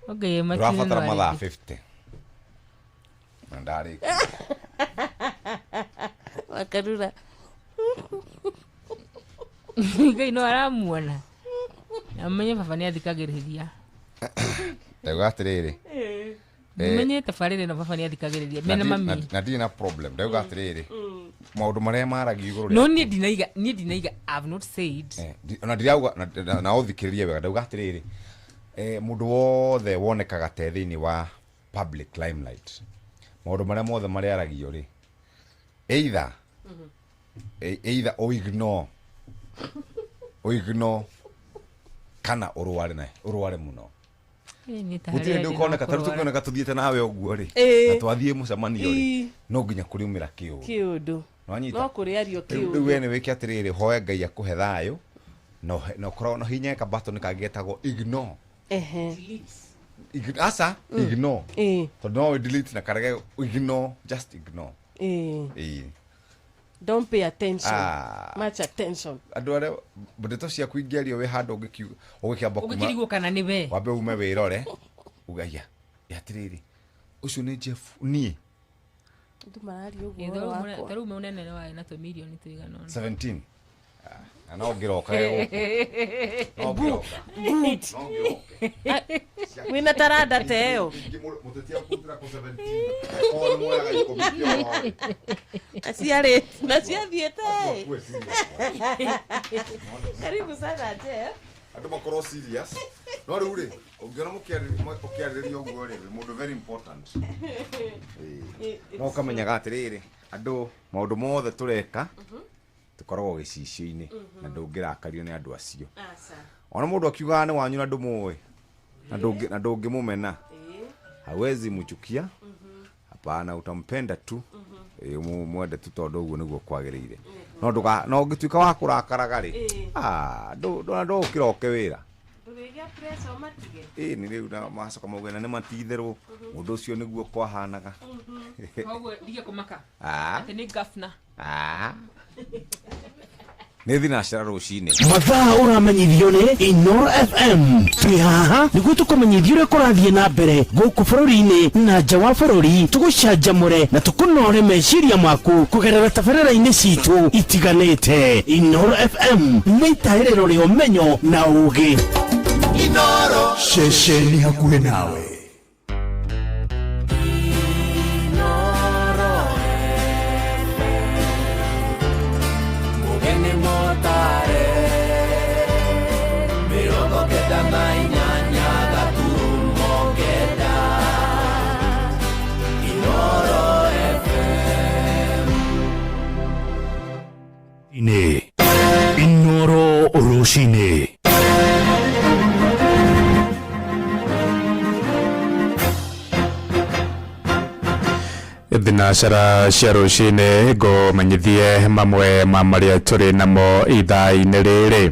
Okay, Rafatara mathaa 50. Mandari. Wakarura. Ngai no aramuona. Amenye baba ni athikagiriria. Ndauga atiriri. Menye tafarire no baba ni athikagiriria. Mena mami. Na ndina problem. Ndauga atiriri. Maundu maria maragi iguru. No ni dinaiga I've not said. Na ndirauga na uthikiririe wega. Ndauga atiriri. Mundu wothe wonekaga te thiini wa public limelight. Maundu maria mothe maria aragio ri. Either o ignore kana urware muno. Gutire ndio kuoneka tarutu kuoneka tuthiete nawe oguo ri na twathie mucemanio ri no nginya kuriumira kiundu no kuriario kiundu we ni wiki atiriri hoya Ngai akuhe thayo no korwo no hinya ka button kagetagwo ignore asa ignore to no delete na karage ignore just ignore don't pay attention much attention adore budeto cia kuingiario we hando ugikiamba kuma ugikirigwo kana ni we wabe ume wirore ugaya yatiriri ucio ni Jeff nie ndu marari uguo wako taru munene wa na to million tuigana 17 ana ongiroka no wina tarada teo mutetia kutura ko 17 all moya ikomikio asiare na siathiete karibu sana teo ando makoro serious no ruri ungiona mukiariririo uguo ri mundu very important no kamenyaga atiriri andu maundu mothe tureka tukoragwo gicicio-ini na ndungirakario ni andu acio ona mundu akiuga ni wanyu na ndumuwe na ndungimumena hawezi muchukia hapana utampenda tu mwende tu tondu uguo niguo kwagiriire no ngituika wa kurakaraga ri ndo kiroke wira ndugigia pressure matige ni riu na macoka maugena ni matitherwo mundu ucio niguo kwahanaga koguo dige kumaka ati ni gafna nä thina cara rå cinä mathaa å ramenyithio nä Inoro FM twä haha nä guo tå kåmenyithio å rä a kå rathiä na mbere gå kå bå rå ri-inä na nja wa bå rå ri tå gå canjamå re na tå kå nore meciria maku kå gerera tabarä-ra-inä citå itiganä te. Inoro FM nä itaä rä ro rä a å menyo na å gä ceceni hakuhä nawe. Inoro Rucini. Thinacara cia rucini ngumenyithie mamwe ma maria turi namo ithaa-ini riri.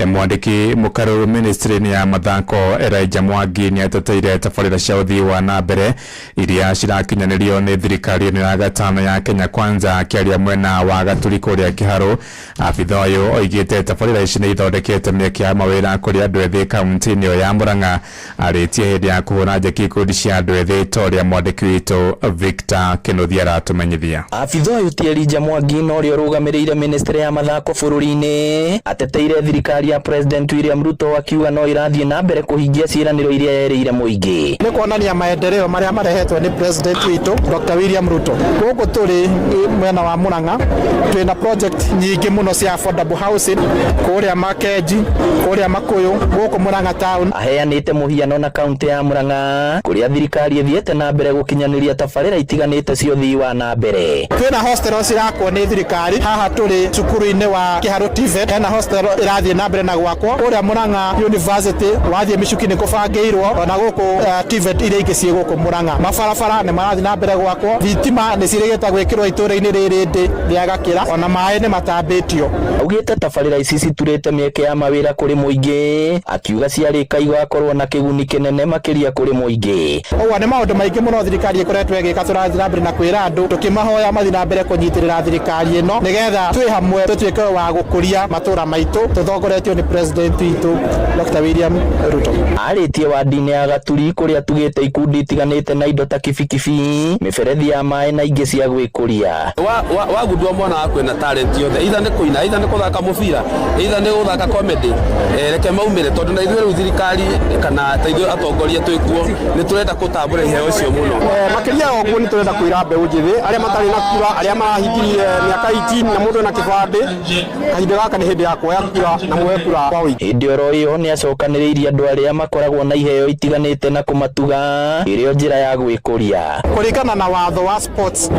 Mwandiki mukaruru ministry ya mathako Elijah Mwangi ni ateteire tabarĩra cia ũthii wa na mbere iria cirakinyanirio nĩ thirikari ya gatano ya Kenya Kwanza akĩaria mwena wa gaturi kũrĩa Kĩharũ. Abitha ũyũ oigĩte tabarĩra ici nĩ ithondekete mĩeke ya mawĩra kũrĩ andũ ethĩ kaunti-inĩ ya Murang'a. Arĩtie hĩndĩ ya kũhũra njeki ikundi cia andũ ethĩ ta ũrĩa mwandiki witũ Victor Kĩnuthia aratũmenyithia. Abitha ũyũ ti Elijah Mwangi no ũrĩa ũrũgamĩrĩire ministry ya mathako bũrũri-inĩ ateteire thirikari ya President William Ruto akiuga no irathie na mbere kuhingia ciraniro iria yereire muingi ni kuonania maendeleo maria marehetwo ni President witu Dr. William Ruto. Guku turi mwena wa Murang'a twina project nyingi muno cia affordable housing kuria Makenji kuria Makuyu guku Murang'a town. Aheanite muhiano na kaunti ya Murang'a kuria thirikari ithiete na mbere gukinyaniria tabarĩra itiganite cia ũthii wa na mbere. Twina hostel cirakwo ni thirikari haha turi cukuru-ini wa Kĩharũ TVET na hostel irathie na mbere na gwakwo kuria Murang'a University wathie micuki-ini kubangiirwo ona guku TVET iria ingi cie guku Murang'a. Mabarabara ni marathie na mbere gwakwo, thitima ni cirigeta gwikirwo itũra-ini riri ndi ria Gakĩra ona maĩ ni matambĩtio. Augĩte tabarĩra ici citurĩte mĩeke ya mawĩra kũrĩ mũingĩ akiuga ciarĩka igakorwo na kĩguni kĩnene makĩria kũrĩ mũingĩ. Ũguo nĩ maũndũ maingĩ mũno thirikari ĩkoretwo ĩgĩka tũrathiĩ na mbere na kwĩra andũ tũkĩmahoya mathiĩ na mbere kũnyitĩrĩra thirikari ĩno nĩgetha twĩ hamwe tũtuĩke wa gũkũria matũra maitũ tũthongore turetio ni president witu Dr. William Ruto. Aritie wadi-inĩ ya Gaturi kuria tugite ikundi itiganite na indo ta kibikibi, miberethi ya maĩ na ingĩ cia gwĩkũria. Wagundua mwana waku na talent yothe, either ni kuina, either ni kuthaka mubira, either ni guthaka comedy, reke maumire tondu na ithuĩ thirikari kana taithio atongoria twikuo ni turenda gutambura iheo icio muno. Makiria oguo ni turenda kwira mbeũ njithi aria matari na kura, aria mahikirie miaka 18 na mundu na kibande, kahinda gaka ni hindi ya kuoya kura na muoye kura kwa wiki. Hindi oro iyo ni acokanĩrĩirie andũ aria makoragwo na iheo itiganite na kumatuga irio njira ya gwĩkũria. Kũringana na watho wa sports,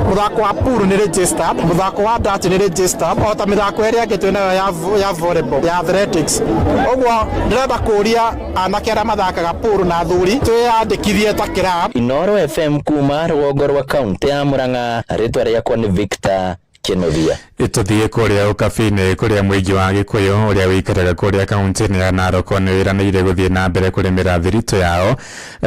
muthako wa pool ni registered, muthako wa dart ni registered, o ta mithako ĩrĩa ĩngĩ twĩnayo ya volleyball, ya athletics. Ũguo ndĩrenda kũria anake arĩa mathakaga pool na athuri twĩyandĩkithie ta club. Inooro FM kuma rũgongo rwa kaunti ya Murang'a, rĩtwa rĩakwa nĩ Victor Kinovia. Ituthie kuria ukabini kuria muingi wa Gikuyu uria wikaraga kuria kaunti ya Narok niwiranĩire guthie na mbere kurimira thirito yao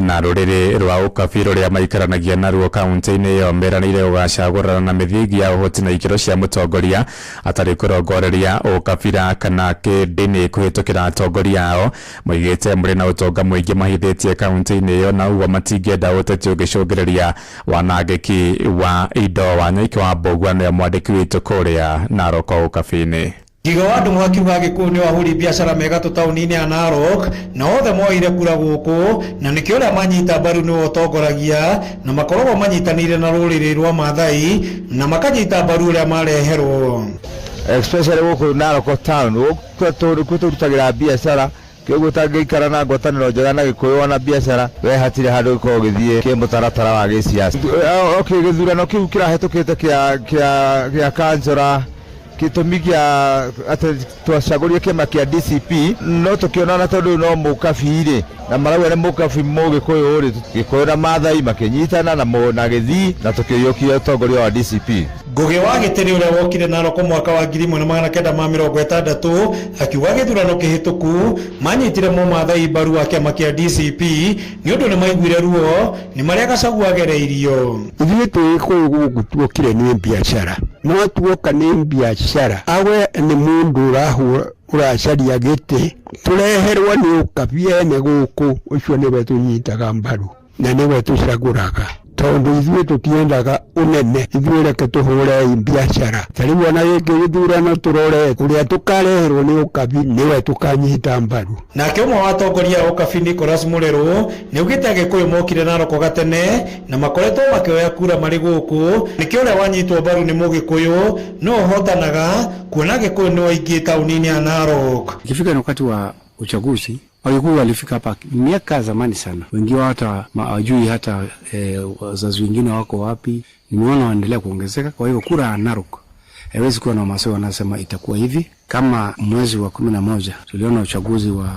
na ruriri rwa ukabi ruria maikaranagia naruo kaunti-inĩ iyo meranĩire gũgacagũrana na mithingi ya ũhoti na ikĩro cia mũtongoria atarĩ kũrongoreria ukabira kana kĩndini kũhĩtũkĩra atongoria yao. Moigĩte mũrĩ na ũtonga mũingĩ mahithĩtie kaunti-inĩ iyo na ũguo matingĩenda ũteti ũngĩcũngĩrĩria wanangĩki wa indo wa Nyaiki wa Mbũgua nĩwe mwandĩki witũ kuria Narok ukabini. Giga wandu mwakiuga Gikuyu ni wahuri biashara mega tauni-inĩ ya Narok na othe moire kura gũkũ na nĩkĩo ũrĩa manyita mbaru nĩ ũtongoragia na makoragwo manyitanĩire na rũrĩrĩ rwa Maathai na makanyita mbaru ũrĩa mareherwo, especially gũkũ Narok town gũtũrutagĩra biashara kĩoguo tangĩikara na ngwatanĩro njega na Gĩkũyũ ona biashara we hatirĩ handũ gĩkorwo gĩthiĩ kĩmũtaratara wa gĩsiasa. Okay, gĩthurano kĩu kĩrahĩtũkĩte kĩa kansora gĩtũmi gĩa atĩ twacagũrie kĩama kĩa DCP no tũkĩonana tondũ no mũkabi-rĩ na marauga nĩ mũkabi Mũgĩkũyũ-rĩ, Gĩkũyũ na Maathai makĩnyitana na Gĩthii na tũkĩiyũkia ũtongoria wa DCP. Ngugi wa Gĩtĩri ũrĩa wokire Narok mwaka wa 1960 akiuga gĩthurano kĩhĩtũku manyitire Mũmaathai mbaru wa kĩama kĩa DCP nĩ ũndũ nĩ maiguire ruo nĩ marĩa Gachagua agereirio. Ithuĩ Gĩkũyũ gũkũ tuokire nĩ biashara, no tuoka nĩ biashara awe nĩ mũndũ ũracaria gĩtĩ tũreherwo nĩ ũkabi ene gũkũ ũcio nĩwe tũnyitaga mbaru na nĩwe tũcagũraga tondu ithuĩ tũtiendaga ũnene, ithuĩ reke tũhũre biashara. Tarĩu ona gĩkĩ gĩthurano tũrore ũrĩa tũkareherwo nĩ ũkabi nĩwe tũkanyita mbaru. Nake ũmwe wa atongoria a ũkabi Nicholas Mũrero nĩaugĩte Gĩkũyũ mokire Narok gatene na makoretwo makĩoya kura marĩ gũkũ, nĩkĩo ũrĩa wanyitwo mbaru nĩ Mũgĩkũyũ no ũhotanaga kuona Gĩkũyũ nĩ waingĩ tauni-inĩ ya Narok. Ikifika ni wakati wa uchaguzi Wakikuyu walifika hapa miaka zamani sana, wengine hata hawajui hata wazazi wengine wako wapi. Nimeona waendelea kuongezeka, kwa hivyo kura ya Narok haiwezi kuwa na Wamasai wanasema itakuwa hivi. Kama mwezi wa 11 tuliona uchaguzi wa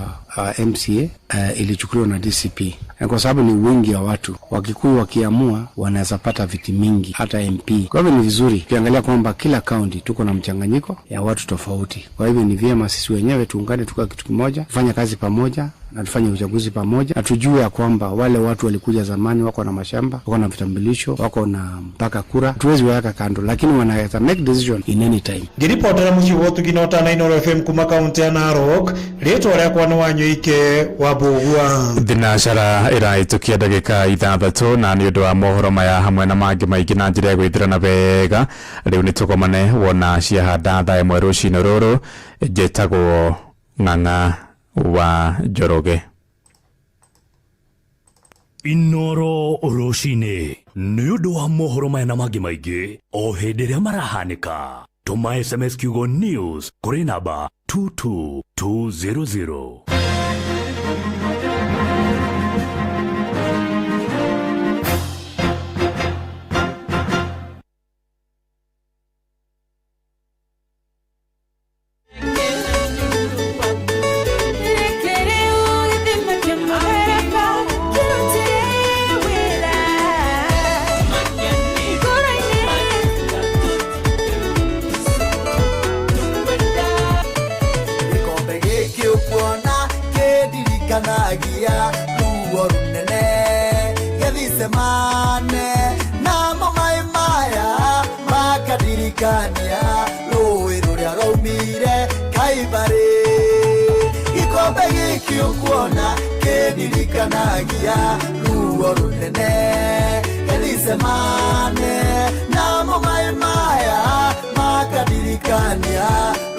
MCA ilichukuliwa na DCP, kwa sababu ni wingi wa watu. Wakikuyu wakiamua wanaweza pata viti mingi hata MP. Kwa hivyo ni vizuri ukiangalia kwamba kila county tuko na mchanganyiko ya watu tofauti. Kwa hivyo ni vyema sisi wenyewe tuungane, tukae kitu kimoja, tufanye kazi pamoja na tufanye uchaguzi pamoja, na tujue ya kwamba wale watu walikuja zamani wako na mashamba, wako na vitambulisho, wako na mpaka kura, tuwezi waweka kando, lakini wanaweza make decision in any time. Ngiripotera muci wotu ginota na Inooro FM kuma kaunti ya Narok, rĩtwa rĩakwa nĩ Wanyũike wa Mbũgua. Thinacara ĩrahĩtũkia ndagĩka 6 na nĩ ũndũ wa mohoro maya hamwe na mangĩ maingĩ na njĩra ya gwĩthirana wega. Rĩu nĩ tũkomane wona ciahanda thaa ĩmwe rũcinĩ rũrũ. Njĩtagwo Ng'ang'a wa Njoroge. Inooro rũcinĩ nĩ ũndũ wa mohoro maya na mangĩ maingĩ o hĩndĩ ĩrĩa marahanĩka. Tuma SMS kiugo news kũrĩ namba 22200. Nagia ruo runene gethisemane na mamai maya makadirikania rũĩ rũrĩa rwaumire Kaibari. ukuona kĩndirikanagia ruo rũnene Gethsemane namo maĩ maya makandirikania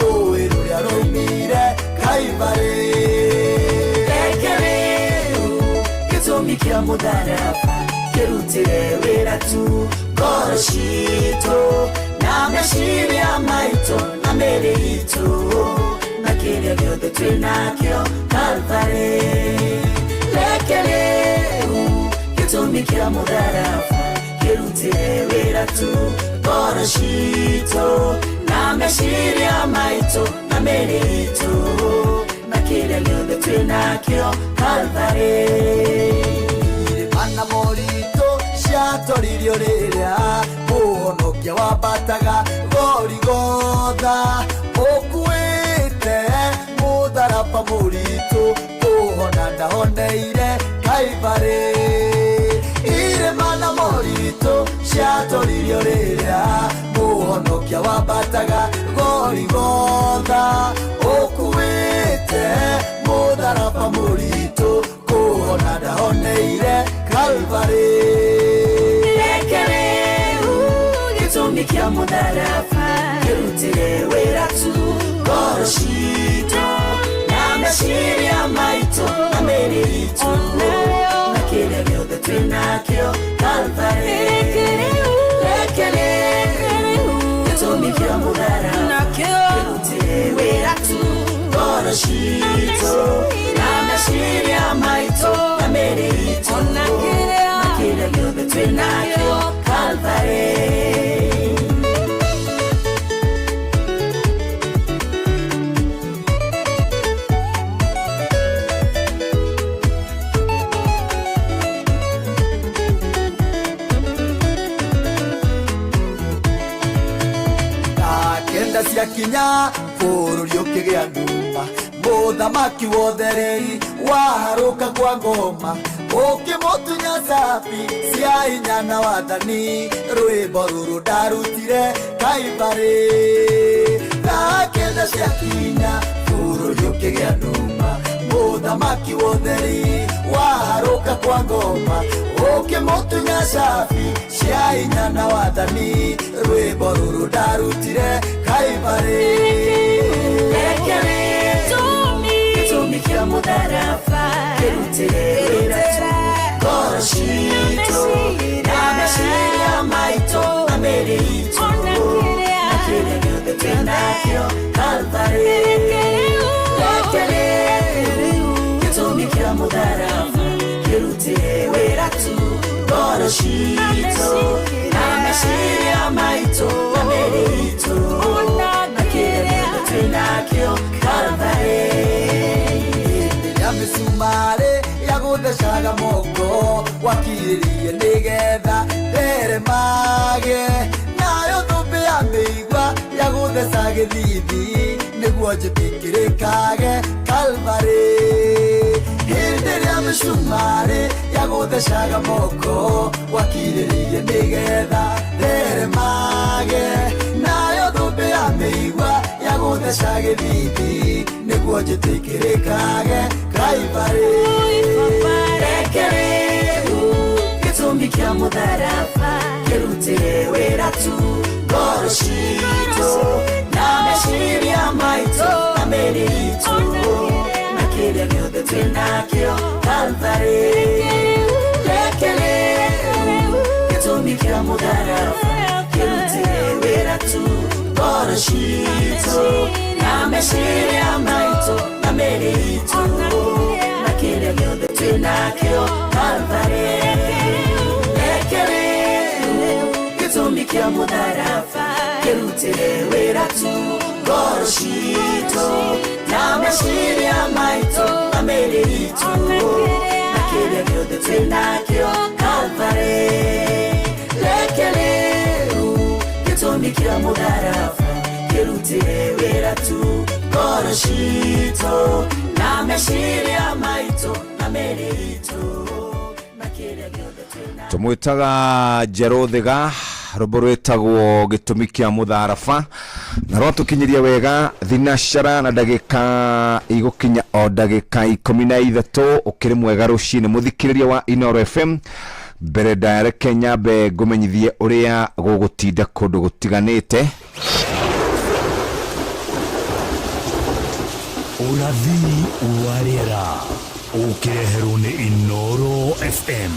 rũĩ rũrĩa rũmire Kalvarĩ reke rĩu gĩtũmi kĩa mũtharaba kĩrutĩre wĩra tu ngoro citũ na meciria maitũ na mĩĩrĩ itũ na kĩrĩa gĩothe twĩnakĩo Kalvarĩ reke rĩu gĩtũmi kĩa mũtharaba kĩrutĩre wĩra tu ngoro citũ na meciria maitũ na mĩĩrĩ itũ na kĩrĩa gĩothe twĩnakĩo Kalvarĩ irĩma moritũ ciatoririo rĩrĩa mũhonokia wambataga Golgotha ũkuĩte mũtharaba mũritũ kũhona ndahoneire Kalvarĩ irĩma moritũ ciatoririo rĩrĩa mũhonokia wambataga Golgotha ũkuĩte mũtharaba mũritũ kũhona ndahoneire Kalvarĩ reke rĩu gĩtũmi kĩa mũtharaba kĩrutĩre wĩra tu ngoro citũ na meciria maitũ na mĩĩrĩ itũ na kĩrĩa gĩothe twĩnakĩo Kalvarĩ reke rĩu gĩtũmi kĩa mũtharaba kĩrutĩre wĩra tu ngoro citũ na meciria maitũ na mĩĩrĩ itũ na kĩrĩa gĩothe twĩnakĩo Kalvarĩ ciakinya bũrũri ũkĩgĩa nduma mũthamaki wothe rĩi waharũka kwa ngoma ũkĩmũtunya cabi cia hinya na wathani rwĩmbo rũrũ ndarutire Kalvarĩ ndakenda ciakinya bũrũri ũkĩgĩa nduma mũthamaki wothe rĩi waharũka kwa ngoma ũkĩmũtunya cabi cia hinya na wathani rwĩmbo rũrũ ndarutire Kalvarĩ reke rĩu gĩtũmi kĩa mũtharaba kĩrutĩre wĩra tu ngoro citũ na meciria maitũ na mĩĩrĩ itũ na kĩrĩa gĩothe twĩnakĩo Kalvarĩ reke rĩu gĩtũmi kĩa mũtharaba kĩrutĩre wĩra tu ngoro citũ na meciria maitũ na mĩĩrĩ itũ na kĩrĩa gĩothe twĩnakĩo Kalvarĩ rĩrĩa mĩcumarĩ yagũthecaga moko wakirĩrĩirie nĩgetha theremage nayo thũmbĩ ya mĩigua yagũtheca gĩthithi nĩguo njĩtĩkĩrĩkage Kalvarĩ hĩndĩ ĩrĩa mĩcumarĩ yagũthecaga moko wakirĩrĩirie nĩgetha theremage nayo thũmbĩ ya mĩigua yagũtheca gĩthithi nĩguo njĩtĩkĩrĩkage Kalvarĩ reke rĩu gĩtũmi kĩa mũtharaba kĩrutĩre wĩra tu ngoro citũ na meciria maitũ na mĩĩrĩ itũ na kĩrĩa gĩothe twĩnakĩo Kalvarĩ reke rĩu gĩtũmi kĩa mũtharaba kĩrutĩre wĩra tu ngoro citũ na meciria maitũ na mĩĩrĩ itũ na kĩrĩa gĩothe twĩnakĩo Kalvarĩ reke rĩu gĩtũmi kĩa mũtharaba kĩrutĩre wĩra tu ngoro citũ na meciria maitũ na mĩĩrĩ itũ na kĩrĩa gĩothe twĩnakĩo Kalvarĩ reke rĩu gĩtũmi kĩa mũtharaba kĩrutĩre wĩra tu ngoro citũ na meciria maitũ na mĩĩrĩ itũ na kĩrĩa gĩothe twĩnakĩo tumwitaga Njerũ Thĩga rũmbo rwĩtagwo gĩtũmi kĩa mũtharaba na rwatũkinyiria wega thinashara na ndagĩka igũkinya o ndagĩka 13 ũkĩrĩ mwega rũcinĩ mũthikĩrĩria wa Inooro FM mbere ndare Kenya be ngũmenyithie ũrĩa gũgũtinda kũndũ gũtiganĩte. Urathi wa rĩera ũkĩreherwo nĩ Inooro FM.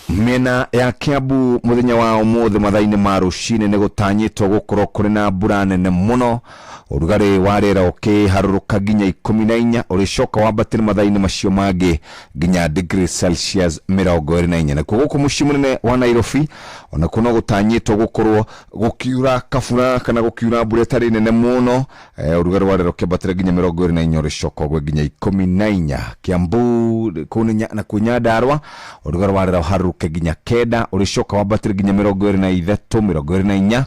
Mĩena ya Kiambu mũthenya wa ũmũthĩ mathaa-inĩ ma rũcinĩ nĩ gũtanyĩtwo gũkorwo kũrĩ na mbura nene mũno, ũrugarĩ wa rĩera ũkĩharũrũka nginya 14 ũrĩcoka wambatĩre mathaa-inĩ macio mangĩ nginya degree Celsius 24. Nakuo gũkũ mũciĩ mũnene wa Nairobi ona kuo no gũtanyĩtwo gũkorwo gũkiura kabura kana gũkiura mbura ĩtarĩ nene mũno, ũrugarĩ wa rĩera ũkĩambatĩre nginya 24 ũrĩcoka ũgwe nginya 14. Kiambu na kuo Nyandarua ũrugarĩ wa rĩera ũharũrũke nginya 9 ũrĩcoka wambatĩre nginya 23 24.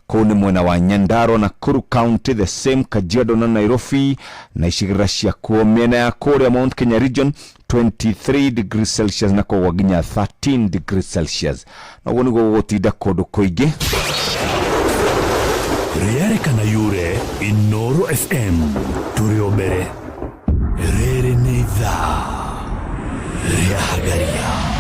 Kũu nĩ mwena wa Nyandarua na Nakuru County, the same Kajiado na Nairobi na icigĩrĩra cia kuo mĩena ya kũrĩa Mount Kenya region 23 degrees Celsius na kũgwa nginya 13 degrees Celsius. Naguo nĩguo gũgũtinda kũndũ kũingĩ. Rĩerĩkana yure Inooro FM tũrĩ o mbere. Rĩrĩ nĩ ithaa rĩa Hagaria.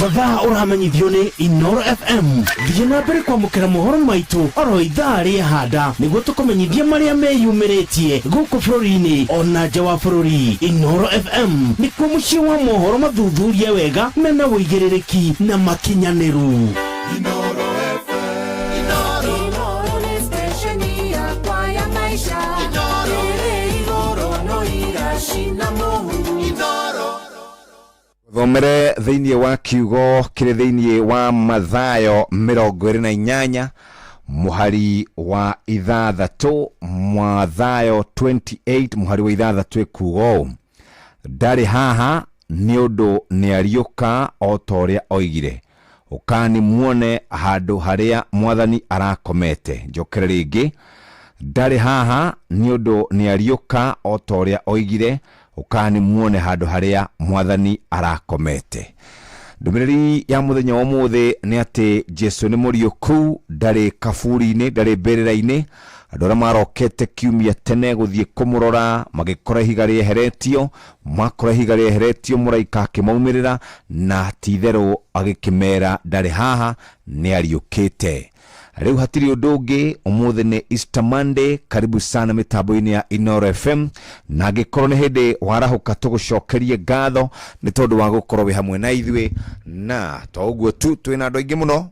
Mathaa ũramenyithio nĩ Inooro FM. Thiĩ na mbere kwamũkĩra mohoro maitũ oro ithaa rĩa handa nĩguo tũkũmenyithia marĩa meyumĩrĩtie gũkũ bũrũri-inĩ ona nja wa bũrũri. Inooro FM nĩkuo mũciĩ wa mohoro mathuthurie wega mena wũigĩrĩrĩki na makinyanĩru. Inooro FM. Inooro nĩ station yakwa ya maisha. Inooro no irashina mũhuru. Inooro Thomere thĩinĩ wa kiugo kĩrĩ thĩinĩ wa Mathayo 28 mũhari wa 6, Mathayo 28 mũhari wa 6 ekuga ndarĩ haha nĩ ũndũ nĩ ariũka o ta ũrĩa oigire, ũkani muone handũ harĩa Mwathani arakomete. Njokere rĩngĩ, ndarĩ haha nĩ ũndũ nĩ ariũka o ta ũrĩa oigire, ũkani muone handũ harĩa Mwathani arakomete. Ndũmĩrĩri ya mũthenya wa ũmũthĩ nĩ atĩ Jesũ nĩ mũriũku, ndarĩ kaburi-inĩ, ndarĩ mbĩrĩra-inĩ. Andũ arĩa marokete kiumia tene gũthiĩ kũmũrora magĩkora ihiga rĩeheretio, makora ihiga rĩeheretio mũraika akĩmaumĩrĩra na ti-itherũ agĩkĩmera ndarĩ haha nĩ ariũkĩte. Rĩu hatirĩ ũndũ ũngĩ, ũmũthĩ nĩ Easter Monday. Karibu sana mĩtambo-inĩ ya Inooro FM, na angĩkorwo nĩ hĩndĩ warahũka tũgũcokerie ngatho nĩ tondũ wa gũkorwo wĩ hamwe na ithuĩ, na to ũguo tu twĩna andũ aingĩ mũno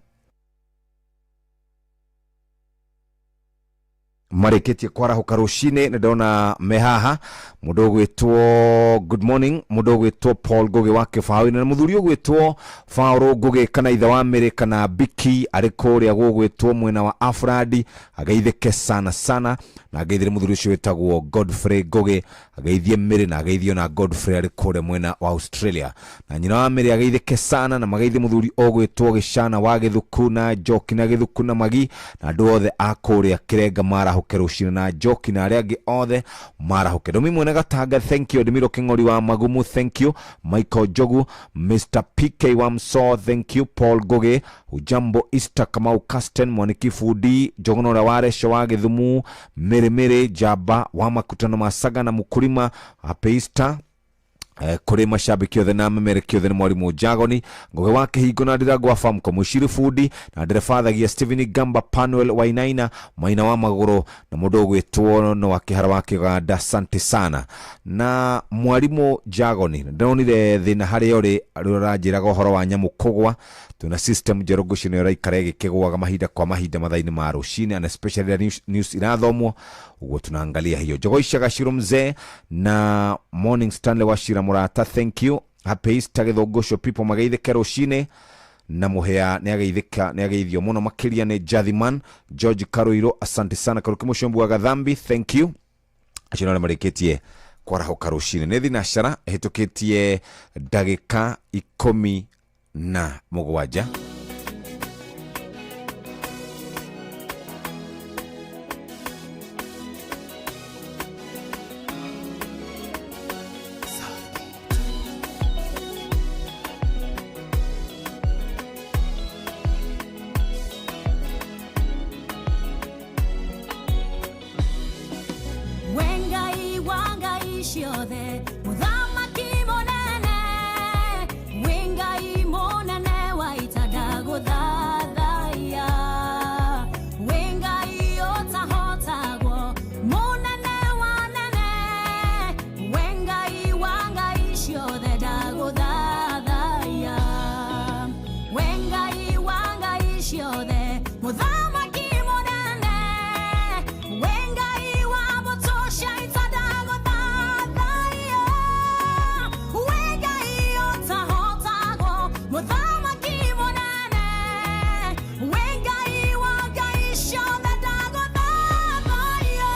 marĩkĩtie kwarahũka rũcinĩ. Nĩ ndona me haha mũndũ ũgwĩtwo good morning, mũndũ ũgwĩtwo Paul Ngũgĩ wa Kĩbaũ-inĩ na mũthuri ũgwĩtwo Faũrũ Ngũgĩ kana ithe wa Mĩrĩ kana Biki arĩ kũrĩa gũgwĩtwo mwena wa Afradi, ageithĩke sana sana, na ageithĩre mũthuri ũcio wĩtagwo Godfrey Ngũgĩ, ageithie Mĩrĩ na ageithio na Godfrey arĩ kũrĩa mwena wa Australia, na nyina wa Mĩrĩ ageithĩke sana na mageithie mũthuri ũgwĩtwo Gĩcana wa Gĩthuku na Njoki na Gĩthuku na Magi na andũ othe a kũrĩa Kĩrenga marahũke rũcinĩ na Njoki na arĩa angĩ othe marahũke. Ndomi mwene Gatanga, thank you. Ndimiro King'ori wa Magumu, thank you. Michael Jogu, Mr. PK wa Mso, thank you. Paul Ngũgĩ, Ujambo Easter, Kamau Kasten, Mwaniki Fudi, Jogonora Waresho wa Gĩthumu, Mĩrĩ Jaba wa Makutano Masaga na Mukurima, Happy Easter. Kuri mashabiki othe na memereki othe nĩ Mwarimu Jagoni, Ngũgĩ wa Kĩhingo na Ndirangwa Farm kwa Mũciri Fudi na nderefathagia Stephen Gamba, Panuel Wainaina, Maina wa Magũrũ na mũndũ ũgwĩtwo no wa Kĩhara wa Kĩganda. Asante sana. Na Mwarimu Jagoni, ndonire thĩna harĩa ũrĩ ũranjĩraga ũhoro wa nyamũ kũgwa. Tuna system njerũ ngucanio ĩraikara ĩgĩkĩgwaga mahinda kwa mahinda mathaa-inĩ ma rũcinĩ, and especially news irathomwo, ũguo tunaangalia hiyo. Jogoisha Gashiro mzee na Morning Stanley Wachira Murata, thank you. Happy Easter Gĩthũngũcio people mageithĩke rũcinĩ na mũhĩa nĩ ageithio mũno makĩria nĩ Jathiman George Karuiro. Asante sana. Karuki Mũcombu wa Gathambi, thank you. Acio nĩ marĩkĩtie kwarahũka rũcinĩ. Nĩ thinashara ĩhĩtũkĩtie ndagĩka 17. ciothe muthamaki munene wingai munene waita ndaguthathaiya wingai utahotagwo munene wanene wingai wangai ciothe ndaguthathaiya wingai wangai ciothe muthamaki munene wingai wa mutosha itadaguthathaiya wingai utahotagwo muthamaki munene wingai wangai ciothe ndaguthathaiya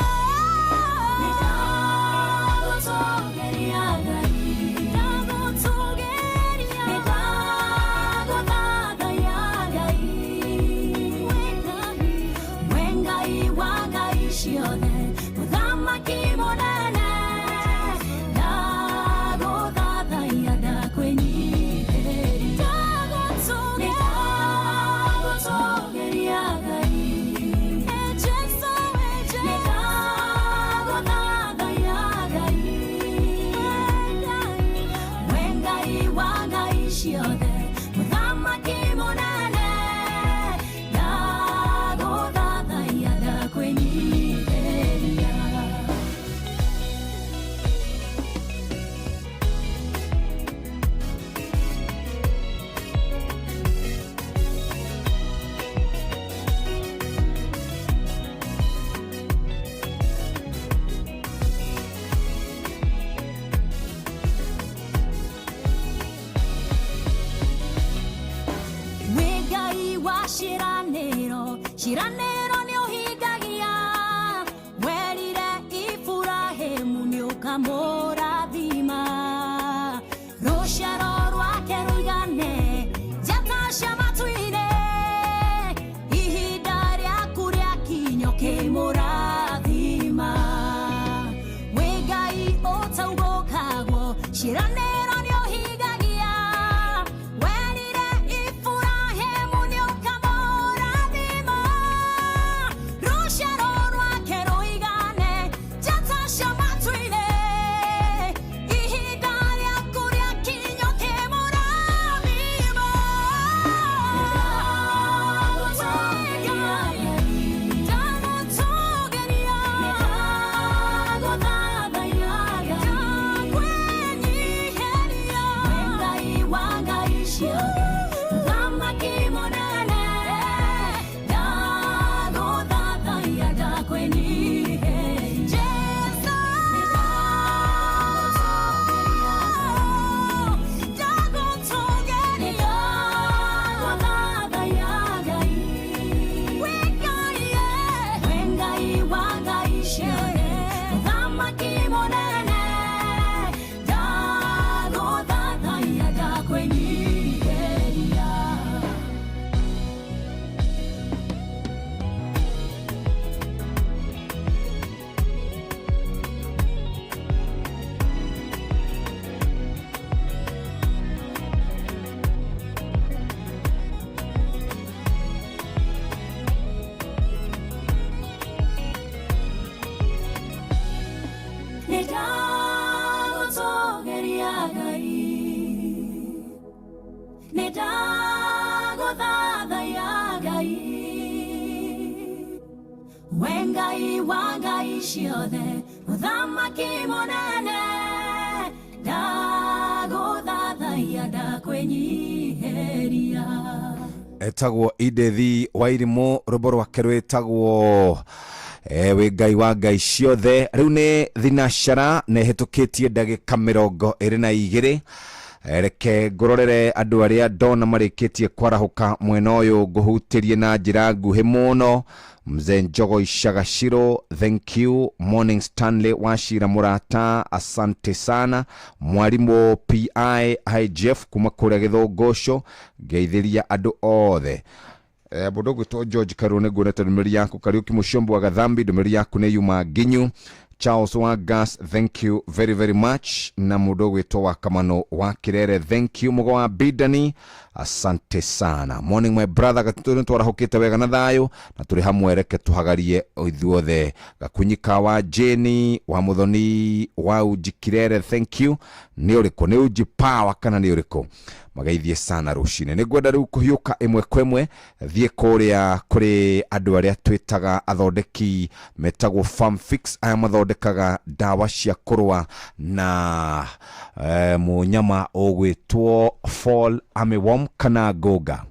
Shiranero ni uhigagia werire Ifurahimu ni ukamurathima ruciaro rwake ruigane jatasha matuine ihinda rĩaku rĩakinyo kĩmũrathima Ngai ũtaugũkagwo shiranero ni uhigagia werire Ifurahimu ni ukamurathima ruciaro rwake ruigane jatasha matuine ihinda rĩaku rĩakinyo kĩmũrathima Wengai wangai ciothe muthamaki munene ndaguthathaiya ndakwenyiheria etagwo Idethi Wairimu rwĩmbo rwake rwĩtagwo we Ngai wa ngai ciothe riu ni thinacara nehĩtũkĩtie ndagĩka 22 reke ngororere andũ arĩa ndona marĩkĩtie kwarahuka mwena ũyũ ngũhutĩrie na njĩra nguhĩ mũno Mzee Njogo Ishagashiro, thank you. Morning Stanley Washira Murata, asante sana. Mwalimu PI IGF kuma kũrĩa Gĩthũngũcũ ngeithĩria andũ othe. Bodogo to George Karone gwonete ndũmĩrĩri yaku Kariuki Mushombo wa Gathambi ndũmĩrĩri yaku nĩ Yuma Nginyu Charles Wagas, thank you very very much. Na mudo gwitwo wa Kamano wa Kirere, thank you. Mugo wa Bidani, asante sana. Morning my brother, gatutu twarahukite wega na thayo na turi hamwe reke tuhagarie ithuothe. Gakunyika wa Jenny wa Muthoni wa Ujikirere, thank you. Ni uriko ni ujipawa kana ni uriko magaithie sana rucine ni gwenda riu kuhiuka imwe kwemwe thie kuria kuri andu aria twitaga athondeki metagwo Farm Fix. Aya mathondekaga dawa cia kurwa na munyama ogwitwo fall armyworm kana goga.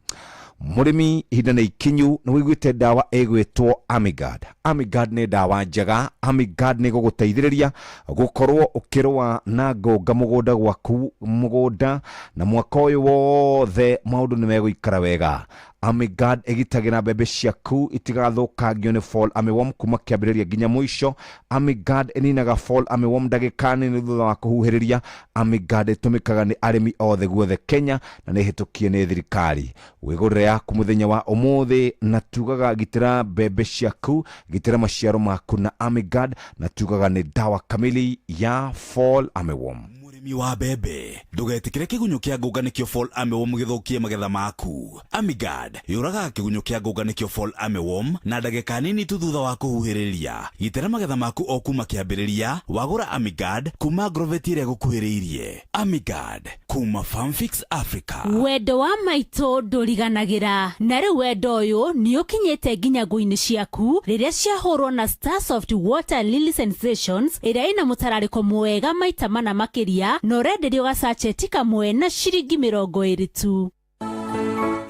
Murimi ihinda nĩ ikinyu na wĩiguĩte dawa ĩgwĩtwo Amigard. Amigard nĩ dawa njega. Amigard nĩ gũgũteithĩrĩria gũkorwo ũkĩrũa na ngũnga mũgũnda gwaku mũgũnda na mwaka ũyũ wothe maũndũ nĩ megũikara wega. Amigard ĩgitagĩra mbembe ciaku itigathũkangio nĩ fall armyworm kuma kĩambĩrĩria nginya mũico. Amigard ĩninaga fall armyworm ndagĩka nini thutha wa kũhuhĩrĩria. Amigard ĩtũmĩkaga nĩ arĩmi othe guothe Kenya na nĩ ĩhĩtũkie nĩ thirikari. Wĩgũrĩre yaku mũthenya wa ũmũthĩ na tugaga gitĩra mbembe ciaku, gitĩra maciaro maku na Amigard, na tugaga nĩ dawa kamili ya fall armyworm. Murimi wa bebe ndugetikire kigunyo kia ngũnga nikio fall armyworm githukie magetha maku. Amigard yuraga kigunyo kia ngũnga nikio fall armyworm na ndagĩka nini tu thutha wa kũhuhĩrĩria. Gitĩra magetha maku o kuma kĩambĩrĩria. Wagũra Amigard kuma Agrovet ĩrĩa gũkuhĩrĩirie. Amigard kuma Farm Fix Africa. Wendo wa maitũ ndũriganagĩra na rĩu wendo ũyũ nĩ ũkinyĩte nginya ngũ-inĩ ciaku rĩrĩa ciahũrwo na Starsoft Water Lily Sensations ĩrĩa ĩna mũtararĩko mwega maita mana makĩria na ũrenderio gacacheti kamwe na ciringi 20 tu.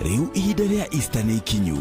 Riu ihinda rĩa Easter nĩ ikinyu.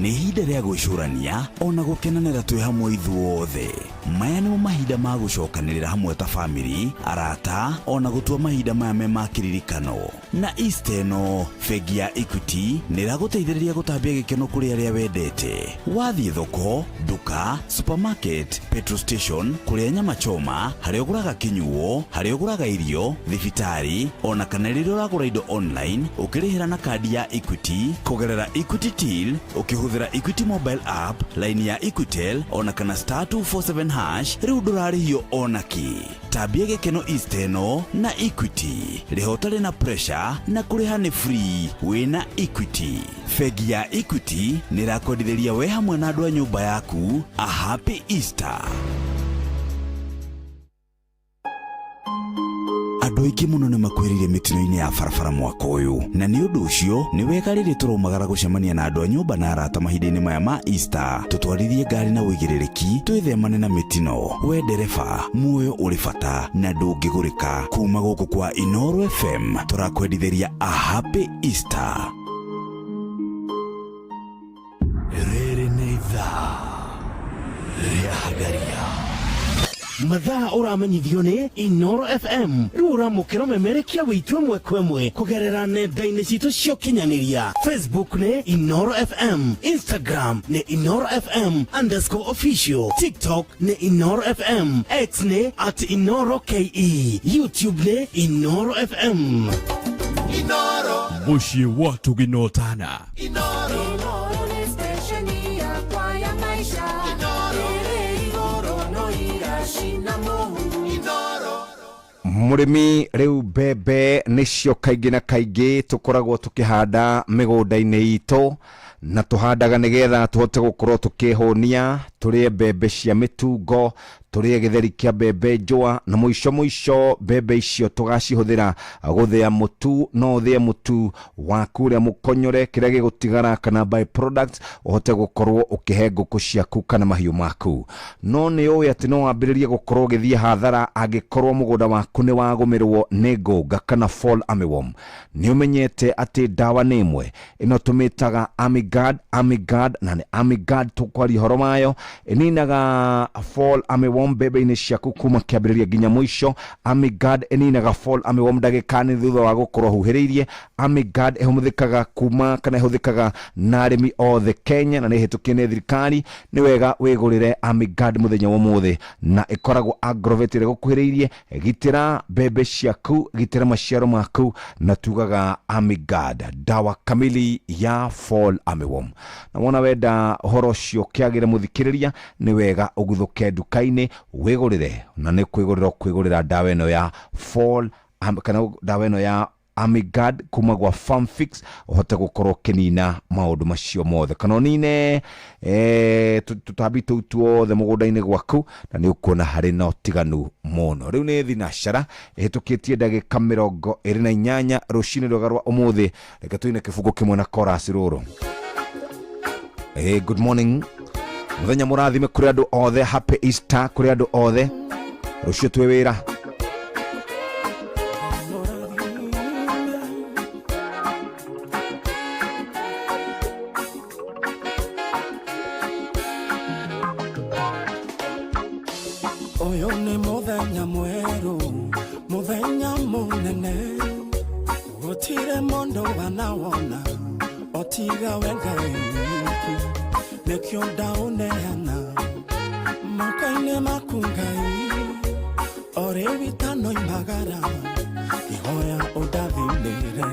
Nĩ ihinda rĩa gwĩcũrania ona gũkenanĩra twĩ hamwe ithuothe. Maya nĩmo mahinda ma gũcokanĩrĩra hamwe ta family, arata ona gũtua mahinda maya me ma kĩririkano. Na Easter ĩno bengi ya Equity nĩ ĩragũteithĩrĩria gũtambia gĩkeno kũrĩ arĩa wendete. Wathiĩ thoko, duka, supermarket, petrol station, kũrĩa nyama choma, harĩa ũgũraga kinyuo, harĩa ũgũraga irio, thibitarĩ ona kana rĩrĩa ũragũra indo online ũkĩrĩhĩra na kadi ya Equity kugerera Equity Till ukihũthĩra Equity mobile app, line ya Equitel ona kana *247# riu ndũrarĩhio ona ki. Tambia gĩkeno Easter ĩno na Equity. Rĩho ũtarĩ na pressure na kũrĩha nĩ free wĩna Equity. Bengi ya Equity nĩ ĩrakwendithĩria we hamwe na andũ a nyũmba yaku a happy Easter. Andũ aingĩ mũno nĩ makwĩrĩire mĩtino-inĩ ya barabara mwaka ũyũ na nĩ ũndũ ũcio nĩ wega rĩrĩ tũraumagara gũcemania na andũ a nyũmba na arata mahinda-inĩ maya ma Easter. Tũtwarithie ngari na wĩigĩrĩrĩki, twĩthemane na mĩtino. We ndereba, muoyo ũrĩ bata na ndũngĩgũrĩka. Kuma gũkũ kwa Inooro FM tũrakwendithĩria a happy Easter. Rĩrĩ nĩ ithaa rĩa Hagaria. Mathaa ũramenyithio nĩ Inooro FM. Rĩu ũramũkĩra ũmemerekia wĩitũ ĩmwe kwa ĩmwe kũgerera nenda-inĩ citũ cia ũkinyanĩria. Facebook nĩ Inooro FM, Instagram nĩ Inooro FM_official, TikTok nĩ Inooro FM, X nĩ @InooroKE, YouTube nĩ Inooro FM. Inooro muciĩ watu ginotana. Inooro nĩ station ya kwa ya maisha. Murimi riu bebe nicio kaingĩ na kaingĩ tukoragwo tukihanda mĩgũnda-inĩ itũ na tuhandaga nigetha tuhote gukorwo tukĩhonia turie mbembe cia mĩtungo, turie gĩtheri kĩa mbembe njũa na mũico mbembe icio tugacihũthĩra gũthĩa mũtu. No ũthĩe mũtu wa kũrĩa mũkonyore, kĩrĩa gĩgũtigara kana by products ũhote gũkorwo ũkĩhe ngũkũ ciaku kana mahiũ maku. No nĩ ũĩ atĩ no wambĩrĩrie gũkorwo ũgĩthiĩ hathara angĩkorwo mũgũnda waku nĩ wagũmĩrwo nĩ ngũnga kana fall armyworm. Nĩ ũmenyete atĩ dawa nĩ ĩmwe ĩno tũmĩtaga Amigard na nĩ Amigard tũkwaria horo mayo ĩninaga fall armyworm mbembe-inĩ ciaku kuma kĩambĩrĩria nginya mũico. Amigard ĩninaga fall armyworm ndagĩka nĩ thutha wa gũkorwo huhĩrĩirie. Amigard ĩhũthĩkaga kuma kana ĩhũthĩkaga na arĩmi othe Kenya na nĩ ĩhĩtũkie nĩ thirikari. Nĩ wega wĩgũrĩre Amigard mũthenya wa ũmũthĩ na ĩkoragwo Agrovet ĩrĩa gũkuhĩrĩirie. Gitĩra mbembe ciaku, gitĩra maciaro maku na tugaga Amigard, dawa kamili ya fall armyworm. Na wona wenda horo cio kĩagĩre mũthikĩrĩria nĩ wega ũguthũke nduka-inĩ ni wigurire na ni kwigurira dawa ino ya fall kana dawa ino ya Amigad kuma gwa Farm Fix uhote gukorwo kinina maundu macio mothe kana nine tutabi tuothe mugunda-ini gwaku na ni ukuona hari na utiganu muno riu ni thinashara ihitukitie ndagika 28 rucini rwa umuthi reke tuine kifungo kimwe na chorus ruru. Good morning muthenya murathime kuri andu othe, happy Easter kuri andu othe, rucio twi wira. Oyo ni muthenya mweru, muthenya munene, gutire mundu wanawona otiga wenga wiki, nekyo ndauneana makaine makungai ore witano imagara ihoya udathimire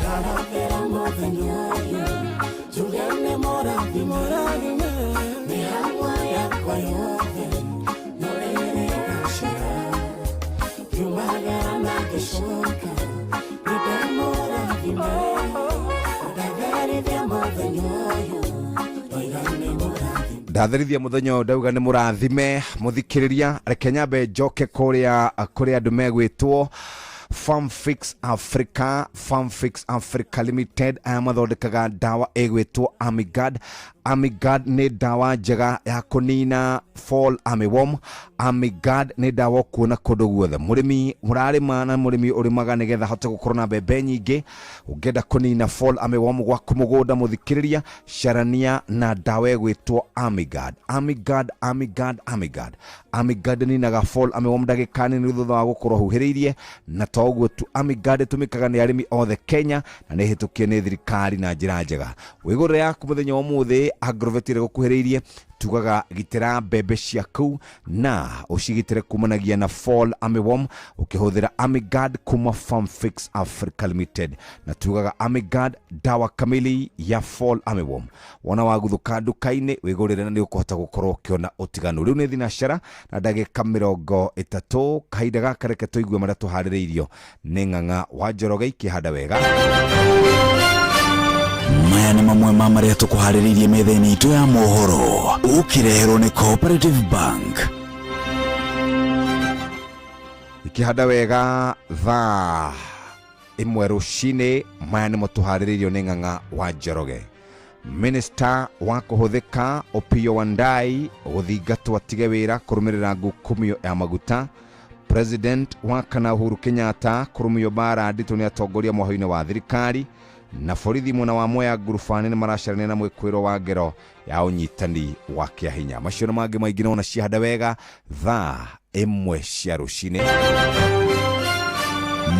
garavera muthenya oyo jugene morathime mihamwa yakwa yothe ndatherithia muthenya ndauga ni murathime muthikiriria reke nyambe njoke kuria andu megwitwo Farm Fix Africa Limited amathondekaga dawa egwitwo Amigad ni dawa njega ya kunina fall armyworm. Amigad ni dawa kuona kundu guothe murimi murarima na murimi urimaga nigetha hote gukorwo na mbembe nyingi ungenda kunina fall armyworm gwaku mugunda muthikiriria sharania na dawa egwitwo Amigad ni naga fall armyworm ndagikani ni thutha wa gukorwo huhiriirie na toguo tu. Amigad tumikaga ni arimi othe Kenya na ni hitukie ni thirikari na njira njega. Wigurire yaku muthenya umuthi Agrovet ire gukuhiriirie tugaga gitira mbembe ciaku na ucigitire kumanagia na fall armyworm ukihuthira Amigad kuma Farm Fix Africa Limited na tugaga Amigad dawa kamili ya fall armyworm. Wana waguthuka nduka-ini wigurire na ni ukuhota gukorwo kiona utiganu. Riu ni thinashara na ndagika 30 kahinda gaka reke tuigue maria tuhaririirio ni Ng'ang'a wa Njoroge ikihanda wega. Maya ni mamwe ma maria tukuhaririirie metha-ini itu ya mohoro ukireherwo ni Cooperative Bank ikihanda wega thaa 1 rucini. Maya ni mutuhaririirio ni Ng'ang'a wa Njoroge. Minister wa kuhuthika Opiyo Wandayi guthingatwo atige wira kurumirira ngukumio ya maguta. President wa kana Uhuru Kenyatta kurumio bara ndito ni atongoria mwaho-ini wa thirikari na borithi mwena wa Mwea ngurubani ni maracharania na mwikwiro wa ngero ya unyitani wa kiahinya. Macio na mangĩ maingĩ na ciahanda wega thaa 1 cia rucini.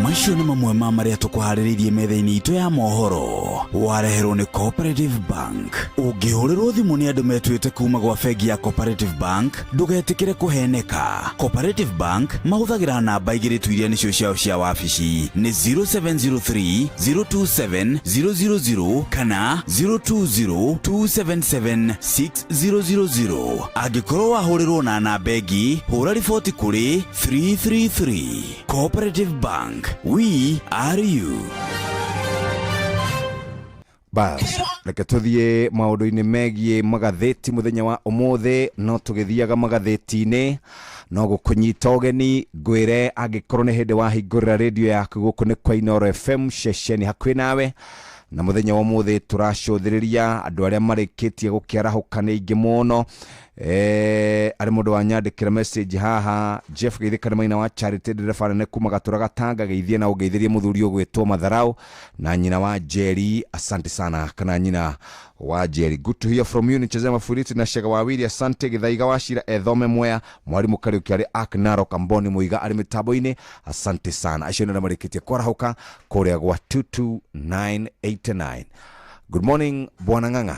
Macio ni mamwe ma maria tukuhaririirie metha-ini itu ya mohoro wareherwo ni Cooperative Bank. Ungihurirwo thimu ni andu metwite kuma gwa bengi ya Cooperative Bank ndugetikire kuheneka. Cooperative Bank mahuthagira namba igiri tu iria nicio ciao cia wabici ni 0703 027 000 kana 020 277 6000. Angikorwo wahurirwo na namba ingi hura riboti kuri 333. Cooperative Bank, we are you. Bas, reke tuthie maundu-ini megie magatheti muthenya wa umuthi. No tugithiaga magatheti-ini no gukunyita ugeni ngwire angikorwo ni hindi wa hingurira radio yaku guku ni kwa Inooro FM shesheni hakuhi nawe. Na muthenya wa umuthi turacothiriria andu aria marikitie gukiarahuka ni ingi muno. Ari mundu wanyandikira message haha Jeff Geithika maina wa Charity Derefana ne kuma gatura gatanga geithie na ugeithirie muthuri ogwetwo Matharau na nyina wa Jerry. Asante sana kana nyina wa Jerry, good to hear from you. Nicheze mafuriti na Shega wawili. Asante Githaiga washira Ethome Mwea mwarimu Kariuki ari Aknaro Kamboni Muiga ari mitaboine. Asante sana ashona na marikitie kwarahuka korea gwa 22989. Good morning Bwana Ng'ang'a.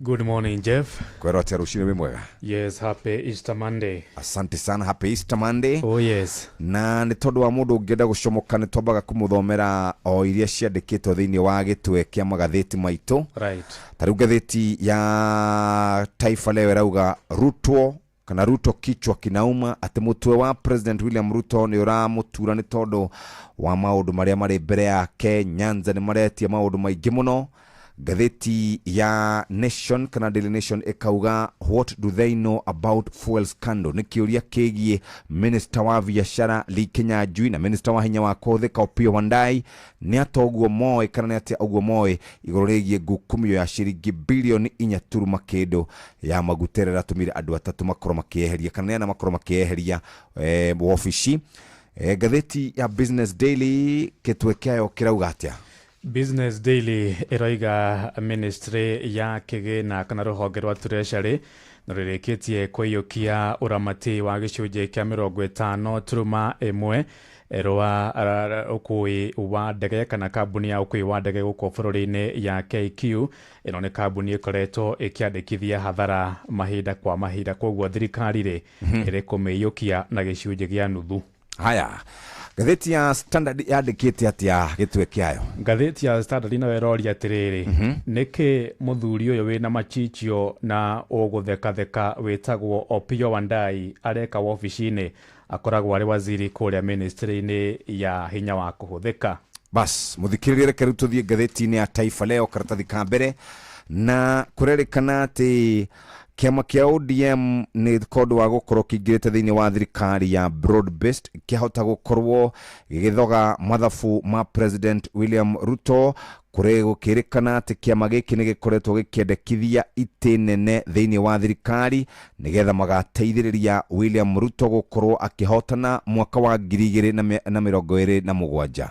Good morning, Jeff. Kwero ati rushini mwega. Yes, happy Easter Monday. Asante sana, happy Easter Monday. Oh yes. Na ni tondu wa mundu ungenda gucomoka ni twambaga kumuthomera o iria ciandikitwo thiini wa gitwe kia magatheti maitu. Right. Tariu gatheti ya Taifa Leo rauga Ruto kana Ruto kichwa kinauma ati mutwe wa President William Ruto ni uramutura ni tondu wa maundu maria mari mbere yake. Nyanza ni maretia maundu maingi muno. Gatheti ya Nation kana Daily Nation ikauga what do they know about fuel scandal, ni kiuria kigie minister wa biashara Lee Kinyanjui na minister wa hinya wa Kothika Opiyo Wandayi ni atoguo moe kana ni ati oguo moe iguru rigie ngukumio ya shiringi bilioni 4.7 ya maguterera tumire andu atatu makoro makieheria kana na makoro makieheria ofici. Gatheti ya Business Daily kitwekeo kirauga atia. Business Daily iroiga ministry ya kigina kana ruhonge rwa treasury nurireketie kwiyukia uramati wa gicunje kia 50.1 rwa ukui wa ndege kana kambuni ya ukui wa ndege guko bururi-ini ya KQ. Ino ni kambuni ikoretwo ikiandikithia hathara mahinda kwa mahinda, koguo thirikari ri iri kumiyukia na gicunje gia nuthu. Haya, gatheti ya Standard yandikite atia gitwe kiayo. Gatheti ya Standard ino erori atiriri niki muthuri uyu wina machichio na ugutheka witagwo Opiyo Wandayi areka ofici-ini akoragwo ari waziri kuria ministry-ini ya hinya wa kuhuthika. Bas muthikiririe reke rututhie gatheti-ini ya Taifa Leo karatathi ka mbere na kurerikana ati kiama kia ODM ni kodo wa gukorwo kingirite thiini wa thirikari ya broad based kihota gukorwo gigithoga mathafu ma President William Ruto kure gukirikana ati kiama giki ni gikoretwo gikiendekithia ite nene thiini wa thirikari nigetha magateithiriria William Ruto gukorwo akihotana mwaka wa 2027.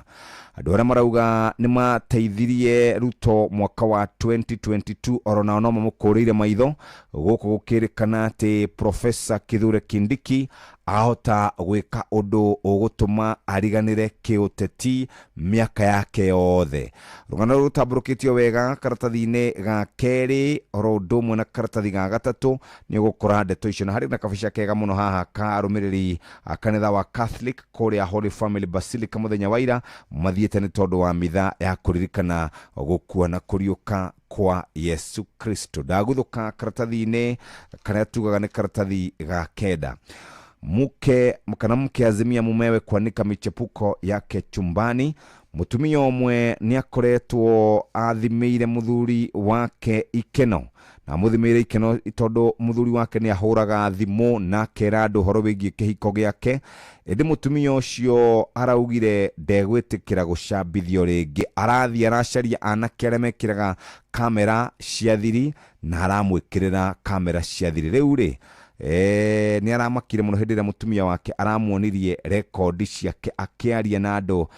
Andu aria marauga ni mateithirie Ruto mwaka wa 2022 orona no mamukuriire maitho guku gukirikana ati Professor Kithure Kindiki ahota gwika undu ugutuma ariganire kiuteti miaka yake yothe. Rugano rutamburukitio wega karatathi-ini ga keri oro ndomwe na karatathi ga gatatu ni gukora ndeto icio na hari na kabisha kega muno haha ka rumiriri kanitha wa Catholic kuria Holy Family Basilica muthenya wa ira mathiete ni tondu wa mitha ya kuririkana gukua na kuriuka kwa Yesu Kristo. Ndaguthuka karatathi-ini kana tugaga ni karatathi ga kenda. Mke azimia mumewe kuanika michepuko yake chumbani. Mutumia omwe ni akoretwo athimire muthuri wake ikeno na muthimire ikeno itondo muthuri wake ni ahuraga thimu na kerado horo wigie kihiko giake. Indi mutumia ucio araugire ndegwitikira gucambithio ringi, arathi aracaria anake aria mekiraga kamera cia thiri na aramwikirira kamera cia thiri. Riu ri ni aramakire muno hindi ria mutumia wake aramuonirie rekodi ciake akiaria na andu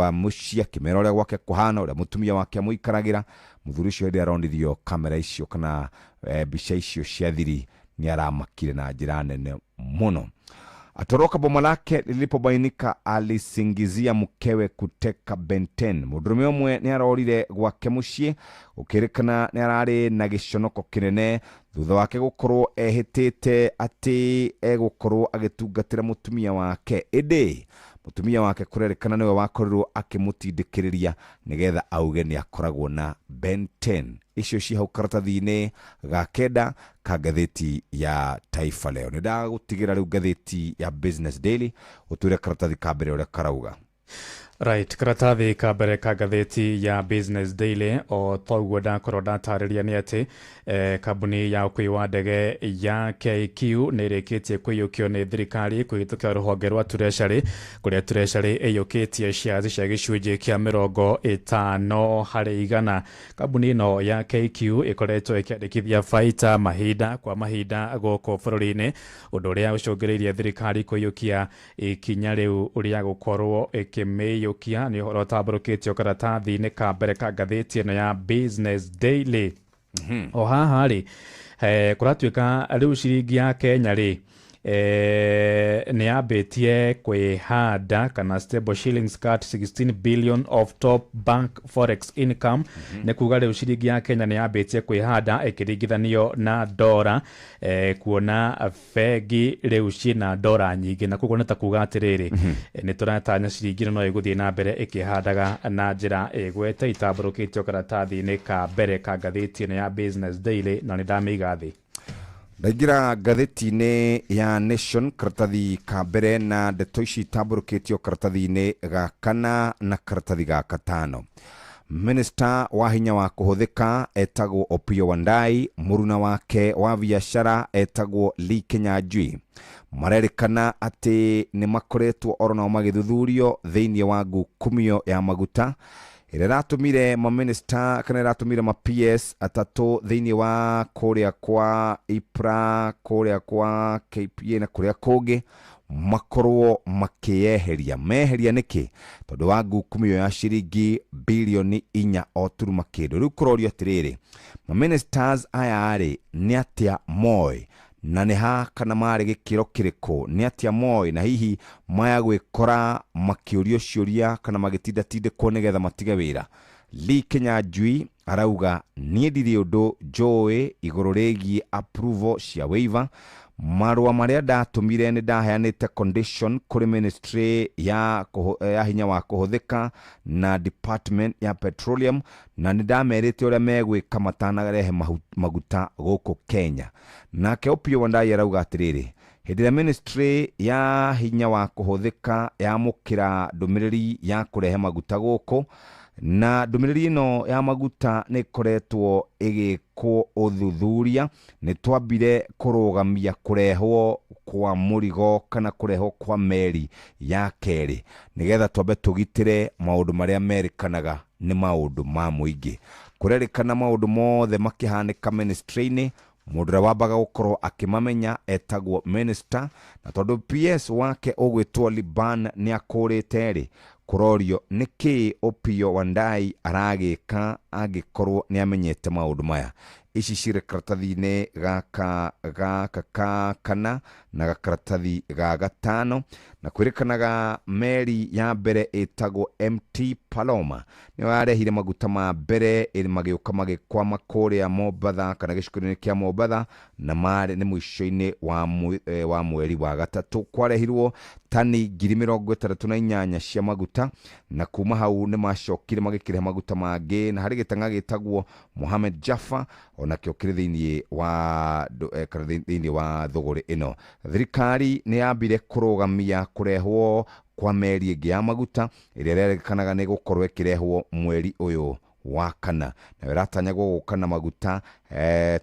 a mucia kimera uria gwake kuhana uria mutumia wake muikaragira. Muthuri ucio hindi aronirio kamera icio kana bica icio cia thiri ni aramakire na njira nene muno. Atoroka boma lake lilipobainika alisingizia mkewe kuteka Benten. Mudurume omwe ni arorire gwake mucii ukirikana ni arari na giconoko kinene thutha wake gukorwo ehitite ati egukorwo agitungatira mutumia wake. Indi mutumia wake kurerikana niwe wakorirwo akimutindikiriria nigetha auge ni akoragwo na Benten. Icio ci hau karatathi-ini ga kenda ka gatheti ya Taifa Leo. Nindagutigira riu gatheti ya Business Daily uture karatathi ka mbere uria karauga. Right, karatathi ka mbere ka gatheti ya Business Daily o toguo ndakorwo ndatariria ni ati kambuni ya ukui wa ndege ya KQ ni irikitie kwiyukio ni thirikari kuhitukia ruhonge rwa treasury kuria treasury iyukitie shares cia gicunjĩ kia 50%. Kambuni ino ya KQ ikoretwo ikiandikithia faita mahinda kwa mahinda goko bururi-ini, undu uria ucungiriirie thirikari kwiyukia ikinya riu uria gukorwo ikimiyukia ni horo tamburukitio karatathi-ini ka mbere ka gatheti ino ya Business Daily. O haha ri kuratuika riu ciringi ya Kenya ri ni ambitie kwihanda kana stable shillings cut 16 billion of top bank forex income. Ne kuga riu ciringi ya Kenya ni ambitie kwihanda ikiringithanio na dola, kuona fegi riu cina dola nyingi na kugo neta kuga atiriri ni turatanya ciringi no iguthie na mbere ikihandaga na njira igwete. Itamburukitio karatathi-ini ka mbere ka gatheti ya Business Daily na ni ndamiga thi. Ndaingira ngathĩti-inĩ ya Nation karatathi ka mbere na ndeto ici tambũrũkĩtio karatathi-inĩ ga kana na karatathi ga katano. Minister wa hinya wa kuhuthika etagwo Opiyo Wandayi, muruna wake wa biashara etagwo Lee Kinyanjui. Marerikana ati ni makoretwo orona magithuthurio thiini wa ngukumio ya maguta ire ratumire ma minister kana ratumire ma PS atatu thiini wa kuria kwa IPRA, kuria kwa KPA na kuria kungi makorwo makieheria meheria niki tondu wa ngukumio ya shiringi bilioni 4 o turuma kindu. Riu kurorio atiriri ma ministers aya ari ni atia moi na nĩ ha kana marĩ gĩkĩro kĩrĩkũ, nĩ atĩa moi na hihi maya gwĩkora makĩũrio ciũria kana magĩtindatindĩkwo nĩgetha matige wĩra. Lee Kinyanjui arauga niĩ ndirĩ ũndũ njũĩ igũrũ rĩgiĩ approval cia waiver. Marũa marĩa ndatũmire nĩ ndaheanĩte condition kũrĩ ministry ya hinya wa kuhuthika na department ya petroleum na nĩ ndamerĩte ũrĩa megwĩka matanarehe maguta gũkũ Kenya. Nake Opiyo Wandayi arauga atĩrĩrĩ, hĩndĩ ĩrĩa ministry ya hinya wa kuhuthika yamũkĩra ndũmĩrĩri ya kũrehe maguta gũkũ, na ndũmĩrĩri ĩno ya maguta nĩ ĩkoretwo ĩgĩkwo ũthuthuria, nĩ twambire kũrũgamia kũrehwo kwa mũrigo kana kũrehwo kwa meri ya kerĩ nĩgetha twambe tũgitĩre maũndũ marĩa merĩkanaga nĩ maũndũ ma mũingĩ. Kũrerĩkana maũndũ mothe makĩhanĩka ministry-inĩ, mũndũ ũrĩa wambaga gũkorwo akĩmamenya etagwo minister, na tondũ PS wake ũgwĩtwo Liban nĩ akũrĩte rĩ, kurorio niki Opiyo Wandayi aragĩka angĩkorwo nĩ amenyete maũndũ maya. Ici cirĩ karatathi-inĩ gaka kana na gakaratathi ga gatano, na kwĩrĩkanaga meri ya mbere ĩtagwo MT Paloma nĩyo yarehire maguta ma mbere ĩrĩ magĩũka magĩkwama kũrĩa Mombatha kana gĩcigo-inĩ kĩa Mombatha, na marĩ nĩ mũico-inĩ wa mweri wa gatatũ. Kwarehirwo tani 68,000 cia maguta, na kuma hau nĩ macokire magĩkĩrehe maguta mangĩ, na harĩ gĩtang'a gĩtagwo Mohamed Jaffa onakĩo kĩrĩ thĩinĩ wa thũgũrĩ ĩno. Thirikari nĩ yambire kũrũgamia kũrehwo kwa meri ĩngĩ ya maguta ĩrĩa ĩrerĩkanaga nĩ gũkorwo ĩkĩrehwo mweri ũyũ wa kana, na ĩratanyagwo gũka na maguta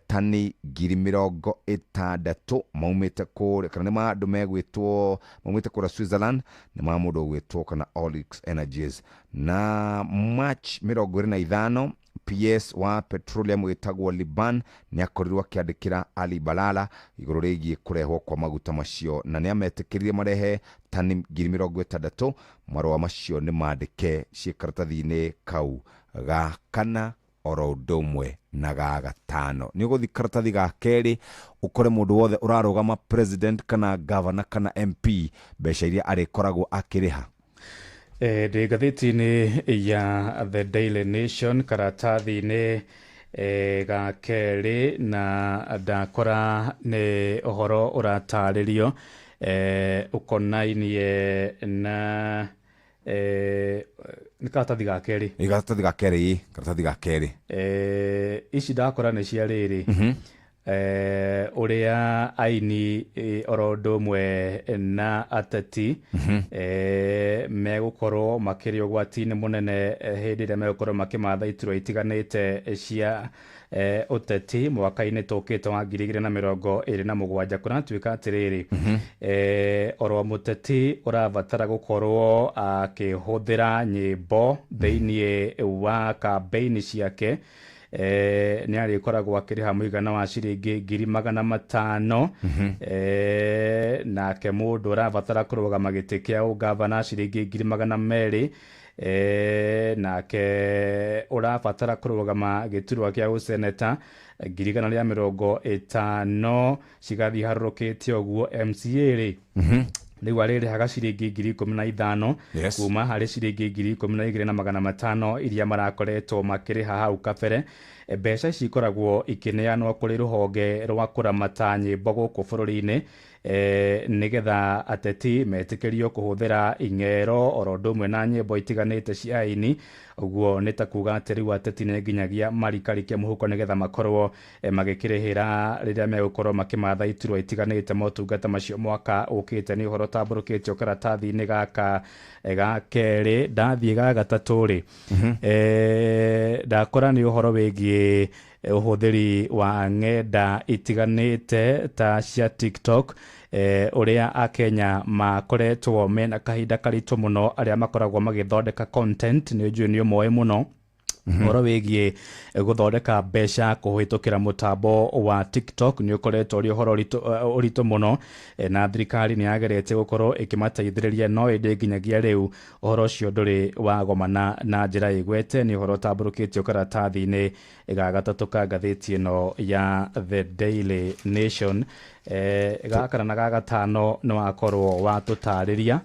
tani 60,000 maumĩte kũrĩa kana nĩ ma andũ megwĩtwo maumĩte kũrĩa Switzerland, nĩ ma mũndũ ũgwĩtwo kana Olix Energies. Na March 25 PS wa petroleum wĩtagwo Liban nĩ akorirwo akĩandĩkĩra Ali Balala igũrũ rĩgiĩ kũrehwo kwa maguta macio, na nĩ ametĩkĩrire marehe tani 60,000. Marũa macio nĩ mandĩke ciĩ karatathi-inĩ kau ga kana oro ũndũ ũmwe na ga gatano. Nĩ ũgũthiĩ karatathi ga kerĩ ũkore mũndũ wothe ũrarũgama president kana governor kana MP mbeca iria arĩkoragwo akĩrĩha. Ndĩ ngathĩti-inĩ ya The Daily Nation karatathi-inĩ ga kerĩ, na ndakora nĩ ũhoro ũratarĩrio ũkonainie na nĩ karatathi ga kerĩ. Karatathi ga kerĩ. Ici ndakora nĩ cia rĩrĩ. Ũrĩa aini oro ũndũ ũmwe na ateti megũkorwo makĩrĩ ũgwati-inĩ mũnene hĩndĩ ĩrĩa megũkorwo makĩmatha iturwa itiganĩte cia ũteti mwaka-inĩ tũkĩte wa 2027. Kũratuĩka atĩrĩrĩ, oro mũteti ũrabatara gũkorwo akĩhũthĩra nyĩmbo thĩinĩ wa kambeini ciake, nĩ arĩkoragwo akĩrĩha mũigana wa ciringi 500,000. Nake mũndũ ũrabatara kũrũgama gĩtĩ kĩa ũgavana ciringi 200,000. Nake ũrabatara kũrũgama gĩturwa kĩa ũseneta 150,000 cigathiĩ harũrũkĩte ũguo. MCA rĩ rĩu arĩrĩhaga ciringi 15,000 kuma harĩ ciringi 12,500 iria marakoretwo makĩrĩha hau kabere. Mbeca ici ikoragwo ikĩneanwo kũrĩ rũhonge rwa kũramata nyĩmbo gũkũ bũrũri-inĩ nigetha ateti metĩkĩrio kũhũthĩra ing'ero oro ũndũ ũmwe na nyĩmbo itiganĩte cia aini. Ũguo nĩ ta kuga atĩ rĩu ateti nĩ nginyagia marikarikie mũhuko nĩgetha makorwo magĩkĩrĩhĩra rĩrĩa megũkorwo makĩmatha iturwa itiganĩte motungata macio mwaka ũkĩte. Nĩ ũhoro ũtambũrũkĩtio karatathi-inĩ gaka ga kerĩ. Ndathiĩ ga gatatũ rĩ, ndakora nĩ ũhoro wĩgiĩ ũhũthĩri wa ng'enda itiganĩte ta cia TikTok, ũrĩa Akenya makoretwo mena kahinda karitũ mũno arĩa makoragwo magĩthondeka content. Nĩ njũĩ nĩ ũmoĩ mũno ũhoro wĩgiĩ gũthondeka mbeca kũhĩtũkĩra mũtambo wa TikTok. Nĩ ũkoretwo ũrĩ ũhoro ũritũ mũno, na thirikari nĩ yagerete gũkorwo ĩkĩmateithĩrĩria, no ĩndĩ nginyagia rĩu ũhoro ũcio ndũrĩ wagomana na njĩra ĩgwete. Nĩ ũhoro ũtambũrũkĩtio karatathi-inĩ ga gatatũ ka ngathĩti ĩno ya The Daily Nation. Gaka na ga gatano nĩ wakorwo watũtarĩria.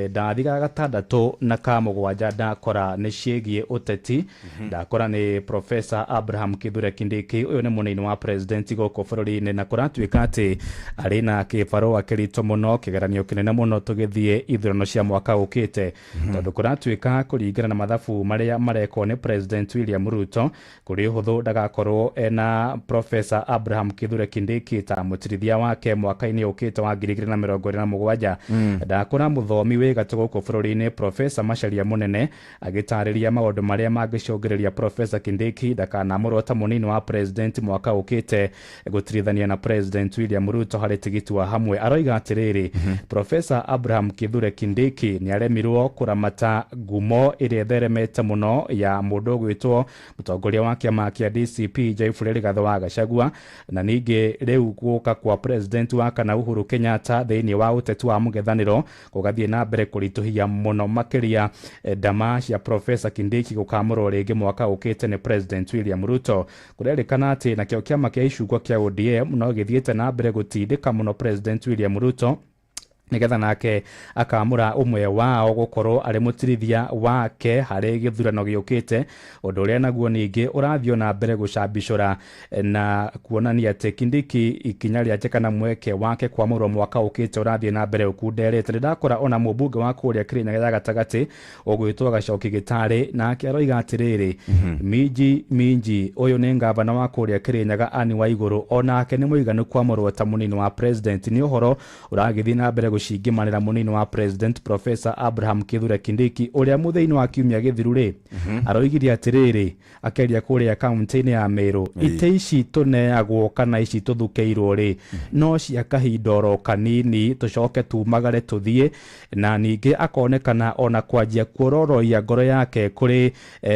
Ndathi ga gatandatũ na ka mũgwanja ndakora nĩ ciĩgiĩ ũteti. Ndakora nĩ Professor Abraham Kithure Kindiki. Ũyũ nĩ mũnini wa president gũkũ bũrũri-inĩ, na kũratuĩka atĩ arĩ na kĩbarũa kĩritũ mũno, kĩgeranio kĩnene mũno tũgĩthiĩ ithurano cia mwaka ũkĩte. Tondũ kũratuĩka kũringana na mathabu marĩa marekwo nĩ President William Ruto, kũrĩ ũhũthũ ndagakorwo ena Professor Abraham Kithure Kindiki ta mũtirithia wake mwaka-inĩ ũkĩte wa 2027. Ndakora mũthomi wĩ gatũ gũkũ bũrũri-inĩ Professor Macharia Munene agĩtarĩria maũndũ marĩa mangĩcũngĩrĩria Professor Kindiki ndakanamũrwo ta mũnini wa president mwaka ũkĩte gũtirithania na President William Ruto harĩ tigiti wa hamwe. Aroiga atĩrĩrĩ, Professor Abraham Kithure Kindiki nĩ aremirwo kũramata ngumo ĩrĩa theremete mũno ya mũndũ ũgwĩtwo mũtongoria wa kĩama kĩa DCP Jaifure Rigathi wa Gachagua, na ningĩ rĩu gũka kwa president wa kana Uhuru Kenyatta thĩinĩ wa ũteti wa mũng'ethanĩro gũgathiĩ na mbere kũritũhia mũno makĩria ndama cia Professor Kindiki gũkamũrwo rĩngĩ mwaka ũkĩte nĩ President William Ruto. Kũrerĩkana atĩ nakĩo kĩama kĩa icungwa kĩa ODM no gĩthiĩte na mbere gũtindĩka mũno President William Ruto, nigetha nake akamũra ũmwe wao gũkorwo arĩ mũtirithia wake harĩ gĩthurano gĩũkĩte, ũndũ ũrĩa naguo ningĩ ũrathiĩ na mbere gũcambicũra na kuonania atĩ Kindiki ikinya rĩake kana mweke wake kwamũrwo mwaka ũkĩte ũrathiĩ na mbere ũkunderete. Ndakora ona mũmbunge wa kũrĩa Kirinyaga ya gatagatĩ ũgwĩtwo Gacoki Gĩtarĩ, nake aroiga atĩrĩrĩ, Minji ũyũ nĩ ngavana wa kũrĩa Kirinyaga Anne Waigũrũ, onake nĩ mũiganu kwamũrwo ta mũnini wa president. Nĩ ũhoro ũragĩthiĩ na mbere gũcingimanĩra mũnini wa president Professor Abraham Kithure Kindiki, ũrĩa mũthĩinĩ wa kiumia gĩthiru rĩ aroigire atĩrĩrĩ akĩaria kũrĩa kaunti-inĩ ya Meru, ite ici tũneagwo kana ici tũthukĩirwo rĩ no cia kahinda oro kanini, tũcoke tumagare tũthiĩ. Na ningĩ akonekana ona kwanjia kuororoia ngoro yake kũrĩ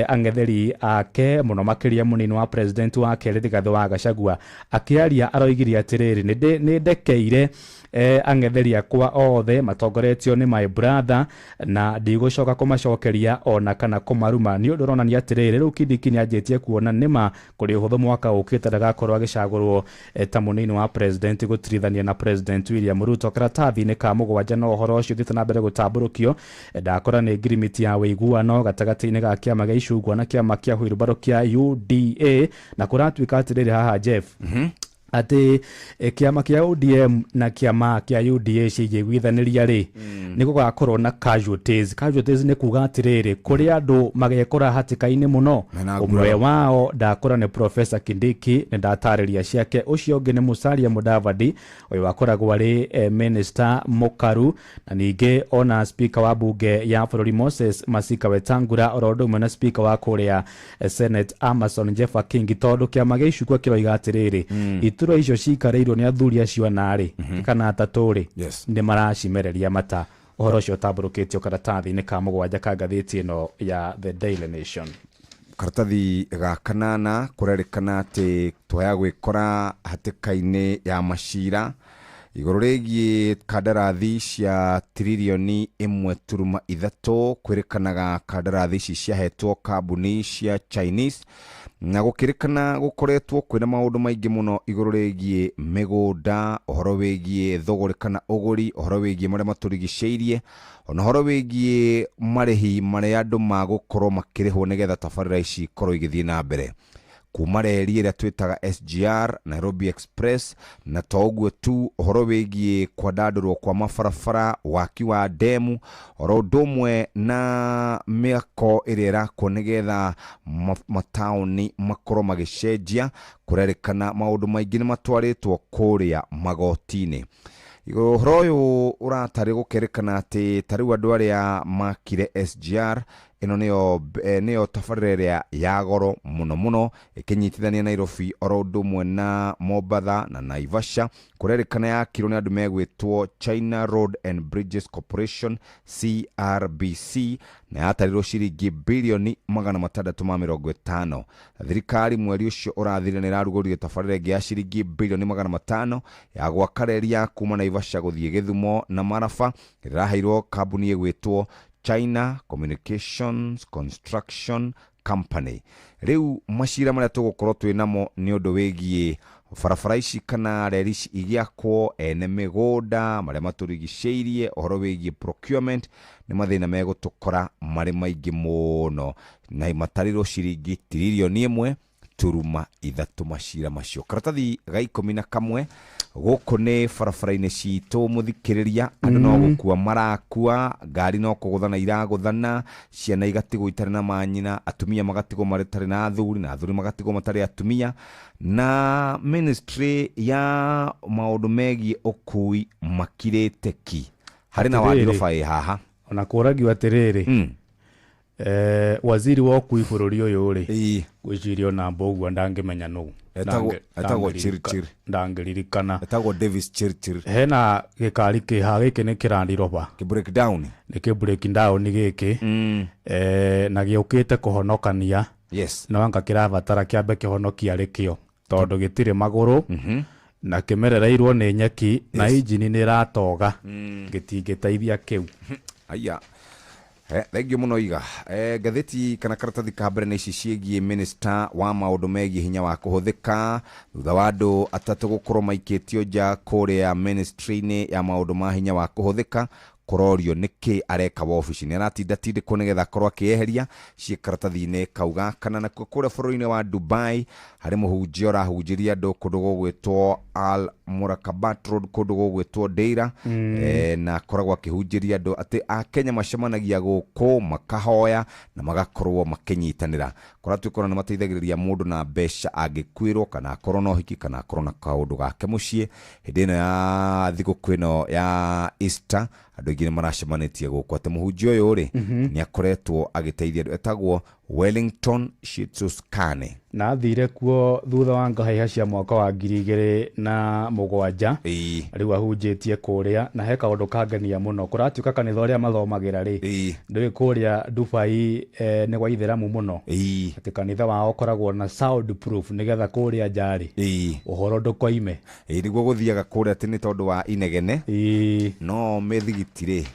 ang'etheri ake mũno makĩria mũnini wa president wake Rigathi wa Gachagua. Akĩaria aroigire atĩrĩrĩ, nĩ ndekeire ang'etheri akwa othe matongoretio nĩ my brother na ndigũcoka kũmacokeria ona kana kũmaruma. Nĩ ũndũ ũronania atĩrĩrĩ rĩu Kindiki nĩ anjĩtie kuona nĩma kũrĩ ũhũthũ mwaka ũkĩte ndagakorwo agĩcagũrwo ta mũnini wa president gũtirithania na President William Ruto. Karatathi-inĩ ka mũgwanja no ũhoro ũcio thiĩte na mbere gũtambũrũkio. Ndakora nĩ ngirimiti ya wĩiguano gatagatĩ-inĩ ga kĩama gĩa icungwa na kĩama kĩa Wheelbarrow kĩa UDA, na kũratuĩka atĩrĩrĩ haha Jeff atĩ kĩama kĩa ODM na kĩama kĩa UDA cigĩgwithanĩria rĩ nĩ gũgakorwo na casualties. Casualties nĩ kuga atĩrĩrĩ kũrĩ andũ magekora hatĩka-inĩ mũno. Ũmwe wao ndakora nĩ Professor Kindiki, nĩ ndatarĩria ciake. Ũcio ũngĩ nĩ Musalia Mudavadi, ũyũ wakoragwo arĩ minister mũkaru, na ningĩ ona speaker wa bunge ya bũrũri Moses Masika Wetangula, oro ũndũ ũmwe na speaker wa kũrĩa Senate Amason Jeffa Kingi. Tondũ kĩama gĩa icungwa kĩroiga atĩrĩrĩ iturwa icio cikarĩirwo nĩ athuri acio narĩ kana atatũ rĩ nĩ maracimereria mata. Ũhoro ũcio ũtambũrũkĩtio karatathi-inĩ ka mũgwanja ka ngathĩti ĩno ya The Daily Nation. Karatathi ga kanana kũrerĩkana atĩ twaya gwĩkora hatĩka-inĩ ya macira igũrũ rĩgiĩ kandarathi cia tiririoni 1.3 kwĩrĩkanaga kandarathi ici ciahetwo kambuni cia Chinese, na gũkĩrĩkana gũkoretwo kwĩna maũndũ maingĩ mũno igũrũ rĩgiĩ mĩgũnda, ũhoro wĩgiĩ thogore kana ũgũri, ũhoro wĩgiĩ marĩa matũrigicĩirie, ona ũhoro wĩgiĩ marĩhi marĩa andũ magũkorwo makĩrĩhwo nĩgetha tabarĩra ici ikorwo igĩthiĩ na mbere. kuma reri ĩrĩa twĩtaga SGR Nairobi Express, na toguo tu ũhoro wĩgiĩ kwandandũrwo kwa mabarabara, waki wa ndemu, oro ũndũ ũmwe na mĩako ĩrĩa ĩrakwo nĩgetha mataũni makorwo magĩcenjia, kũrerĩkana maũndũ maingĩ nĩ matwarĩtwo kũrĩa magoti-inĩ. Ũhoro ũyũ ũratarĩ gũkerĩkana atĩ tarĩu andũ arĩa makire SGR ĩno nĩyo tabarĩra ĩrĩa ya goro mũno ĩkĩnyitithania Nairobi oro ũndũ ũmwe na Mombatha na Naivasha, kũrerĩkana yakirwo nĩ andũ megwĩtwo China Road and Bridges Corporation CRBC, na yatarirwo ciringi bilioni 650. Thirikari mweri ũcio ũrathire nĩ ĩrarugũrire tabarĩra ĩngĩ ya ciringi bilioni 500 ya gwaka reri ya kuma Naivasha gũthiĩ Gĩthumo na Maraba, ĩraheirwo kambuni ĩgwĩtwo China Communications Construction Company. Rĩu macira marĩa tũgũkorwo twĩ namo nĩ ũndũ wĩgiĩ barabara ici kana reri ici igĩakwo, ene mĩgũnda marĩa matũrigicĩirie, ũhoro wĩgiĩ procurement, nĩ mathĩna megũtũkora marĩ maingĩ mũno, na matarirwo ciringi tiririoni 1.3 macira macio. Karatathi ga 11 gũkũ nĩ barabara-inĩ citũ mũthikĩrĩria, andũ no gũkua marakua, ngari no kũgũthana iragũthana, ciana igatigwo itarĩ na manyina, atumia magatigwo matarĩ na athuri, na athuri magatigwo matarĩ atumia, na ministry ya maũndũ megiĩ ũkui makirĩte ki. Harĩ na wandiroba ĩ haha. Ona kũragio atĩrĩrĩ, waziri wa ũkui bũrũri ũyũ rĩ, gwĩciria na mbũgua ndangĩmenya nũ. Etagwo Chirchir. Ndangĩririkana. Etagwo Davis Chirchir. Hena gĩkari kĩha gĩkĩ nĩ kĩrandiroba. Breakdown. Nĩ breakdown gĩkĩ. Na gĩũkĩte kũhonokania. Yes. Na wanga kĩrabatara kĩambe kĩhonokia rĩkĩo, tondũ gĩtirĩ magũrũ, na kĩmerereirwo nĩ nyeki, na injini nĩ ratoga, gĩtingĩteithia kĩu. Aya. Thank you muno Iga. Gatheti kana karatathi ka mbere nĩ ici ciĩgiĩ minister wa maũndũ megiĩ hinya wa kũhũthĩka, thutha wa andũ atatũ gũkorwo maikĩtio nja kũrĩa ministry-inĩ ya maũndũ ma hinya wa kũhũthĩka, kũrorio nĩkĩ areka wabici-inĩ, aratinda tindĩkwo nĩgetha akorwo akĩeheria ciĩ karatathi-inĩ kauga. Kana nakuo kũrĩa bũrũri-inĩ wa Dubai harĩ mũhunjia ũrahunjĩria andũ kũndũ gũgwĩtwo Al Murakabat Road, kũndũ gũgwĩtwo Deira, na akoragwo akĩhunjĩria andũ atĩ Akenya macemanagia gũkũ makahoya na magakorwo makĩnyitanĩra. Kũratuĩkwo nĩ mateithagĩrĩria mũndũ na mbeca angĩkuĩrwo, kana akorwo na ũhiki, kana akorwo na kaũndũ gake mũciĩ. Hĩndĩ ĩno ya thigũkũ ĩno ya Easter, andũ aingĩ nĩ maracemanĩtie gũkũ. Atĩ mũhunjia ũyũ rĩ nĩ akoretwo agĩteithia andũ. Etagwo Wellington Shitsuskane, na athire kuo thutha wa ngahaiha cia mwaka wa 2007. Rĩu ahunjĩtie kũrĩa, na he kaũndũ kangenia mũno. Kũratuĩka kanitha ũrĩa mathomagĩra rĩ, ndũĩ kũrĩa Dubai nĩ gwa Ithĩramu mũno, atĩ kanitha wao ũkoragwo na sound proof nĩgetha kũrĩa njarĩ ũhoro ndũkoime. Nĩguo gũthiaga kũrĩa atĩ nĩ tondũ wa inegene no mĩthigiti rĩ.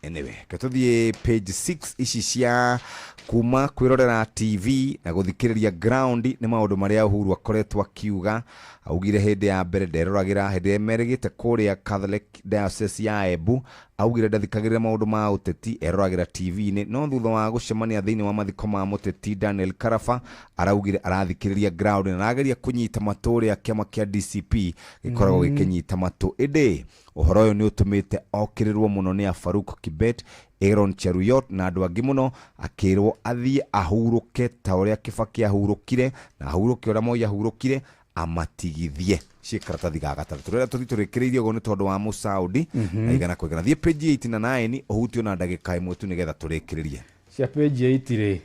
Anyway, tũthiĩ page 6 ici cia kuma kwĩrorera TV na gũthikĩrĩria ground nĩ maũndũ marĩa Uhuru akoretwo akiuga. Augire hĩndĩ ya mbere nderoragĩra, hĩndĩ merĩgĩte kũrĩa Catholic Diocese ya Embu, augire ndathikagĩrĩra maũndũ ma ũteti, eroragĩra TV-inĩ. No thutha wa gũcemania thĩinĩ wa mathiko ma mũteti, Daniel Karafa araugire arathikĩrĩria ground na arageria kũnyita matũ ũrĩa kĩama kĩa DCP gĩkoragwo gĩkĩnyita matũ. Ĩndĩ ũhoro ũyũ nĩ ũtũmĩte okĩrĩrwo mũno nĩ Farouk Kibet, Aaron Cheruyot na andũ angĩ mũno, akĩrwo athiĩ ahurũke ta ũrĩa Kibaki ahurũkire, na ahurũke ũrĩa Moi ahurũkire, amatigithie. Ciĩ karatathi ga gatatũ rĩrĩa tũrĩkĩrĩirie ũguo nĩ tondũ wa Mũsaudi na igana kwĩgana. Thiĩ page 8 na 9 ũhutio na ndagĩka ĩmwe tu nĩgetha tũrĩkĩrĩrie. Cia page 8 rĩ,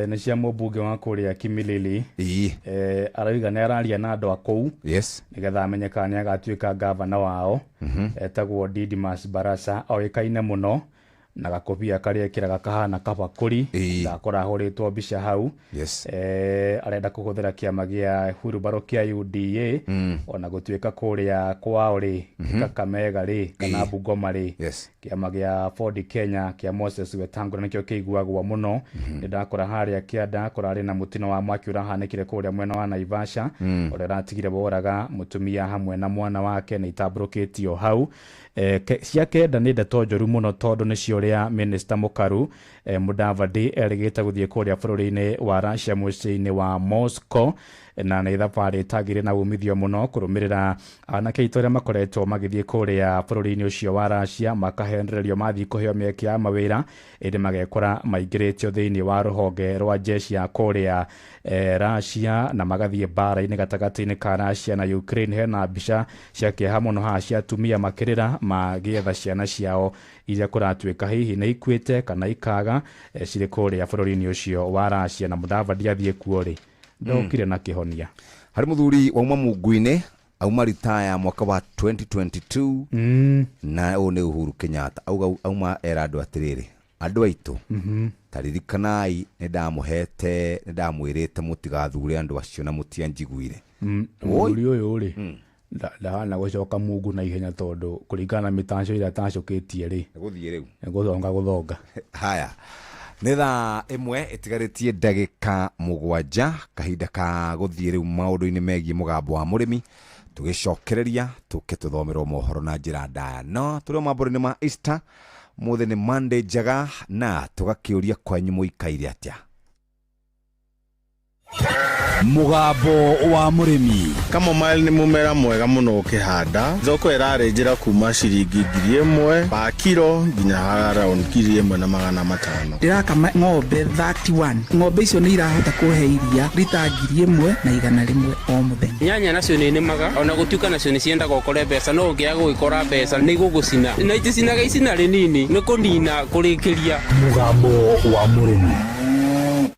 nĩ cia mũmbunge wa kũrĩa Kimilili. Arauga nĩ araria na andũ a kũu nĩgetha amenyeka nĩ agatuĩka gavana wao. Etagwo Didmus Barasa, oĩkaine mũno na gakobia karĩa ekĩraga kahana kabakũri, ndakora ahũrĩtwo mbica hau. Arenda kũhũthĩra kĩama gĩa hurubaro kĩa UDA, ona gũtuĩka kũrĩa kwao rĩ Kakamega rĩ kana Bungoma rĩ, kĩama gĩa Ford Kenya kĩa Moses Wetangula nĩkĩo kĩiguagwo mũno. Ndakora harĩa kĩanda kora arĩ na mũtino wa mwaki ũrahanĩkire kũrĩa mwena wa Naivasha, ũrĩa ratigire boraga mũtumia hamwe na mwana wake, nĩ itambũrũkĩtio hau. Cia kenda nĩ ndeto njũru mũno tondũ nĩcio kuria Minister Mukaru Mudavadi erigite guthie kuria bururi-ini wa Russia muciĩ-inĩ wa Moscow na nĩ thabarĩ tagĩrĩ na umithio mũno kũrũmĩrĩra anake aitũ arĩa makoretwo magĩthiĩ kũrĩa bũrũri-inĩ ũcio wa Russia makahendererio mathiĩ kũheo mĩeke ya mawĩra ĩndĩ magekora maingĩrĩtio thĩinĩ wa rũhonge rwa jeshi ya kũrĩa Russia na magathiĩ mbara-inĩ gatagatĩ-inĩ ka Russia na Ukraine. Hena mbica cia kĩeha mũno haha cia atumia makĩrĩra magĩetha ciana ciao iria kũratuĩka hihi nĩ ikuĩte kana ikaga cirĩ kũrĩa bũrũri-inĩ ũcio wa Russia, na Mudavadi athiĩ kuo rĩ ndokire na kihonia. Harĩ mũthuri wauma mungu-inĩ auma retire mwaka wa 2022 na ũũ nĩ Uhuru Kenyatta auma era andũ atĩrĩrĩ, andũ aitũ taririkanai nĩ ndamwĩrĩte mũtigathure andũ acio na mũtianjiguire. Mũthuri ũyũ rĩ ndahana gũcoka mungu na ihenya tondũ kũringana na mĩtanco ĩrĩa atacũkĩtie rĩ gũthiĩ rĩu gũthonga haya. Nĩ thaa ĩmwe ĩtigarĩtie ndagĩka 7 kahinda ka gũthiĩ rĩu maũndũ-inĩ megiĩ mũgambo wa mũrĩmi, tũgĩcokereria tũke tũthomerwo mohoro na njĩra ndaya. No tũrĩ mambũrĩ-inĩ ma Easter, mũthĩ nĩ Monday njaga, na tũgakĩũria kwanyu mũikaire atĩa. Mũgambo wa mũrĩmi. Kamomile nĩ mũmera mwega mũno ũkĩhanda. Thoko ĩrarĩnjĩra kuma ciringi 1,000 pa kilo nginya around 1,500. Ndĩrakama ng'ombe 31. Ng'ombe icio nĩ irahota kũhe iria rita 1,100 o mũthenya. Nyanya nacio nĩ nĩmaga, ona gũtuĩka nacio nĩ ciendaga ũkore mbeca, no ũngĩaga gũgĩkora mbeca nĩ gũgũcina. Na iticinaga icina rĩnini nĩ kũnina kũrĩkĩria. Mũgambo wa mũrĩmi.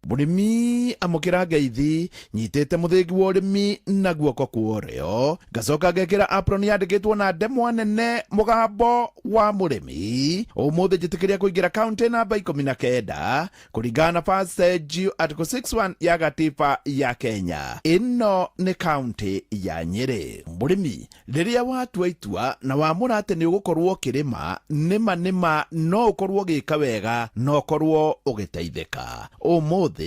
Mũrĩmi amũkĩra ngeithi nyitĩte mũthĩgi wa ũrĩmi na guoko kuorĩo, ngacoka ngekĩra apron yandĩkĩtwo na ndemwa nene mũgambo wa mũrĩmi. Ũmũthĩ njĩtĩkĩria kũingĩra kaunti namba 19 kũringana na passage article 61 ya gatiba ya Kenya. Ĩno nĩ kaunti ya Nyĩrĩ. Mũrĩmi rĩrĩa watua itua na wamũra atĩ nĩ ũgũkorwo ũkĩrĩma, nĩma no ũkorwo gĩka wega no ũkorwo ũgĩteithĩka. Ũmũthĩ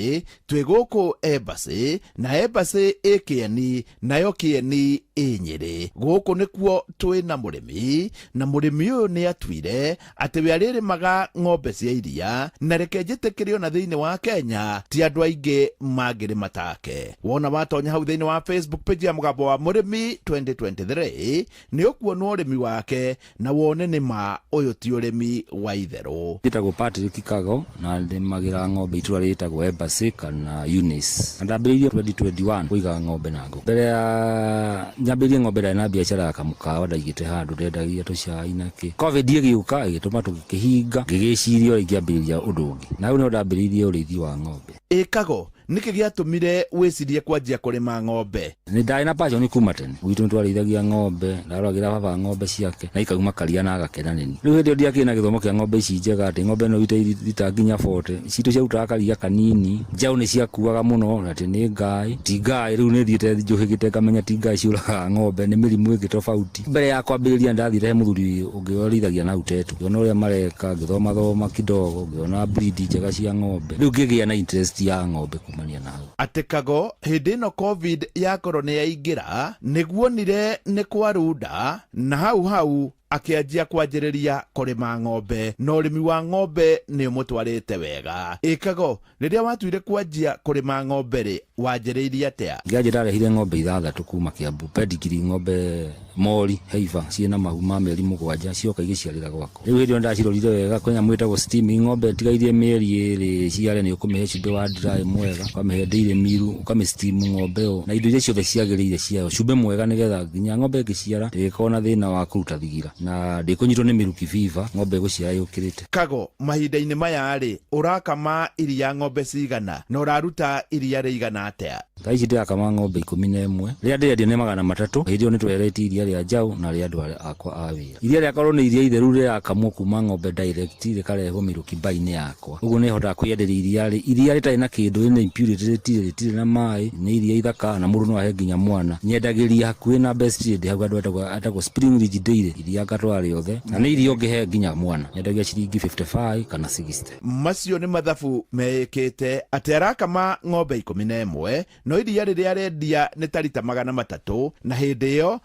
twĩ gũkũ Embassy na Embassy ĩkĩeni nayo kĩeni Nyĩrĩ. Gũkũ nĩkuo twĩ na mũrĩmi, na mũrĩmi ũyũ nĩ atuire atĩ we arĩrĩmaga ng'ombe cia iria, na reke njĩtĩkĩre ona thĩinĩ wa Kenya ti andũ aingĩ mangĩrĩma take. Wona watonya hau thĩinĩ wa Facebook page ya mũgambo wa mũrĩmi 2023 nĩ ũkuona ũrĩmi wake na wone nĩma ũyũ ti ũrĩmi wa itherũ. Ndĩtagwo Patrick Kago na ndĩmagĩra ng'ombe itũra rĩtagwo Embassy kana Eunice. Ndambĩrĩirie 2021 kũiga ng'ombe na ngũ. Mbere ya nyambĩrĩrie ng'ombe na biacara ya kamũkawa ndaigĩte handũ ndendagia tũcai na kĩ. Covid ĩgĩũka ĩgĩtũma tũgĩkĩhinga, ngĩgĩciria ũrĩa ingĩambĩrĩria ũndũ ũngĩ. Na rĩu no ndambĩrĩirie ũrĩithi wa ng'ombe. Kago nĩkĩ gĩatũmire wĩcirie kwanjia kũrĩma ng'ombe? Nĩ ndarĩ na passion kuma tene. Gwitũ nĩtwarĩithagia ng'ombe, ndaroragĩra baba ng'ombe ciake na ikauma karia na agakena nini. Rĩu hĩndĩ ĩyo ndiakĩrĩ na gĩthomo kĩa ng'ombe ici njega atĩ ng'ombe no ita nginya 40. Citũ ciarutaga karia kanini, njaũ nĩ ciakuaga mũno na atĩ nĩ ngai. Ti ngai rĩu nĩ thiĩte njohĩgĩte ngamenya ti ngai ciũragaga ng'ombe, nĩ mĩrimũ ĩngĩ tofauti. Mbere ya kwambĩrĩria ndathire he mũthuri ũngĩorĩithagia na utetu. Ngĩona ũrĩa mareka, ngĩthoma kidogo, ngĩona breed njega cia ng'ombe. Rĩu ngĩgĩa na interest ya ng'ombe kumania na hau. Kago hĩndĩ ĩno Covid yakorwo nĩ yaingĩra, nĩguonire nĩ kwarunda na hau akĩanjia kwanjĩrĩria kũrĩma ng'ombe, na ũrĩmi wa ng'ombe nĩ ũmũtwarĩte wega. Kago rĩrĩa watuire kwanjia kũrĩma ng'ombe rĩ wanjĩrĩirie atĩa? Ngĩanjia ndarehire ng'ombe 6 kuma Kiambu, pedigree ng'ombe mori heiva ciĩna mahu ma mĩeri 7 cioka igĩciarĩra gwakwa. Rĩu hĩndĩ ĩyo ndacirorire wega, kwĩ nyamũ ĩtagwo steaming, ng'ombe tigairie mĩeri 2 ciare nĩ ũkũmĩhe cumbĩ wa dry mwega, ũkamĩhe dairy meal, ũkamĩsteam ng'ombe ĩyo na indo iria ciothe ciagĩrĩire ciayo, cumbĩ mwega nĩgetha nginya ng'ombe ĩgĩciara ndĩgĩkorwo na thĩna wa kũruta thigira na ndĩkũnyitwo nĩ milky fever, ng'ombe ĩgũciara yũkĩrĩte. Kago mahinda-inĩ maya rĩ ũrakama iria ng'ombe cigana na ũraruta iria rĩigana atĩa? Thaa ici ndĩrakama ng'ombe 11, rĩrĩa ndĩrendia nĩ 300. Hĩndĩ ĩyo nĩtweretie iria rĩa njaũ na rĩa andũ akwa a wĩra. Iria rĩakorwo nĩ iria itheru rĩrakamwo kuma ng'ombe direct rĩkarehwo milky bar-inĩ yakwa. Ũguo nĩ hotaga kwĩyenderia iria rĩtarĩ na kĩndũ, rĩna impurity, rĩtirĩ na maĩ, nĩ iria ithaka na mũndũ no ahe nginya mwana. Nyendagĩria hakuhĩ na best trade hau andũ atagwo Spring Ridge Dairy, iria ngatwara rĩothe na nĩ iria ũngĩhe nginya mwana, nyendagia ciringi 55 kana 60. Macio nĩ mathabu mekĩte atĩ arakama ng'ombe 11 no iria rĩrĩa arendia nĩ ta rita 300, na hĩndĩ ĩyo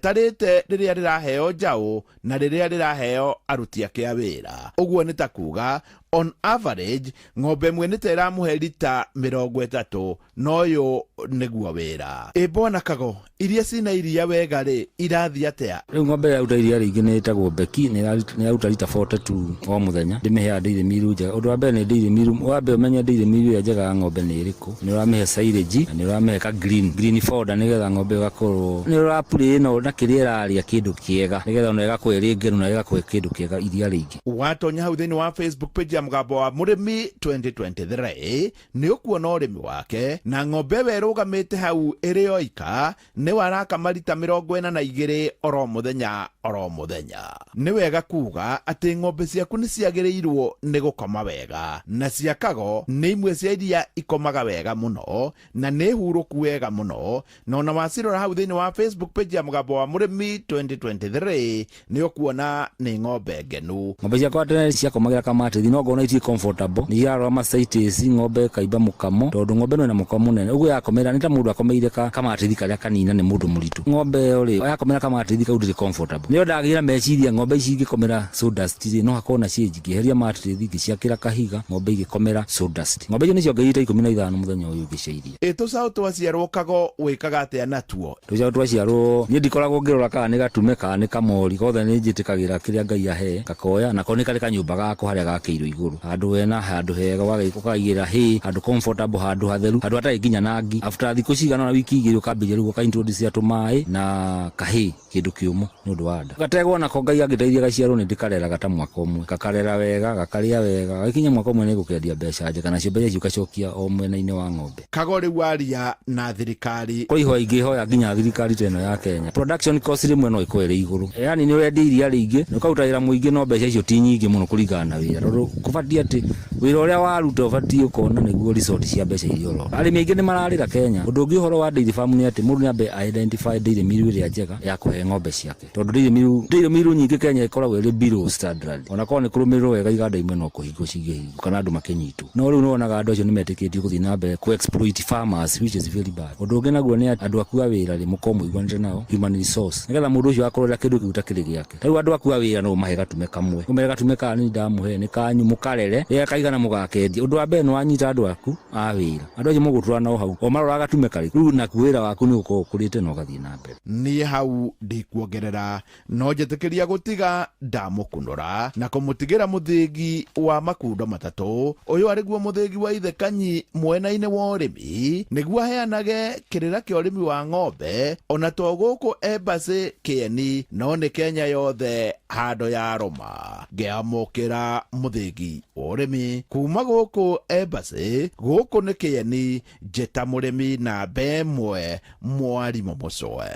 rĩatarĩte rĩrĩa rĩraheo njaũ na rĩrĩa rĩraheo aruti ake a wĩra. Ũguo nĩ ta kuga on average ng'ombe ĩmwe nĩ ta ĩramũhe lita 30, no ũyũ nĩguo wĩra. Bwana Kago, iria cina iria wega rĩ irathiĩ atĩa? Rĩu ng'ombe yaruta iria rĩingĩ nĩ ĩtagwo Beki, nĩ yaruta lita 42 o mũthenya. Ndĩmĩheaga Dairy Meal njega. Ũndũ wa mbere nĩ Dairy Meal, wambe ũmenye Dairy Meal ĩrĩa njega ya ng'ombe nĩ ĩrĩkũ. Nĩ ũramĩhe silage, na nĩ ũramĩhe ka green fodder nĩgetha ng'ombe ĩgakorwo nĩ ũrapurĩ ĩno na kĩrĩa ĩrarĩa kĩndũ kĩega nĩgetha ona ĩgakorwo ĩrĩ ngenu na ĩgakorwo kĩndũ kĩega iria rĩingĩ. Watonya hau thĩinĩ wa Facebook page ya Mũgambo wa Mũrĩmi 2023 nĩ ũkuona ũrĩmi wake na ng'ombe we ĩrũgamĩte hau ĩrĩ oika nĩ warakama lita 42 oro mũthenya. Nĩ wega kuga atĩ ng'ombe ciaku nĩ ciagĩrĩirwo nĩ gũkoma wega, na cia Kago nĩ imwe cia iria ikomaga wega mũno na nĩ hurũku wega mũno, na ona wacirora hau thĩinĩ wa Facebook page ya Mũgambo wa Mũrĩmi 2023 nĩ ũkuona nĩ ng'ombe ngenu. Ng'ombe ciakwa tene ciakomagĩra kamatithi no ngona itirĩ comfortable, nĩ irarora macitis ng'ombe kaimba mũkamo tondũ ng'ombe no ĩna mũkamo mũnene, ũguo yakomera nĩ ta mũndũ akomeire kamatithi karĩa kanina nĩ mũndũ mũritũ. Ng'ombe ĩyo yakomera kamatithi kau ndĩrĩ comfortable. Nĩ ndagĩra meciria ng'ombe ici ingĩkomera sawdust no hakorwo na change ngĩheria matithi ngĩciakĩra kahiga ng'ombe igĩkomera sawdust. Ng'ombe icio nĩ ciongereire 15 mũthenya ũyũ ngĩciaria. Tũcaũ twaciarwo Kago wĩkaga atĩa natuo? Tũcaũ twaciarwo niĩ ndikoragwo ngĩrora kana nĩ gatume kana nĩ kamori, gothe nĩ njĩtĩkagĩra kĩrĩa Ngai ahe gakoya na ko nĩ karĩ kanyũmba gako harĩa gakĩirwo igũrũ, handũ hena handũ hega ũkaigĩra hay, handũ comfortable, handũ hatheru, handũ hatarĩ nginya nangi. After thikũ cigana na wiki 2 ũkambĩrĩria rĩu ũkaintroduce tũmaĩ na kahĩ kĩndũ kĩũmũ nĩ ũndũ wa nda. Gategwo nako Ngai angĩteithia gaciarwo nĩ ndikarera ta mwaka ũmwe, gakarera wega, gakarĩa wega, gakinya mwaka ũmwe nĩ gũkendia mbeca njega nacio mbeca icio ugacokia o mwena-inĩ wa ng'ombe. Kago rĩu waria na thirikari kũrĩ ihoya ingĩhoya nginya thirikari teno ya Kenya, production cost rĩmwe no ĩkorwo ĩrĩ igũrũ, yani nĩ ũrendia iria rĩingĩ na ũkaruta wĩra mũingĩ no mbeca icio ti nyingĩ mũno kũringana na wĩra, tondũ kũbatiĩ atĩ wĩra ũrĩa waruta ũbatiĩ ũkona nĩguo resort cia mbeca iria ũrona. Arĩmi aingĩ nĩ mararĩra Kenya. Ũndũ ũngĩ ũhoro wa dairy farm nĩ atĩ mũndũ nĩ ambe identify Dairy Meal ĩrĩa njega ya kũhe ng'ombe ciake, tondũ Dairy Meal nyingĩ Kenya ĩkoragwo ĩrĩ below standard, ona korwo nĩ kũrũmĩrĩrwo wega iganda imwe no kũhingwo cingĩhingwo kana andũ makĩnyitwo. No rĩu nĩwonaga andũ acio nĩ metĩkĩtio gũthiĩ na mbere ku exploit farmers, which is very bad. Ũndũ ũngĩ naguo nĩ andũ aku a wĩra rĩ mũkorwo mũiguanĩte nao human resource, nĩgetha mũndũ ũcio akorwo kĩndũ kĩu ta kĩrĩ gĩake. Rĩu andũ aku a wĩra no mahe gatume kamwe, ũmere gatume ka nĩ ndamũhe nĩ kanyu mũkarere rĩrĩa kaigana mũgakendia. Ũndũ wa mbere nĩ wanyita andũ aku a wĩra, andũ acio mũgũtũra nao hau o marora gatume karĩ rĩu naku wĩra waku nĩ ũkorwo ũkũrĩte na ũgathiĩ na mbere. Niĩ hau ndikuongerera, no njĩtĩkĩria gũtiga ndamũkunũra na kũmũtigĩra mũthĩgi wa makundo matatũ. Ũyũ arĩguo mũthĩgi wa Ithe Kanyi mwena-inĩ wa ũrĩmi, nĩguo aheanage kĩrĩra kĩa ũrĩmi wa ng'ombe ona to gũkũ Embassy Kieni, no nĩ Kenya yothe handũ ya Roma. Ngĩamũkĩra mũthĩgi wa ũrĩmi kuma gũkũ Embassy, gũkũ nĩ Kieni, njĩta mũrĩmi na mbemwe Mwarimũ Mũcwe.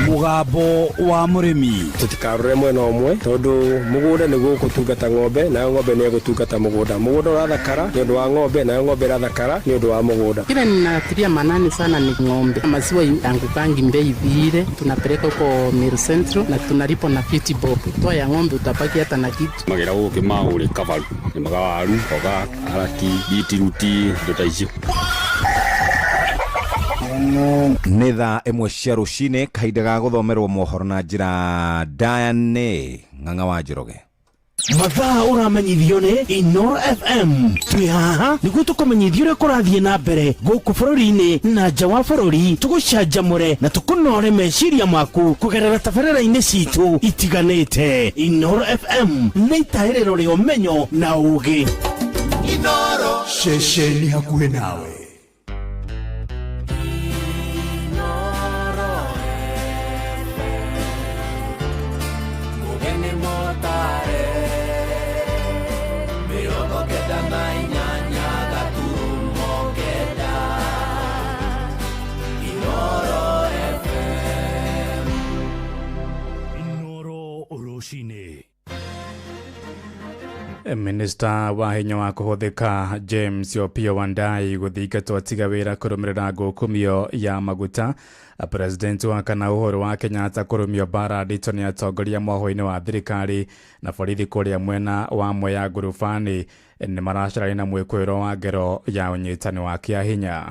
Mũgambo wa Mũrĩmi. Tutikarore mwena ũmwe tondu mũgũnda nĩ gũgũtungata ng'ombe nayo ng'ombe nĩ gũtungata mũgũnda. Mũgũnda ũrathakara nĩ ũndũ wa ng'ombe nayo ng'ombe ĩrathakara nĩ ũndũ wa mũgũnda. Kile ninatilia manani sana ni ng'ombe. Maziwa yangukangi bei vile, tunapeleka huko Meru Central na tunalipo na 50 bob. Toa ya ng'ombe utabaki hata na kitu. Magera gũkĩ maũrĩ kabaru nĩ magawaru koga arati bitiruti ndotaicio. Nĩ thaa ĩmwe cia rũcinĩ, kahinda ga gũthomerwo mohoro na njĩra Diane Ng'ang'a wa Njoroge. Mathaa ũramenyithio nĩ Inooro FM. Twĩ haha nĩguo tũkũmenyithia ũrĩa kũrathiĩ na mbere gũkũ bũrũri-inĩ na nja wa bũrũri, tũgũcanjamũre na tũkũnore meciria maku kũgerera tabarĩra-inĩ citũ itiganĩte. Inooro FM nĩ itaĩrĩro rĩa ũmenyo na ũũgĩ. Inooro ceceni hakuhĩ nawe. Minister wa hinya wa kuhuthika James Opiyo Wandayi gũthingatwo atiga wĩra kũrũmĩrĩra ngũkumio ya maguta. President wa kana Uhuru wa Kenyatta kũrũmio bara nditũ nĩ atongoria mohoro-inĩ wa thirikari na borithi kũrĩa mwena wa Mwea ngurubani nĩ maracaragia na mwĩkũĩro wa ngero ya ũnyitani wa kĩahinya.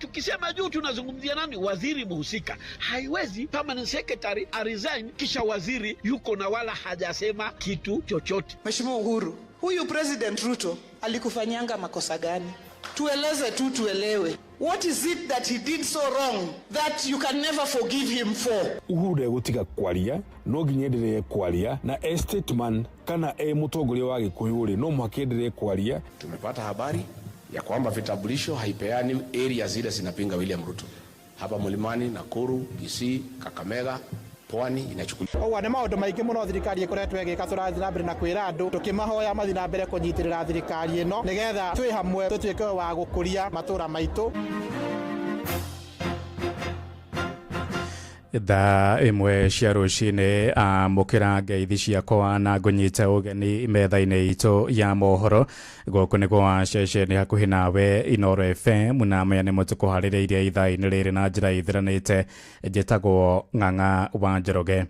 tukisema juu tunazungumzia nani? Waziri mhusika. Haiwezi permanent secretary resign kisha waziri yuko na wala hajasema kitu chochote. Mheshimiwa Uhuru, huyu President Ruto alikufanyanga makosa gani? Tueleze tu tuelewe. What is it that he did so wrong that you can never forgive him for? Uhuru gutiga kwaria no nginyendere kwaria na statement kana mutongoria wa Gikuyu no mwakendelee kwaria. Tumepata habari ya kwamba vitambulisho haipeani area zile zinapinga William Ruto. Hapa Mlimani, Nakuru, Kisii, Kakamega, Pwani inachukuliwa. Owa nĩ maũndũ maingĩ mũno thirikari ĩkoretwo ĩgĩka tũrathiĩ na mbere na kwĩra andũ tũkĩmahoya mathiĩ na mbere kũnyitĩrĩra thirikari ĩno nĩgetha twĩ hamwe tũtuĩke wa gũkũria matũra maitũ. Thaa imwe cia rũcinĩ amũkĩra ngeithi ciakwa na ngũnyita ũgeni metha-inĩ itũ ya mohoro gũkũ nĩ gwa ceceni hakuhĩ nawe Inooro FM na maya nĩ mũtũkũharĩrĩirie ithaa-inĩ rĩrĩ na njĩra ithiranĩte njĩtagwo Ng'ang'a wa Njoroge.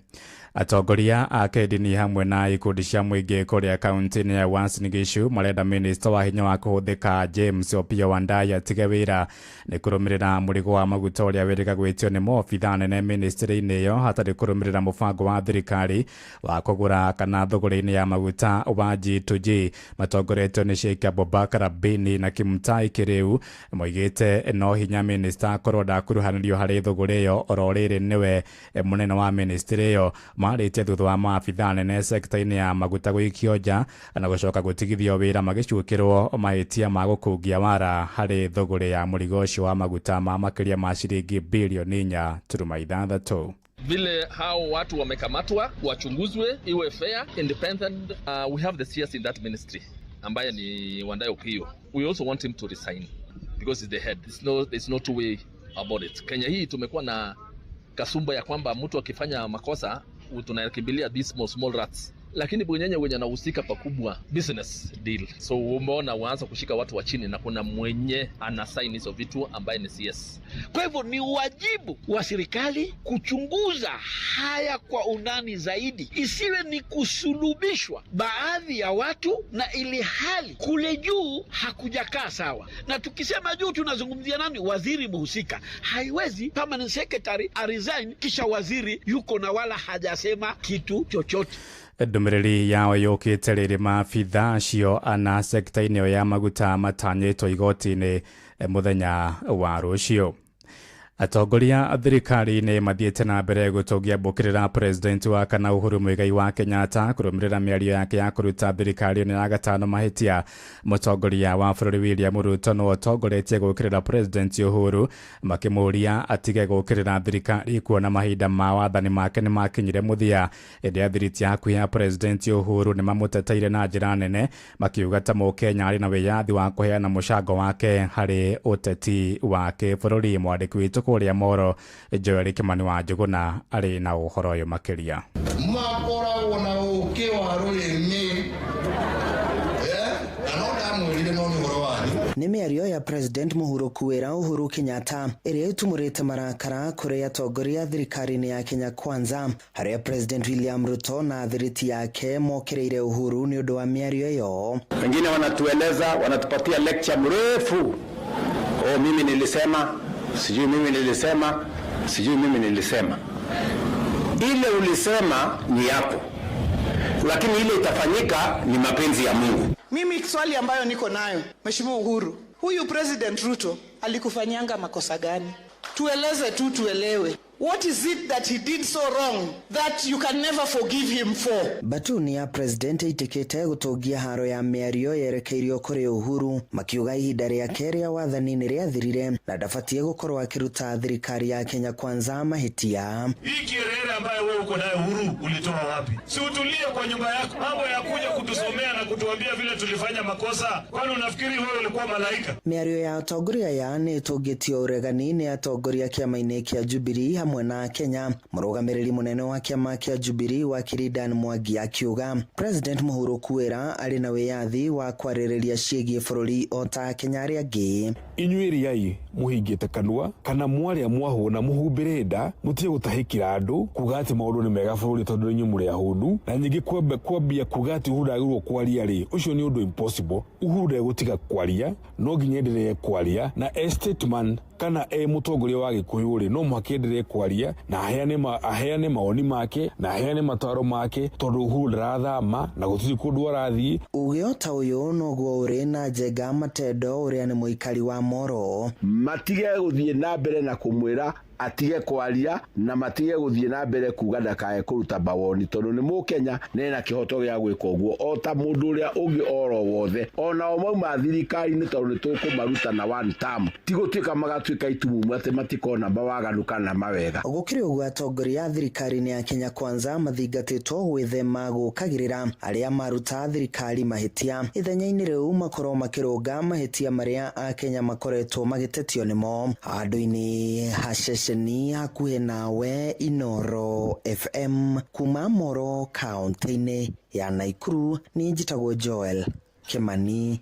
Atongoria a kĩndini hamwe na ikundi cia mũingĩ kũrĩa kaunti-inĩ ya Uasin Gishu marenda minista wa hinya wa kũhũthĩka James Opiyo Wandayi atige wĩra nĩ kũrũmĩrĩra mũrigo wa maguta ũrĩa wĩrĩga gwĩtio nĩ maobitha nene ministry-inĩ ĩyo hatarĩ kũrũmĩrĩra mũbango wa thirikari wa kũgũra kana thũgũrĩ-inĩ ya maguta wa G2G. Matongoretio nĩ Sheikh Abubakar Bini na Kimtai Kĩrĩu moigĩte no hinya minista akorwo ndakuruhanĩrio harĩ thũgũrĩ ĩyo oro rĩrĩ nĩwe mũnene wa ministry ĩyo. Marĩte thutha wa maabitha nene sekta-inĩ ya maguta gũikio nja na gũcoka gũtigithio wĩra magĩcukĩrwo mahĩtia ma gũkũngia wara harĩ thũgũrĩ ya mũrigo ũcio wa maguta ma makĩria ma ciringi bilioni 4.6. Vile hao watu wamekamatwa wachunguzwe, iwe fair, independent. We have the CS in that ministry ambaye ni Wandayi Opiyo. We also want him to resign because he's the head. There's no two way about it. Kenya hii tumekuwa na kasumba ya kwamba mtu akifanya makosa tunakimbilia these small rats, lakini bwenyenye wenye anahusika pakubwa business deal. So umeona waanza kushika watu wa chini na kuna mwenye anasign hizo vitu ambaye ni CS. Kwa hivyo ni wajibu wa serikali kuchunguza haya kwa undani zaidi, isiwe ni kusulubishwa baadhi ya watu na ili hali kule juu hakujakaa sawa. Na tukisema juu tunazungumzia nani? Waziri mhusika. Haiwezi permanent secretary resign kisha waziri yuko na wala hajasema kitu chochote. Ndũmĩrĩri yao yũkĩte rĩrĩ maabitha acio ana sekta-inĩ ĩyo ya maguta matanyĩtwo igoti-inĩ mũthenya wa rũciũ. Atongoria thirikari-inĩ mathiĩte na mbere gũtũngia mbũkĩrĩra president wa kana Uhuru Muigai wa Kenyatta kũrũmĩrĩra mĩario yake ya kũruta thirikari-inĩ ya gatano mahĩtia. Mũtongoria wa bũrũri William Ruto no atongoretie gũkĩrĩra president Uhuru makĩmũria atige gũkĩrĩra thirikari kuona mahinda ma wathani make nĩ makinyire mũthia. Hĩndĩ athiriti hakuhĩ ya president Uhuru nĩ mamũteteire na njĩra nene makiuga ta Mũkenya arĩ na wĩyathi wa kũheana mũcango wake harĩ ũteti wa kĩbũrũri. Mwandĩki witũ kũrĩa Moro Joel Kimani wa Njuguna arĩ na ũhoro ũyũ makĩria. Makoragwo na ũũkĩ wa rũrĩmĩ nĩ mĩario ya President Mũhuro kwĩra Uhuru Kenyatta ĩrĩa ĩtumũrĩte marakara kũrĩ atongoria thirikari-inĩ ya Kenya Kwanza, harĩa President William Ruto na thiriti yake mokĩrĩire Uhuru nĩ ũndũ wa mĩario ĩyo. Wengine wanatueleza, wanatupatia lecture mrefu. Mimi nilisema, sijui mimi nilisema, sijui mimi nilisema. Ile ulisema ni yako, lakini ile itafanyika ni mapenzi ya Mungu. Mimi swali ambayo niko nayo, Mheshimiwa Uhuru, huyu President Ruto alikufanyanga makosa gani? Tueleze tu tuelewe. What is it that he did so wrong that you can never forgive him for? Batuni ya president itikite gũtũngia haro ya mĩario yerekeirio kũrĩ Uhuru makiuga ihinda rĩake rĩa wathani nĩ rĩathirire na ndabatie gũkorwo akĩruta thirikari ya Kenya Kwanza mahĩtia. Hii kierere ambayo wewe uko nayo Uhuru ulitoa wapi? Si utulie kwa nyumba yako. Mambo ya kuja kutusomea na kutuambia vile tulifanya makosa. Kwani unafikiri wewe ulikuwa malaika? Mĩario ya atongoria ya nĩ ĩtũngĩtio ũregani nĩ atongoria kĩama-inĩ kĩa Jubilee hamwe na Kenya. Mũrũgamĩrĩri mũnene wa kĩama kĩa Jubilee wa Kiridan Mwangi akiuga President Mũhuro kwĩra arĩ na wĩyathi wa kwarĩrĩria ciĩgiĩ bũrũri o ta Kenya arĩa angĩ. Inyuĩriai mũhingĩte kanua kana mwarĩa mwahũna mũhumbĩre nda mũtige gũtahĩkĩra andũ kuga atĩ maũndũ nĩ mega bũrũri tondũ nĩ nyumũrĩ ahũnu na nyingĩ kwambia kuga atĩ Uhuru agĩrĩirwo kwaria rĩ, ũcio nĩ ũndũ impossible. Uhuru ndegũtiga kwaria, no nginya endelee kwaria na statement kana mutongoria wa Gikuyu ri no muhakendelee kwaria na aheane maoni make na aheane mataro make tondu Uhuru ndarathama na gutiri kundu arathii. Ugiota uyu noguo uri na Njenga Matendo uria ni muikari wa Moro. Matige guthie na mbere na kumwira atige kwaria na matige guthie na mbere kuga ndakae kuruta bawoni tondu ni Mukenya nena kihoto gya gwika uguo o ta mundu uria ungi oro wothe ona o mauma thirikari ni tondu nitukumaruta na one term tigutwika magatwika itumumu ati matikona bawaganuka na mawega. Gukiri uguo atongoria thirikari ni ya Kenya Kwanza mathingatitwo gwithema gukagirira aria maruta thirikari mahitia ithenya-ini riu makorwo makirunga mahitia maria a Kenya makoretwo magitetio nimo andu-ini hashesheni hakuhe nawe Inoro FM kuma Moro kaunti-ini ya Naikuru. Ni njitagwo Joel Kimani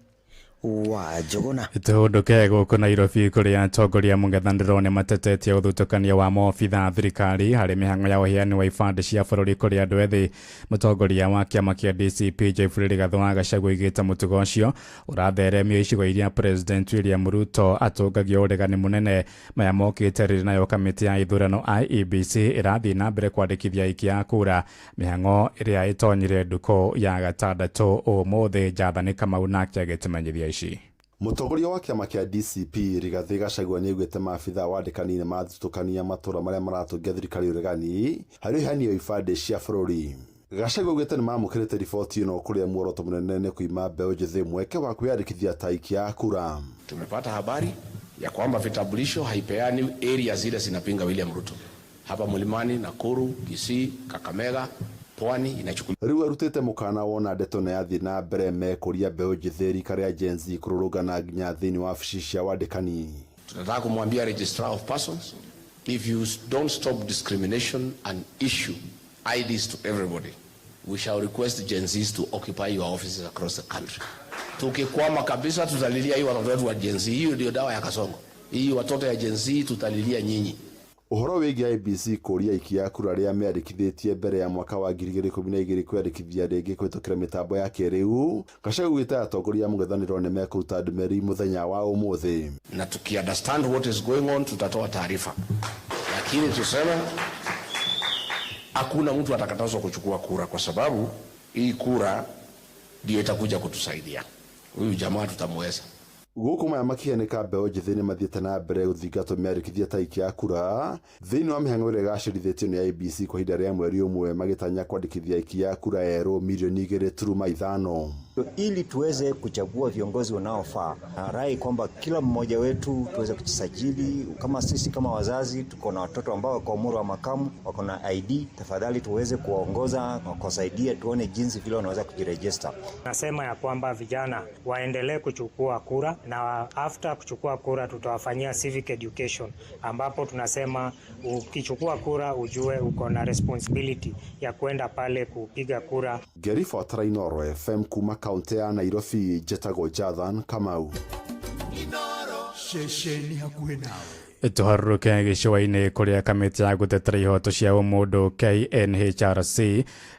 wa Jogona. Tuhunduke guku Nairobi kuria atongoria mung'ethaniro ni matetetie uthutukania wa maobitha thirikari hari mihango ya uheani wa ibandĩ cia bũrũri kuri andu ethi. Mutongoria wa kiama kia DCP Geoffrey Gathũa Gachagua igĩte mũtugo ũcio ũratheremio icigo iria President William Ruto atũngagia ũregani mũnene maya mokĩte rĩrĩ nayo kamĩtĩ ya ithurano IEBC ĩrathiĩ na mbere kwandĩkithia aikia a kura. Mihango ĩrĩa ĩtonyire nduko ya gatandatũ ũmũthĩ Njathani Kamau nake agĩtũmenyithia ici. Mutongoria wa kiama kia DCP Rigathi Gachagua ni augite maabitha wandikani ni mathutukania matura maria maratungia thirikari uregani hari hanio ibandĩ cia bũrũri. Gachagua augite ni mamukirite riboti ino kuria muoroto munene ni kuima mbeũ njĩthĩ mweke wa kwiyandĩkithia ta aikia a kura. Tumepata habari ya kwamba vitambulisho haipeani area zile zinapinga William Ruto. Hapa Mlimani, Nakuru, Kisii, Kakamega, Pwani inachukuliwa. Riu arutite mukana wona ndeto na yathi na mbere mekuria mbeũ njĩthĩ rika ya Gen Z kururugana nginya thĩinĩ wa wabici cia wandĩkani. Tunataka kumwambia registrar of persons, if you don't stop discrimination and issue IDs to everybody, we shall request Gen Zs to occupy your offices across the country. Tukikwama kabisa tutalilia hii watoto wetu wa Gen Z. Hiyo ndio dawa ya kasongo. Hii watoto ya Gen Z tutalilia nyinyi. Uhoro wigie IEBC kuria aikia kura ria meandikithitie mbere ya mwaka wa 2012 kwandikithia ringi kwitukira mitambo ya kiriu. Gachagua gwita atongoria mung'ethaniro ni mekuruta ndumeri muthenya wa umuthi. Na tuki understand what is going on tutatoa taarifa. Lakini tuseme hakuna mtu atakatazwa kuchukua kura kwa sababu hii kura ndio itakuja kutusaidia. Huyu jamaa tutamweza. Guku maya makihenika mbeũ njĩthĩ ni mathiĩte na mbere gũthingatwo meandĩkithia ta aikia a kura thĩinĩ wa mĩhang'o ĩrĩa ĩgacĩrithĩtio nĩ IEBC kwa ihinda rĩa mweri ũmwe magĩtanya kwandĩkithia aikia a kura erũ milioni 2.5 ili tuweze kuchagua viongozi wanaofaa. Rai kwamba kila mmoja wetu tuweze kujisajili. Kama sisi kama wazazi tuko na watoto ambao wako umri wa makamu wako na ID, tafadhali tuweze kuwaongoza na kuwasaidia tuone jinsi vile wanaweza kujiregister. Nasema ya kwamba vijana waendelee kuchukua kura na after kuchukua kura tutawafanyia civic education ambapo tunasema ukichukua kura ujue uko na responsibility ya kwenda pale kupiga kura. Gerifa Trainoro FM kuma kaunti ya Nairobi Njitagwo Njathani Kamau. Inoro shesheni hakuhe nawe. Tuharuke gĩcũa-inĩ kũrĩa kamĩtĩ ya gũtetera ihoto cia ũmũndũ KNHRC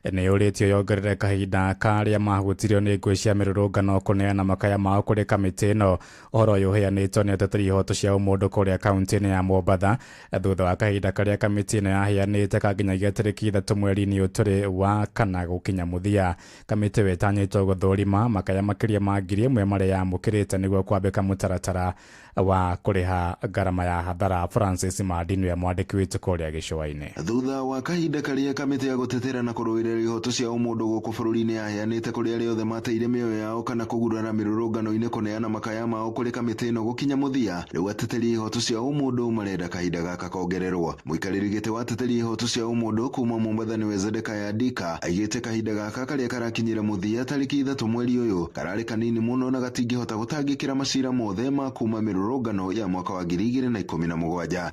nĩ yũrĩtio yongerere kahinda karĩa mahutirio nĩ ngũĩ cia mĩrũrũngano kũneana makaya mao kũrĩ kamĩtĩ ĩno. Ũhoro ũyũ ũheanĩtwo nĩ ateteri ihoto cia ũmũndũ kũrĩa kaunti-inĩ ya Mombatha thutha wa kahinda karĩa kamĩtĩ ĩno yaheanĩte kanginyagia tarĩki 3 mweri-inĩ ũtũrĩ wa kana gũkinya mũthia. Kamĩtĩ wetanyĩtwo gũthũrima makaya makĩria ma 1,000 marĩa yamũkĩrĩte nĩguo kwambĩka mũtaratara wa kũrĩha ngarama ya hathara. Francis Madini ya mwandĩki witũ kũrĩa gĩcũa-inĩ. Thutha wa kahinda karĩa kamĩtĩ ya gũtetera na kũrũĩrĩra ihoto cia ũmũndũ gũkũ bũrũri-inĩ yaheanĩte kũrĩ arĩa othe mateire mĩoyo yao kana kũgurara mĩrũrũngano-inĩ kũneana makaya mao kũrĩ kamĩtĩ ĩno gũkinya mũthia, rĩu ateteri ihoto cia ũmũndũ marenda kahinda gaka kongererwo. Mũikarĩri gĩtĩ wa ateteri ihoto cia ũmũndũ kuma Mombatha nĩwe Zedekaya Ndika aigĩte kahinda gaka karĩa karakinyire mũthia tarĩki 3 mweri ũyũ kararĩ kanini mũno na gatingĩhota gũtangĩkĩra macira mothe ma kuma mĩrũrũngano ya mwaka wa 2017.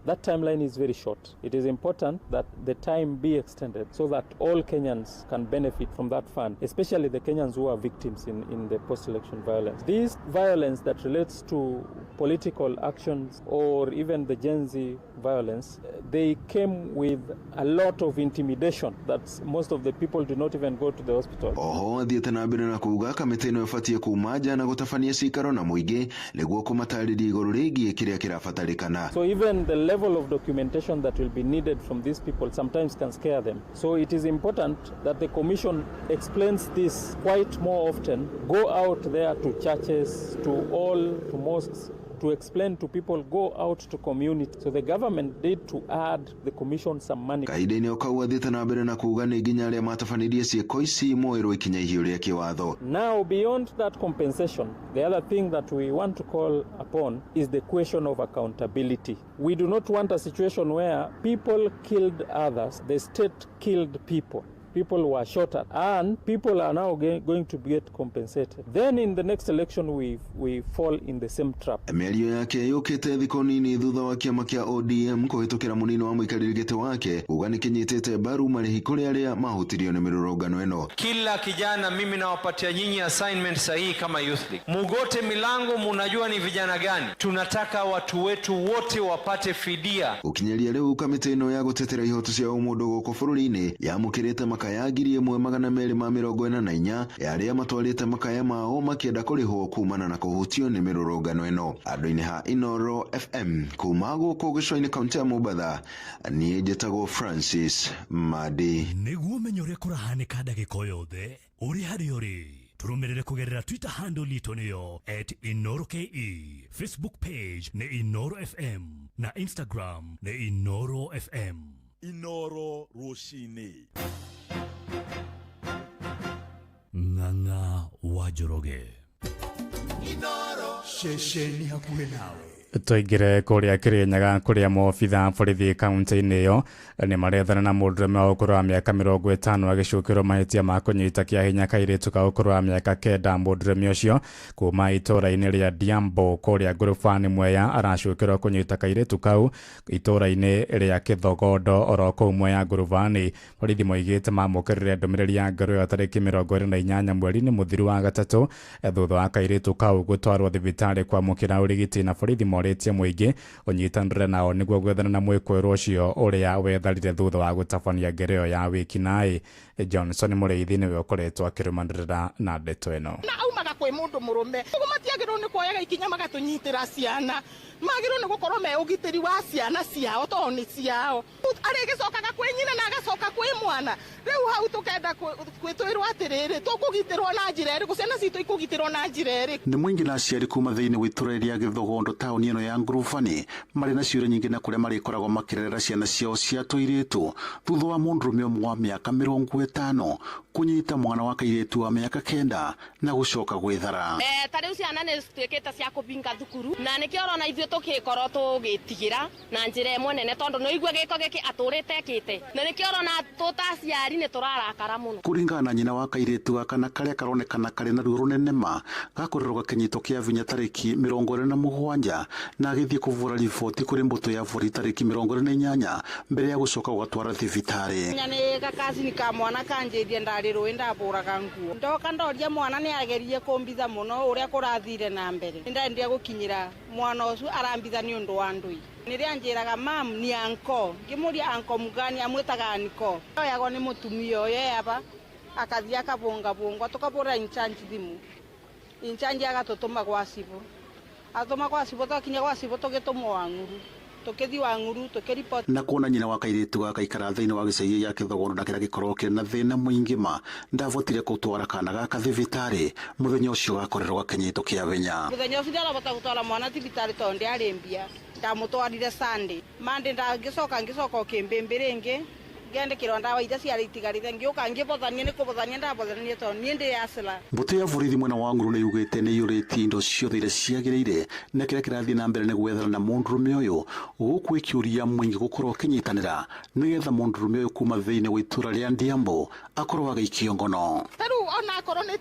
That timeline is very short. It is important that the time be extended so that all Kenyans can benefit from that fund, especially the Kenyans who are victims in the post-election violence. This violence that relates to political actions or even the Gen Z violence, they came with a lot of intimidation that most of the people do not even go to the hospital. Oho athiĩte na mbere na kuuga kamĩtĩ ĩno ĩbatiĩ kuma nja na gũtabania cikaro na mũingĩ nĩguo kũmatarĩria igũrũ rĩgiĩ kĩrĩa kĩrabatarĩkana. So even the level of documentation that will be needed from these people sometimes can scare them. So it is important that the commission explains this quite more often, go out there to churches, to mosques, to explain to people, go out to community. So the government did to add the commission some money. Kaide-inĩ ũkauga thiĩte na mbere na kuuga nĩ nginya arĩa matabanirie ciĩko ici moerwo ikinya ihiũ rĩa kĩwatho. Now beyond that compensation, the other thing that we want to call upon is the question of accountability. We do not want a situation where people killed others, the state killed people. People were shot at, and people are now going to get compensated. Then in the next election we fall in the same trap. Mĩario yake yũkĩte thikũ nini thutha wa kĩama kĩa ODM kũhĩtũkĩra mũnini wa mũikarĩri gĩtĩ wake kuga nĩ kĩnyitĩte mbaru marĩhi kũrĩ arĩa mahutirio nĩ mĩrũrũngano ĩno. Kila kijana mimi nawapatia nyinyi assignment sahihi kama Youth League. Mugote milango, munajua ni vijana gani. Tunataka watu wetu wote wapate fidia. Ukinyeria rĩu kamĩtĩ ĩno ya gũtetera ihoto cia ũmũndũ gũkũ bũrũri-inĩ yamũkĩrĩte makaya 1244 ya arĩa matwarĩte makaya mao makĩenda kũrĩhwo kumana na kũhutio nĩ mĩrũrũngano ĩno. Andũ-inĩ ha Inoro FM kuma gũkũ gĩcũa-inĩ kaunti ya Mombatha, niĩ njĩtagwo Francis Madi. Nĩguo ũmenye ũrĩa kũrahanĩka ndagĩka yothe ũrĩ harĩa ũrĩ, tũrũmĩrĩre kũgerera Twitter handle itũ nĩyo @InoroKE, Facebook page nĩ Inoro FM na Instagram nĩ Inoro FM. Inoro Roshini. Ng'ang'a wa Njoroge. Inoro shesheni hakuhĩ nawe. Tũingĩre kũrĩa Kĩrĩnyaga kũrĩa maobitha borithi kaunti-inĩ ĩyo nĩ marethana na mũndũrũme wa ũkũrũ wa mĩaka 50 agĩcukĩrwo mahĩtia ma kũnyita kĩa hinya kairĩtu ka ũkũrũ wa mĩaka 9. Mũndũrũme ũcio kuma itũũra-inĩ rĩa Diambo kũrĩa ngũrũba-inĩ Mwea aracukĩrwo kũnyita kairĩtu kau itũũra-inĩ rĩa Kĩthogondo oro kũu Mwea ngũrũba-inĩ. Borithi moigĩte mamũkĩrire ndũmĩrĩri ya ngero ĩyo tarĩki 28 mweri-inĩ mũthiru wa gatatũ thutha wa kairĩtu kau gũtwarwo thibitarĩ kwamũkĩra ũrigiti, na borithi morĩtie mũingĩ ũnyitanĩre nao nĩguo gwethana na mwĩkũĩrwo ũcio ũrĩa wetharire thutha wa gũtabania ngero ĩyo ya wĩkinaĩ. Johnson Mũrĩithi nĩwe ũkoretwo akĩrũmanĩrĩra na ndeto ĩno. Na aumaga kwĩ mũndũ mũrũme ũguo matiagĩrĩirwo nĩ kuoyaga ikinya magatũnyitĩra ciana, magĩrĩirwo nĩ gũkorwo me ũgitĩri wa ciana ciao tondũ nĩ ciao. Arĩgĩcokaga kwĩ nyina na agacoka kwĩ mwana. Rĩu hau tũkenda gwĩtwĩrwo atĩrĩrĩ tũkũgitĩrwo na njĩra ĩrĩkũ, ciana citũ ikũgitĩrwo na njĩra ĩrĩkũ? Nĩ mũingĩ na aciari kuma thĩinĩ wa itũũra rĩa Gĩthogondo taũni ĩno ya ngurubani marĩ na ciũria nyingĩ na kũrĩa marĩkoragwo makĩrerera ciana ciao cia tũirĩtu thutha wa mũndũrũme ũmwe wa mĩaka 50 kunyita mwana wa kairĩtu wa mĩaka 9 na gũcoka gwĩthara. Ta rĩu ciana nĩ cituĩkĩte cia kũbinga thukuru na nĩkĩo ũrona ithuĩ tũgĩkorwo tũgĩtigĩra na njĩra ĩmwe nene tondũ no igua gĩko gĩkĩ atũrĩte ekĩte, na nĩkĩo ũrona tũtaciari nĩ tũrarakara mũno. Kũringana na nyina wa kairĩtu gaka na karĩa karonekana karĩ na ruo rũnene ma gakorerwo gakĩnyitwo kĩa vinya tarĩki 27 na agĩthiĩ kũvura riboti kũrĩ mbũtũ ya bũrũri tarĩki 28 mbere ya gũcoka gũgatwara thibitarĩ. Nĩ gakacini ka mwana kanjĩrie ndarĩ rũĩ ndambũraga nguo, ndoka ndoria mwana nĩ agerie kũmbitha mũno ũrĩa kũrathire na mbere, nĩndaendire gũkinyĩra mwana ũcio arambitha nĩ ũndũ wa ndũi. Nĩrĩa njĩraga mam ni anko, ngĩmũria anko mugani amwĩtaga anko, oyagwo nĩ mũtumia ũyũ eba akathiĩ akabũngabũngwa tũkabũra inchanji thimũ, inchanji agatũtũma gwa cibũ, atũma gwa cibũ, twakinya gwa cibũ tũgĩtũmwo Wang'uru, tũkĩthiĩ Wang'uru tũkĩripoti. Na kuona nyina wa kairĩtu gaka ikara thĩinĩ wa gĩcagi gĩa Kĩthogondo na kĩrĩa gĩkoragwo kĩrĩ na thĩna mũingĩ ma ndavotire gũtwara kana gaka thibitarĩ mũthenya ũcio gakorerwo gakĩnyitwo kĩa vinya. Mũthenya ũcio ndarabota gũtwara mwana thibitarĩ tondũ ndiarĩ mbia, ndamũtwarire Sunday, Monday ngĩcoka ũkĩmbĩmbĩ rĩngĩ ngendekĩrwo ndawa iria ciarĩ itigarĩte, ngĩũka ngĩbothania nĩ kũbothania ndabothania tondũ niĩ ndĩ acela. Mbũtũ ya borithi mwena wa Wang'uru nĩ yugĩte nĩ yũrĩtie indo ciothe iria ciagĩrĩire na kĩrĩa kĩrathiĩ na mbere nĩ gwethana na mũndũrũme ũyũ gũkũ ĩkĩũria mũingĩ gũkorwo akĩnyitanĩra nĩgetha mũndũrũme ũyũ kuma thĩinĩ wa itũũra rĩa Diambo akorwo agĩikio ngono. Rĩu onakorwo nĩ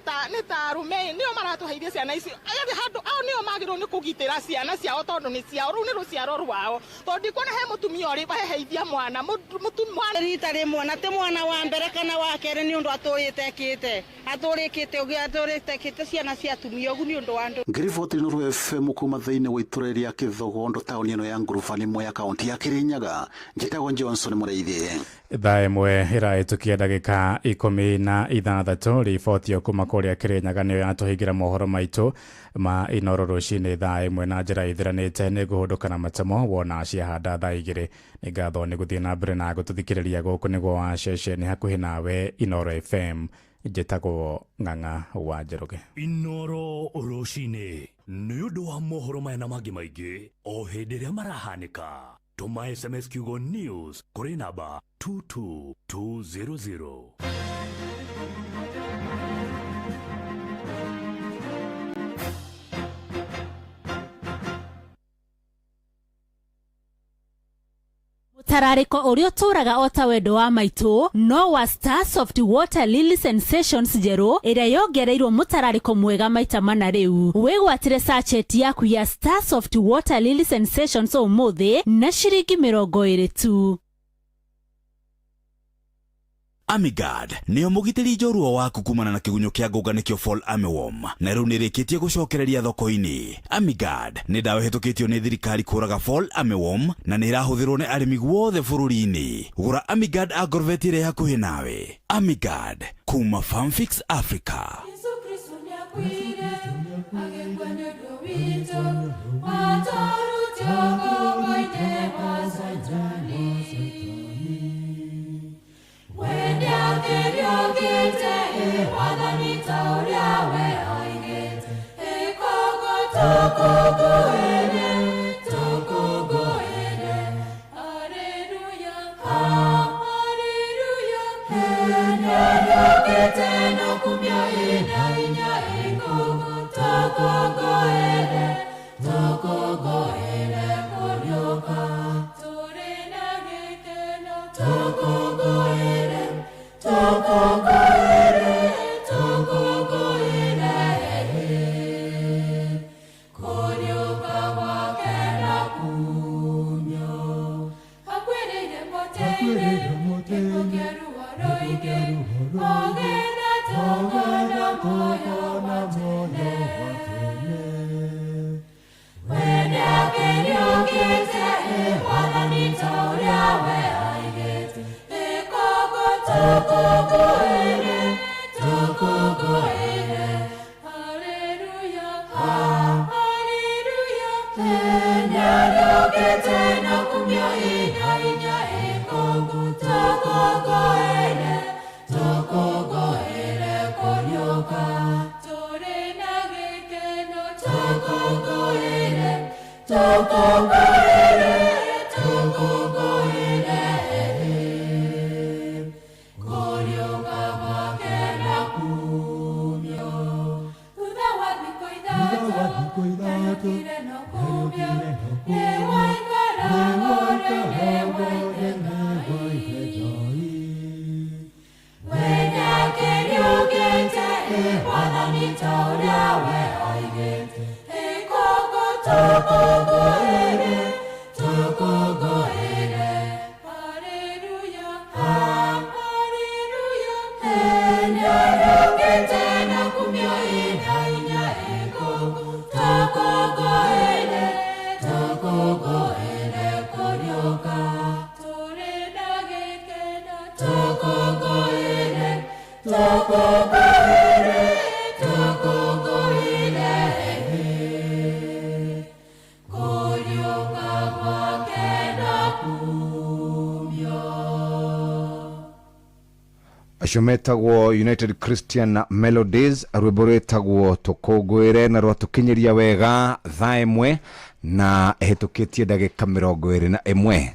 ta arũme nĩo maratũheithia ciana ici, handũ ao nĩo magĩrĩirwo nĩ kũgitĩra ciana ciao tondũ nĩ ciao, rĩu nĩ rũciaro rwao, tondũ ndikuona he mũtumia ũrĩ baheheithia mwana rita rĩmwe na ti mwana wa mbere kana wa kerĩ nĩ ũndũ atũrĩkĩte ciana cia atumia ũguo nĩ ũndũ wa andũ. Ngĩriboti Inoro FM kuma thĩinĩ wa itũũra rĩa Kĩthogondo taũni ĩno ya ngurubani Mwea kaunti ya Kĩrĩnyaga, njĩtagwo Johnson Mũrĩithi. Thaa ĩmwe ĩrahĩtũkia ndagĩka 16 rĩu riboti kuma kuria Kirinyaga niyo yatuhingira mohoro maitu ma Inoro rucini thaa imwe na njira ithiranite ni guhunduka na matamo wona ciahanda thaa 2 ni ngatho ni guthii na mbere na gututhikiriria guku niguo wa ceceni hakuhi nawe Inoro FM njitagwo Ng'ang'a wa Njoroge. Inoro rucini ni undu wa mohoro maya na mangi maingi o hindi ria marahanika. Tuma SMS kiugo news kuri namba 22200. Mutarariko urio turaga ota wendo wa maitu no wa Starsoft Water Lily Sensations Zero iria yongereirwo mutarariko mwega maita mana riu. Wigwatire sachet yaku ya Starsoft Water Lily Sensations umuthi na ciringi 20 tu. Amigad niyo mugitiri njorua waku kumana na kigunyo kia ngoganikio fall armyworm na riu nirikitie gucokereria thoko-ini. Amigad ni dawa hetukitio ni thirikari kuraga fall armyworm na ni irahuthirwo ni arimi guothe bururi-ini. Gura Amigad agrovet ire hakuhi nawe. Amigad kuma Farmfix Africa. Metagwo United Christian Melodies rwimbo rwetagwo tukungwire na rwatukinyiria wega thaa imwe na ehitukitie ndagika 21.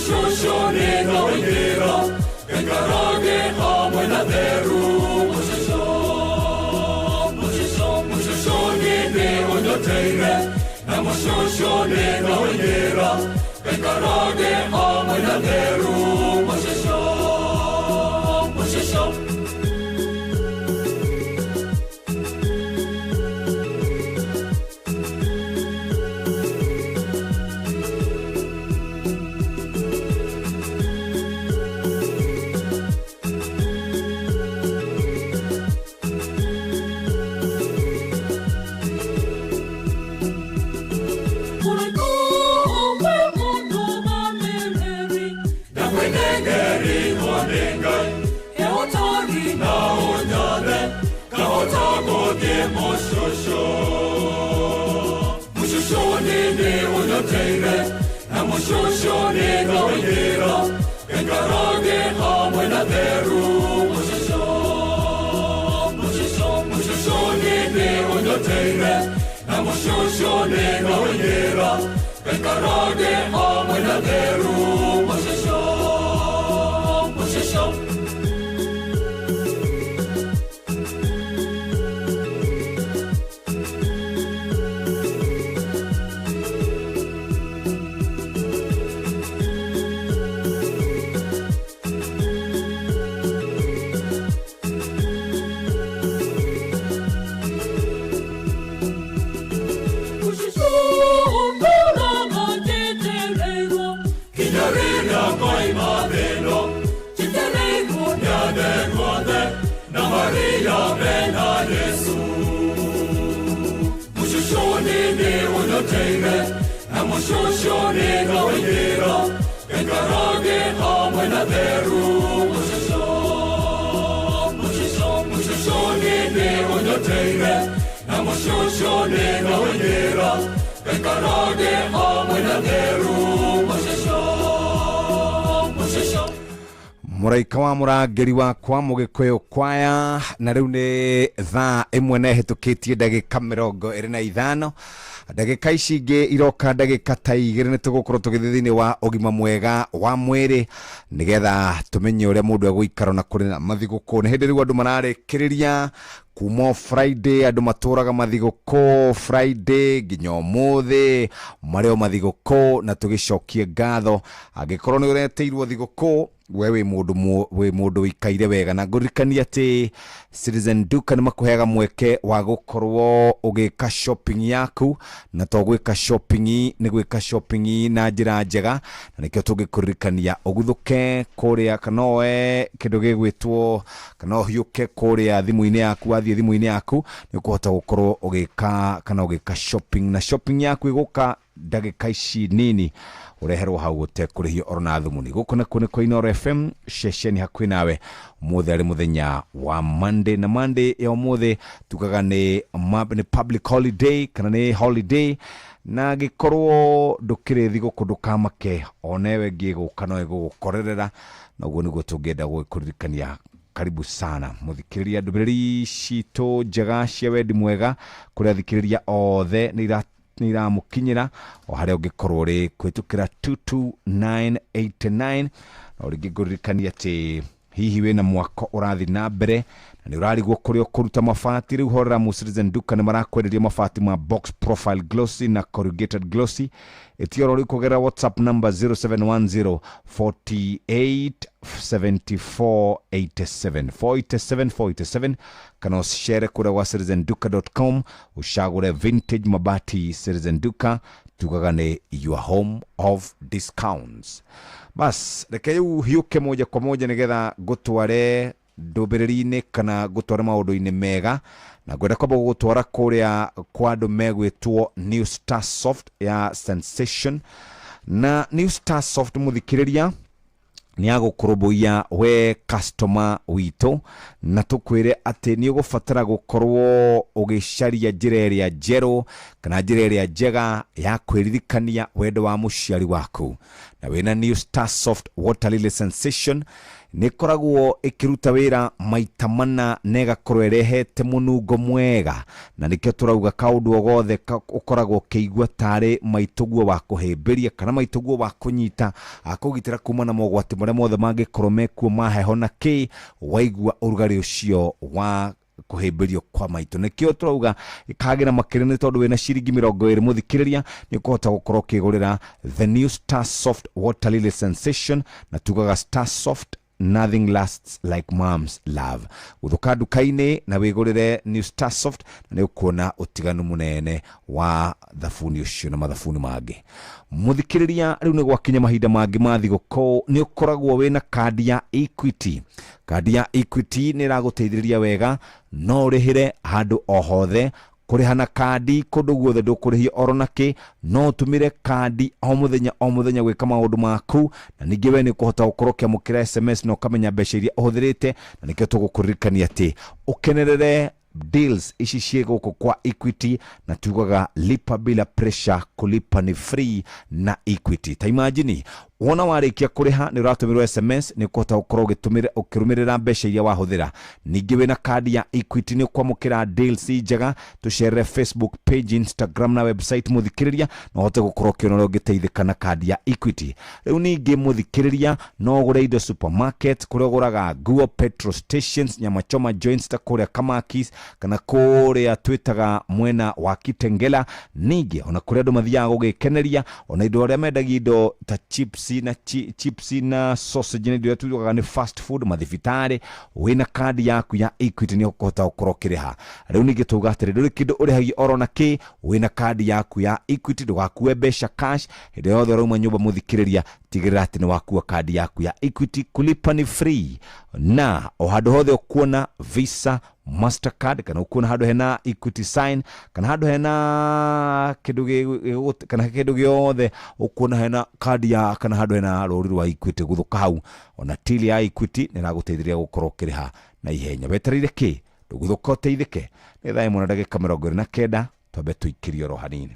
mushusho nina wengira engarage hamwe na theru mushusho nini unyoteire na mushusho nina wengira engarage hamwe na theru mushusho mushusho nini unyoteire na mushusho nina wengira engarage hamwe na theru mushusho nini unyoteire na mushusho nina wengira engarage hamwe na theru mushusho na mushusho nina wengira engarage hamwe na theru mushusho nini unyoteire na mushusho nina wengira engarage hamwe na theru muraika wa murangeri wakwa mugikoyo kwaya na riu ni thaa imwe na hitukitie ndagika 25 ndagika ici ingi iroka ndagika ta igiri ni tugukorwo tugithithini wa ogima mwega wa mwiri nigetha tumenye uria mundu aguikara na kuri na mathiguko ni hindi riu andu mararikiriria kuma Friday andu maturaga mathiguko Friday nginya umuthi mario mathiguko na tugicokie ngatho angikorwo ni ureteirwo thiguko wewe mundu wikaire wega na ngurikania ati Citizen Duka ni makuhega mweke wa gukorwo ugika shopping yaku na to gwika shopping ni gwika shopping na njira njega na nikio tugikurikania uguthuke kuria kanoe kindu gigwitwo kana hiuke kuria thimu-ini yaku athie thimu-ini yaku ni ukuhota gukorwo ugika kana ugika shopping na shopping yaku iguka ndagika ici nini ureherwo hau utekurihio orona thumuni guku nakune ko Inoro FM shesheni hakwi nawe umuthi ari muthenya wa Monday na Monday ya umuthi tukaga ni public holiday kana ni holiday na gikorwo ndukire thiguku ndukamake onewe ngiguka no igukorerera naguo niguo tungenda gukuririkania karibu sana muthikiriria ndubiriri cito njega cia wendi mwega kuria thikiriria othe ni iramukinyira o haria ungikorwo ri kwitukira 22989 na ringi nguririkania ati hihi wina mwako urathi na mbere na ni urarigwo kuria kuruta mafati riu horera mu Citizen Duka ni marakwenderia mafati ma box profile glossy na corrugated glossy etioro ri kugera WhatsApp number 0710 48 7487 kana ushare kura wa citizenduka.com ushagure vintage mabati. Citizen Duka tukagane your home of discounts. Bas reke hiuke moja kwa moja nigetha gutware ndubiriri-ini kana gutwara maundu-ini mega na gwenda kwamba gutwara kuria kwa andu megwitwo New Star Soft ya Sensation na New Star Soft muthikiriria ni agukurubuya we customer wito na tukwire ati ni ugufatara gukorwo ugicaria njira iria njeru kana njira iria njega ya kwiririkania wendo wa muciari waku na wina New Star Soft Water Lily Sensation nä koragwo ä kä ruta wä ra maita mana na ĩgakorwo ĩrehete mũnungo mwega, na nĩkĩo tũrauga kaũndũ o gothe ũkoragwo ũkĩigua tarĩ maitũguo wa kũhĩmbĩria kana maitũguo wa kũnyita akũgitĩra kuma na mogwati marĩa mothe mangĩkorwo mekuo ma heho na kĩ waigua ũrugarĩ ũcio wa kuhĩmbĩrio kwa maitũ. Nĩkĩo tũrauga ĩkagĩra makĩria nĩ tondũ wĩna ciringi 20 mũthikĩrĩria nĩ ũkũhota gũkorwo ũkĩgũrĩra the New Star Soft Water Lily Sensation, na tugaga Star Soft, nothing lasts like mom's love. Gũthuka nduka-inĩ na wĩgũrĩre New Star Soft na nĩ ũkuona ũtiganu mũnene wa thabuni ũcio na mathabuni mangĩ. Mũthikĩrĩria rĩu nĩ gwakinya mahinda mangĩ ma thigũkũ, nĩ ũkoragwo wĩna kandi ya Equity. Kandi ya Equity nĩ ĩragũteithĩrĩria wega, no ũrĩhĩre handũ o hothe. Kũrĩha na kandi kũndũ guothe ndũkũrĩhio oro nakĩ, no ũtũmĩre kandi o mũthenya gwĩka maũndũ maku, na ningĩ we nĩ ũkũhota gũkorwo ũkĩamũkĩra SMS na ũkamenya mbeca iria ũhũthĩrĩte, na nĩkĩo tũgũkũririkania atĩ ũkenerere deals ici ciĩ gũkũ kwa Equity, na tugaga lipa bila pressure, kulipa ni free na Equity. Ta imagine wona warĩkia kũrĩha nĩ ũratũmĩrwo SMS, nĩ ũkũhota gũkorwo ũkĩrũmĩrĩra mbeca iria wahũthĩra. Ningĩ wĩna kandi ya Equity nĩ ũkwamũkĩra deals njega, tũcerere Facebook page, Instagram na website mũthikĩrĩria, na ũhote gũkorwo ũkĩona ũrĩa ũngĩteithĩka na kandi ya Equity. Rĩu ningĩ mũthikĩrĩria no ũgũre indo supermarket, kũrĩa ũgũraga nguo, petrol stations, nyama choma joints ta kũrĩa Kamakis kana kũrĩa twĩtaga mwena wa Kitengela. Ningĩ ona kũrĩa andũ mathiaga gũgĩkeneria, ona indo arĩa mendagia indo ta chips na sausage, nĩ tugaga nĩ fast food, mathibitarĩ. Wĩna kandi yaku ya Equity nĩ ũkũhota gũkorwo ũkĩrĩha. Rĩu ningĩ tuga atĩrĩ ndũrĩ kĩndũ ũrĩhagia oro nakĩ, wĩna kandi yaku ya Equity ndũgakue mbeca cash hĩndĩ yothe ũrauma nyũmba mũthikĩrĩria. Tigĩrĩra atĩ nĩ wakua kandi yaku ya Equity, kulipa ni free, na o handũ hothe ũkuona Visa, Mastercard, kana ũkuona handũ hena Equity sign, kana handũ hena kĩndũ gĩothe ũkuona hena kandi ya, kana handũ hena rũri rwa Equity, gũthũka hau. Ona till ya Equity nĩ ĩragũteithĩrĩria gũkorwo ũkĩrĩha na ihenya. Wetereire kĩ? Ndũgũthũka ũteithĩke. Nĩ thaa 1:29 twambe tũikĩrie oro hanini.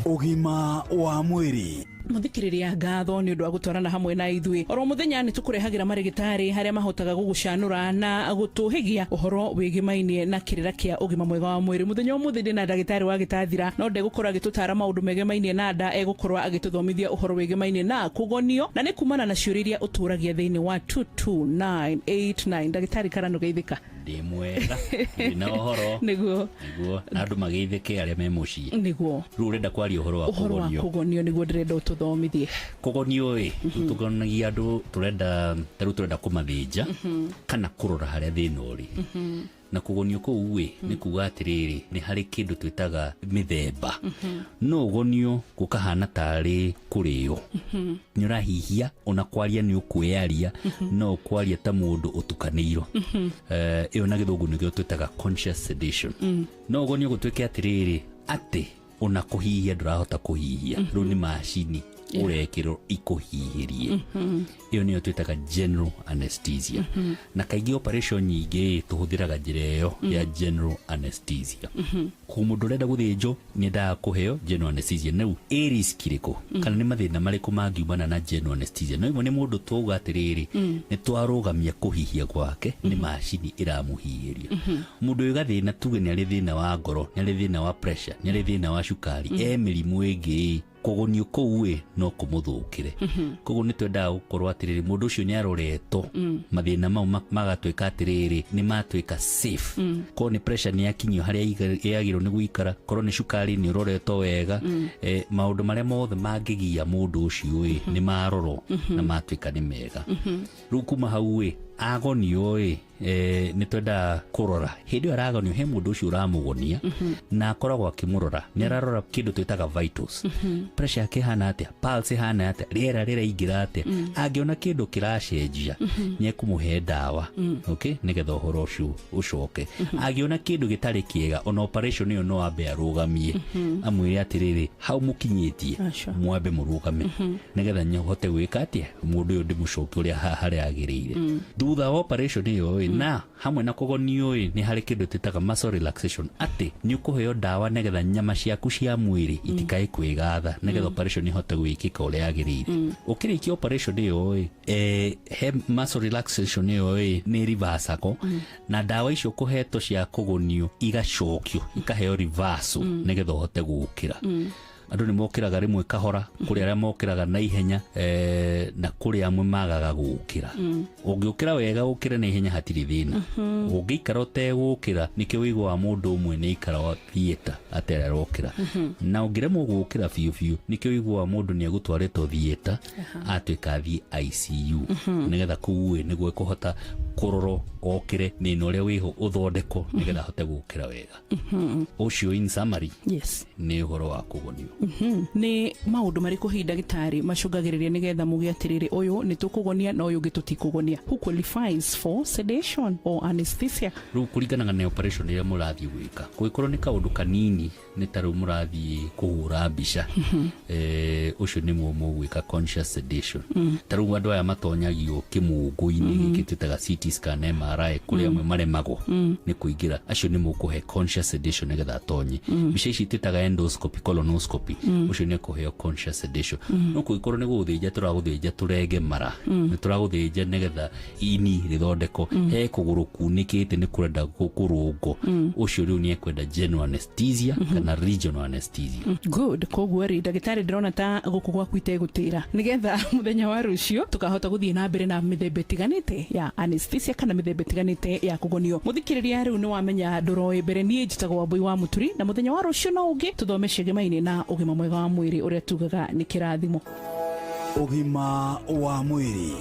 Ũgima wa mwĩrĩ. Muthikiriria ngatho ni undu wa gutwarana hamwe na ithui. Oro muthenya ni tukurehagira marigitari haria mahotaga gugucanura na gutuhigia uhoro wigimainie na kirira kia ugima mwega wa mwiri. Muthenya umuthi ndina ndagitari wa gitathira no ndegukora agitutara maundu megemainie na nda, egukorwa agituthomithia uhoro wigimainie na kugonio, na ni kumana na ciuriria uturagia thiini wa 22989. Ndagitari Karano geithika. Ndi mwega na uhoro niguo na andu mageithike aria me mucii niguo ru renda kwaria uhoro wa kugonio niguo ndirenda ututhomithie kugonio tugonagia andu turenda kumathinja kana kurora haria thina uri na kugonio kuu ni kuga atiriri ni hari kindu twitaga mithemba no ugonio gukahana tari kurio ni urahihia ona kwaria ni ukwearia no kwaria ta mundu utukaniro iyo na githungu nigyo twitaga conscious sedation no ugonio gutwike atiriri ati ona kuhihia ndurahota kuhihia ru ni machini urekiro ikuhihirie iyo niyo twitaga general anesthesia na kaigi operation nyingi tuhuthiraga njira iyo ya general anesthesia ku mundu urenda guthinjo ni nda kuheo general anesthesia nau risk iriko kana ni mathina mariku mangiumana na general anesthesia no imwe ni mundu tuga atiriri ni twarugamia kuhihia gwake ni machini iramuhihiria mundu uyu gathina tuge ni ari thina wa ngoro ni ari thina wa pressure ni ari thina wa cukari mirimu ingi kugonio kuu no kumuthukire koguo ni twenda gukorwo atiriri mundu ucio ni aroretwo mathina mau magatwika atiriri ni matwika safe ko ni pressure ni yakinyio haria yagirwo ni guikara korwo ni cukari ni uroretwo wega maundu maria mothe mangigia mundu ucio ni marorwo na matwika ni mega riu kuma hau agonio ni twenda kurora hindi aragonio he mundu ucio uramugonia na akoragwo akimurora ni ararora kindu twitaga vitals pressure yake hana atia pulse hana atia riera riraingira atia angiona kindu kiracenjia ni ekumuhe dawa okay nigetha uhoro ucio ucoke angiona kindu gitari kiega on operation iyo no ambe arugamie amwire atiriri hau mukinyitie mwambe murugame nigetha nyohote gwika atia mundu uyu ndimucoke uria haria agirire thutha operation iyo na hamwe na kugonio ni hari kindu titaga muscle relaxation ati ni ukuheo dawa negetha nyama ciaku cia mwiri itikae kwigatha negetha operation ihote gwikika uria yagirire ukirikia operation iyo he muscle relaxation iyo ni reversal na dawa icio kuheto cia kugonio igacokio ikaheo reversal negetha uhote gukira andu ni mokiraga rimwe kahora kuri aria mokiraga na ihenya na kuri amwe magaga gukira ungiukira wega gukira na ihenya hatiri thina ungikara utegukira nikio wigo wa mundu umwe ni ikara wa theater atera rokira na ungiremwo gukira fiu nikio wigo wa mundu ni agutwarito theater atwika thi ICU nigetha kuwe niguo kuhota kuroro okire ni noria wiho uthondeko nigetha hote gukira wega ucio in summary ni uhoro wa kugonio ni maundu mariku hi ndagitari macungagiriria nigetha mugi atiriri uyu ni tukugonia na uyu gitutikugonia who qualifies for sedation or anesthesia ru kuringana na operation ya murathi gwika kuikorwo ni kaundu kanini ni taru murathi kuhura mbica ucio ni mumu gwika conscious sedation taru andu aya matonyagio kimungu-ini gikititaga CT scan MRI kuri amwe maremagwo ni kuingira acio ni mukuhe conscious sedation nigetha atonye mbica ici titaga endoscopy colonoscopy ucio ni kuheo conscious sedation no kuikorwo ni guthija turaguthija turege mara ni turaguthinja nigetha ini rithondeko he kuguru kunikite ni kurenda gukurungo ucio riu ni ekwenda general anesthesia kana regional anesthesia good koguo ri ndagitari ndirona ta guku gwaku itegutira nigetha muthenya wa rucio tukahota guthii na mbere na mithembe tiganite ya anesthesia kana mithembe tiganite ya kugonio muthikiriria riu ni wamenya nduroi mbere ni njitagwo Wambui wa Muturi na muthenya wa rucio no ungi tuthome cigemaine na ugima mwega wa mwiri uria tugaga ni kirathimo ugima wa mwiri.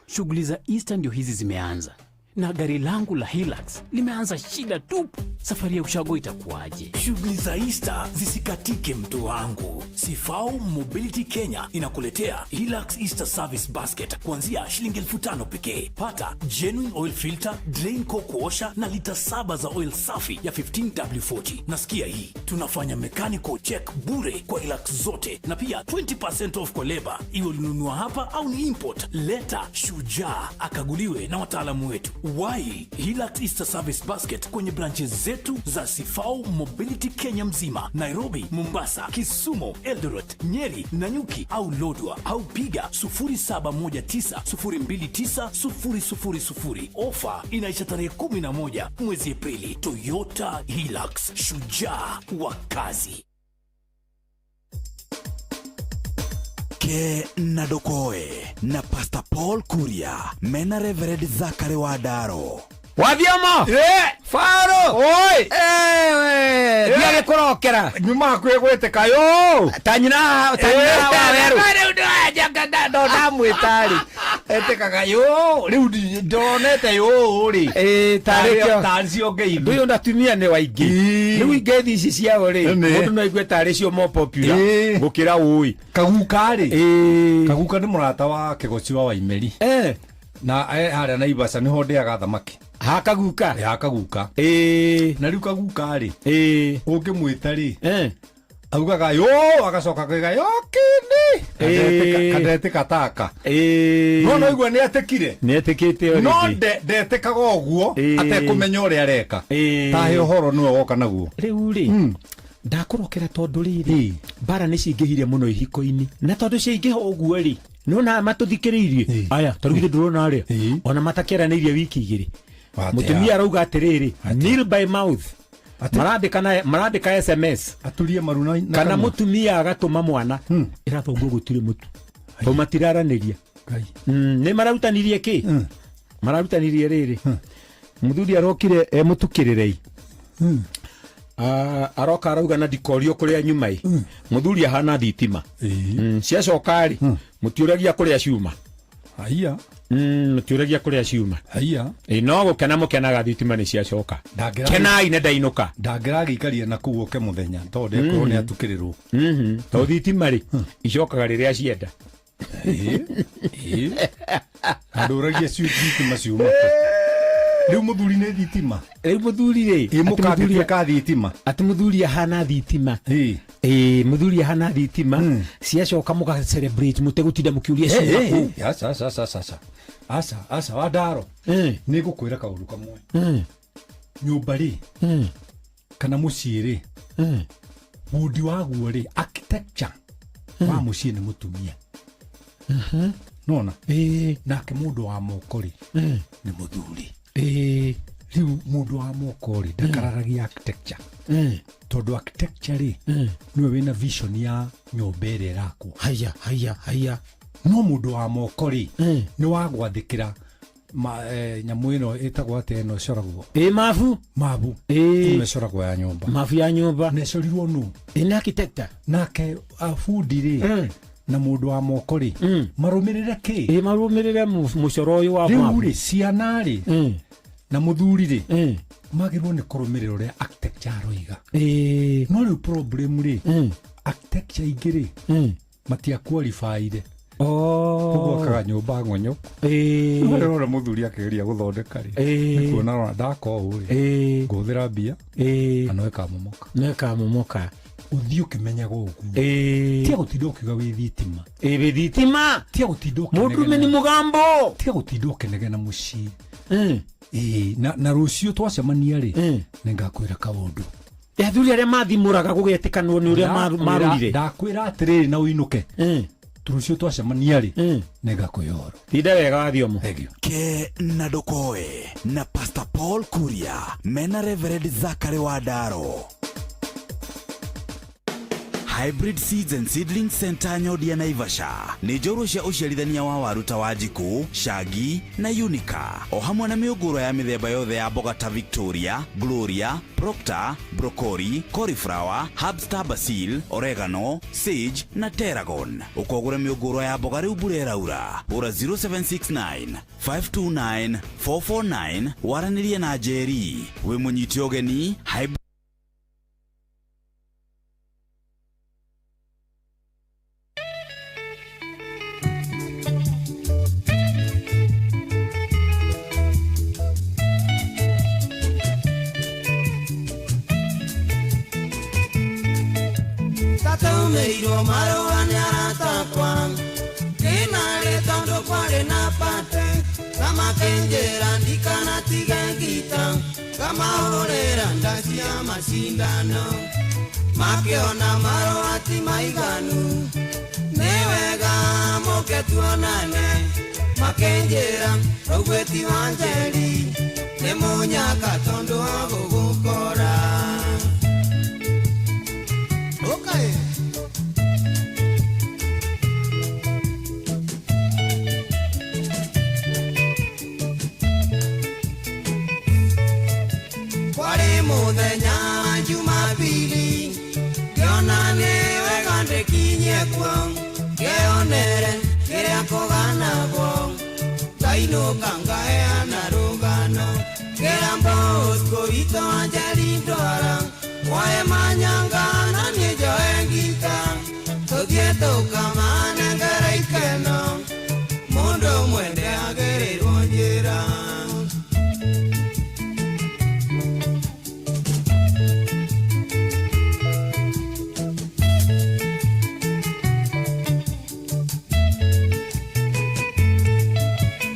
Shughuli za Easter ndio hizi zimeanza na gari langu la Hilux limeanza shida tupu. Safari ya ushago itakuwaje? Shughuli za Easter zisikatike mtu wangu. Sifau Mobility Kenya inakuletea Hilux Easter Service Basket kuanzia shilingi 5,000 pekee. Pata genuine oil filter, drain coke washer na lita 7 za oil safi ya 15W40. Nasikia hii, tunafanya mechanical check bure kwa Hilux zote na pia 20% off kwa labor. Iwe ulinunua hapa au ni import, leta shujaa akaguliwe na wataalamu wetu. Why Hilux Easter Service Basket kwenye branches zetu za Sifau Mobility Kenya mzima, Nairobi, Mombasa, Kisumu, Eldoret, Nyeri, Nanyuki au Lodwar, au piga 0719029000. Ofa inaisha tarehe 11 mwezi Aprili. Toyota Hilux, shujaa wa kazi. Ke Nadokoe na Pastor Paul Kuria mena Reverend Zakari Wadaro Wathiamo Faro oi ndiage kurokera nyuma kwigwite kayo tanyina wa weru ndo ajaga ndo ndamwitari etekaga yo riu ndonete yo ri tarikio tancio ngeibu ndio ndatumia ne waingi riu ingethi ici ciao ri mundu no igwe tari cio mo popular gukira ui kaguka ri kaguka ni murata wa Kigoci wa Waimeri na haria na Ibasa niho ndiaga thamaki hakaguka na riu kaguka ri ungimwita ri augaga yo agacoka kwiga yo kini kadete kataka no igwa ni atekire ni atekite ori no ndetekaga oguo atekumenya uri areka tahe uhoro niwe woka naguo riu ri ndakurokera tondu riri bara ni cingihire muno ihiko-ini na tondu cingiha uguo ri nona matuthikiririe aya tarugire ndurona aria ona matakiranirie wiki igiri mutumia arauga atiriri nil by mouth marandika SMS atulie maruna kana mutumia agatuma mwana irathongo gutire mutu to matiraraniria ni mararutanirie ki mararutanirie riri muthuri arokire mutukirerei aroka arauga na ndikorio kuria nyumai muthuri ahana thitima cia cokari mutiuragia kuria ciuma haya mutiuragia kuria ciuma haya no gukena mukenaga thitima ni cia coka kenai ne ndainuka ndangiragi ikaria na kuo ke muthenya to ndekorwo ni atukirirwo to thitima ri icokaga riria cienda anduragia thitima ciuma riu muthuri ni thitima riu muthuri ri muthuri ka thitima ati muthuri ahana thitima muthuri hana thitima ciacoka muga celebrate mutegutinda mukiuria cio asa wadaro ni gukwira kaundu kamwe nyumba ri kana mucii ri mundi waguo ri architecture wa mucii ni mutumia nona nake mundu wa moko ri ni muthuri riu mundu wa moko ri ndakararagia architecture tondu architecture ri niwe wina vision ya nyumba iri rakwo haya no mundu wa moko ri ni wagwathikira nyamu ino itagwo ate no coragwo mabu ino coragwo ya nyumba mabu ya nyumba ne corirwo nu ni architecture nake afundi ri na mundu wa moko ri marumirire ki marumirire mucoro uyu wa mabu ri ciana ri na muthuri ri magirwo ni kurumirira uria architecture roiga no ri problem ri architecture igiri matia qualified kugwakaga nyumba ngonyo rora muthuri akigeria guthondeka ri nikuona rona ndako uri nguthira mbia ano ekamomoka uthio kimenyaga uguo tia gutinda ukiuga wi thitima tia gutinda mundu meni mugambo tia gutinda ukinegena mucii na rucio twacemania ri ningakwira kaundu athuri aria mathimuraga gugetikanwo ni uria marurire ndakwira atiriri na uinuke rucio twacemania ri ningakwiyoro thinda wega wathiomo ke na ndukoe na Pastor Paul Kuria mena Reverend Zachary Wadaro. Hybrid Seeds and Seedling Center Nyodia Naivasha ni njorua cia uciarithania wa waruta wa Jiku, Shagi na Unica o hamwe na miunguro ya mithemba yothe ya mboga ta Victoria, Gloria, Proctor, Broccoli, Cauliflower, Herbstar Basil, Oregano, Sage na Tarragon. Ukogura miunguro ya mboga riu bure raura ura 0769 529 449 waranirie na Jerry we munyiti ogeni Hybrid Meiro maroane aratakwa Kenare tondo kware na pate Kama kenjera ndikana tigengita Kama horera ndasi ya masindano Makiona maro ati maiganu Newega moke tuonane Makenjera ogweti wanjeri Nemunyaka tondo hago gukora Okay. Kwari muthenya Jumapili kionane wega ndikinye kwa kionere kiria kuganagwo ngainuka ngaheana rugano kirambo uskoito anjeri ndwara wae manyanga na nijo engita tugieto kamane ngaraikeno mundu mwende agerirwo njira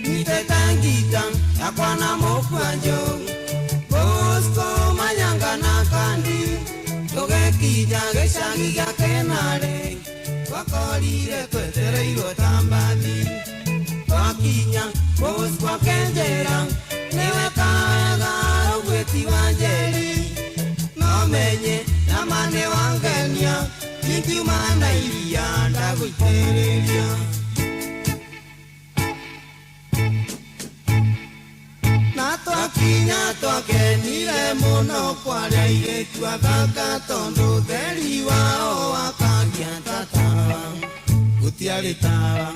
nitetangita yakwana mokwanjo bosko manyanga na kandi tugekija gicagi gia kenare twakorire twetereirwo tambathi twakinya bosko kenjera niwe kaga ugweti wa njeri nomenye na mane wangenia ingiuma na iria ndaguitĩrĩria na twakinya twakenire muno kwaria airĩtu athaka tondu theri wao wakagia tatawa gũtiarĩ tawa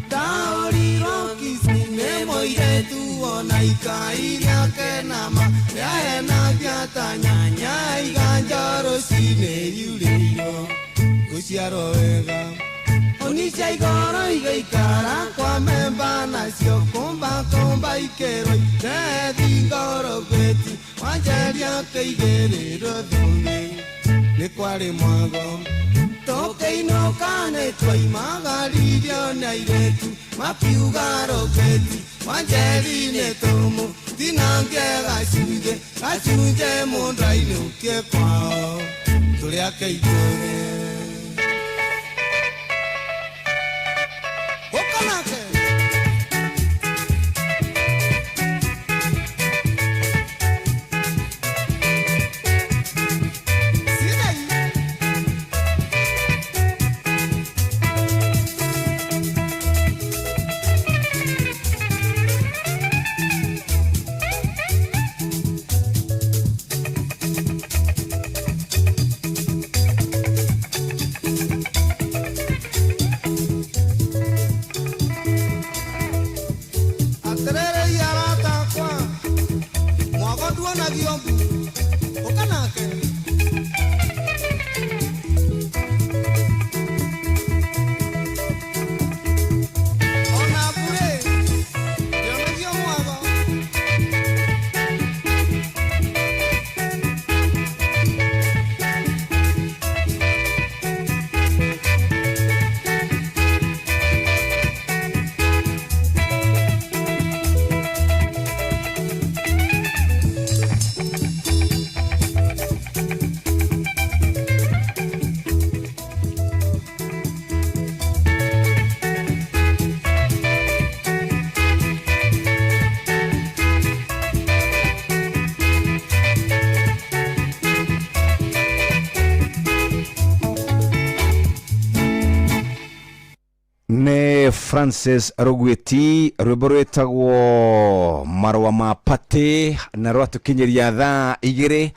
ndaũrirwo kisi nĩ mũirĩtu ona ikai rĩake nama rĩahenagia ta nyanya iganja rũcinĩ riurĩirwo gũciarwo wega Onisha igoro igaikara kwa memba nacio kumba ikerwa Nethi ngoro gweti wanjeria keigerero thungi nĩ kwarĩ mwago tũkĩinũkane twaimagaririo na iretu makiuga roketi wanjeri-inĩ tũmũtinange gacunje mũndũ ainũkie kwao tũrĩake itũre ũkanake Francis Rugwiti rwimbo rwetagwo marwa ma pate na rwatukinyeria thaa igiri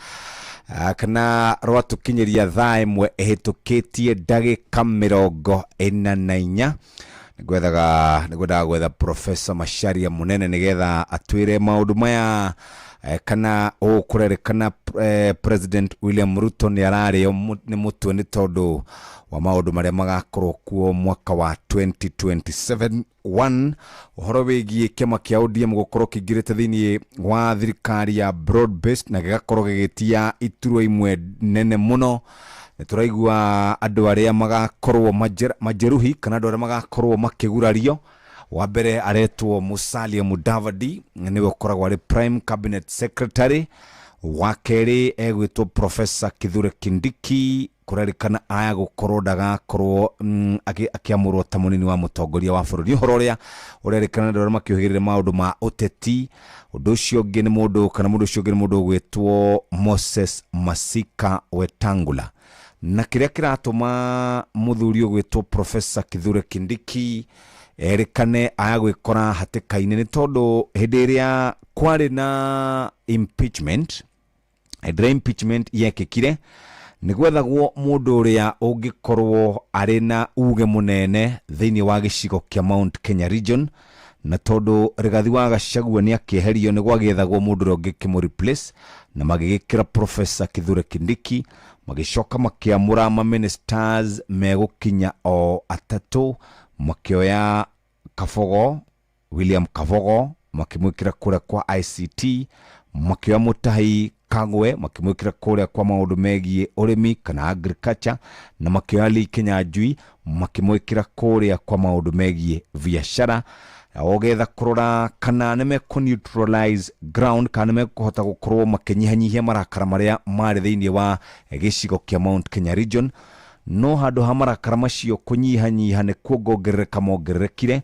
kana rwatukinyeria thaa imwe ehitukitie ndagika 44 nigwethaga gwetha Professor Macharia munene nigetha atwire maundu maya kana kurerikana President William Ruto ni arario ni mutwe ni tondu wa maundu maria magakorwo kuo mwaka wa 2027 uhoro wigie kema kia ODM gukorwo kingirite thiini wa thirikari ya broad based na gigakorwo gigitia iturwa imwe nene muno nituraigua andu aria magakorwo majeruhi kana andu aria magakorwo makigurario wa mbere aretwo Musalia Mudavadi niwe ukoragwo ari prime cabinet secretary wa keri egwitwo Professor Kithure Kindiki kurerikana aya gukorwo ndagakorwo akiamurwo ta munini wa mutongoria wa bururi uhoro uria urerikana ndora makihigirira maundu ma uteti undu ucio ungi ni mundu kana mundu ucio ungi ni mundu gwitwo Moses Masika Wetangula na kiria kiratuma muthuri gwitwo Professor Kithure Kindiki erikane aya gwikora hatikaine ni tondu hindi iria kwari na impeachment yekikire nigwethagwo mundu uria ungikorwo ari na uge munene thiini wa gicigo kia Mount Kenya region na tondu Rigathi wa Gachagua ni akieherio ni gwagethagwo mundu uria ungikimu replace na magigikira Professor Kithure Kindiki magicoka makiamura ma ministers megukinya o atatu makioya Kabogo William Kabogo makimwikira kure kwa ICT makioya Mutahi Kagwe makimwikira kure kwa maundu megie urimi kana agriculture na makioya Lee Kinyanjui makimwikira kure kwa maundu megie biashara ogetha kurora kana neme neutralize ground kana neme kuhota gukorwo makinyihanyihia marakara maria mari thiini wa gicigo kia Mount Kenya region no handu hamarakara macio kunyihanyiha ne kuongerereka mongererekire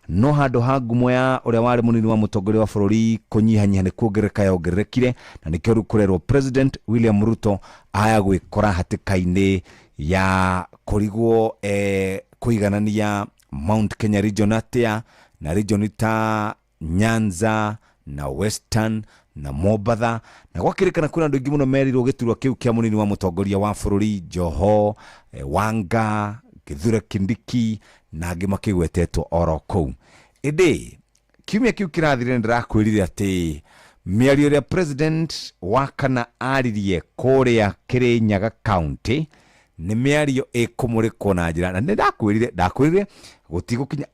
no handu ha ngumo ya uria wari munini wa mutongoria wa bururi kunyihanyiha ne kuongerereka yongererekire na nikio rukurerwo President William Ruto aya gwikora hatikaine ya kurigwo kuiganania Mount Kenya region atia na region ta Nyanza na Western na Mobatha na gwakirikana kuna andu ingi muno merirwo giturwa kiu kia munini wa mutongoria wa bururi Joho Wanga Kithure Kindiki na angi makigwetetwo oro kou indi kiumia kiu kirathire ndirakwirire ati miario ya president wakana aririe kuria Kirinyaga county ni miario ikumurikwo na njira na ndakwirire gutigukinya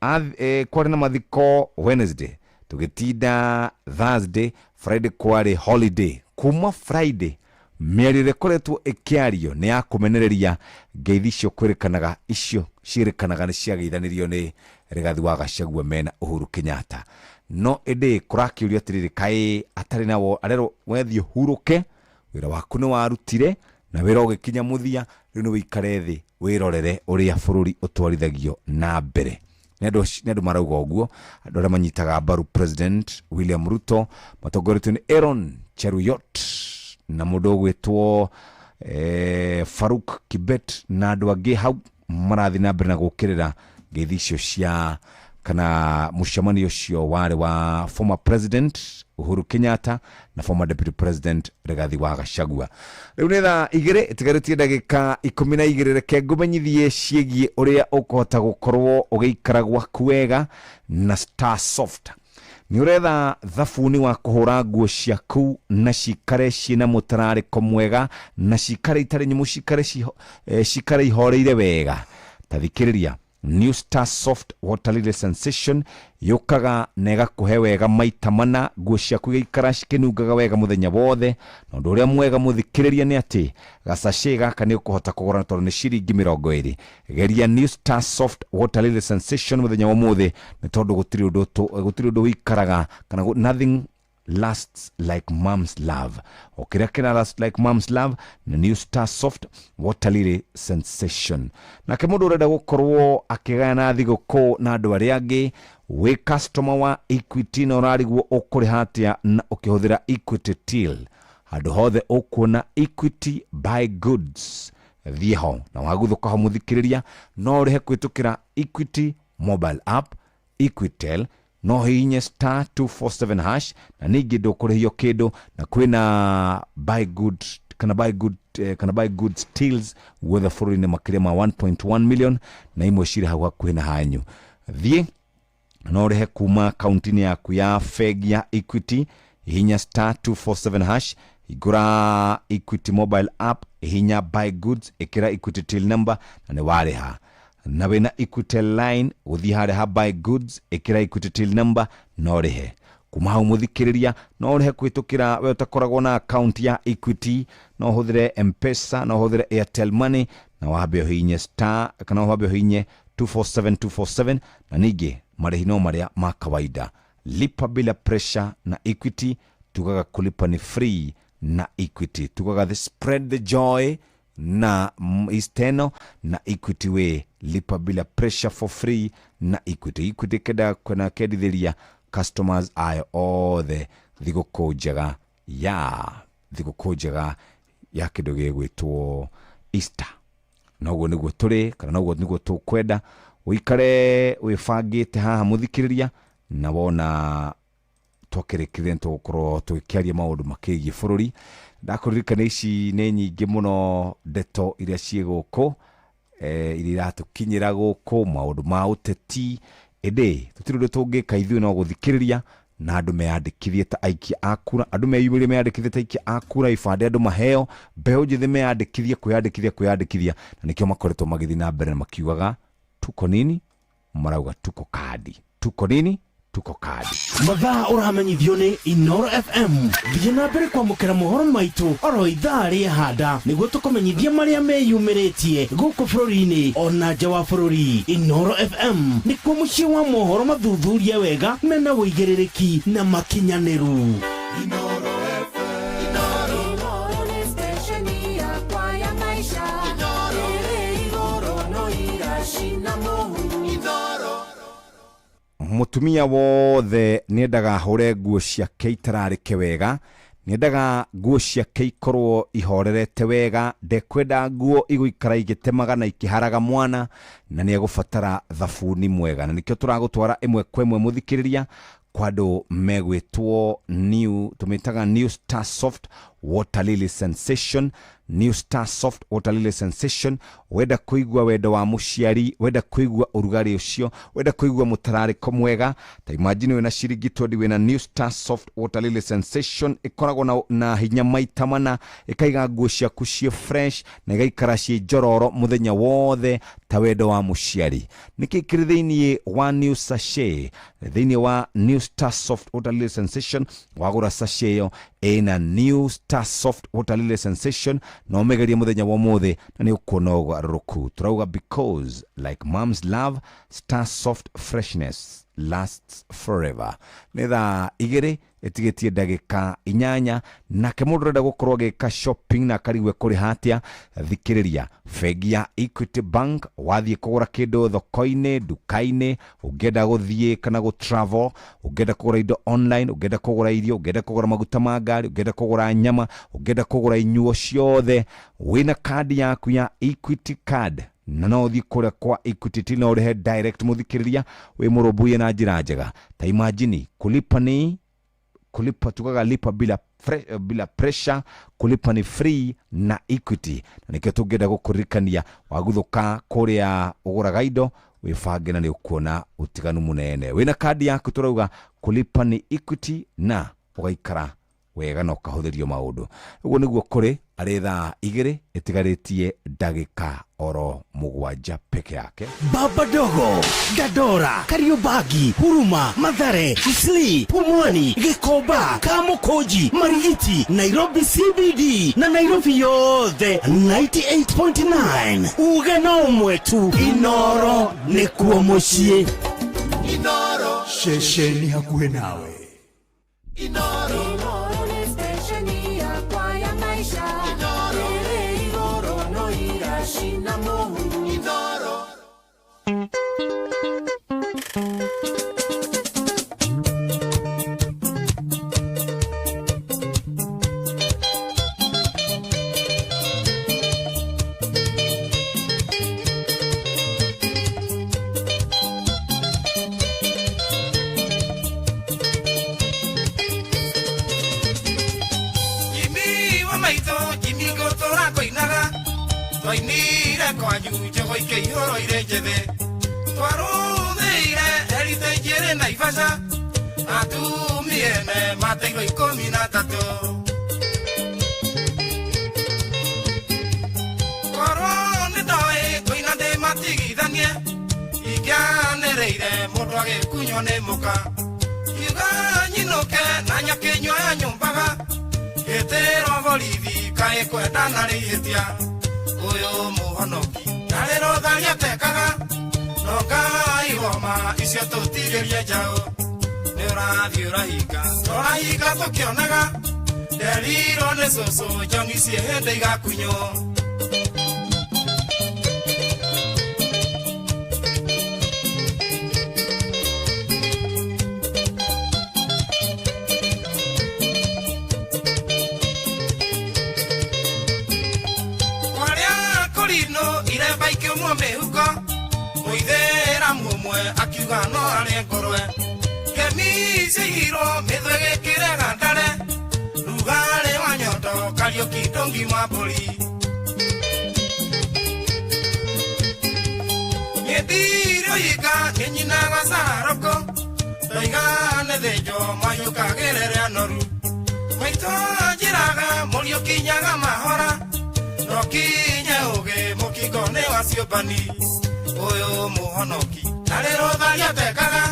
kwari na mathiko Wednesday tugitinda Thursday Friday kwari holiday kuma Friday mĩarĩre koretwo ĩkĩario nĩ ya kũmenereria ngeithi icio kwĩrĩkanaga icio ciĩrĩkanaga nĩ ciageithanirio nĩ Rigathi wa Gachagua mena Uhuru Kenyatta. No ĩndĩ kũrakĩũria atĩrĩrĩ, kaĩ atarĩ nawo arero wethiĩ hurũke, wĩra waku nĩ warutire na wĩra ũgĩkinya mũthia, rĩu nĩ wĩikare thĩ wĩrorere ũrĩa bũrũri ũtwarithagio na mbere. Nĩ andũ marauga ũguo, andũ arĩa manyitaga mbaru President William Ruto matongoretio nĩ Aaron Cheruiyot na mũndũ ũgwĩtwo Faruk Kibet na andũ angĩ hau marathi na mbere na gũkĩrĩra ngeithi icio cia kana mũcemanio ũcio warĩ wa former president Uhuru Kenyatta na former deputy president Rigathi wa Gachagua. Rĩu nĩ thaa 2 ĩtigarĩtie ndagĩka 12 reke ngũmenyithie ciĩgiĩ ũrĩa ũkũhota gũkorwo ũgĩikara gwaku wega na Star Soft. Nĩ ũretha thabuni wa kũhũra nguo ciaku na cikare ciĩna mũtararĩko mwega na cikare itarĩ nyũmũ, cikare ihoreire wega. Tathikĩrĩria, New Star Soft Water Lily Sensation yukaga na ĩgakũhe wega maita mana, nguo ciaku igaikara cikinungaga wega muthenya wothe. Na ũndũ ũrĩa mwega mũthikĩrĩria nĩ atĩ gacace gaka nĩ ũkũhota kũgũra tondũ nĩ ciringi 20. Geria New Star Soft Water Lily Sensation muthenya wa mũthĩ, nĩ tondũ gũtirĩ ũndũ wĩikaraga kana nothing lasts like mom's love. Okĩrĩa kĩna last like mom's love na New Star Soft Water Lily Sensation. Nake mũndũ ũrenda gũkorwo akĩgayana thigũkũ na andũ arĩa angĩ, wĩ customer wa Equity na ũrarigwo ũkũrĩha atĩa na ũkĩhũthĩra Equity Till, handũ hothe ũkuona Equity Buy Goods, thiĩ ho na waguthũka ho mũthikĩrĩria, no ũrĩhe kũhĩtũkĩra Equity Mobile App, Equitel, no hihinye star 247 hash na ningĩ ndũkũrĩhio kĩndũ, na kwĩna buy goods tills guothe bũrũri-inĩ makĩria ma 1.1 million na imwe cirĩ hau hakuhĩ na hanyu. Thiĩ no ũrĩhe kuma akaunti-inĩ yaku ya bengi ya Equity, hihinya star 247 hash, igũra Equity Mobile App, hihinya buy goods, ĩkĩra Equity Till number na nĩ warĩha. Na wĩna Equitel line ũthiĩ harĩa ha buy goods, ĩkĩra Equity Till number no rĩhe. Kuma hau mũthikĩrĩria no rĩhe kũhĩtũkĩra we ũtakoragwo na account ya Equity, no ũhũthĩre M-Pesa, no ũhũthĩre Airtel Money, na wabe ũhihinye star kana wabe ũhihinye 247 na ningĩ marĩhi no marĩa ma kawaida. Lipa bila pressure na Equity, tugaga kulipa ni free na Equity, tugaga the spread the joy na isteno na Equity way, lipa bila pressure for free na Equity. Equity keda kuna kedithiria customers ayo othe thigũkũ njega ya kĩndũ gĩgwĩtwo Easter. Noguo nĩguo tũrĩ kana noguo nĩguo tũkwenda ũikare wĩbangĩte haha mũthikĩrĩria, na wona twakĩrĩkĩrĩria tũgũkorwo tũgĩkĩaria maũndũ makĩgiĩ bũrũri. Ndakũririkana ici nĩ nyingĩ mũno ndeto iria ciĩ gũkũ iria iratũkinyĩra gũkũ, maũndũ ma ũteti, ĩndĩ tũtirĩ ũndũ tũngĩka ithuĩ no gũthikĩrĩria na andũ meyandĩkithie ta aikia a kura, andũ meyumĩrie meyandĩkithie ta aikia a kura, ibandĩ andũ maheo, mbeũ njĩthĩ meyandĩkithie kwĩyandĩkithia, na nĩkĩo makoretwo magĩthiĩ na mbere makiugaga tuko nini, marauga tuko kadi, tuko nini, tuko kadi. Mathaa ũramenyithio nĩ Inoro FM. Thiĩ na mbere kwamũkĩra mohoro maitũ oro ithaa rĩa handa nĩguo tũkũmenyithia marĩa meyumĩrĩtie gũkũ bũrũri-inĩ ona nja wa bũrũri. Inoro FM nĩkuo mũciĩ wa mohoro mathuthurie wega mena wũigĩrĩrĩki na makinyanĩru. Inoro FM. Inoro nĩ station yakwa ya maisha. Inoro igũrũ no iracina mũhuru. Inoro mutumia wothe nĩendaga hũre nguo ciake itararĩke wega, nĩendaga nguo ciake ikorwo ihorerete wega, ndekwenda nguo igũikara igĩtemaga na ikĩharaga mwana, na nĩegũbatara thabuni mwega. Na nĩkĩo tũragũtwara ĩmwe kwa ĩmwe mũthikĩrĩria kwa andũ megwĩtwo tũmĩtaga New Star Soft Water Lily Sensation. New Star Soft Water Lily Sensation, wenda kũigua wendo wa mũciari, wenda kũigua ũrugarĩ ũcio, wenda kũigua mũtararĩko mwega, ta imagine wĩna ciringi 20 wĩna New Star Soft Water Lily Sensation, ĩkoragwo na hinya maita mana, ĩkaiga nguo ciaku ciĩ fresh na igaikara ciĩ njororo mũthenya wothe. Ta ta wendo wa muciari niki kiri thiini wa new sachet thiini wa new Star Soft Water Lily Sensation wagura sachet yo ina new Star Soft Water Lily Sensation no megeria muthenya wa muthe na ni ukuona ugaruku turauga because like mom's love Star Soft freshness lasts forever. Netha igere etigetie ndagika 8 nake mundu renda gukorwo gika shopping na karigwe kuri hatia thikiriria bengi ya Equity Bank wathie kugura kindu thoko-ini duka-ini ungenda guthie kana go travel ungenda kugura indo online ungenda kugura irio ungenda kugura maguta ma ngari ungenda kugura nyama ungenda kugura inyuo ciothe wina kadi yaku ya Equity card na no thi kuria kwa Equity tino urihe direct muthikiriria we murobuye na njira njega ta imagine kulipa tukaga lipa bila pressure kulipa ni free na Equity na nikio tungenda gukurikania waguthuka kuria uguraga indo wifange na ni ukuona utiganu munene wina kadi yaku turauga kulipa ni Equity na ugaikara wega no kahuthirio maundu uguo niguo kuri aretha igere etigaretie ndagika oro mugwanja peke yake. Baba Dogo, Dadora, Kariobagi, Huruma, Mathare, Isli, Pumwani, Gikoba, Kamukoji, Marigiti, Nairobi CBD na Nairobi yothe 98.9 ugena umwetu Inoro nikuo mucie. Inoro shesheni hakuhe nawe. Inoro ni stesheni ya kwa ya maisha. Inoro no irashina mohu. Inoro Twainire kwanyu njogo ikeihoro irenjethe twaruthire erite njere na Naivasha atumiene mateiro 13 korwo nĩ ndoĩ kũina ndĩmatigithanie ingĩanereire mũndũ agĩkunywo nĩ mũka kiuga nyinũke na nyakĩnyuoya nyũmbaga gĩtĩrwo borithi kaĩ kwendana rĩihĩtia uyo muhonoki narero tharia tekaga no Ngai woma icio tutigerie njao ni urathi urahinga tukionaga nderiro nĩ cũcũ njongi cie hĩndĩ igakunywo iremba ikiumwo mihuko muithera mumwe akiuga no arĩ ngũrwe ngemi ciirwo mĩthwe gĩkĩrega ndare rugarĩ wa nyondo Kariuki ndũngi mwa mbũri nĩndirĩ ũhinga nĩ nyinaga saroko ndoiga nĩ thĩnjo mayũkagĩrĩre noru maitũ njĩraga Mũriũki nyaga mahora nokinye uge mukingo ne wasiobani uyo muhonoki narero tharia tekaga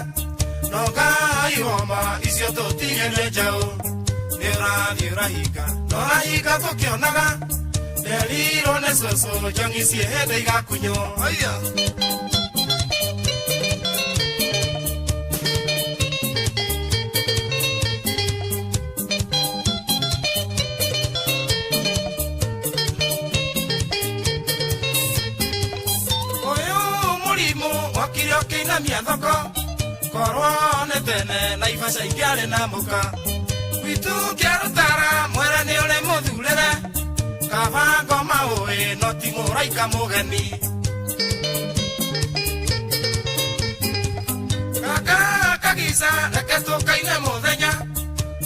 no Ngai woma icio tutigene njao ni urathi urahinga tukionaga nderiro nĩ cũcũ njongi cie hĩndĩ igakunywo aya kina miathoko korwo nĩ tene Naivasha ingĩarĩ na mũka gwitũ kĩarutara mwere nĩ ũrĩ mũthurĩre kabango maũĩ no ti mũraika mũgeni kaka kagica reke tũkaine mũthenya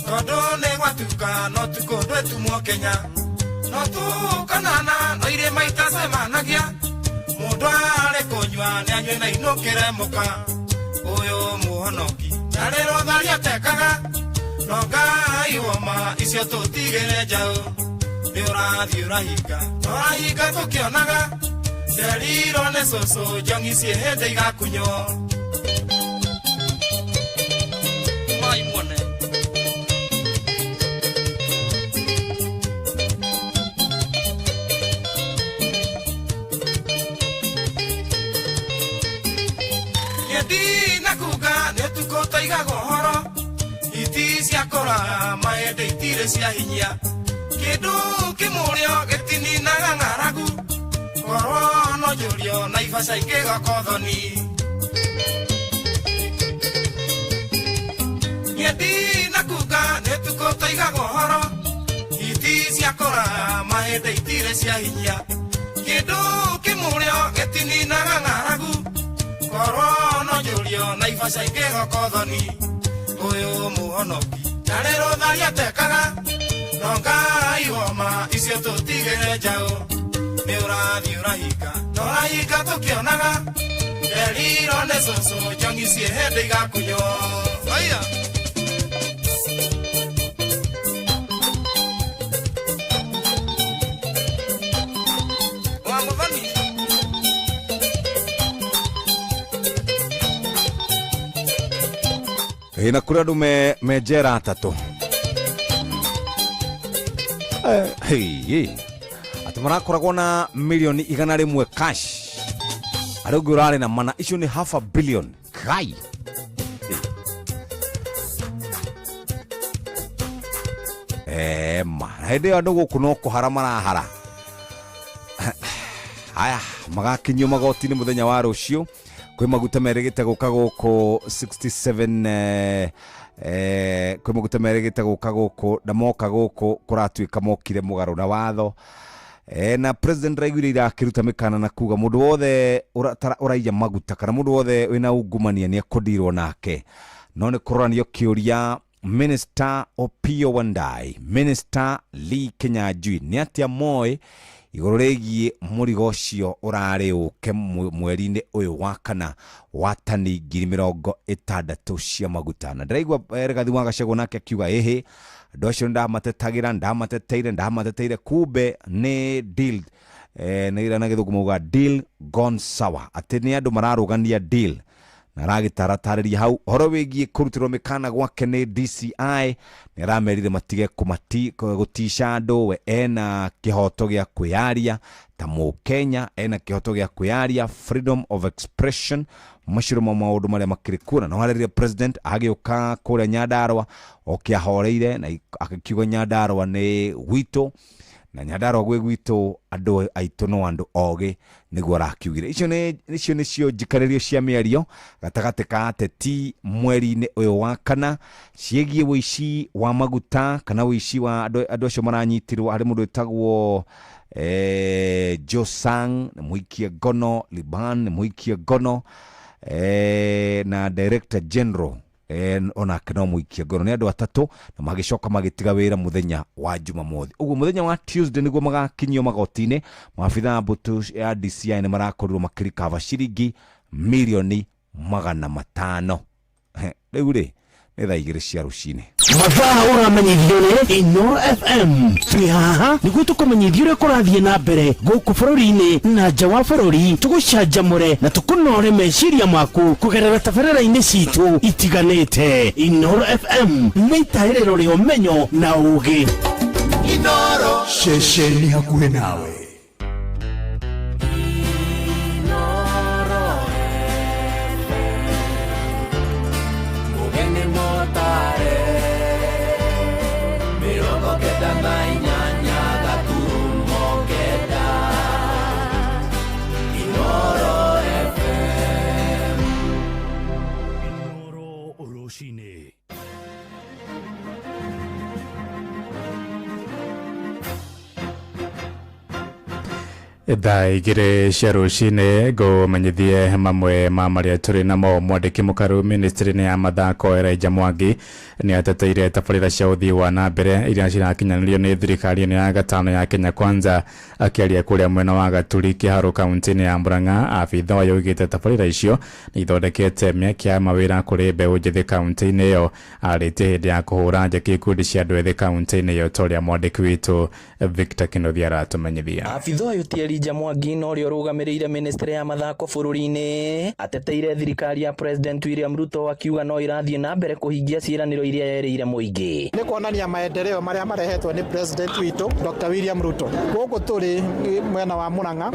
tondũ nĩ gwatuka no tuko ndwetumwo Kenya no tũkanana no irĩma itacemanagia mũndũ arĩ kũnyua nĩ anyue na inũkĩre mũka ũyũ muhonoki narĩro tharia tekaga no Ngai woma icio tũtigĩre njao nĩ ũrathi urahinga tũkionaga Deriro ne soso jongi sie hede igakunyo. Mai mone. Yedi nakuga netuko taiga gohoro. Iti siakora mae de tire sia hinya. Kedu kimurio getini nagangaragu. Koro no jurio na ifasa ikega kodoni. Yedi nakuga netuko taiga gohoro. Iti siakora mae de tire sia hinya. Kedu kimurio getini nagangaragu. Koro no jurio na ifasa ikega kodoni. Oyo muhonoki narero daria tekaga. Nonga iwoma isio tutigere jao. Neura diurahika norahika tukionaga. Deriro ne soso jongi sie hede igakunyo. Aya Wamuvani ina kura andu mejera atatu. Hey, ati marakoragwo na milioni 100 cash. Arauga urari na mana icio ni $500 million. Kai. Hede andu guku no kuhara marahara. Aya, magakinyio magoti ni muthenya wa rucio. Kwi maguta merigite guka guku 67 kwi maguta merigite guka guku ndamoka guku kuratuika mokire mugaru na watho. Na president Raigwire irakiruta mikana na kuga mundu wothe uraija maguta kana mundu wothe wina ungumania ni akodirwo nake. No ni kuranio kiuria Minister Opiyo Wandayi, Minister Lee Kinyanjui ni atia moe iguru rigie murigo cio urari uke mweri-ini uyu wa kana wa tani 60 cia maguta. Na ndiraigua Rigathi wa Gachagua nake akiuga ehe andu acio ndamateteire kumbe ni deal ni ira na githugu muga deal gone sour ati ni andu mararugania deal na ragitaratarĩria hau horo wĩgiĩ kũrutĩrwo mĩkana gwake nĩ DCI nĩ aramerire matige gũtisha andũ. We ena kĩhoto gĩa kwĩyaria ta Mũkenya, ena kĩhoto gĩa kwĩyaria, freedom of expression, macio ma maũndũ marĩa makĩrĩ kuo. Na harĩrĩa president agĩũka kũrĩa Nyandarua okĩahoreire na akiuga Nyandarua nĩ gwitũ na Nyandarua gwĩ gwitũ andũ aitũ no andũ ogĩ nĩguo arakiugire. Icio nĩcio njikarĩrio cia mĩario gatagatĩ ka ateti mweri-inĩ ũyũ wa kana ciĩgiĩ wĩici wa maguta kana wĩici wa andũ acio maranyitirwo. Harĩ mũndũ wĩtagwo Josang nĩ mũikia ngono, Liban nĩ mũikia ngono na Director General onake no mũikia ngono. Nĩ andũ atatũ na magĩcoka magĩtiga wĩra mũthenya wa Jumamothi. Ũguo mũthenya wa Tuesday nĩguo magakinyio magoti-inĩ. Maabitha mbũtũ ya DCI nĩ marakorirwo makĩrikava ciringi milioni 500. Rĩu rĩ nĩ thaa 2 cia rũcinĩ. Mathaa ũramenyithio nĩ Inooro FM. Twĩ haha nĩguo tũkũmenyithia ũrĩa kũrathiĩ na mbere gũkũ bũrũri-inĩ na nja wa bũrũri. Tũgũcanjamũre na tũkũnore meciria maku kũgerera tabarĩra-inĩ citũ itiganĩte. Inooro FM nĩ itaĩrĩro rĩa ũmenyo na ũũgĩ. Inooro ceceni hakuhĩ nawe. Thaa 2 cia rũcinĩ ngũmenyithie mamwe ma marĩa tũrĩ namo. Mwandĩki mũkaru ministry-inĩ ya mathako Elijah Mwangi nĩ ateteire tabarĩra cia ũthii wa na mbere iria cirakinyanĩrio nĩ thirikari ya gatano ya Kenya Kwanza. Akĩaria kũrĩa mwena wa Gaturi Kĩharo kaunti-inĩ ya Murang'a, abitha ũyũ oigĩte tabarĩra icio nĩ ithondekete mĩeke ya mawĩra kũrĩ mbeũ njĩthĩ kaunti-inĩ ĩyo. Arĩtie hĩndĩ ya kũhũra njeki ikundi cia andũ ethĩ kaunti-inĩ ĩyo ta ũrĩa mwandĩki witũ Victor Kĩnuthia aratũmenyithia. Abitha ũyũ Thierry Elijah Mwangi no rio rugamirire ministry ya mathako bururi-ini ateteire thirikari ya President William Ruto akiuga no irathie na mbere kuhingia ciiraniro iria yereire muingi ni kuonania maendeleo maria marehetwo ni President witu Dr. William Ruto. Guku turi mwena wa Murang'a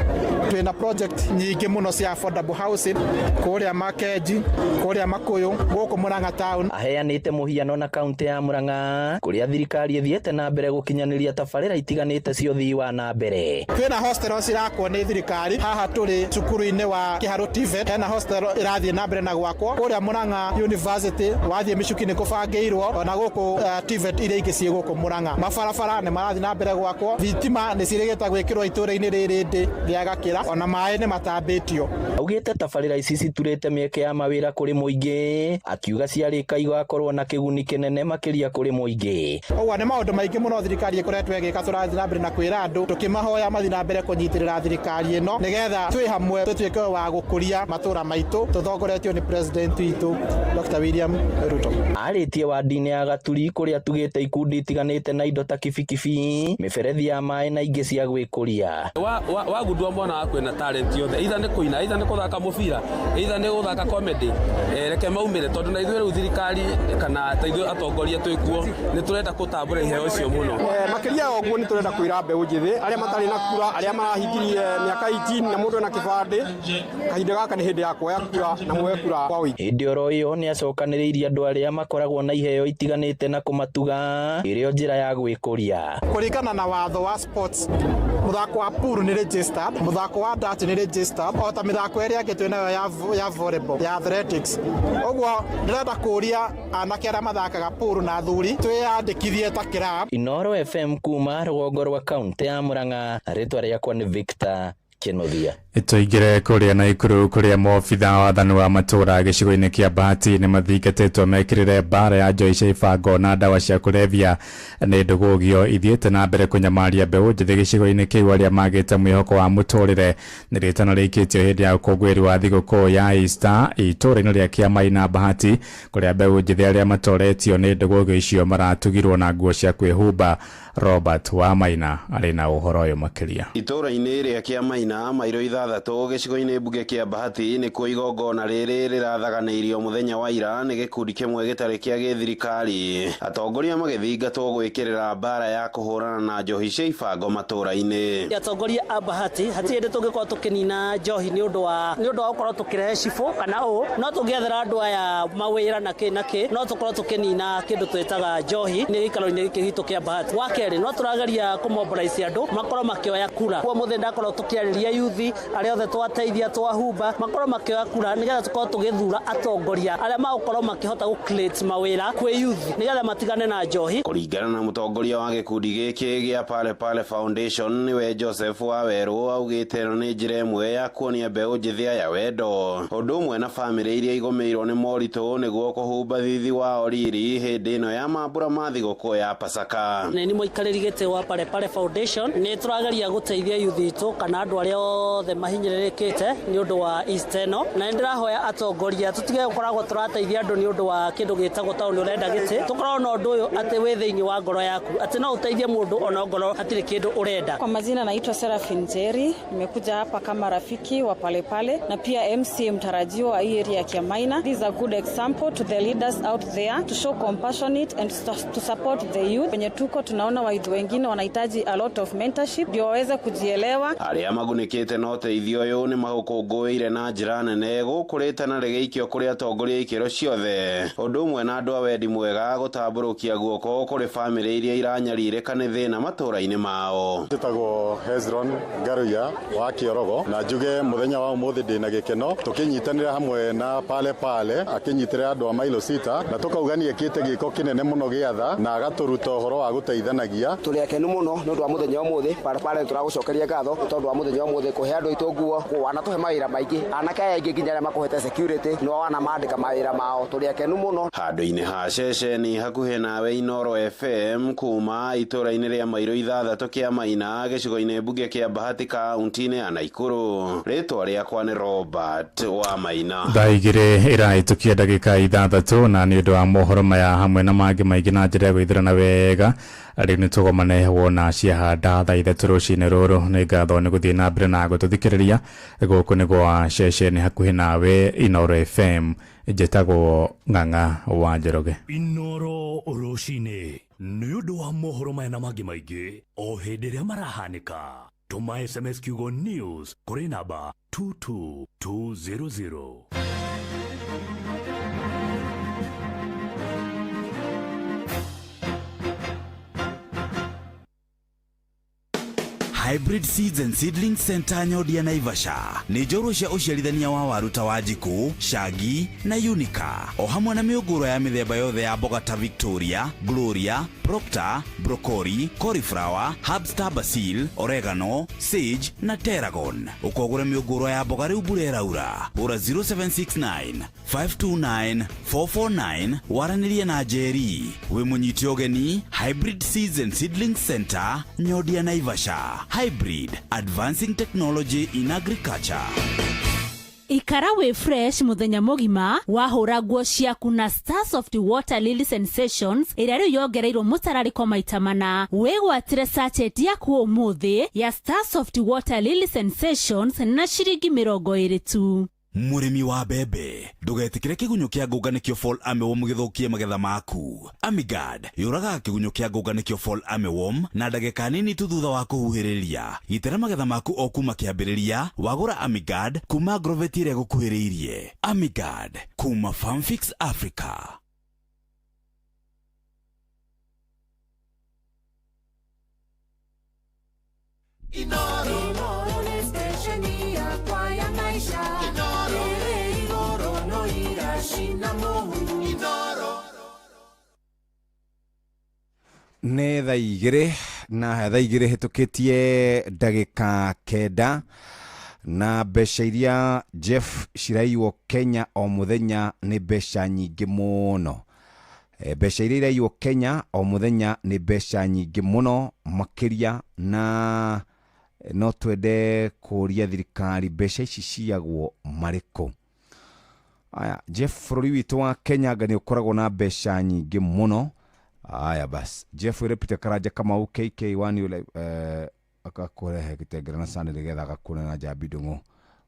twina project nyingi muno cia affordable housing kuria Makenji kuria Makuyu guku Murang'a town. Aheanite muhiano na kaunti ya Murang'a kuria thirikari ithiete na mbere gukinyaniria tabarira itiganite cio thii wa na mbere. Twina hostel cirakwo ni thirikari haha turi cukuru-ini wa Kiharo TVET hena hostel irathie na mbere na gwakwo kuria Murang'a University wathie micuki-ini kubangiirwo ona guku TVET iria ingi cie guku Murang'a mabarabara ni marathie na mbere gwakwo thitima ni cirigita gwikirwo itura-ini riri ndi ria Gakira ona mai ni matambitio. Augite tabarira ici citurite mieke ya mawira kuri muingi akiuga ciarika igakorwo na kiguni kinene makiria kuri muingi. Ogwa ni maundu maingi muno thirikari ikoretwo igika turathie na mbere na kwira andu tukimahoya mathie na mbere kunyitirira thirikari ino nigetha twi hamwe tutuike wa gukuria matura maitu tuthongoretio ni President witu Dr. William Ruto. Aritie wadi-ini ya Gaturi kuria tugite ikundi itiganite na indo ta kibikibi miberethi ya mai na ingi cia gwikuria wagundua mwana waku ena talent yothe either ni kuina either ni kuthaka mubira either ni guthaka comedy reke maumire tondu na ithuĩ rĩu thirikari kana ta ithuĩ atongoria twĩkuo ni turenda gutambura iheo icio muno makiria oguo ni turenda kwira mbeũ njithi aria matari na kura aria marahingirie miaka 18 na mundu ena kibande kahinda gaka ni hindi ya kuoya kura na muoye kura kwa wiki. Hindi oro iyo ni acokanĩrĩirie andu aria makoragwo na iheo itiganite na kumatuga irio njira ya gwikuria kuringana na watho wa sports. Muthako wa pool ni registered, muthako wa dart ni registered, o ta mithako iria ingi twinayo ya volleyball ya athletics. Ogwo ndirenda kuria anake aria mathakaga pool na athuri twiyandikithie ta club. Inoro FM kuma rũgongo rwa kaunti ya Murang'a, ritwa riakwa ni Victor Kenothia. Itoigire kuria na ikuru kuria mobitha wathani wa matura gicigo-ini kia Bahati ni mathingatetwo mekirire bara ya Joyce Ibango na ndawa cia kulevya ni ndugugio ithiete na mbere kunyamaria mbeu njithi gicigo-ini kiu aria magite mwihoko wa muturire ni ritana rikitio hindi ya ukungwiri wa thiguku ya Easter itura-ini ria Kiamaina Bahati kuria mbeu njithi aria matoretio ni ndugugio icio maratugirwo na nguo cia kwihumba. Robert Wamaina ari na uhoro uyu makiria. Itura-ini ria Kiamaina mairo ithathatu gicigo-ini mbunge kia Bahati ni kuo igongona riri rirathaganĩirio muthenya wa ira ni gikundi kimwe gitari kia githirikari atongoria magithingatwo gwikirira bara ya kuhurana na njohi cia ibango matura-ini. Atongoria a Bahati hatirĩ hĩndĩ tũngĩkorwo tũkĩnina njohi nĩ ũndũ wa gũkorwo tũkĩrehe cibũ kana ũũ no tũngĩethera andũ aya mawĩra na kĩ no tũkorwo tũkĩnina kĩndũ twĩtaga njohi nĩ gĩikaro-inĩ gĩkĩ gitũ kia Bahati. Wa kerĩ no tũrageria kũmobilize andũ makorwo makĩoya kura kwa mũthenya ndakorwo tũkĩarĩria yuthi aria othe twateithia twahumba makorwo makĩoya kura nigetha tũkorwo tũgĩthura atongoria aria magũkorwo makĩhota gũ-create mawĩra kwĩ yuthi nigetha matigane na njohi. Kũringana na mũtongoria wa gĩkundi gĩkĩ gĩa Pale Pale Foundation niwe Joseph Waweru augĩte ĩno nĩ njĩra ĩmwe ya kuonia mbeũ njĩthĩ aya wendo ũndũ ũmwe na bamĩrĩ iria igũmĩirwo nĩ moritũ nĩguo kũhumba thithi wao riri hĩndĩ ĩno ya mambura ma thigũkũ ya Pasaka. Nĩ mũikarĩri gĩtĩ wa Pale Pale Foundation nĩ tũrageria gũteithia yuthi itũ kana andũ arĩa othe mahinyĩrĩrĩkĩte nĩ ũndũ wa Easter ĩno na nĩ ndĩrahoya atongoria tũtige gũkoragwo tũrateithia andũ nĩ ũndũ wa kĩndũ gĩtagwo ta ũrĩa ũrenda gĩtĩ tũkorwo na ũndũ ũyũ atĩ wĩ thĩinĩ wa ngoro yaku atĩ no ũteithie mũndũ ona ngoro hatirĩ kĩndũ ũrenda. Kwa majina naitwa Serafin Jerry, nimekuja hapa kama rafiki wa Pale Pale na pia MC mtarajiwa wa hii area ya Kiamaina. This is a good example to the leaders out there to show compassionate and to support the youth. Wenye tuko tunaona waidhi wengine wanahitaji a lot of mentorship ndio waweze kujielewa. Aria magunikite no teithio uyu ni magukungũĩire na njĩra nene gũkũrĩte na rĩgĩikio kũrĩ atongoria ikĩro ciothe ũndũ ũmwe na andũ a wendi mwega gũtambũrũkia guoko kũrĩ bamĩrĩ iria iranyarirĩka nĩ thĩna matũra-inĩ mao. Njĩtagwo Hezron Garuya wa Kiorogo na njuge muthenya wa ũmũthĩ ndĩna gĩkeno tũkĩnyitanĩra hamwe na Pale Pale akĩnyitĩrĩra andũ a mailo sita na tũkaugania kĩte gĩko kĩnene mũno gĩa tha na agaturuta ũhoro wa gũteithanagia. Tũrĩ akenu mũno nĩ ũndũ wa mũthenya ũmũthĩ Pale Pale tũragũcokeria ngatho tondũ wa mũthenya ũmũthĩ kũhe andũ aitũ nguo wanatũhe mawĩra maingĩ anake aya aingĩ nginya arĩa makũhete security no wana mandĩka mawĩra mao tũrĩ akenu mũno. Handũ-inĩ ha ceceni hakuhĩ nawe Inoro FM kuma itũra-inĩ rĩa mairo ithathatũ Kiamaina gĩcigo-inĩ mbunge kĩa Bahati kaunti-inĩ ya Naikuru rĩtwa rĩakwa nĩ Robert Wamaina. Thaa igĩrĩ ĩrahĩtũkia ndagĩka ithathatũ na nĩ ũndũ wa mohoro maya hamwe na mangĩ maingĩ na njĩra ya gũithĩrana wega ari ni tugomane wona ciahanda tha ithatũ rũcinĩ rũrũ nĩ ngatho nĩ gũthiĩ na mbere na gũtũthikĩrĩria gũkũ nĩ gwa ceceni hakuhĩ nawe Inoro FM njĩtagwo Ng'ang'a wa Njoroge. Inoro rũcinĩ nĩ ũndũ wa mohoro maya na mangĩ maingĩ o hĩndĩ ĩrĩa marahanĩka. Tuma SMS kiugo news kũrĩ namba 22200. Hybrid Seeds and Seedling Center Nyodia Naivasha ni njorua cia uciarithania wa waru ta Wanjiku, Shagi na Unica o hamwe na mĩũngũrwa ya mĩthemba yothe ya mboga ta Victoria, Gloria, Proctor, Broccoli, Cauliflower, Herbstar Basil, Oregano, Sage na Tarragon. Ukogũra mĩũngũrwa ya mboga rĩu mbura ĩraura. Ura 0769 529 449 waranĩrie na Jerry. Wĩ mũnyiti ũgeni Hybrid Seeds and Seedling Center Nyodia Naivasha. Hybrid, advancing technology in agriculture. Ikara we fresh muthenya mugima wahura nguo ciaku na Starsoft Water Lily Sensations ĩrĩa rĩu yongereirwo mũtararĩko maita mana. Wĩgwatĩre sachet yaku ũmũthĩ ya Starsoft Water Lily Sensations na ciringi 20 tu. Murimi wa bebe ndugetikire kigunyũ kĩa ngũnga nĩkĩo fall armyworm gĩthũkie magetha maku. Amigard yũraga kigunyũ kĩa ngũnga nĩkĩo fall armyworm na ndagĩka nini tu thutha wa kũhuhĩrĩria. Gitĩra magetha maku o kuma kĩambĩrĩria. Wagũra Amigard kuma Agrovet ĩrĩa gũkuhĩrĩirie. Amigard kuma Farmfix Africa. Inoro ni stesheni ya kwaya maisha. Igoro no irashina muhuru. Nĩ thaa igĩrĩ na thaa igĩrĩ hĩtũkĩtie ndagĩka kenda na mbeca iria Jeff ciraiywo Kenya o mũthenya nĩ mbeca nyingĩ mũno. Mbeca iria iraiywo Kenya o mũthenya nĩ mbeca nyingĩ mũno makĩria na no twende kũria thirikari mbeca ici ciagwo marĩkũ. Aya Jeff bũrũri witũ wa Kenya nĩ ũkoragwo na mbeca nyingĩ mũno. Aya bas Jeff Repita Karanja Kamau KK1 yule akakurehe kitengera na sana nigetha agakũra na Njambi Ndung'u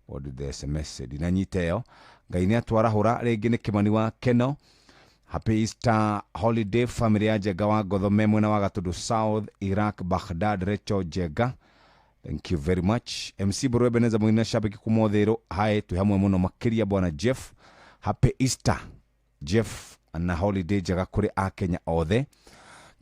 wodi the SMS dinanyite yo ngai nĩ atwarahũra rĩngĩ nĩ Kimani wa Keno. Happy Easter holiday family ya Jega wa Gothome mwena wa Gatundu South Iraq Baghdad Recho Jega. Thank you very much. MC Buru Ebeneza mwina shabiki kumodhero. Hai tu hamwe muno makĩria bwana Jeff. Happy Easter Jeff na holiday Jega kũrĩ a Kenya othe.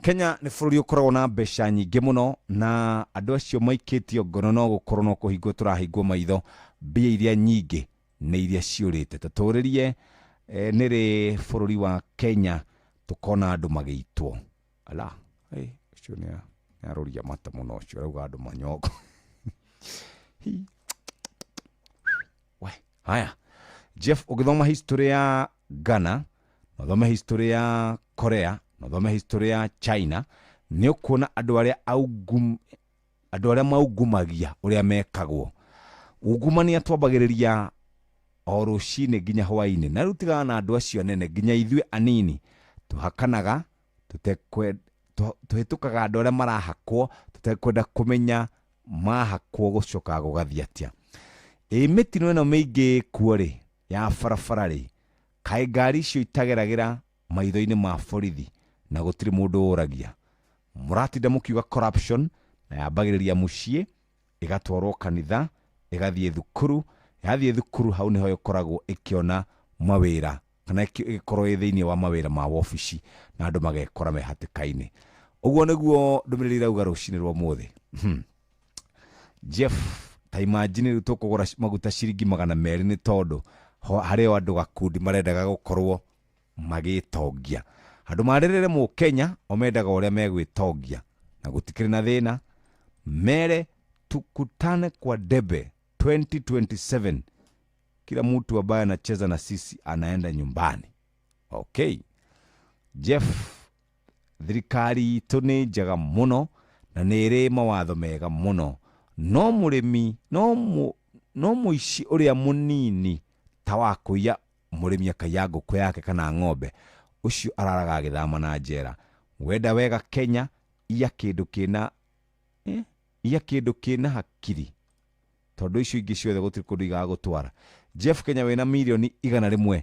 Kenya nĩ bũrũri ũkoragwo na mbeca nyingĩ mũno na andũ acio maikĩtio ngono no gũkorwo no kũhingwo tũrahingwo maitho mbia iria nyingĩ nĩ iria ciũrĩte. Tatũrĩrie nĩrĩ bũrũri wa Kenya tũkona andũ magĩitwo. Ala ũcio nĩ arũria mata mũno ũcio rauga andũ manyongo. Haya Jeff ũgĩthoma history ya Ghana, ũthome history ya Korea, ũthome history ya China, nĩ ũkuona andũ arĩa maugumagia ũrĩa mekagwo. Ungumania twambagĩrĩria o rũcinĩ nginya hwainĩ na rutigaga na andũ acio nene nginya ithuĩ anini tuhakanaga tuhĩtũkaga andũ arĩa marahakwo tũtekwenda kũmenya mahakwo gũcoka gũgathiĩ atĩa. Mĩtino ĩno mĩingĩ kuo rĩ ya barabara rĩ kaĩ ngari icio itageragĩra maitho-inĩ ma borithi na gũtirĩ mũndũ ũragia. Mũratinda mũkiuga corruption na yambagĩrĩria mũciĩ ĩgatwarwo kanitha ĩgathiĩ thukuru. Yathiĩ thukuru hau nĩho ĩkoragwo ĩkĩona mawĩra kana ĩkorwo ĩ thĩinĩ wa mawĩra ma ofici na andũ magekora me hatĩka-inĩ. Ũguo nĩguo ndũmĩrĩri irauga rũcinĩ rwa ũmũthĩ. Jeff ta imagine tũkũgũra maguta ciringi 200 nĩ tondũ harĩ o andũ gakundi marendaga gũkorwo magĩtongia. Andũ marerere mũ Kenya o mendaga ũrĩa megwĩtongia na gũtikĩrĩ na thĩna. Mere tukutane kwa debe 2027 kila mtu ambaye anacheza na sisi anaenda nyumbani. Okay Jeff, thirikari itũ nĩ njega mũno na nĩ ĩrĩ mawatho mega mũno. No mũrĩmi no mũici ũrĩa mũnini ta wa kũiya mũrĩmi akaiya ngũkũ yake kana ng'ombe ũcio araraga gĩthama na njera. Wenda wega Kenya ya kindu kina hakiri tondu icio ingi ciothe gutiri kundu igagutwara. Jeff Kenya wina milioni 100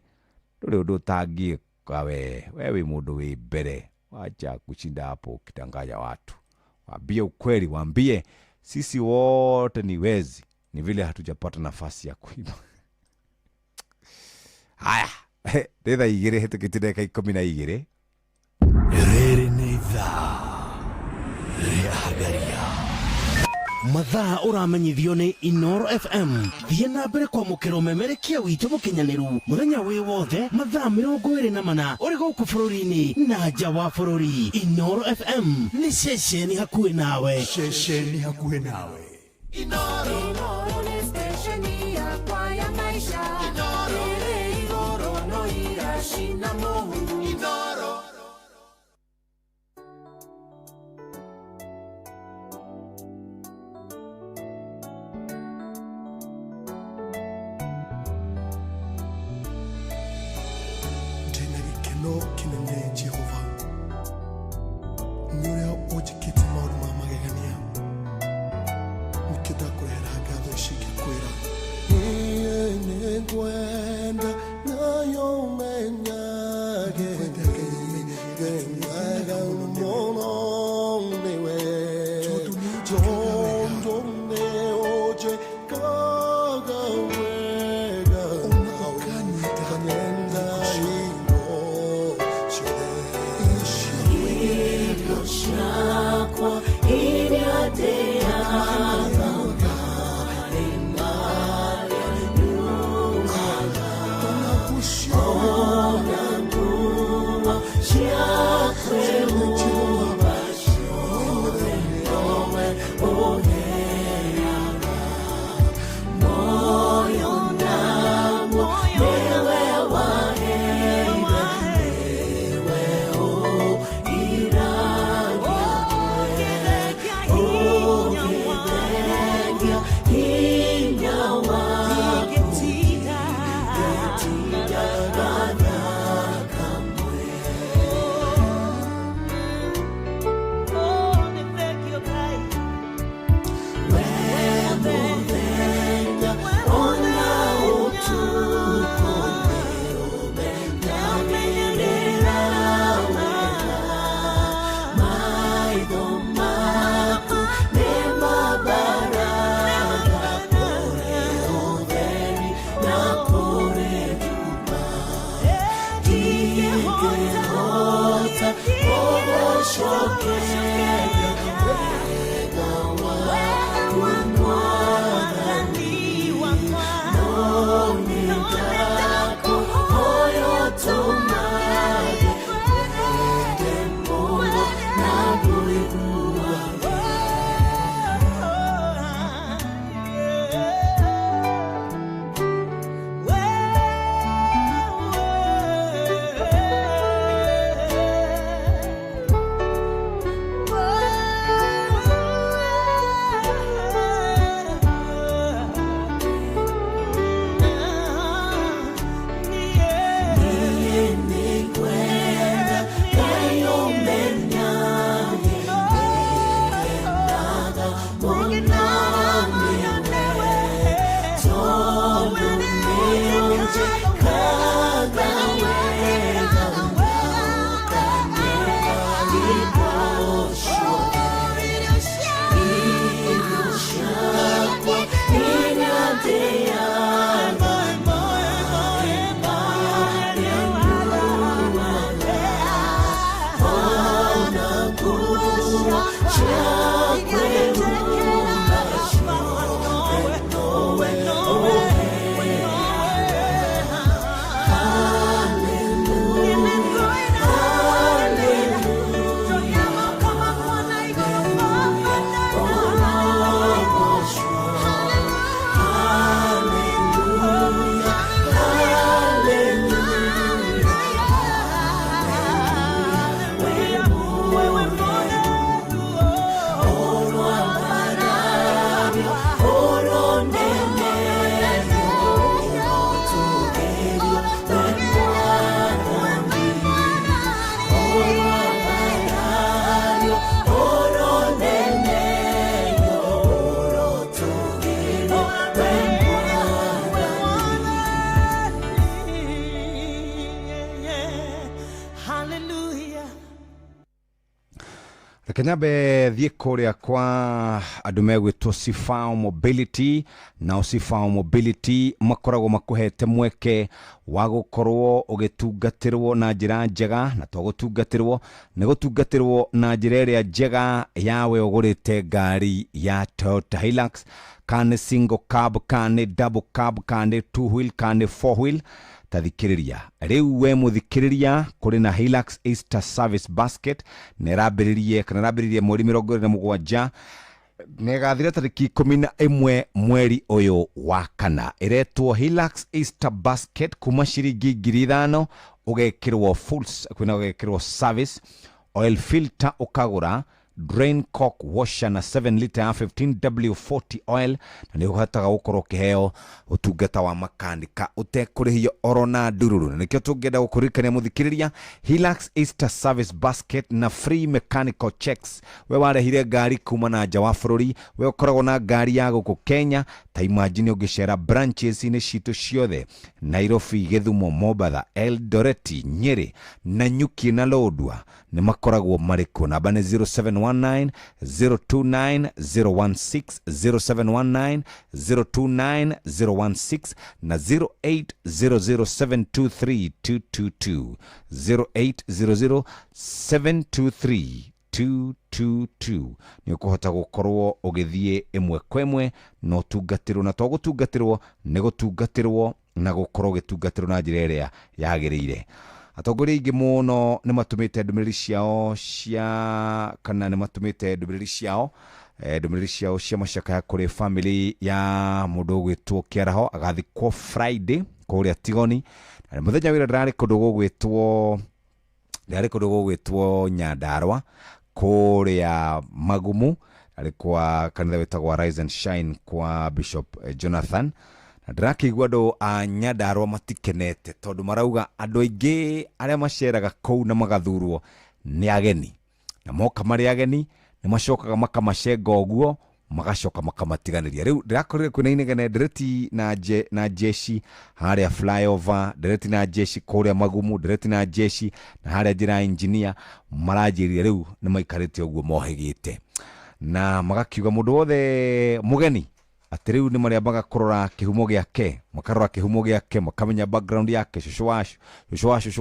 nduri undu utangiika we wi mundu wi mbere, wacha kushinda hapo ukitanganya watu. Waambie ukweli, waambie sisi wote ni wezi, ni vile hatujapata nafasi ya kuiba. Haya, ndetha igire hetukite ndeka 12. Rĩrĩ nĩ ithaa rĩa Hagaria. Mathaa ũramenyithio nĩ Inoro FM. Thiĩ na mbere kwamũkĩra ũmemerekia witũ mũkinyanĩru mũthenya wĩ wothe mathaa 24 ũrĩ gũkũ bũrũri-inĩ na nja wa bũrũri. Inoro FM nĩ ceceni hakuhĩ nawe. Ceceni hakuhĩ nawe. Inoro nĩ stesheni yakwa ya maisha. Rĩrĩ igũrũ no iracina mũhu. Inoro. No kinene Jehova nyuria ujikite maũndũ ma magegania nikĩndakurehera ngatho Rekanyambe thiĩ kũrĩa kwa andũ megwĩtwo Sifao Mobility, na Sifao Mobility makoragwo makũhete mweke wa gũkorwo ũgĩtungatĩrwo na njĩra njega, na to gũtungatĩrwo nĩ gũtungatĩrwo na njĩra ĩrĩa njega yawe ũgũrĩte ngari ya Toyota Hilux, kana single cab, kana double cab, kana two wheel, kana four wheel. Tathikiriria riu we muthikiriria kuri na Hilux Easter Service Basket nerambiririe mweri 27 negathira tariki 11 mweri uyu wa kana. Iretwo Hilux Easter Basket kuma ciringi 5,000 ugekirwo kwina ugekirwo service, oil filter ukagura, drain cock washer na 7 liter ya 15W40 oil, na ni uhataga gukorwo kiheo utungata wa makanika utekurihio oro na ndururu. Nikio tungenda gukurikania muthikiriria Hilux Easter Service Basket na free mechanical checks. We warehire ngari kuma na nja wa bururi, we ukoragwo na ngari ya guku Kenya, ta imagine ungicera branches ni citu ciothe Nairobi, Githumo, Mombasa, Eldoret, Nyeri, Nanyuki na Lodwar ni makoragwo mariko. Namba ni 0719 029 016 0719 029 016 na 0800723222 0800723222 ni ukuhota gukorwo ugithie imwe kwemwe no tungatirwo, na to gutungatirwo ni gutungatirwo na gukorwo gitungatirwo na njira iria yagirire. Atongoria ingi muno ni matumite ndumiriri ciao cia macaka ya kuri family ya mundu gwitwo Kiaraho agathikwo Friday kuria Tigoni, na muthenya wira ndari kundu gwitwo Nyandarua kuria Magumu, alikuwa kanitha wetagwa Rise and Shine kwa Bishop Jonathan. Ndrakigwa andu a Nyandarua matikenete tondu marauga andu aingi aria maceraga kou na magathurwo ni ageni, na moka mari ageni ni macokaga makamacenga uguo magacoka makamatiganiria. Riu ndirakorire kwina inegene ndereti na jeshi haria flyover, ndereti na jeshi kuria Magumu, ndereti na jeshi na haria njira engineer maranjiria riu ni maikarite uguo mohegite, na magakiuga mundu wothe mugeni ati riu ni mariambaga kurora kihumo giake, makarora kihumo giake, makamenya background yake, shushu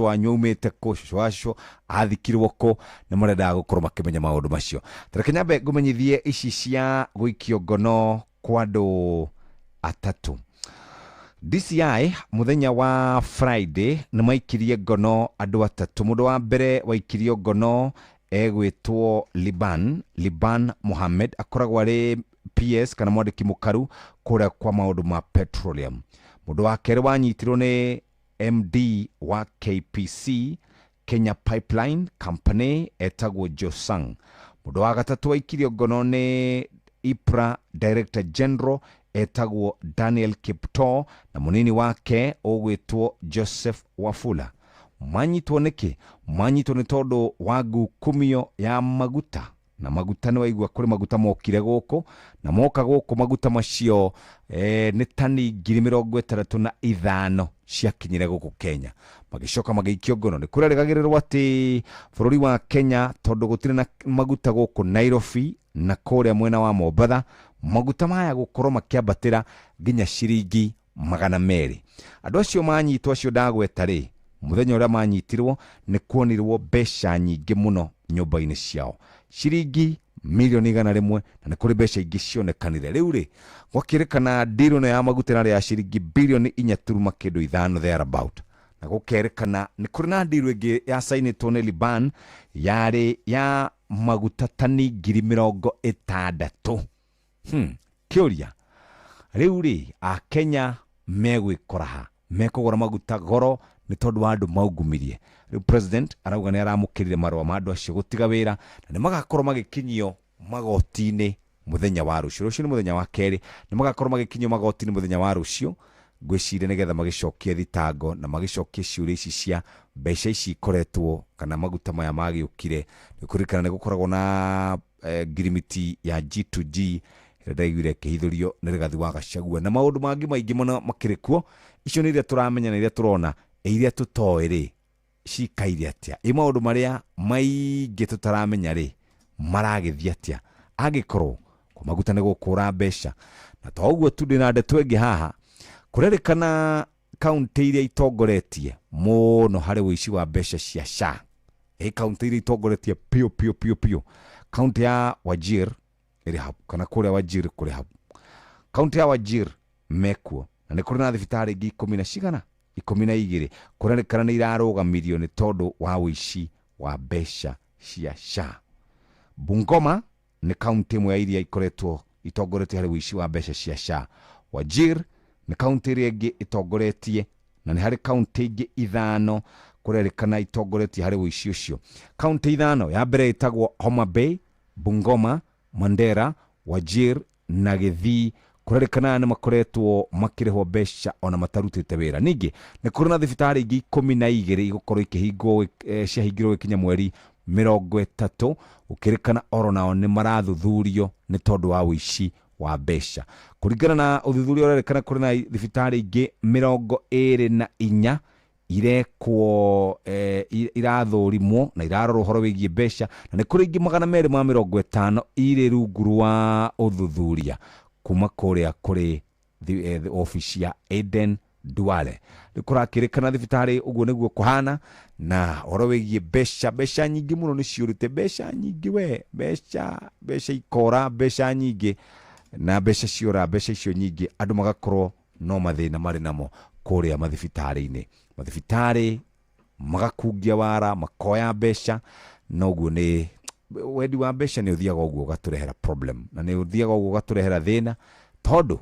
wanyu umite ko, shushu washo athikirwo ko, ni marenda gukorwo makimenya maundu macio. Rekanyambe ngumenyithie ici cia guikio ngono kwa andu atatu. DCI muthenya wa Friday ni maikirie ngono andu atatu. Mundu wa mbere waikirio ngono egwitwo Liban Mohammed, akoragwo ari PS kana mwandiki mukaru kuria kwa maundu ma petroleum. Mundu wa keri wanyitirwo ni MD wa KPC Kenya Pipeline Company etagwo Josang. Mundu wa gatatu waikirio ngono ni IPRA Director General etagwo Daniel Kipto, na munini wake ogwitwo Joseph Wafula. Manyitwo niki? Manyitwo ni tondu wa ngukumio ya maguta, na maguta ni waigua kuri maguta mokire guku, na moka guku maguta macio ni tani 65,000 ciakinyire guku Kenya. Magicoka magikio ngono ni kuregagirirwo ati bururi wa Kenya tondu gutire na maguta guku Nairobi na kuria mwena wa Mombasa, maguta maya gukorwo makiambatira nginya ciringi 200. Andu acio manyitwo acio ndagweta ri, muthenya uria manyitirwo ni kuonirwo mbeca nyingi muno nyumba-ini ciao, ciringi milioni 100, na ni kuri mbeca ingi cionekanire. Riu ri gwakirekana deal ya maguta na ya ciringi bilioni 4.5 thereabout, na gukerekana ni kuri na deal ingi ya sainitwo ni Liban yari ya maguta tani 60,000. Kiuria riu ri a Kenya megwikoraha mekugura maguta goro ni tondu wa andu maugumirie. Riu president arauga ni aramukirire marwa ma andu acio gutiga wira, na ni magakorwo magikinyio magoti-ini muthenya wa rucio. Rucio ni muthenya wa keri, ni magakorwo magikinyio magoti-ini muthenya wa rucio, ngwicire nigetha magicokie thitango na magicokie ciuria ici cia mbeca ici ikoretwo kana maguta maya magiukire. Ni kurikana ni gukoragwo na ngirimiti ya G2G ndaiguire kihithurio ni Rigathi wa Gachagua na maundu mangi maingi muno makirikuo. Icio ni iria turamenya na iria turona, iria tutoe ri cikaire atia. I maundu maria maingi tutaramenya ri maragithia atia agikorwo kwa maguta ni gukura mbeca na toguo tu ndina ndeto enge haha kurerikana kaunti iria itongoretie muno hari wici wa mbeca cia SHA kaunti iria itongoretie pio kaunti ya Wajir iri hapo kana kuria Wajir kuri hapo kaunti ya Wajir mekuo na ni kuri na thibitari ingi 12 kurerikana ni irarugamirio ni tondu wa wici wa mbeca cia SHA. Bungoma ni kaunti imwe iria ikoretwo itongoretie hari wici wa mbeca cia SHA. Wajir ni kaunti iria ingi itongoretie na ni hari kaunti ingi 5 kurerikana itongoretie hari wici ucio. Kaunti 5 ya mbere itagwo Homa Bay, Bungoma, Mandera, Wajir na Githii kurerikana ni makoretwo makirihwo mbeca ona matarutite wira. Ningi ni kuri na thibitari ingi 12 igukorwo ikihingwo ciahingirwo ikinya mweri 30 ukirikana oro nao ni marathuthurio ni tondu wa wici wa mbeca. Kuringana na uthuthuria urerikana kuri na thibitari ingi 24 irekwo irathurimwo na irarorwo horo wigie mbeca na ni kuri ingi 250 iri rungu wa uthuthuria kuma kuria kuri the office ya Eden Duale. Nikurakirikana thibitari uguo niguo kuhana na horo wigie mbeca nyingi muno ni ciurite mbeca nyingi we mbeca ikora mbeca nyingi na mbeca ciora mbeca icio nyingi andu magakorwo no mathina mari namo kuria mathibitari-ini mathibitari magakungia wara makoya mbeca noguo ni wedi wa mbeca ni uthiaga uguo gaturehera problem na ni uthiaga uguo gaturehera thina tondu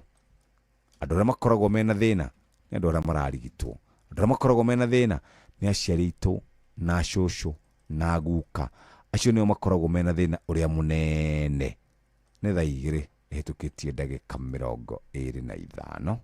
andu aria makoragwo mena thina ni andu aria mararigitwo andu aria makoragwo mena thina ni aciari itu na shosho na guka acio nio makoragwo mena thina uria munene. Ni thaa 2 hitukitie ndagika 25.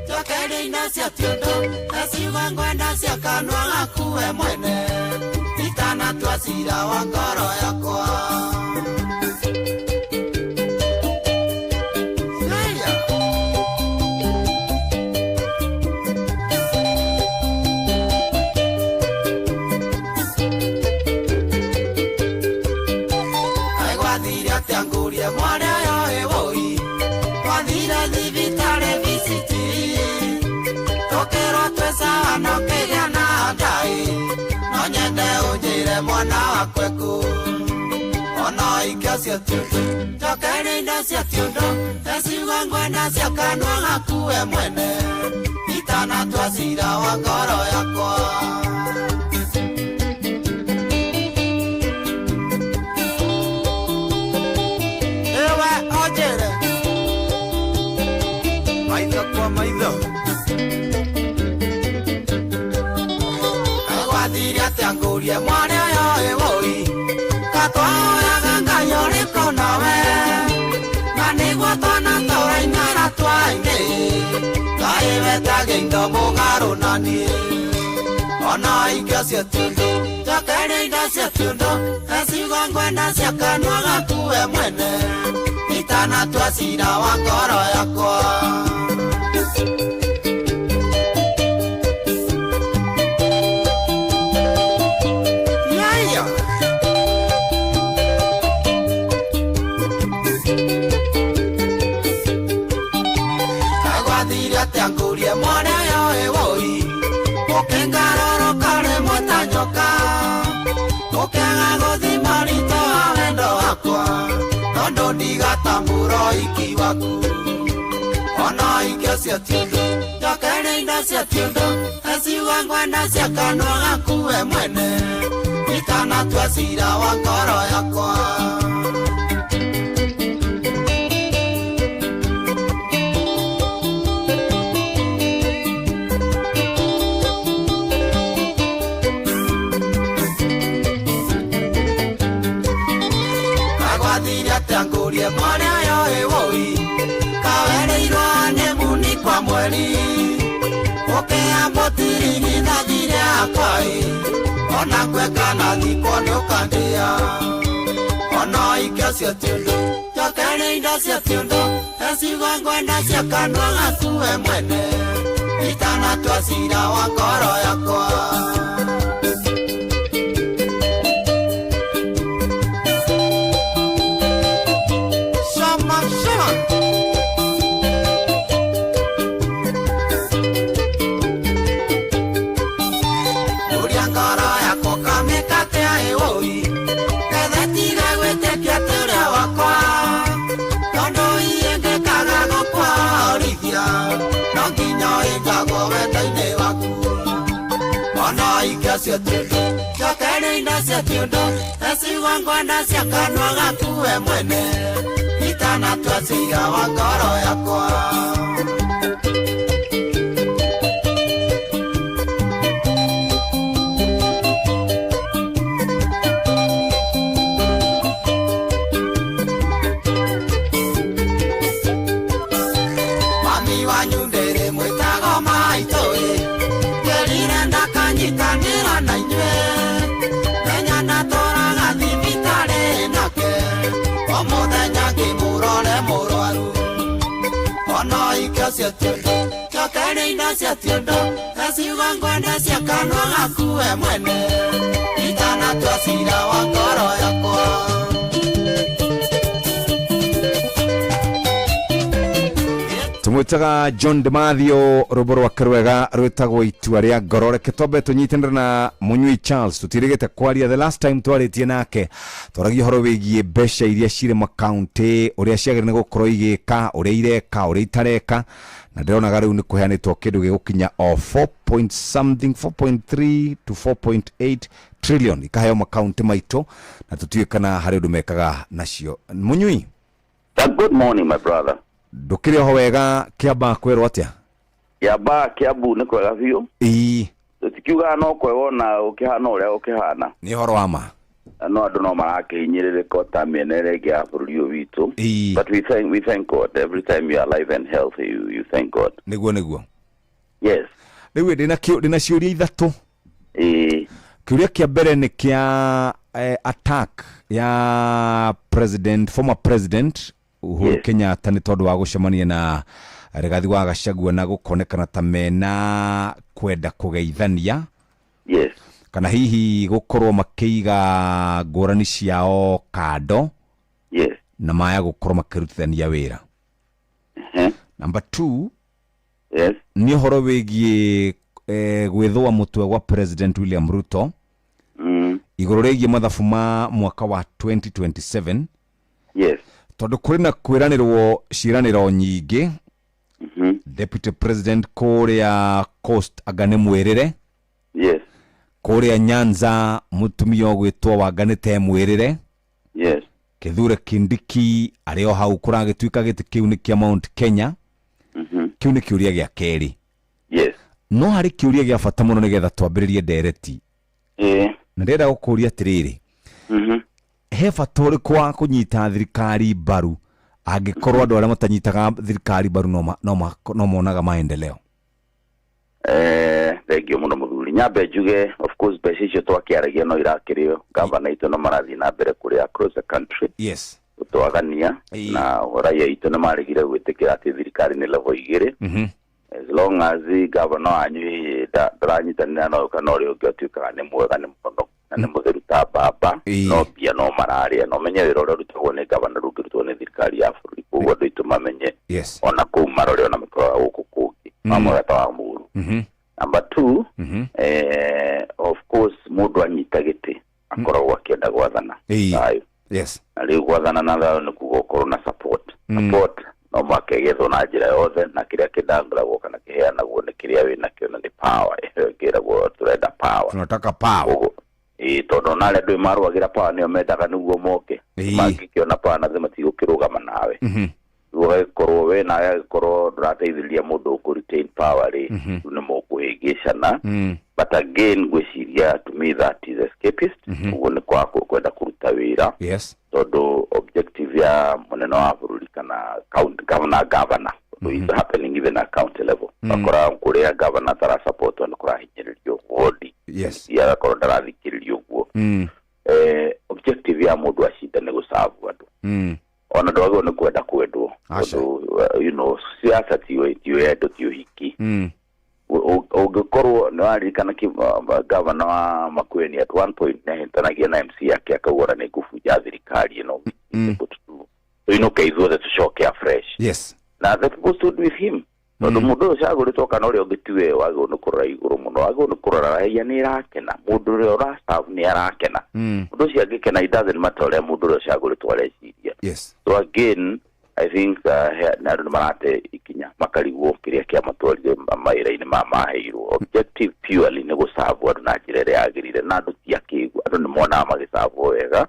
Jokeri na cia tiondo esiwa ngwenda cia kanwa gakuwe mwene itana twacira wa ngoro yakwa aigwathiria tiangurie mwana yo ewoi wathira thibitare visiti tokero twesa no kiria na dai no nyende ujire mwana wakweku ona ikasia tutu tokere ndo sia tutu esiwa ngwenda cia kanwa gakuwe mwene itana twacira wa ngoro yakwa ewe ojere maitho kwa maitho agwathiria tiangurie mwana yo ewoi katwaoyaga Ngai uriko nawe na niguo twana inyara twaine Ngai wetage indo mugaru nani ona ingĩ cia tiundu njokere indo cia tiundu esigo ngwenda cia kanua gakuwe mwene itana twacira wa ngoro yakwa tiangurie mwana yo ewoi ukengaroro kare mwatanyoka ukega guthima rito wa wendo wakwa tondo ndigatamburo iki waku ona ingĩ cia tiundu njokere indo cia tiundu esiwa ngwenda cia kanua gakuwe mwene itana twacira wa ngoro yakwa Kagerie mwana yo ewoi Kawere irwane muni kwa mweli Okea motiri nagire akwai Ona kweka na dhiko nukandia Ona ike sia tiundo Chokene inda sia tiundo Esi wangwenda sia kanwa ngatue mwene Itana tuasira wakoro yakwa Sia tiundo Chokene inda sia tiundo Esi wangwenda sia kanwa gatue mwene Itana tuasira wakoro yakwa Mami wanyundere mwitago maitoi Gerire ndakanyitanira na inywe Nenya natora gathibitare nake Omuthenya ngimurore murwaru Ono ike cia tiundo Chokene inda cia tiundo Esiuga ngwenda cia kanwa gakue mwene Itana tuasira wa ngoro yakwa tumwitaga John Demathio ruboro wa Karwega rwitagwo itua ria ngoro reke twambe tunyitanire na Munyui Charles tutirigite kwaria the last time twaritie nake twaragia horo wigie mbeca iria cire makaunti uria ciagire ni gukorwo igika uria ireka uria itareka na ndirona riu ni kuheanitwo kindu gigukinya o 4.3 to 4.8 trillion ikaheo makaunti maito na tutiikana hari undu mekaga nacio. Munyui, good morning my brother. Ndukire ho wega Kiamba kwerwo atia? Kiamba Kiambu ni kwega biu. Tukiuga no kwegona ukihana uria ukihana. Ni horo ama. No andu no marakihinyirire kota mienere gia bururi witu. But we thank God every time you are alive and healthy you thank God. Niguo. Yes. Riu dina ciuria ithatu. Kiuria kia mbere ni kia attack ya former president Uhuru Kenyatta ni tondu wa gucemania na Rigathi wa Gachagua na gukonekana ta mena kwenda kugeithania. Yes. Kana hihi gukorwo makiiga ngurani ciao kando. Yes. Na maya gukorwo makirutithania wira. Number 2. Yes. Ni horo wigie gwithwa mutwe wa President William Ruto. Iguru rigie mathabu ma mwaka wa 2027. Yes. Tondu kuri na kwiranirwo ciraniro nyingi. Deputy President kuria Coast agane mwirire. Yes. Kuria Nyanza mutumia ogwitwo Wanganite mwirire. Yes. Kithure Kindiki ario hau kuragituika giti kiu ni kia Mount Kenya. Kiu ni kiuria gia keri. Yes. No hari kiuria gia bata muno nigetha twambiririe ndereti. Na ndenda gukuria tiriri. He bata uriku wa kunyita thirikari baru angikorwo andu aria matanyitaga thirikari baru no monaga maendeleo? Thank you muno muthuri. Nyambe njuge of course mbeca icio twakiaragia no irakirio gavana itu no marathi na mbere kuri across the country. Yes. Twagania na raia itu no marigire gwitikira ati thirikari ni level igire. As long as the governor anyu daranyitanira no kana uri ukiatuika ni mwega ni muno na mutheru ta baba no pia no mararia no menye wira uri rutagwo ni governor rukirutwo ni thirikari ya bũrũri koguo andu itu mamenye ona kuu marore ona mikoro guku kungi mamweta wa muru. Number 2 of course mundu anyita giti akoragwo akienda gwathana. Yes. Na riu gwathana na thao ni kugokorwo na support no makegethwo na njira yothe na kiria kidanguragwo kana kiheanagwo ni kiria wina kio na ni power kiragwo turenda power. Tunataka power. Tondu na andu marwagira power nio mendaga niguo moke. Mangikiona power na thima tigukirugama nawe. ugakorwo we na agakorwo ndurateithĩrĩria mũndũ ku retain power rĩ nĩ mũkũhĩngĩcana but again gwĩciria to me that is escapist ũguo nĩ kwa kwenda kũruta wĩra tondũ objective ya mũnene wa bũrũri kana governor is happening even at county level akora kũrĩa governor tara support na kũrahinyĩrĩrio wodi ya korwo ndarathikĩrĩrio ũguo objective ya mũndũ acinda nĩ gũsavu andũ ona ndwagwo nĩ kwenda kwendwo you know siasa tiyo yendo tiyo hiki ũngĩkorwo nĩ waririkana governor wa Makueni at one point nahĩtanagia na MC yake akauga nĩ ngũbunja thirikari ĩno so inoke ithuothe tũcoke afresh na the people stood with him tondũ mũndũ ũcio agũrĩtwo kana ũrĩa ũngĩ tiwe wagwo nĩ kũrora igũrũ mũno wagwo nĩ kũrora raia nĩ arakena mũndũ ũrĩa ũrastaff nĩ arakena mũndũ ũcio angĩkena it doesn't matter ũrĩa mũndũ ũcio agũrĩtwo areciria so again I think na andũ marate ikinya makarigwo kĩrĩa kĩa matwarire mawĩra-inĩ maheirwo objective purely nĩ gũsavwo andũ na njĩra ĩrĩa yagĩrĩire na andũ ti akĩigua andũ nĩ monaga magĩsavwo wega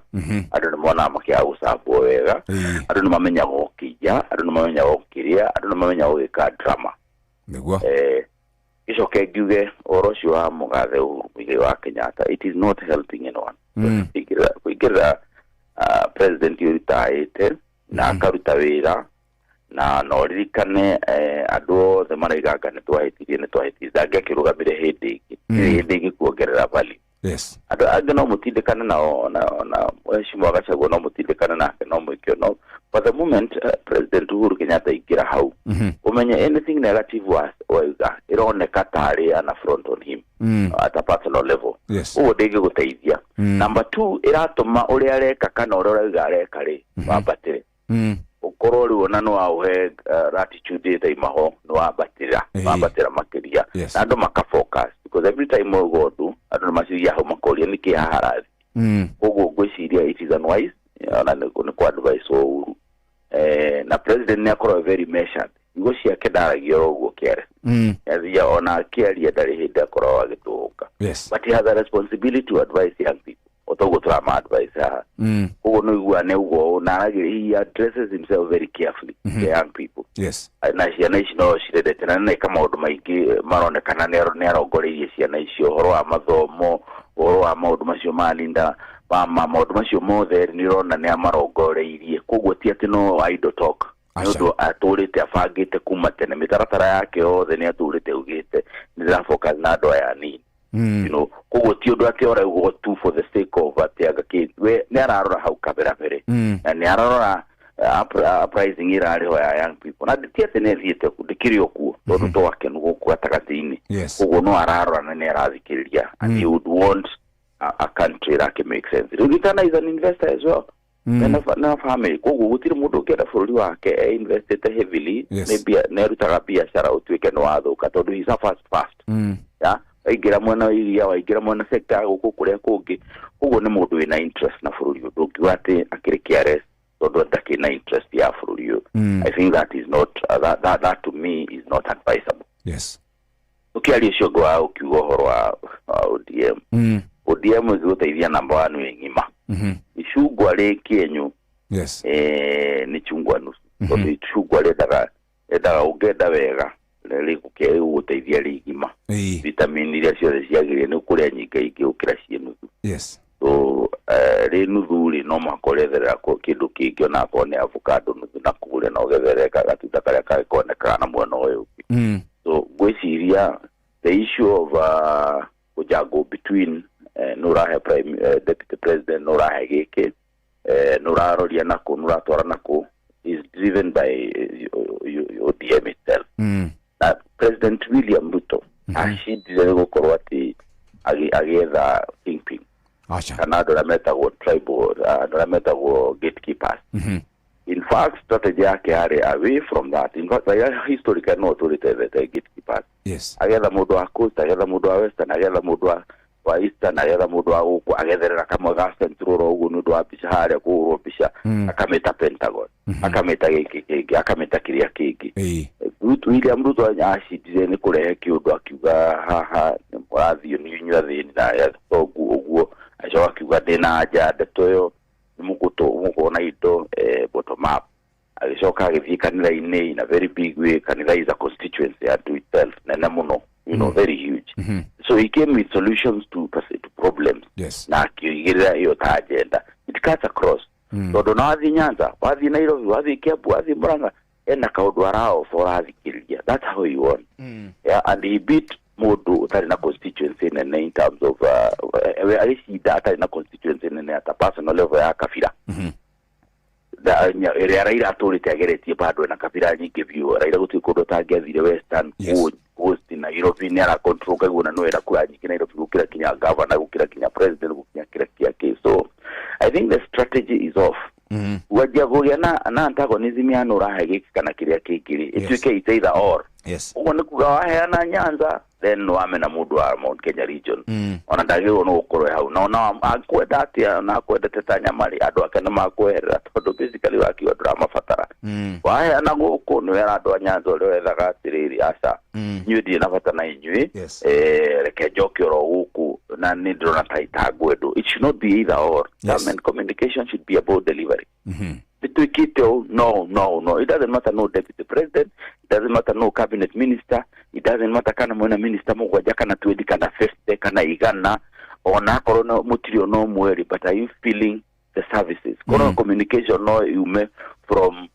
andũ nĩ monaga makĩaga gũsavwo wega andũ nĩ mamenyaga ũkĩia andũ nĩ mamenyaga ũkĩrĩa andũ nĩ mamenyaga ũgĩka drama nĩguo gĩcoke ngiuge ũhoro ũcio wa mũgathe Uhuru Muigai wa Kenyatta it is not helping anyone kũingĩrĩra president yũritaĩte na akaruta wĩra na noririkane andũ othe maraiganga nĩ twahĩtirie ndangĩakĩrũgamire hĩndĩ ĩngĩ kuongerera value andũ angĩ no mũtindĩkane na mheshimiwa Gachagua no mũtindĩkane nake no mwĩkio no but the moment President Uhuru Kenyatta ingĩra hau ũmenye anything negative waiga ĩroneka tarĩ an affront on him at a personal level ũguo ndĩngĩgũteithia number 2 ĩratũma ũrĩa areka kana ũrĩa ũrauga areka rĩ wambatĩre ukorwo rĩu ona no auhe attitude ĩta imaho no wambatĩra makĩria na andũ makafocus because every time ũgodu andũ nĩmaciria hau makoria nĩkĩ haharathi ũguo ngwĩciria it is unwise ona nĩ kwa advice ũru na president nĩ akorwo very measured igo ciake ndaragia ũguo kĩare yathia ona kĩaria ndarĩ hĩndĩ akorwo agĩtũũka but he has a responsibility to advise young people otogo trama advice ugo no iguane ugo na he addresses himself very carefully to young people na ciana ici no cirendete na nĩ kama maũndũ maingĩ maronekana nĩ arongoreirie ciana icio ũhoro wa mathomo ũhoro wa maũndũ macio malinda maũndũ macio mothe nĩ ũrona nĩ amarongoreirie koguo ti atĩ no idle talk nĩũndũ atũrĩte abangĩte kuma tene mĩtaratara yake yothe nĩ atũrĩte ugĩte nĩ ndĩrafocus na andũ aya nini you know koguo ti ũndũ atĩ ũraigwo tu for the sake of atĩaga kĩndũ we nĩ ararora hau kabere na nĩ ararora uprising ĩrarĩ ho ya young people na ti atĩ nĩ thiĩte ndĩkĩrĩ o kuo tondũ twakenu gũkũ gatagatĩ-inĩ koguo no ararora na nĩ arathikĩrĩria and he would want a country that make sense Rugitana is an investor as well na family koguo gũtirĩ mũndũ ũngĩenda bũrũri wake invested heavily maybe nĩ arutaga biacara ũtuĩke nĩ wathũka tondũ he suffers fast waingĩra mwena iria waingĩra mwena sector gũkũ kũrĩa kũngĩ koguo nĩ mũndũ wĩna interest na bũrũri ũyũ ndũngiuga atĩ akĩrĩ careless tondũ ndarĩ na interest ya bũrũri ũyũ I think that is not that to me is not advisable ũkĩaria ũcio ngwa ũkiuga ũhoro wa ODM ODM ĩgũteithia number 1 wĩ ng'ima icungwa rĩ kĩenyũ nĩ chungwa nusu tondũ icungwa rĩendaga ũngĩenda wega gũteithia rĩgima vitamin iria ciothe ciagĩrĩire nĩ kũrĩa nyingĩ gũkĩra ciĩ nuthu so rĩ nuthu rĩ no makoretherera kĩndũ kĩngĩ ona akorwo nĩ avocado nuthu na kũgũre na ũgethere gatunda karĩa kagĩkonekaga na mwena ũyũ so ngwĩciria the issue of kũjangwo between nũrahe deputy president nũrahe gĩkĩ nũraroria nakũ nũratwara nakũ is driven by ODM itself President William Ruto ashindire gũkorwo atĩ agĩetha kingpin kana andũ arĩa metagwo tribal andũ arĩa metagwo gatekeepers in fact strategy yake yarĩ away from that in fact historically no tũrĩtethete gatekeepers agetha mũndũ wa coast agetha mũndũ wa western agetha mũndũ wa eastern agetha mũndũ wa gũkũ agetherera kamwe ga central ũguo nĩ ũndũ wa mbica harĩa kũhũrwo mbica akamĩta Pentagon akamĩta gĩkĩ kĩngĩ akamĩta kĩrĩa kĩngĩ William Ruto ashindire nĩ kũrehe kĩũndũ akiuga haha mũrathiĩ nĩ inyuĩ thĩni na yatongu ũguo acoka akiuga ndĩna nja ndeto ĩyo nĩ mũkuona indo bottom up alicoka agithii kanitha-inĩ in a very big way. Kanitha is a constituency unto itself, nene muno, you know, very huge. So he came with solutions to problems. Yes. Na akĩigĩrĩra iyo ta agenda. It cuts across. Tondũ na wathi Nyanza, wathi Nairobi, wathi Kiambu, wathi Murang'a, ena kaũndũ araoba ũrathikĩrĩria. That's how he won. Yeah, and he beat mũndũ ũtarĩ na constituency nene in terms of arĩcinda atarĩ na constituency nene at a personal level ya kabira. Ĩrĩa Raila atũrĩte ageretie bado na kabira nyingĩ biũ. Raila gũtirĩ kũndũ atangĩathire Western Coast na Nairobi nĩ ara control kaguo na no era kura nyingĩ Nairobi gũkĩra kinya governor gũkĩra kinya president gũkinya kĩrĩa kĩake. So I think the strategy is off. Wajia kũgĩa na antagonism ya no rahe gĩkĩ kana kĩrĩa kĩngĩ ĩtuĩke it's either or. Ũguo nĩ kuga waheana Nyanza then no amena mũndũ wa Mount Kenya region. Ona ndagĩrĩirwo no gũkorwo hau na akwenda atĩa na akwenda teta Nyamari andũ ake nĩ makweherera tondũ basically wakiwa ndũramabatara. Waheana gũkũ nĩ wera andũ a Nyanza ũrĩa wethaga atĩrĩrĩ aca inyuĩ ndirĩ na bata na inyuĩ reke njoke oro gũkũ na nĩ ndĩrona ta itangwendwo. It should not be either or. Government communication should be about delivery. No. It doesn't matter no deputy president. It doesn't matter no cabinet minister. It doesn't matter kana mwena minister mugwaja kana 20 kana 50 kana igana ona korona mutirio no mweri. But are you feeling the services? Corona communication no yume from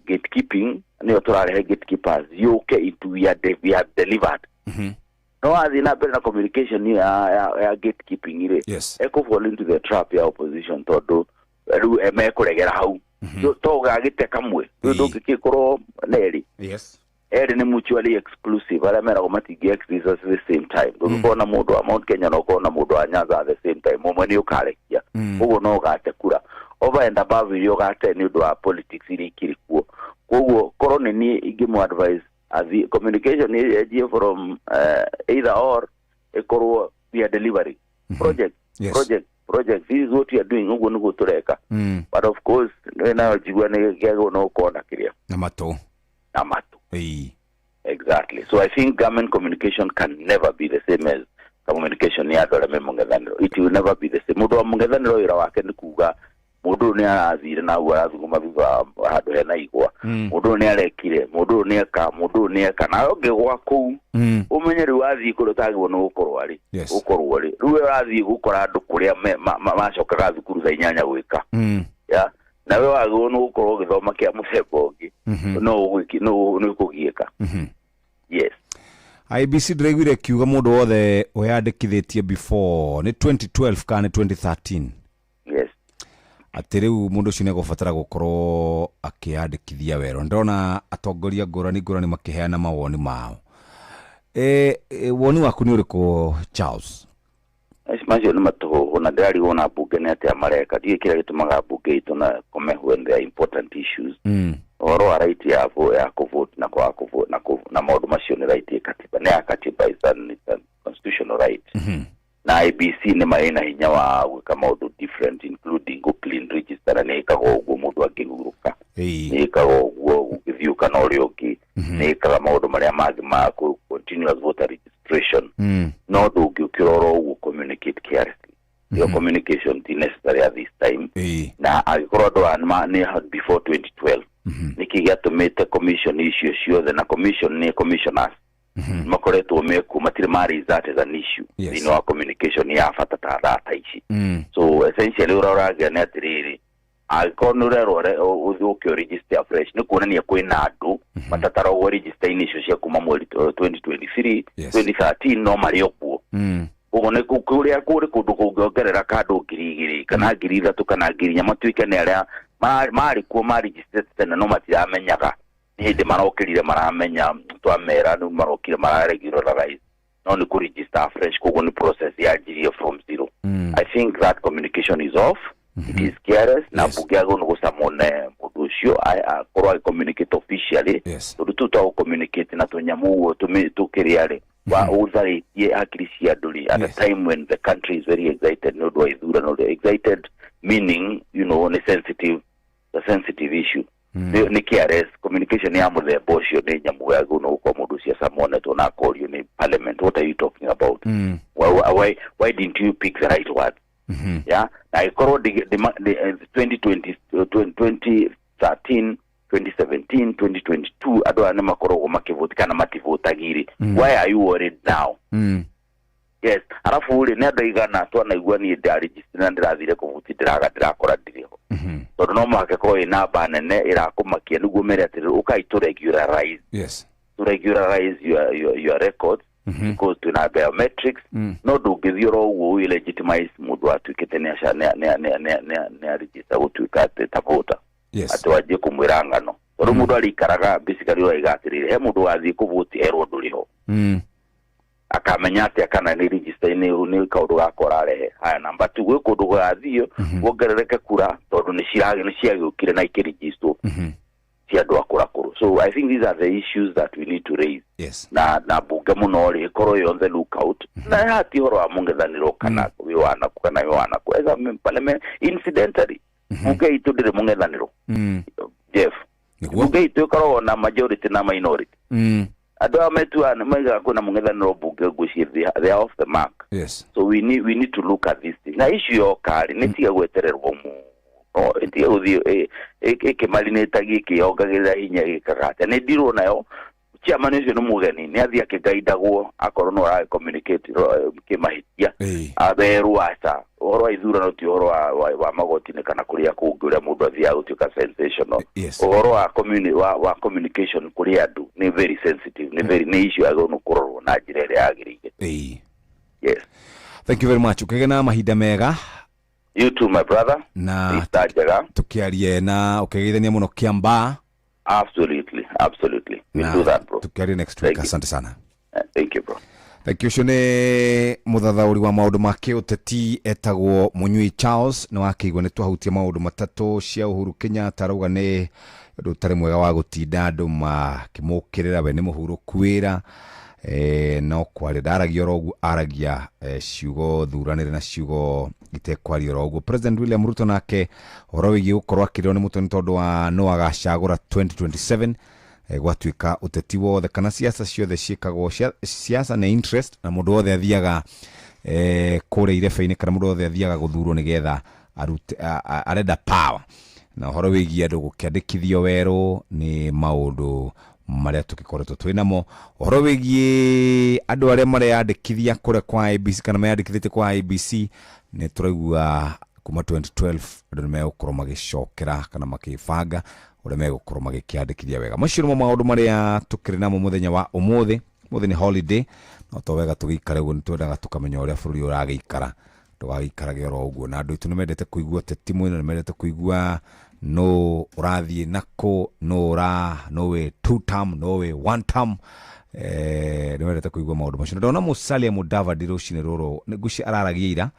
gatekeeping. Ni otorare gatekeepers. You okay into we have delivered. No athi na bere na communication ya gatekeeping ile. Eko fall into the trap ya opposition todo. Ru emekuregera hau. Toga gite kamwe. Ndũngĩkorwo neri. Eri ni mutually exclusive. Ala mera gomatingi exist at the same time. Ndũngĩkorwo na mũndũ wa Mount Kenya na ũkorwo na mũndũ wa Nyanza at the same time. Ũmwe nĩ ũkarekia. Ũguo no gate kura. Over and above irio gate nĩ ũndũ wa politics iria ikiri kuo. Koguo korwo nĩ niĩ ingĩmũ advise as the communication is from either or ekorwo via delivery. Project. This is what we are doing. Ugo nugo tureka. But of course, na jigwa ne gego no kona kiria. Namato. Exactly. So I think government communication can never be the same as communication ya dole mungethaniro. It will never be the same. Mudo mungethaniro ira wake ni kuga mudo ni azire na urazuguma biva hado hena igwa. Mudo ni arekire, mudo ni eka na oge gwako. Umenyeri wathi kurutagi wono gukorwo ari. Gukorwo ari. Ruwe wathi gukora andu kuria macokaga thukuru za inyanya gwika. Ya. Nawe wago no gukorwo githoma kia mucebo ngi. No kugieka. Yes. IBC ndĩraiguire kiuga mũndũ wothe weyandĩkithĩtie before ni 2012 kana 2013. Yes. Atĩ rĩu mũndũ ũcio nĩegũbatara gũkorwo akĩyandĩkithia wero. Ndĩrona atongoria ngũrani makĩheana mawoni mao. Woni waku nĩ ũrĩkũ Charles? Macio nĩ matũhũhũ na ndĩrarigwo na mbunge nĩ atĩa mareka. Ndiũĩ kĩrĩa gĩtũmaga mbunge itũ na come when there are important issues. Oro wa right ya kuvote na kwa kuvote na maũndũ macio nĩ right ya katiba. Nĩ ya katiba is a constitutional right. Na IBC nĩ marĩ na hinya wa gwĩka maũndũ different including go clean register na nĩ ĩkaga ũguo mũndũ akĩhurũka. Nĩ ĩkaga ũguo ũgĩthiũka na ũrĩa ũngĩ. Nĩ ĩkaga maũndũ marĩa mangĩ ma continuous voter registration. No ndũngĩũkĩrora ũguo communicate carelessly. Your communication is necessary at this time. Na agĩkorwo andũ nĩ before 2012. Niki gĩatũmĩte commission issue ciothe na commission nĩ commissioners. Makoretwo meku matire mari that as an issue. Thĩinĩ wa communication ya bata ta data ici. So essentially ũraragĩa nĩ atĩrĩrĩ agĩkorwo nĩ ũrerwo ũthũke register fresh nĩ kuonania kwĩna andũ matataragwo register icio cia kuma mweri 2023 2013 no marĩ okuo. Ũguo nĩ kũrĩa kũrĩ kũndũ kũngĩongerera kandũ 2,000 kana 3,000 kana 4,000 matuĩke nĩ arĩa marĩ kuo register tena no matiramenyaga. Nĩ hĩndĩ marokĩrire maramenya twamera nĩ marokire mararegularize no nĩ kũ register fresh koguo nĩ process yanjirie from zero. I think that communication is off. It is careless. Na mbunge agwo nĩ gũcamone mũndũ ũcio akorwo communicate officially. Tondũ tũtagwo communicate na tũnyamũ ũguo tũkĩrĩarĩ wa ũtharĩtie hakiri cia ndũri at a time when the country is very excited. No do ithurano excited meaning you know a sensitive issue. Ni careless communication ya mũthemba ũcio nĩ nyamũ ya gũno kwa mũndũ ũcio Samone to na call you in parliament. What are you talking about? Why didn't you pick the right word? Yeah, I called the 2013 2017 2022 andå nä makoragwo makivoti kana mativotagire. Why are you worried now? Yes, arafu rä nä andå aigana twanaigua niä ndaregister na ndĩrathire kũvuti ndĩrakora ndiriho tondũ no mũhaka korwo ĩ namba nene ĩrakũmakia nĩguo mere atĩrĩrĩ ũkai to regularize. Yes, to regularize your records because twĩna biometrics no ndũngĩthiĩ oro ũguo wĩ legitimize mũndũ atuĩkĩte nĩ aregister gũtuĩka atĩ ta voter atĩ wanjie kũmwĩra ng'ano tondũ mũndũ arĩikaraga basically ũraiga atĩrĩrĩ he mũndũ wathiĩ kũvoti erwo ndũrĩho akamenya atĩ kana nĩ register nĩ kaũndũ gakora rehe haya namba 2 gwĩ kũndũ gũgathio wongerereke kura tondũ nĩ ciagĩũkire na ikĩregister cia andũ akũrakũrũ. So I think these are the issues that we need to raise. Yes. Na bunge mũno rĩ ĩkorwo on the lookout na hati horo wa mũng'ethanĩro kana wĩwanaku kana wĩwanaku as a parliament incidentally bunge itũ ndĩrĩ mũng'ethanĩro Jeff bunge itũ ĩkoragwo na majority na minority andũ a metuana maiga kuna mũng'ethanĩro bunge ngwĩciria they are off the mark. Yes. So we need to look at this thing na issue yokari nĩ tiga gwetererwo ndio uthio ikimarineta giki yongagirira hinya gikagate nĩ ndirwo nayo chairman ucio nĩ mugeni nĩ athia kĩgaidagwo akorwo no ara communicate kimahitia aberu asa uhoro wa ithurano ti uhoro wa magoti-inĩ kana kũrĩa kũngĩ ũrĩa mũndũ athiaga gũtuĩka sensational. Uhoro wa communication kũrĩ andũ nĩ very sensitive nĩ issue agonu kũrorwo na njĩra ĩrĩa yagĩrĩire. Yes, thank you very much. Ukĩgĩa na mahinda mega. You too, my brother. Na tukiarie na ukigeithania muno Kiambaa. Absolutely. We'll do that, bro. Tukiarie next week. Asante sana. Thank you, bro. Thank you. Shone muthathauri wa maundu ma kiuteti etagwo Munyui Charles na wakigwa ni twahutia maundu matatu cia Uhuru Kenyatta arauga ni ndutari mwega wa gutinda andu makimukirira we ni muhuru kwira no kwari daragia rogu aragia ciugo thuranire na ciugo itekwario rogu. President William Ruto nake horowi gukorwo akirwo ni mutoni tondu wa no agacagura 2027 gwatuika uteti wothe kana siasa ciothe ciikagwo siasa na interest na mundu wothe athiaga kure irebe-ini kana mundu wothe athiaga guthurwo nigetha arenda power na horo wigi andu gukiandikithio weru ni maundu maria tukikoretwo twinamo horo wigi andu aria mareyandikithia kure kwa IBC kana meyandikithite kwa IBC ni turaigua kuma 2012 andu megũkorwo magicokera kana makibanga uria megũkorwo magikiandikithia wega. Macio maundu maria tukiri namo muthenya wa umuthi ni holiday no to wega tugikare guo nitwendaga tukamenya uria bururi uragikara ndugagikara oro uguo na andu itu nimendete kuigua teti mwene nimendete kuigua no urathie nako no we 2 term no we 1 term nimendete kuigua maundu macio ndona Musalia Mudavadi rucine roro nguci araragia ira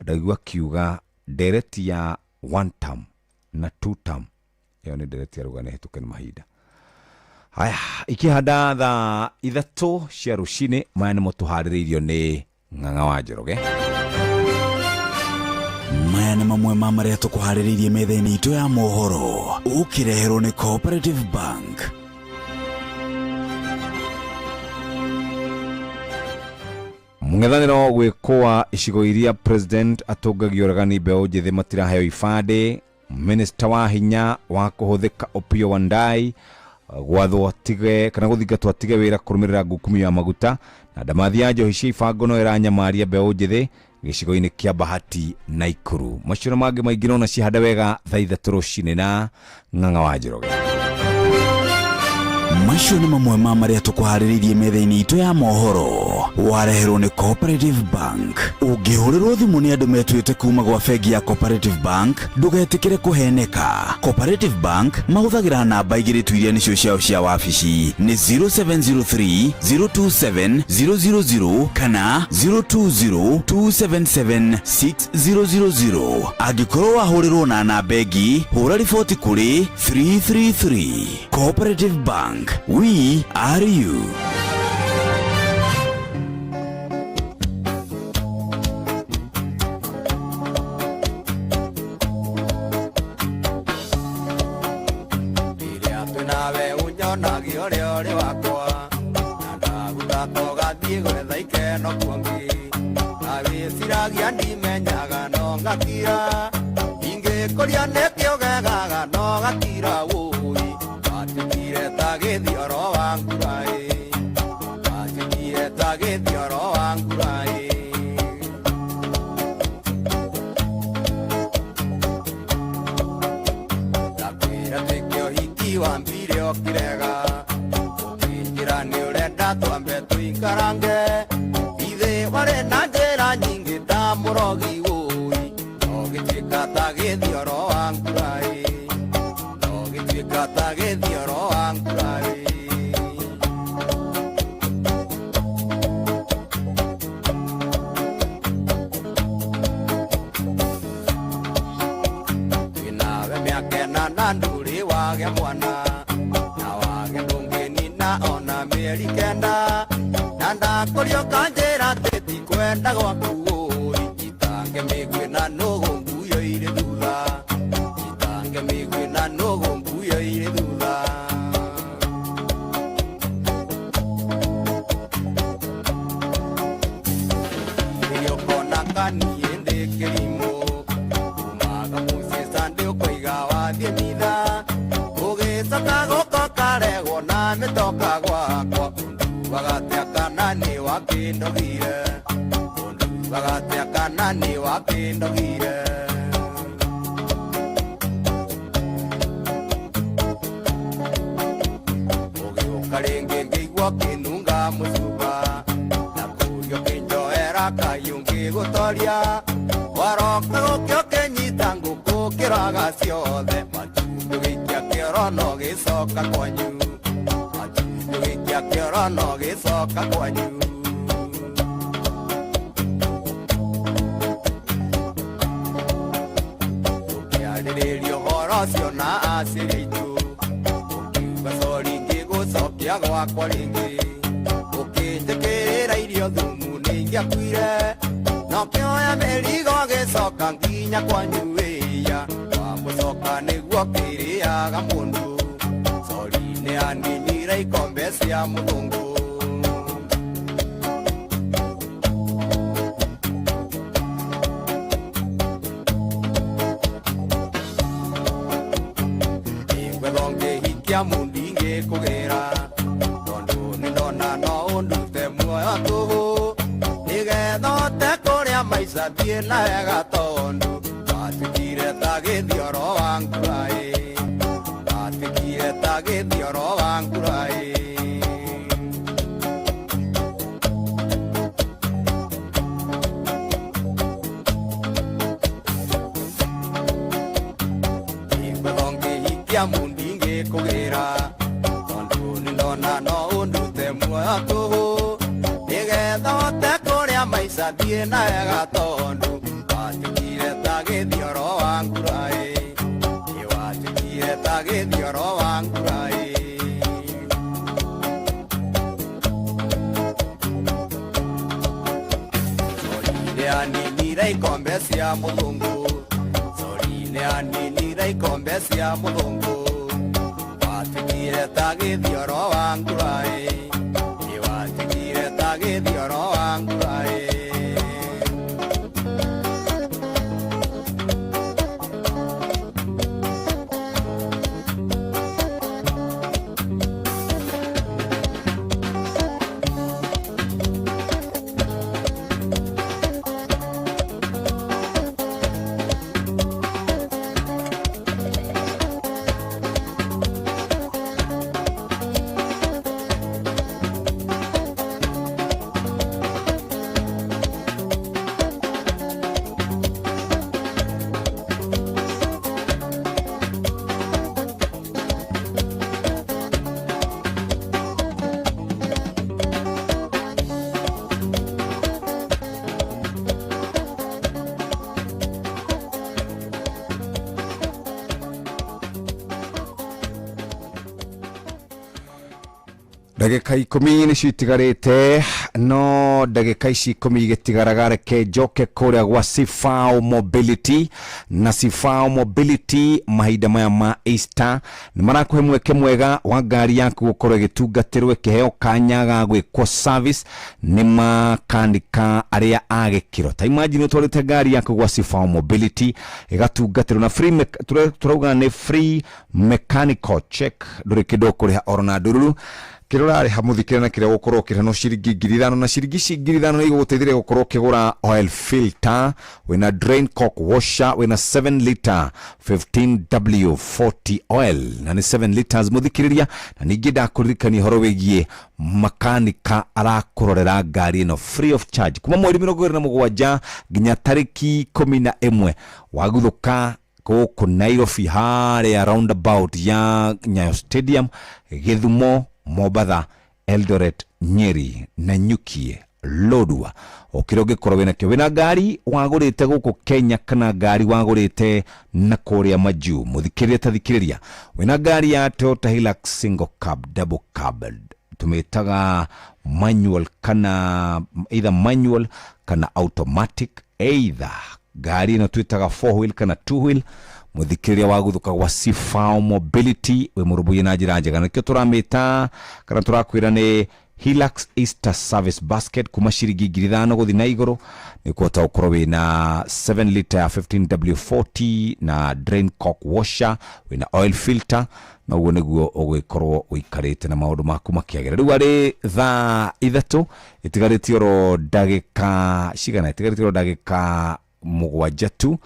ndaigua kiuga direct ya 1 term na 2 term yo ni direct ya rugane hituke ni mahinda haya ikihanda tha ithatu cia rucine maya nimo tuharĩrĩirio ni Ng'ang'a wa Njoroge. Maya nĩ mamwe ma marĩa tũkũharĩrĩirie metha-inĩ itũ ya mohoro ũkĩreherwo nĩ Cooperative Bank. Mũng'ethanĩro gwĩkũa icigo iria president atũngagia ũregani mbeũ njĩthĩ matiraheo ibandĩ. Minister wa hinya wa kũhũthĩka Opiyo Wandayi gwathwo atige kana gũthingatwo atige wĩra kũrũmĩrĩra ngukumio ya maguta na ndamathi ya njohi cia ibango no ĩranyamaria mbeũ njĩthĩ gĩcigo-inĩ kĩa Bahati na Ikuru. Macio mangĩ maingĩ no cihanda wega thaa ithatũ rũcinĩ na Ng'ang'a wa Njoroge. Macio nĩ mamwe ma marĩa tũkũharĩrĩirie metha-inĩ itũ ya mohoro wareherwo nĩ Cooperative Bank. Ũngĩhũrĩrwo thimũ nĩ andũ metuĩte kuma gwa bengi ya Cooperative Bank ndũgetĩkĩre kũheneka. Cooperative Bank mahũthagĩra namba igĩrĩ tu iria nĩcio ciao cia wabici nĩ 0703 027 000 kana 020 277 6000. Angĩkorwo wahũrĩrwo na namba ĩngĩ hũra riboti kũrĩ 333. Cooperative Bank, we are you. Inge koria nekio gaga no gatira wui watigire tagithioro wa ngurai watigire tagithioro wa ngurai takwira tikio hiki wambire okirega ukinjira ni urenda twambe tuikarange ithe wari na njira nyingi ta murogi wui ogituika tagithioro wa ngurai ogituika tagithioro wa ngurai twinawe miakena na nduri wage mwana na wage ndunginina ona mieri kenda na ndakurioka njira teti kwenda gwaku itange migwi na nugu nguyo iri thutha itange migwi na nugu nguyo iri thutha iriokona kanie ndi kirimo umaga musisa ndi ukoiga wathie mitha ugicoka guko karegwo na mitoka gwakwa wagatea kanani wakindogire wagatea kanani wakindogire ugiuka ringi ngigua kinunga mucuba na kurio kinjoera kayungi gutoria waroka gukio kinyita nguku kiraga ciothe matumbĩ gĩikia kĩoro no gĩcoka kwanyu gĩikia kĩoro no gĩcoka kwanyu ũkĩarĩrĩria ũhoro ũcio na acĩrĩ aitũ ũkiuga cori ngĩgũcokia gwakwa rĩngĩ ũkĩnjĩkĩrĩra irio thumu nĩingĩakuire no kĩoya mĩrigo gĩcoka nginya kwanyu wĩya wamũcoka nĩguo kĩrĩaga mũndũ cori nĩ aninire ikombe cia mũthũngũ ingwetho ngĩhikia mundi ngĩkũgĩra tondũ nĩndona no ũndute muoyo tũhũ nĩgetha ũte kũrĩa maica thiĩ na wega tondũ watigire ta gĩthioro wa ngurai watigire ta gĩthioro wa ngurai ingwetho ngĩhikia mundi ngĩkũgĩra tondũ nĩndona no ũndute muoyo tũhũ nĩgetha ũte kũrĩa maica thiĩ na wega tondũ watigire ta gĩthioro wa ngurai watigire ta gĩthioro wa ngurai sorire aninire ikombe cia mũthũngũ sorire aninire ikombe cia mũthũngũ watigire ta gĩthioro wa ngurai watigire ta gĩthioro wa ngurai ndagika 10 nĩ citigarĩte no ndagika ici 10 igĩtigaraga reke njoke kũrĩa gwa Sifao Mobility na Sifao Mobility mahinda maya ma Easter nĩ marakũhe mweke mwega wa ngari yaku gũkorwo ĩgĩtungatĩrwo ĩkĩheo kanya ga gwĩkwo service nĩ makandĩka arĩa agĩkĩro ta imagine ũtwarĩte ngari yaku gwa Sifao Mobility ĩgatungatĩrwo na free turauga nĩ free mechanical check ndũrĩ kĩndũ kũrĩha orona ndururu kirora ha muthikira na kire gukorwo kire no ciringi 5,000 na ciringi 5,000 ni guteithire gukorwo kigura oil filter wina drain cork washer wina 7 liter 15W40 oil na ni 7 liters muthikiriria na ningi ndakuririkania horo wigie makanika arakurorera ngari no free of charge kuma mweri 27 nginya tariki 11 waguthuka ko Nairobi hare roundabout ya Nyayo Stadium Githumo Mobatha Eldoret Nyeri na Nyukie Lodwar okiroge korwe na wina ngari wagurite guku Kenya kana ngari wagurite na kuria maju muthikiriria tathikiriria wina ngari ya Toyota Hilux single cab double cab tumetaga manual kana either manual kana automatic either gari na twitaga 4 wheel kana 2 wheel muthikiriria waguthuka gwa Sifao Mobility we murubuye na njira njega nakio turamita kana turakwira ni Hilux Easter Service Basket kuma ciringi 5,000 guthi na iguru ni kwota ukorwo wina 7 liter 15W40 na drain cork washer wina oil filter na uguo niguo ugwikorwo uikarite na maundu maku makiagera riu ari thaa 3 itigariti oro ndagika cigana itigariti oro ndagika 7 tu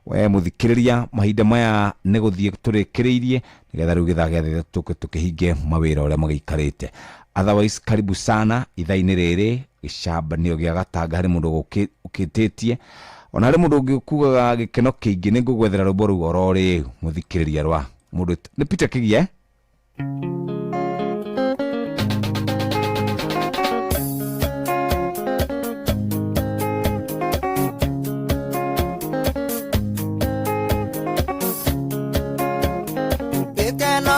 we muthikiriria mahinda maya ne guthie turikiriirie nigetha riu githagia tukihinge mawira uria magikarite otherwise karibu sana ithaini riri gicambanio gia gatanga hari mundu ukitetie ona hari mundu ngikugaga gikeno kiingi ni ngugwethera rwimbo ru orori muthikiriria rwa mundu ni Peter Kigie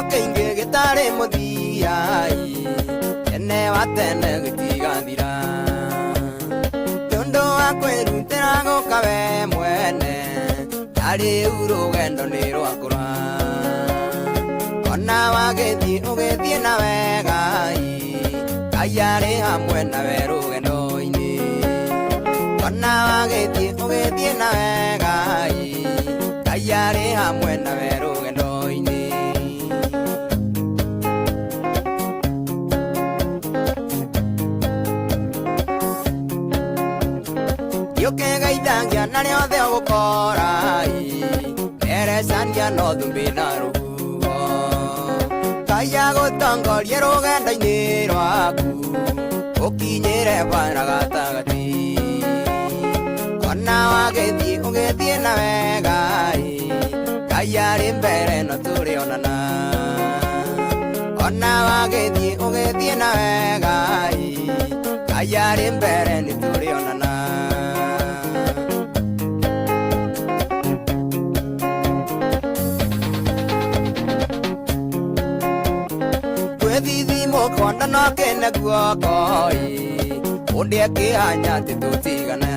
Kenge gitare muthiyai ene watene gitigathira tondo akwirutira gukawe mwene ari urugendo ni rwakura ona wagethi ugethie na wegai kayari hamwe na werugendo ini ona wagethi ugethie na wegai kayari hamwe na werugendo ini Yokega idangia na riothe ugukorai eresania no thumbi na ruguo kaya gutongoria rugendo-ini rwaku ukinyire bana gatagati ona wagethi ugethie na wegai kaya ri mbere no turionana ona wagethi ugethie na wegai kaya ri mbere ni turionana Konda no kene guokoi Undie kihanya titutigane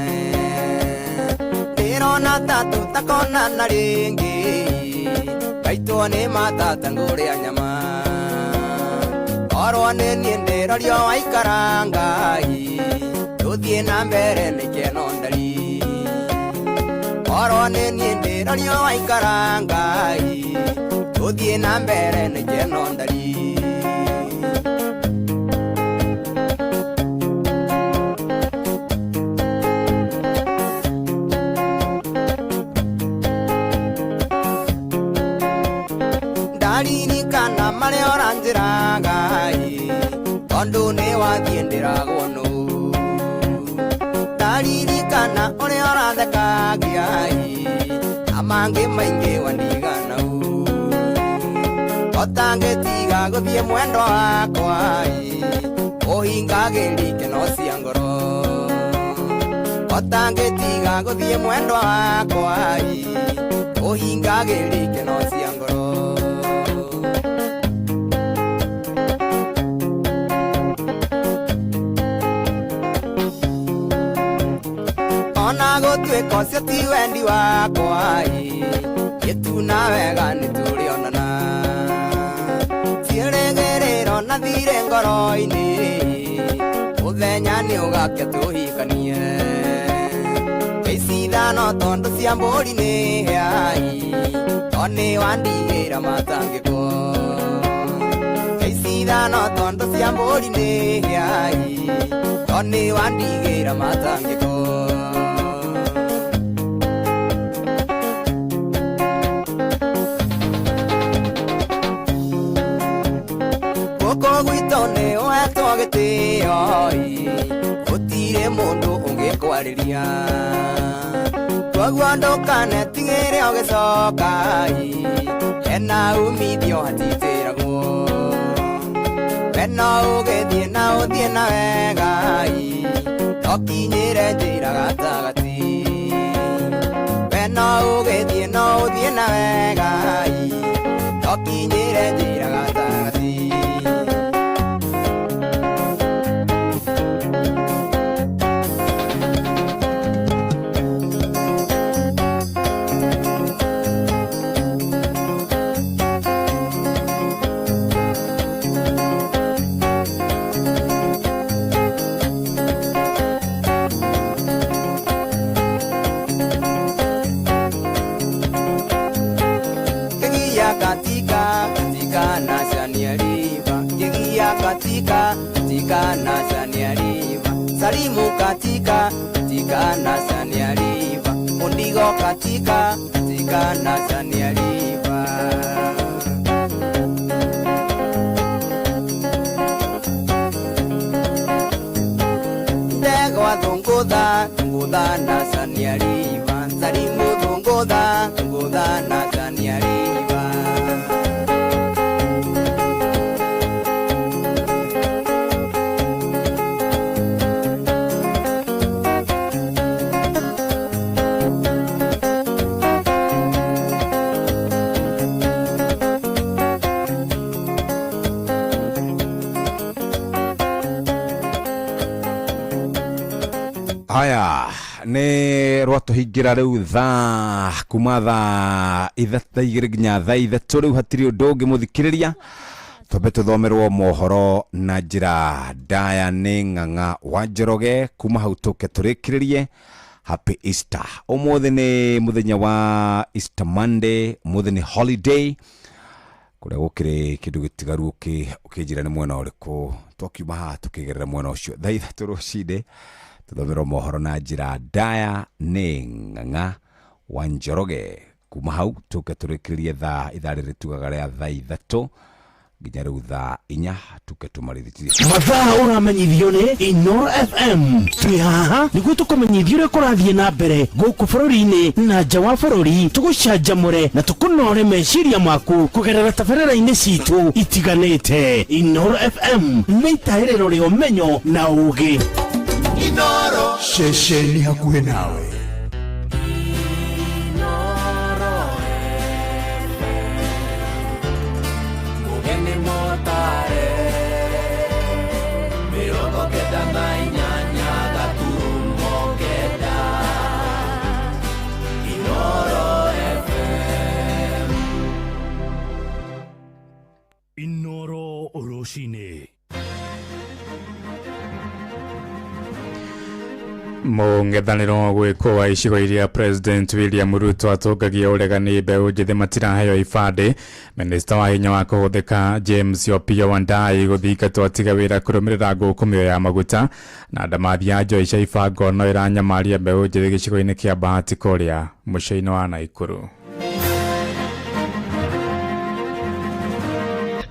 Tirona tatu takona na ringi Kaitwa ni matata nguria nyama Orwa ni niende rorio waikarangai Tuthie na mbere ni kenondari Orwa ni niende rorio waikarangai Tuthie na mbere ni kenondari Kana mare oranjira gai Kondo ne wathiendera gonu Dariri kana ore orandeka gai Amange mainge wandigana u Otange tiga guthie mwendo wakwa Ohinga gerike no ciangoro Otange tiga guthie mwendo wakwa Ohinga gerike no ciangoro gũtuĩka ũcio ti wendi wakwa gĩtuna wega nĩtũrĩonana ciĩrĩgĩrĩro na thirĩ ngoro-inĩ mũthenya nĩ ũgakĩa tũhikanie ithano tondũ cia mbũri nĩ heai to nĩ wandigĩra matangĩko ithano tondũ cia mbũri nĩ heai to nĩ wandigĩra matangĩko gũkũ gwitũ nĩ ũhetwo gĩtĩo gũtirĩ mũndũ ũngĩkwarĩria koguo ndũkanetigĩre ũgĩcoka hena umithio hatitĩragwo we no ũgĩthiĩ na ũthiĩ na wega tokinyĩre njĩra gatagatĩ we no ũgĩthiĩ na ũthiĩ na wega tokinyĩre njĩra gatagatĩ katika Nasania River, Salimu katika Nasania River, Mundigo katika Nasania River. Ndego thunguda Nasania River, Salimu thunguda Nasania River. Haya nĩ rwatũhingĩra rĩu thaa kuma thaa igĩrĩ nginya thaa ithatũ rĩu hatirĩ ũndũ ũngĩ mũthikĩrĩria twambe tũthomerwo mohoro na njĩra ndaya nĩ Ng'ang'a wa Njoroge kuma hau tũke tũrĩkĩrĩrie Happy Easter. Ũmũthĩ nĩ mũthenya wa Easter Monday, ũmũthĩ nĩ holiday kũrĩa gũkĩrĩ kĩndũ gĩtigaru ũkĩnjĩra nĩ mwena ũrĩkũ twakiuma haha tũkĩgerera mwena ũcio thaa ithatũ rũcinĩ tũthomero mohoro na njĩra ndaya nĩ Ng'ang'a wa Njoroge kuma hau tũke tũrĩkĩrĩrie thaa ithaa rĩrĩ tugaga rĩa thaa ithatũ nginya rĩu thaa inya tũke tũmarĩthĩtie mathaa ũramenyithio nĩ Inooro FM twĩ haha nĩguo tũkũmenyithia ũrĩa kũrathiĩ na mbere gũkũ bũrũri-inĩ na nja wa bũrũri tũgũcanjamũre na tũkũnore meciria maku kũgerera tabarĩra-inĩ citũ itiganĩte. Inooro FM nĩ itaĩrĩro rĩa ũmenyo na ũũgĩ. Inooro ceceni hakuhĩ nawe. Inooro Oroshine. Mũng'ethanĩro gwĩkwo icigo iria President William Ruto atongagia ũregani mbeũ njĩthĩ matiraheo ibandĩ. Minista wa hinya wa kũhũthĩka James Opiyo Wandayi gũthingatwo atiga wĩra kũrũmĩrĩra ngũkũmĩyo ya maguta na ndamathi ya njoi cia ibango no ĩranyamaria mbeũ njĩthĩ gĩcigo-inĩ kĩa Bahati kũrĩa mũciĩ-inĩ wa Naikuru.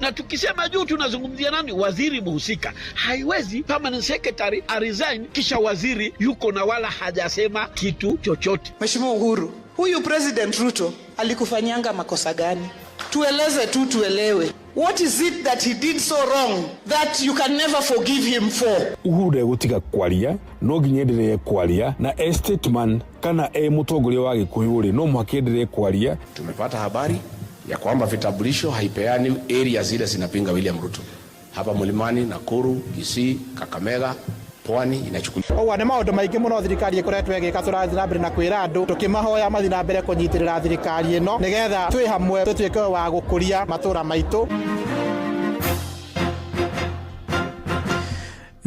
Na tukisema juu tunazungumzia nani? Waziri muhusika. Haiwezi permanent secretary resign kisha waziri yuko na wala hajasema kitu chochote. Mheshimiwa Uhuru, huyu President Ruto alikufanyanga makosa gani? Tueleze tu tuelewe. What is it that he did so wrong that you can never forgive him for? Uhuru gutiga kwaria no nginyendere kwaria na statement kana mutongoria wa Gikuyu no mwakendelee kwaria. Tumepata habari ya kwamba vitambulisho haipeani area zile zinapinga William Ruto. Hapa Mlimani, Nakuru, Kisii, Kakamega, pwani inachukuliwa. Owa nĩ maũndũ maingĩ mũno thirikari ĩkoretwo ĩgĩka tũrathiĩ na mbere na kwĩra andũ tũkĩmahoya mathiĩ na mbere kũnyitĩrĩra thirikari ĩno nĩgetha twĩ hamwe tũtuĩke wa gũkũria matũra maitũ.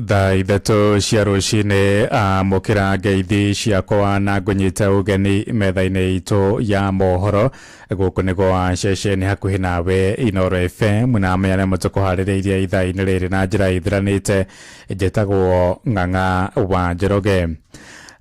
Thaa ithatũ cia rũcinĩ amũkĩra ngeithi ciakwa na ngũnyita ũgeni metha-inĩ itũ ya mohoro gũkũ nĩ gwa ceceni hakuhĩ nawe Inooro FM na meyane mũtũkũharĩrĩirie ithaa-inĩ rĩrĩ na njĩra ithiranĩte njĩtagwo Ng'ang'a wa Njoroge.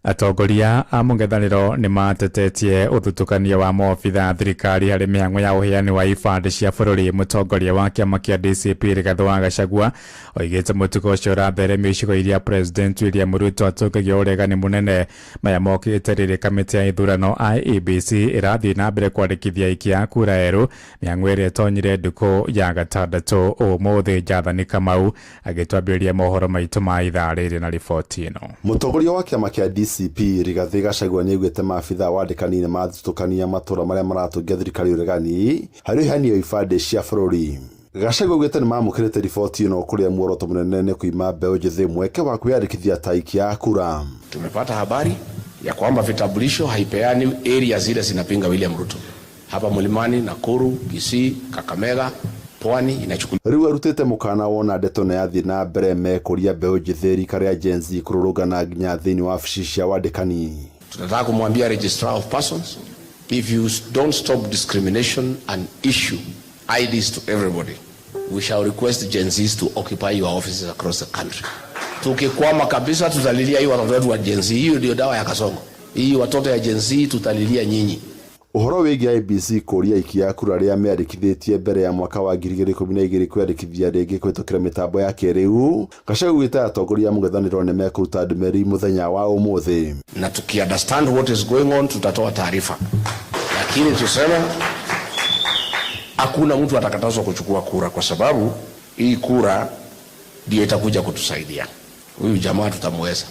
Atongoria a mũng'ethanĩro nĩ matetetie ũthutũkania wa maobitha thirikari harĩ mĩhang'o ya ũheani wa ibandĩ cia bũrũri. Mũtongoria wa kĩama kĩa DCP Rigathĩ wa Gachagua oigĩte mũtugo ũcio ũratheremia icigo iria President William Ruto atongagia ũregani mũnene. Maya mokĩte rĩrĩ kamĩtĩ ya ithurano IEBC ĩrathiĩ na mbere kwandĩkithia aikia a kura erũ mĩhang'o ĩrĩa ĩtonyire ndukũ ya gatandatũ ũmũthĩ. Jathani Kamau agĩtwambĩrĩria mohoro maitũ ma ithaa rĩrĩ na riboti ĩno. Mũtongoria wa kĩama kĩa DCP Rigathĩ Gachagua nĩ augĩte maabitha wandĩkani nĩ mathutũkania matũra marĩa maratongia thirikari ũregani harĩ ũheani wa ibandĩ cia bũrũri. Gachagua augĩte nĩ mamũkĩrĩte riboti ĩno kũrĩa muoroto mũnene nĩ kuima mbeũ njĩthĩ mweke wa kwĩyandĩkithia ta aikia a kura. Tumepata habari ya kwamba vitambulisho haipeani area zile zinapinga William Ruto. Hapa Mlimani, Nakuru, Kisii, Kakamega, pwani inachukuliwa. Rĩu arutĩte mũkana wona ndeto nĩ yathiĩ na mbere mekũria mbeũ njĩthĩ rika rĩa Gen Z kũrũrũngana nginya thĩinĩ wa wabici cia wandĩkani. Tunataka kumwambia registrar of persons, if you don't stop discrimination and issue IDs to everybody, we shall request Gen Zs to occupy your offices across the country. Tukikwama kabisa tutalilia hii watoto wetu wa Gen Z. Hiyo ndio dawa ya kasongo. Hii watoto ya Gen Z tutalilia nyinyi. Ũhoro wĩgiĩ IEBC kũria aikia a kura arĩa meandĩkithĩtie mbere ya mwaka wa 2012 kwĩandĩkithia rĩngĩ kũhĩtũkĩra mĩtambo ya kĩrĩu. Gachagua augĩte atongoria a mũng'ethanĩro nĩ mekũruta ndũmĩrĩri mũthenya wa ũmũthĩ. Na tukiunderstand what is going on tutatoa taarifa. Lakini tuseme hakuna mtu atakatazwa kuchukua kura kwa sababu hii kura ndio itakuja kutusaidia. Huyu jamaa tutamweza.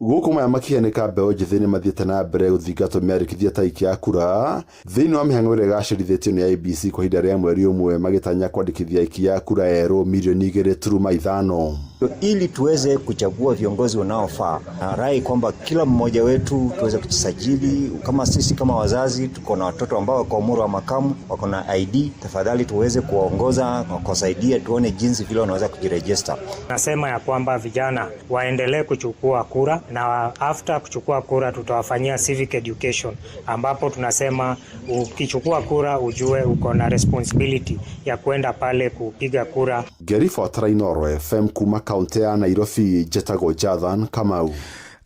Gũkũ maya makĩhenĩka mbeũ njĩthĩ nĩ mathiĩte na mbere gũthingatwo mĩandĩkithia ta aikia a kura thĩinĩ wa mĩhang'o ĩrĩa ĩgacĩrithĩtio nĩ IEBC kwa ihinda rĩa mweri ũmwe magĩtanya kwandĩkithia aikia a kura erũ milioni 2.5 ili tuweze kuchagua viongozi wanaofaa. Na rai kwamba kila mmoja wetu tuweze kujisajili. Kama sisi kama wazazi tuko na watoto ambao wako umri wa makamu wako na ID, tafadhali tuweze kuwaongoza na kuwasaidia tuone jinsi vile wanaweza kujiregister. Nasema ya kwamba vijana waendelee kuchukua kura na after kuchukua kura tutawafanyia civic education ambapo tunasema ukichukua kura ujue uko na responsibility ya kwenda pale kupiga kura. Gerifa Inooro FM kuma kaunti ya Nairobi njĩtagwo Jathani Kamau.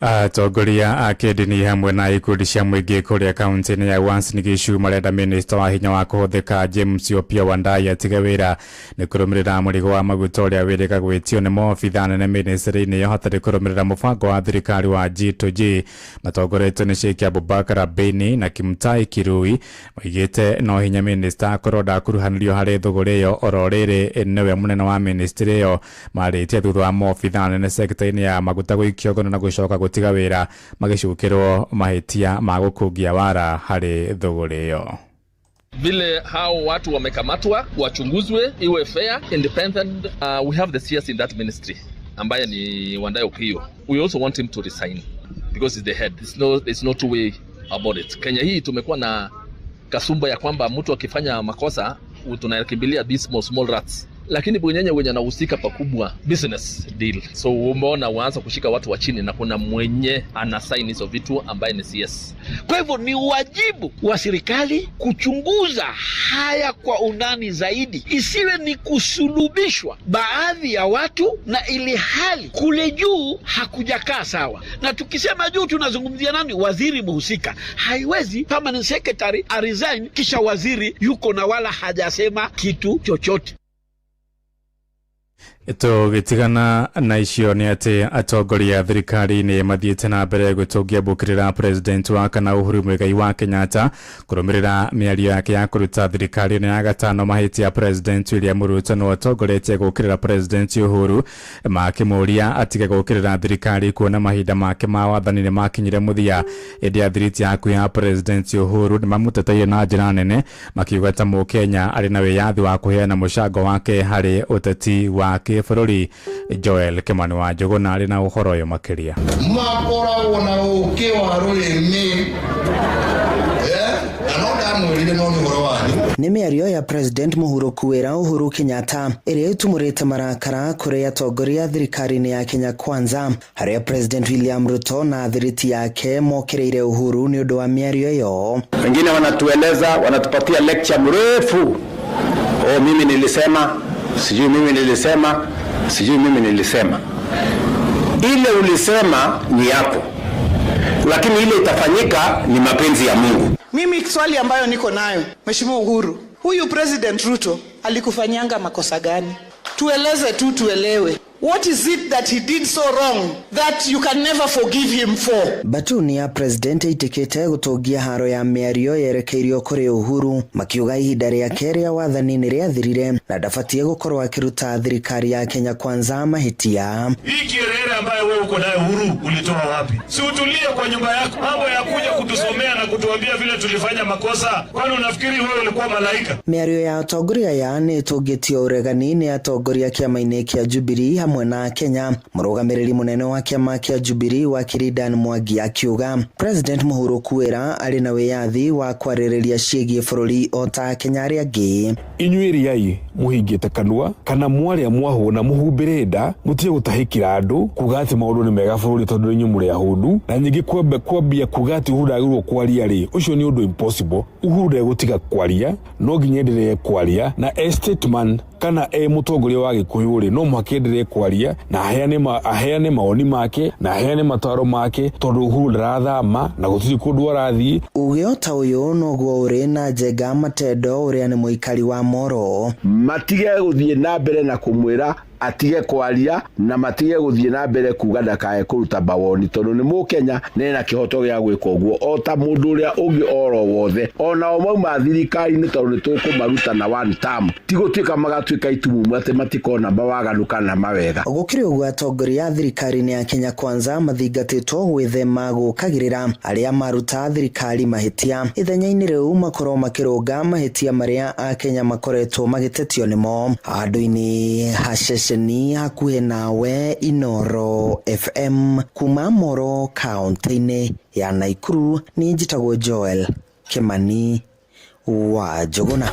Atongoria a kĩndini hamwe na ikundi cia mũingĩ kũrĩa kaunti-inĩ ya Uasin Gishu marenda minista wa hinya wa kũhũthĩka James Opiyo Wandayi atige wĩra nĩ kũrũmĩrĩra mũrigo wa maguta ũrĩa wĩrĩga gwĩtio nĩ maobitha nene ministry-inĩ ĩyo hatarĩ kũrũmĩrĩra mũbango wa thirikari wa G2G. Matongoretio nĩ Sheikh Abubakar Abini na Kimtai Kirui moigĩte no hinya minista akorwo ndakuruhanĩrio harĩ thũgũrĩ ĩyo oro rĩrĩ nĩwe mũnene wa ministry ĩyo marĩtie thutha wa maobitha nene sekta-inĩ ya maguta gũikio ngono na gũcoka gũtiga wĩra magĩcukĩrwo mahĩtia ma gũkũngia wara harĩ thũgũrĩ ĩyo. Vile hao watu wamekamatwa wachunguzwe iwe fair, independent. We have the CS in that ministry ambaye ni Wandayi Opiyo. We also want him to resign because he's the head. There's no two way about it. Kenya hii tumekuwa na kasumba ya kwamba mtu akifanya makosa tunakimbilia these small rats. Lakini bwenyenye wenye anahusika pakubwa business deal. So umeona waanza kushika watu wa chini na kuna mwenye anasign hizo vitu ambaye ni CS. Kwa hivyo ni wajibu wa serikali kuchunguza haya kwa undani zaidi. Isiwe ni kusulubishwa baadhi ya watu na ili hali kule juu hakujakaa sawa. Na tukisema juu tunazungumzia nani? Waziri muhusika. Haiwezi permanent secretary resign kisha waziri yuko na wala hajasema kitu chochote. Tũgĩtigana na icio nĩ atĩ atongoria thirikari nĩ mathiĩte na mbere gũtũngia mbũkĩrĩra president wa kana Uhuru Muigai wa Kenyatta kũrũmĩrĩra mĩario yake ya kũruta thirikari ya gatano mahĩtia president William Ruto no atongoretie gũkĩrĩra president Uhuru makĩmũria atige gũkĩrĩra thirikari kuona mahinda make ma wathani nĩ makinyire mũthia. Ĩndĩ athiriti yaku ya president Uhuru nĩ mamũteteire na njĩra nene makiuga ta Mũkenya arĩ na wĩyathi wa kũheana mũcango wake harĩ ũteti wake gĩbũrũri Joel Kimani wa Njũgũna arĩ na ũhoro ũyũ makĩria. Makoragwo na ũũkĩ wa rũrĩmĩ nĩ mĩario ya President Mũhuro Kuwera Uhuru Kenyatta ĩrĩa ĩtumũrĩte marakara kũrĩ atongoria thirikari-inĩ ya Kenya Kwanza, harĩa President William Ruto na thiriti yake mokereire Uhuru nĩ ũndũ wa mĩario ĩyo. Wengine wanatueleza, wanatupatia lecture mrefu. Mimi nilisema, sijui mimi nilisema, sijui mimi nilisema. Ile ulisema ni yako, lakini ile itafanyika ni mapenzi ya Mungu. Mimi swali ambayo niko nayo, Mheshimiwa Uhuru, huyu President Ruto alikufanyanga makosa gani? Tueleze tu tuelewe. What is it that he did so wrong that you can never forgive him for? Batuni ya President itikite gutungia haro ya mĩario yerekeirio kuri Uhuru, makiuga ihinda rĩake rĩa wathani nĩ rĩathirire na ndabatie gukorwo akiruta thirikari ya Kenya Kwanza mahitia. Hii kierere ambayo wewe uko nayo Uhuru ulitoa wapi? Si utulie kwa nyumba yako. Mambo ya kuja kutusomea na kutuambia vile tulifanya makosa. Kwani unafikiri wewe ulikuwa malaika? Mĩario ya atongoria ya nĩ tũngĩtio ũregani nĩ atongoria kĩama-inĩ kĩa Jubilee hamwe na Kenya. Mũrũgamĩrĩri mũnene wa kĩama kĩa Jubilee wakiri Dan Mwangi akiuga President Mũhuro Kuwera arĩ na wĩyathi wa kwarĩrĩria ciĩgiĩ bũrũri o ta Kenya arĩa angĩ. Inyuĩriai mũhingĩte kanua kana mwarĩa mwahũna mũhumbĩre nda mũtige gũtahĩkĩra andũ kuga atĩ maũndũ nĩ mega bũrũri tondũ inyuĩ mũrĩ ahũnu, na nyingĩ kwambia kuga atĩ Uhuru ndagĩrĩirwo kwaria rĩ, ũcio nĩ ũndũ impossible. Uhuru ndegũtiga kwaria, no nginya endelee kwaria, na statesman kana mũtongoria wa Gĩkũyũ rĩ no mũhaka endelee kwaria na aheane maoni make na aheane mataro make tondũ Uhuru ndarathama na gũtirĩ kũndũ arathiĩ. Ugĩo ta ũyũ noguo ũrĩ na Njenga Matendo ũrĩa nĩ mũikari wa Moro. Matige gũthiĩ na mbere na kũmwĩra atige kwaria na matige gũthiĩ na mbere kuga ndakae kũruta bawoni tondũ nĩ Mũkenya nena kĩhoto gĩa gwĩka ũguo o ta mũndũ ũrĩa ũngĩ oro wothe. Onao mauma thirikari-inĩ tondũ nĩ tũkũmaruta na one term, ti gũtuĩka magatuĩka itumumu atĩ matikona mawaganu kana mawega. Gũkĩrĩ ũguo atongoria thirikari-inĩ ya Kenya Kwanza mathingatĩtwo gwĩthema gũkagĩrĩra arĩa maruta thirikari mahĩtia. Ithenya-inĩ rĩu makorwo makĩrũnga mahĩtia marĩa Akenya makoretwo magĩtetio nĩmo. Handũ-inĩ haceceni hakuhĩ nawe Inoro FM kuma Moro kaunti-inĩ ya Naikuru, ni njĩtagwo Joel Kimani wa Njũgũna.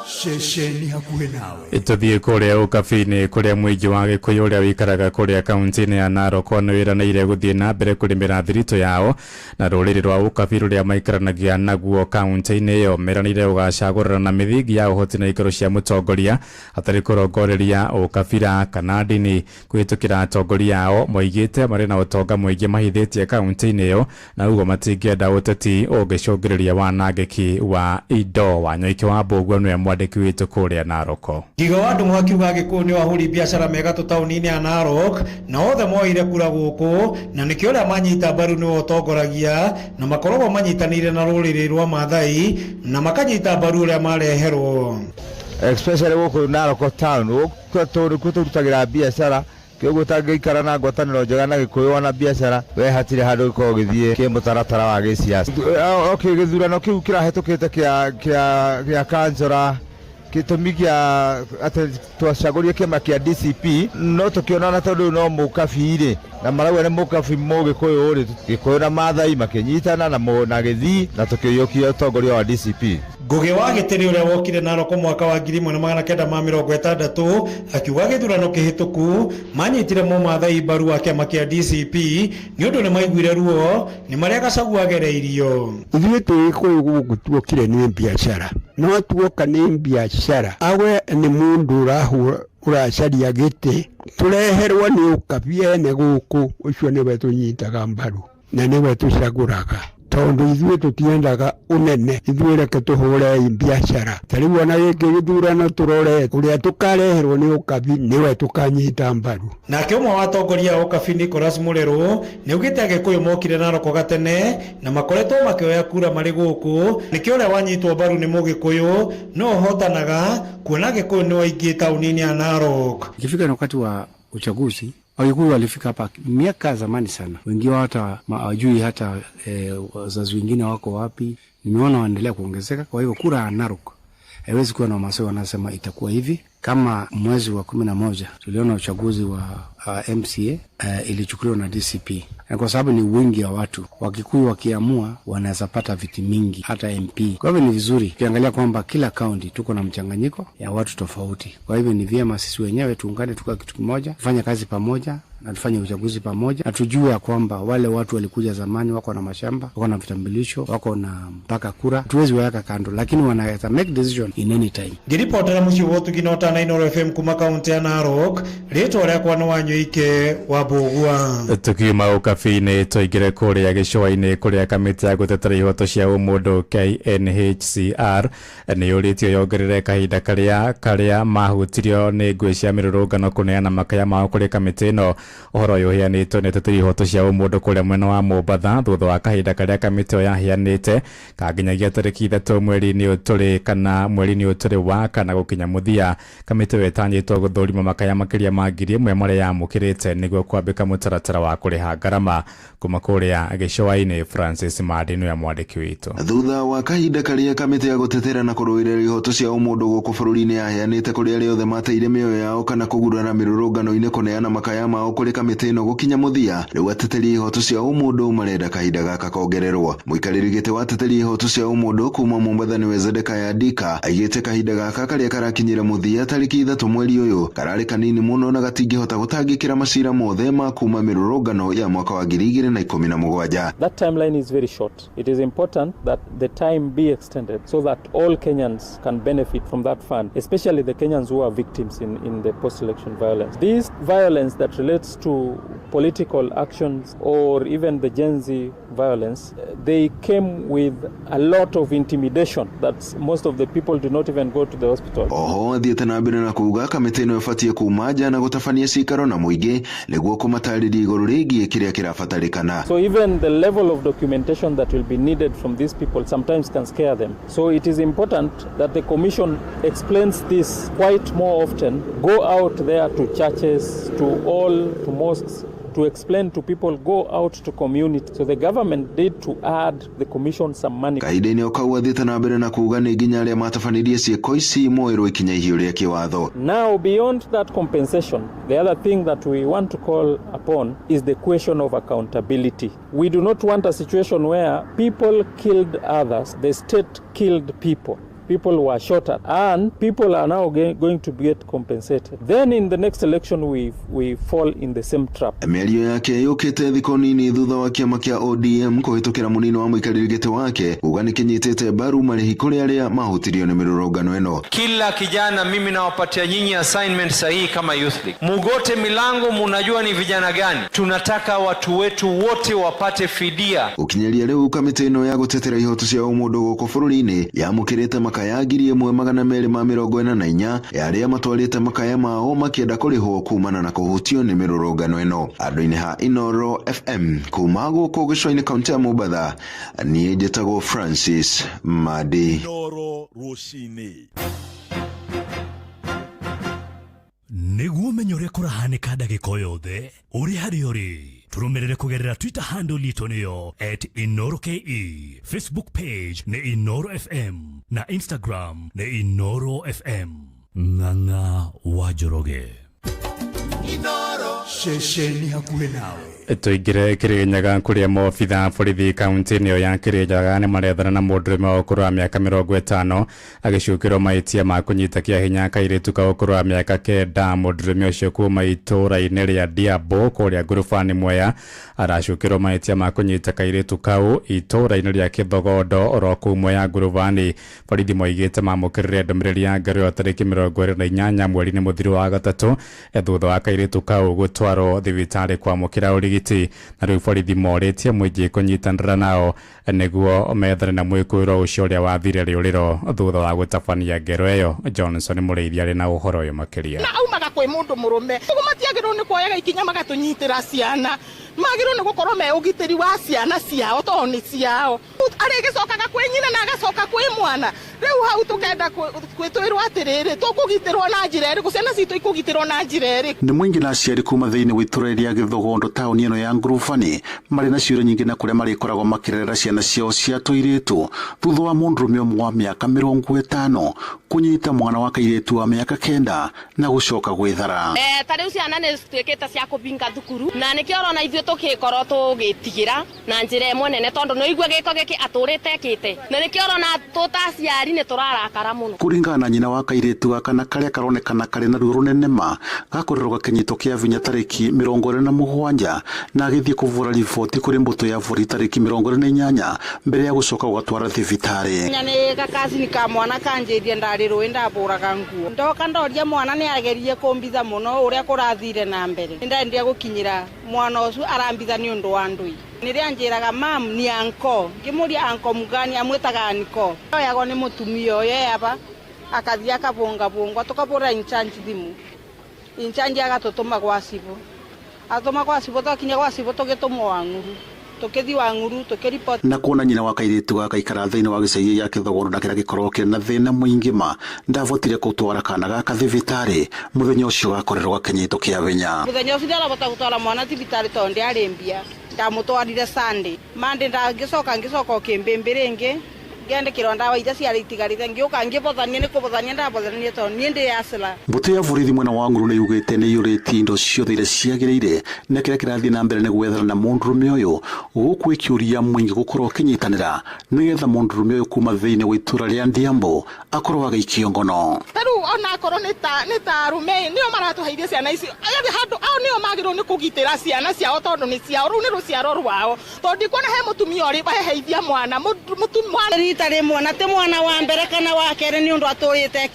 Shesheni hakuhĩ nawe. Tũthiĩ kũrĩa ũkabi-inĩ kũrĩa mũingĩ wa Gĩkũyũ ũrĩa wĩikaraga kũrĩa kaunti-inĩ ya Narok nĩ wĩranĩire gũthiĩ na mbere kũrĩmĩra thirito yao, na rũrĩrĩ rwa ũkabi rũrĩa maikaranagia naguo kaunti-inĩ ĩyo meranĩire gũgacagũrana na mĩthingi ya ũhoti na ikĩro cia mũtongoria hatarĩ kũrongoreria ũkabira kana ndini. Kũhĩtũkĩra atongoria ao moigĩte marĩ na ũtonga mũingĩ mahithĩtie kaunti-inĩ ĩyo na ũguo matingĩenda ũteti ũngĩcũngĩrĩria wanangĩki wa indo. Wanyoike wa Mbũguo nĩwe mwandĩki witũ kũrĩa Narok. Giga wa andũ makiuga Gĩkũyũ nĩ wahũri biacara mega taũni-inĩ ya Narok na othe moire kura gũkũ na nĩkĩo ũrĩa manyita mbaru nĩwe ũtongoragia na makoragwo manyitanĩire na rũrĩrĩ rwa Maathai na makanyita mbaru ũrĩa mareherwo. Especially gũkũ Narok town kũtũrutagĩra biacara kĩoguo tangĩikara na ngwatanĩro njega na Gĩkũyũ na biacara we hatirĩ handũ gĩkorwo gĩthiĩ kĩmũtaratara wa gĩsiasa. Gĩthurano kĩu kĩrahĩtũkĩte kĩa kansora gĩtũmi kĩa atĩ twacagũrie kĩama kĩa DCP no tũkĩonana tondũ no mũkabi-rĩ na marauga nĩ mũkabi Mũgĩkũyũ-rĩ, Gĩkũyũ na Maathai makĩnyitana na Gĩthii na tũkĩiyũkia ũtongoria wa DCP. Ngugi wa Gĩtĩri ũrĩa wokire Narok mwaka wa 1960 akiuga gĩthurano kĩhĩtũku manyitire Mũmaathai mbaru wa kĩama kĩa DCP nĩ ũndũ nĩ maiguire ruo nĩ marĩa Gachagua agereirio. Ithuĩ twĩ Gĩkũyũ gũkũ tuokire nĩ biacara, no tuoka nĩ biacara awe nĩ mũndũ ũracaria gĩtĩ tũreherwo nĩ ũkabi ene gũkũ ũcio nĩwe tũnyitaga mbaru na nĩwe tũcagũraga tondũ ithuĩ tũtiendaga ũnene, ithuĩ reke tũhũre biacara. Tarĩu ona gĩkĩ gĩthurano tũrore ũrĩa tũkareherwo nĩ ũkabi nĩwe tũkanyita mbaru. Nake ũmwe wa atongoria a ũkabi Nicholas Mũrero nĩaugĩte Gĩkũyũ mokire Narok gatene na makoretwo makĩoya kura marĩ gũkũ, nĩkĩo ũrĩa wanyitwo mbaru nĩ Mũgĩkũyũ no ũhotanaga kuona Gĩkũyũ nĩ waingĩ taũni-inĩ ya Narok. Ikifika wakati wa uchaguzi Wakikuyu walifika hapa miaka zamani sana, wengine hata hawajui hata wazazi wengine wako wapi. Nimeona waendelea kuongezeka, kwa hivyo kura ya Narok haiwezi kuwa na Wamasai wanasema itakuwa hivi. Kama mwezi wa 11 tuliona uchaguzi wa MCA ilichukuliwa na DCP, na kwa sababu ni wingi wa watu, Wakikuyu wakiamua wanaweza pata viti mingi, hata MP. Kwa hivyo ni vizuri ukiangalia kwamba kila county tuko na mchanganyiko ya watu tofauti. Kwa hivyo ni vyema sisi wenyewe tuungane, tukae kitu kimoja, tufanye kazi pamoja na tufanye uchaguzi pamoja, na tujue ya kwamba wale watu walikuja zamani wako na mashamba, wako na vitambulisho, wako na mpaka kura, tuwezi waweka kando, lakini wanaweza make decision in any time. Ngiripotera mucio wotu ginota na Inoro FM kuma kaunti ya Narok, rĩtwa rĩakwa nĩ Wanyoike wa Mbũgua. Tukiuma ũkabi-inĩ tũingĩre kũrĩa gĩcũa-inĩ kũrĩa kamĩtĩ ya gũtetera ihoto cia ũmũndũ KNHCR nĩ yũrĩtio yongerere kahinda karĩa mahutirio nĩ ngũĩ cia mĩrũrũngano kũneana makaya mao kũrĩ kamĩtĩ ĩno. Ũhoro ũyũ ũheanĩtwo nĩ ateteri ihoto cia ũmũndũ kũrĩa mwena wa Mombatha thutha wa kahinda karĩa kamĩtĩ ĩyo yaheanĩte kanginyagia tarĩki 3 mweri-inĩ ũtũrĩ wa kana gũkinya mũthia. Kamĩtĩ ĩyo ĩtanyĩtwo gũthũrima makaya makĩria ma 1,000 marĩa yamũkĩrĩte nĩguo kwambĩka mũtaratara wa kũrĩha ngarama. Kuma kũrĩa gĩcũa-inĩ, Francis Madi nĩwe mwandĩki witũ. Thutha wa kahinda karĩa kamĩtĩ ya gũtetera na kũrũĩrĩra ihoto cia ũmũndũ gũkũ bũrũri-inĩ yaheanĩte kũrĩ arĩa othe mateire mĩoyo yao kana kũgurara mĩrũrũngano-inĩ kũneana makaya mao kũrĩ kamĩtĩ ĩno gũkinya mũthia, rĩu ateteri ihoto cia ũmũndũ marenda kahinda gaka kongererwo. Mũikarĩri gĩtĩ wa ateteri ihoto cia ũmũndũ kuma Mombatha nĩwe Zedekaya Dika aigĩte kahinda gaka karĩa karakinyĩra mũthia tarĩki 3 mweri ũyũ kararĩ kanini mũno na gatingĩhota gũtangĩkĩra macira mothe ma kuma mĩrũrũngano ya mwaka wa 2017. That timeline is very short. It is important that the time be extended so that all Kenyans can benefit from that fund, especially the Kenyans who are victims in the post-election violence. This violence that relates to political actions or even the Gen Z violence, they came with a lot of intimidation that most of the people do not even go to the hospital. Oho athiĩte na mbere na kuuga kamĩtĩ ĩno ĩbatiĩ kuma nja na gũtabania cikaro na mũingĩ nĩguo kũmatarĩria igũrũ rĩgiĩ kĩrĩa kĩrabatarĩkana. So even the level of documentation that will be needed from these people sometimes can scare them. So it is important that the commission explains this quite more often, go out there to churches, to mosques, to explain to people, go out to community. So the government did to add the commission some money. Kahinda-inĩ ũkau athiĩte na mbere na kuuga nĩ nginya arĩa matabanirie ciĩko ici moerwo ikinya ihiũ rĩa kĩwatho. Now beyond that compensation, the other thing that we want to call upon is the question of accountability. We do not want a situation where people killed others, the state killed people. People were shot at, and people are now going to get compensated. Then in the next election we fall in the same trap. Mĩario yake yũkĩte thikũ nini thutha wa kĩama kĩa ODM kũhĩtũkĩra mũnini wa mũikarĩri gĩtĩ wake kuga nĩ kĩnyitĩte mbaru marĩhi kũrĩ arĩa mahutirio nĩ mĩrũrũngano ĩno. Kila kijana mimi nawapatia nyinyi assignment sahihi kama Youth League. Mugote milango, munajua ni vijana gani. Tunataka watu wetu wote wapate fidia. Ukinyeria rĩu kamĩtĩ ĩno ya gũtetera ihoto cia ũmũndũ gũkũ bũrũri-inĩ yamũkĩrĩte makaya 1,244 ya arĩa matwarĩte makaya mao makĩenda kũrĩhwo kumana na kũhutio nĩ mĩrũrũngano ĩno. Andũ-inĩ ha Inoro FM kuma gũkũ gĩcũa-inĩ kaunti ya Mombatha, niĩ njĩtagwo Francis Madi. Inoro rũcinĩ nĩguo menye ũrĩa kũrahanĩka ndagĩka yothe ũrĩ harĩa ũrĩ. Tũrũmĩrĩre kũgerera Twitter handle itũ nĩyo @InoroKE, Facebook page nĩ Inoro FM na Instagram nĩ Inoro FM. Ng'ang'a wa Njoroge. Inoro shesheni hakuhĩ nawe. Tũingĩre Kĩrĩnyaga kũrĩa maobitha borithi kaunti-inĩ ĩyo ya Kĩrĩnyaga nĩ marethana na mũndũrũme wa ũkũrũ wa mĩaka 50 agĩcukĩrwo mahĩtia ma kũnyita kĩa hinya kairĩtu ka ũkũrũ wa mĩaka 9. Mũndũrũme ũcio kuma itũũra-inĩ rĩa Diabo kũrĩa ngurubani Mwea aracukĩrwo mahĩtia ma kũnyita kairĩtu kau itũũra-inĩ rĩa Kĩthogondo oro kũu Mwea ngurubani. Borithi moigĩte mamũkĩrire ndũmĩrĩri ya ngari tarĩki 28 mweri-inĩ mũthiru wa gatatũ thutha wa kairĩtu kau gũtwarwo thibitarĩ kwamũkĩra ũrigiti. Na rĩu borithi morĩtie mũingĩ kũnyitanĩra nao nĩguo methane na mwĩkũĩrwo ũcio ũrĩa wathire rĩũrĩro thutha wa gũtabania ngero ĩyo. Johnson mũrĩithia arĩ na ũhoro ũyũ makĩria. Na aumaga kwĩ mũndũ mũrũme ũguo matiagĩrĩirwo nĩ kuoyaga ikinya magatũnyitĩra ciana, magĩrĩirwo nĩ gũkorwo me ũgitĩri wa ciana ciao tondũ nĩ ciao. Arĩgĩcokaga kwĩ nyina na agacoka kwĩ mwana. Rĩu hau tũkenda kwĩtwĩrwo atĩrĩrĩ tũkũgitĩrwo na njĩra ĩrĩkũ, ciana citũ ikũgitĩrwo na njĩra ĩrĩkũ? Nĩ mũingĩ na aciari kuma thĩinĩ wa itũũra rĩa Gĩthogondo taũni ĩno ya ngurubani marĩ na ciũria nyingĩ na kũrĩa marĩkoragwo makĩrerera ciana ciao cia tũirĩtu thutha wa mũndũrũme ũmwe wa mĩaka 50 kunyita mwana wa kairitu wa miaka 9 na gucoka gwithara. Tariu ciana ni cituikite cia kubinga thukuru na nikio rona ithuĩ tukikoro tugitigira na njira imwe nene tondu no igwe giko giki aturite kite na nikio rona tutaciari ni turarakara muno. Kuringana na nyina wa kairitu gaka na karia karonekana kari na ruo runene ma gakorerwo kinyito kia vinya tariki 27 na agithie kuvura riboti kuri mbuto ya vuri tariki 28 mbere ya gucoka gutwara thibitari. Nyane gakazi ni ka mwana kanjirie ndari rui ndaburaga nguo ndoka ndoria mwana ni agerie kumbitha muno uria kurathire na mbere ndendia gukinyira mwana ucu arambitha ni undu wa ndui niria njiraga mam ni anko ngimuria anko mugani amwetaga anko yago ni mutumio ye aba akathia kabunga bungwa tukabura inchange thimu inchange agatutuma kwa sibo atuma kwa sibo tokinya kwa sibo tugitumwa wanguru tukithi wanguru tukiripot na kuona nyina wa kairitu gaka ikara thiini wa gicagi ya Kithogoro na kira gikorwo kiri na thina muingi ma ndavotire gutwara kana gaka thibitari muthenya ucio gakorerwo kinyito kia vinya muthenya ucio ndarabota gutwara mwana thibitari tonde arimbia ndamutwarire Sunday Monday ngicoka kimbimbiringi gende kironda ida cia itigarite ngioka ngibothania ni kubothania ndabothania to ni ndi yasla mbuto ya vurithi mwena wa nguru ni yugite ni yuriti indo ciothe ire ciagiriire na kira kirathi na mbere ni gwethana na mundurume uyu gukwikiuria mwingi gukorwo kinyitanira nigetha mundurume uyu kuma thiini wa itura ria Ndiambo akorwo agaikio ngono. Taru ona korwo ni ta rume nio maratuheithia ciana ici ayathi handu ao nio magirwo ni kugitira ciana ciao tondu ni ciao ru ni ruciaro rwao tondi kuona he mutumia uri baheithia mwana mutumia tari mwana te mwana wa mbere kana wa kere ni undu aturite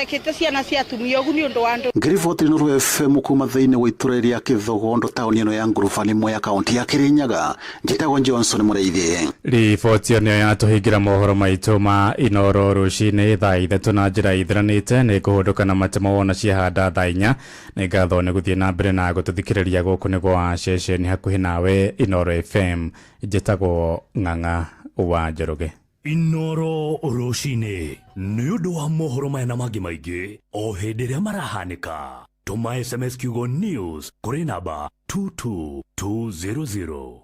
kite ciana cia tumia ugu ni undu wa ndu. Ngirivoti Nuru FM kuma thiini wa itura ria Kithogondo tauni ino ya Ngurufani mwe ya kaunti ya Kirinyaga njitagwo Johnson Mureithi. Riboti ino yatuhingira mohoro maitu ma Inoro rucini thaa 3 na njira ithiranite ni kuhunduka na matemo wona ciahanda thaa 4 ni ngatho ni guthie na mbere na gututhikiriria guku ni gwa ceceni hakuhi nawe Inoro FM njitagwo Ng'ang'a wa Njoroge. Inoro rucini ni undu wa mohoro maya na mangi maingi o hindi iria marahanika. Tuma SMS kiugo news kuri namba 22200.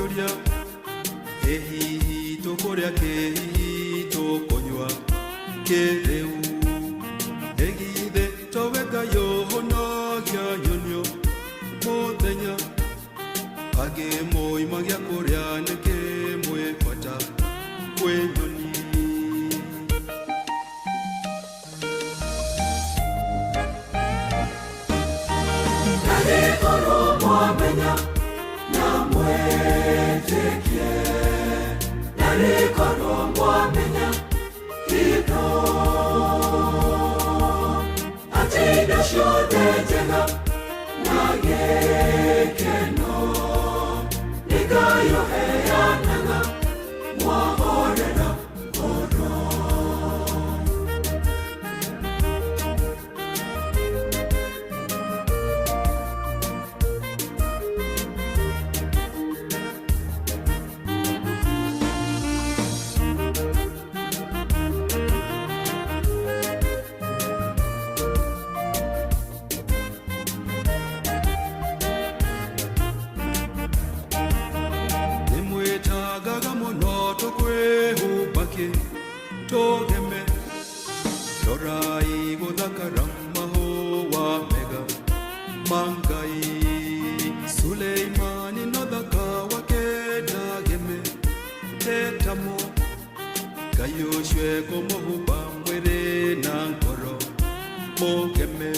kioria ehihi tokoria kehihi tokonywa kereu egithe toweka yohona kya nyonyo mothenya age moima gya kuria neke mwepata kwenyoni nare koro mwamenya na mwetekie nare koro mwamenya kito atenda shote jenga nagekeno nikayo heyananga mwahorera oro togeme torai godakarama ho wa mega mangai Suleimani nodaka wakedageme tetamo kayoshwe komo hubambwere nankoro mogeme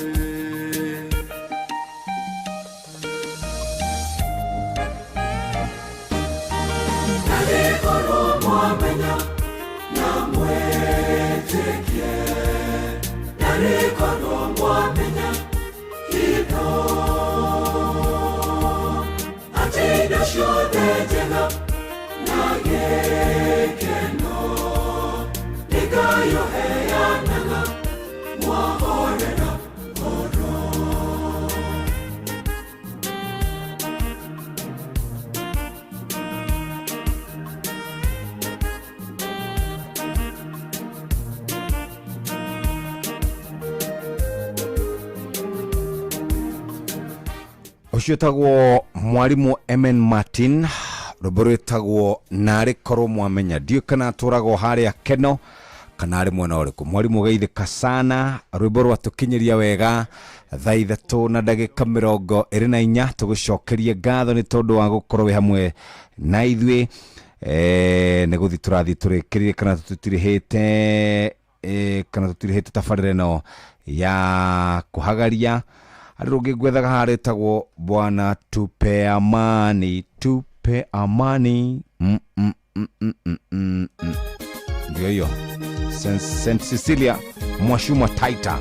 nale koro mwamenya namwetekie nare kono mwamenya kito atenda shote jenga nagekeno nikayo heyananga mwahorera oro ucio tagwo mwarimu Emen Martin rwimbo rwitagwo nari korwo mwamenya ndio kana turagwo haria Keno kana ari mwena uriku mwarimu geithika sana rwimbo rwatukinyiria wega thaa 3 na ndagika 24 tugucokerie ngatho ni tondu wa gukorwo wi hamwe na ithwi ne guthi turathi turikirire kana tutirihite tabarire no ya kuhagaria arungi gwethaga haretagwo bwana tupe amani ndio hiyo Saint Cecilia Mwashuma Taita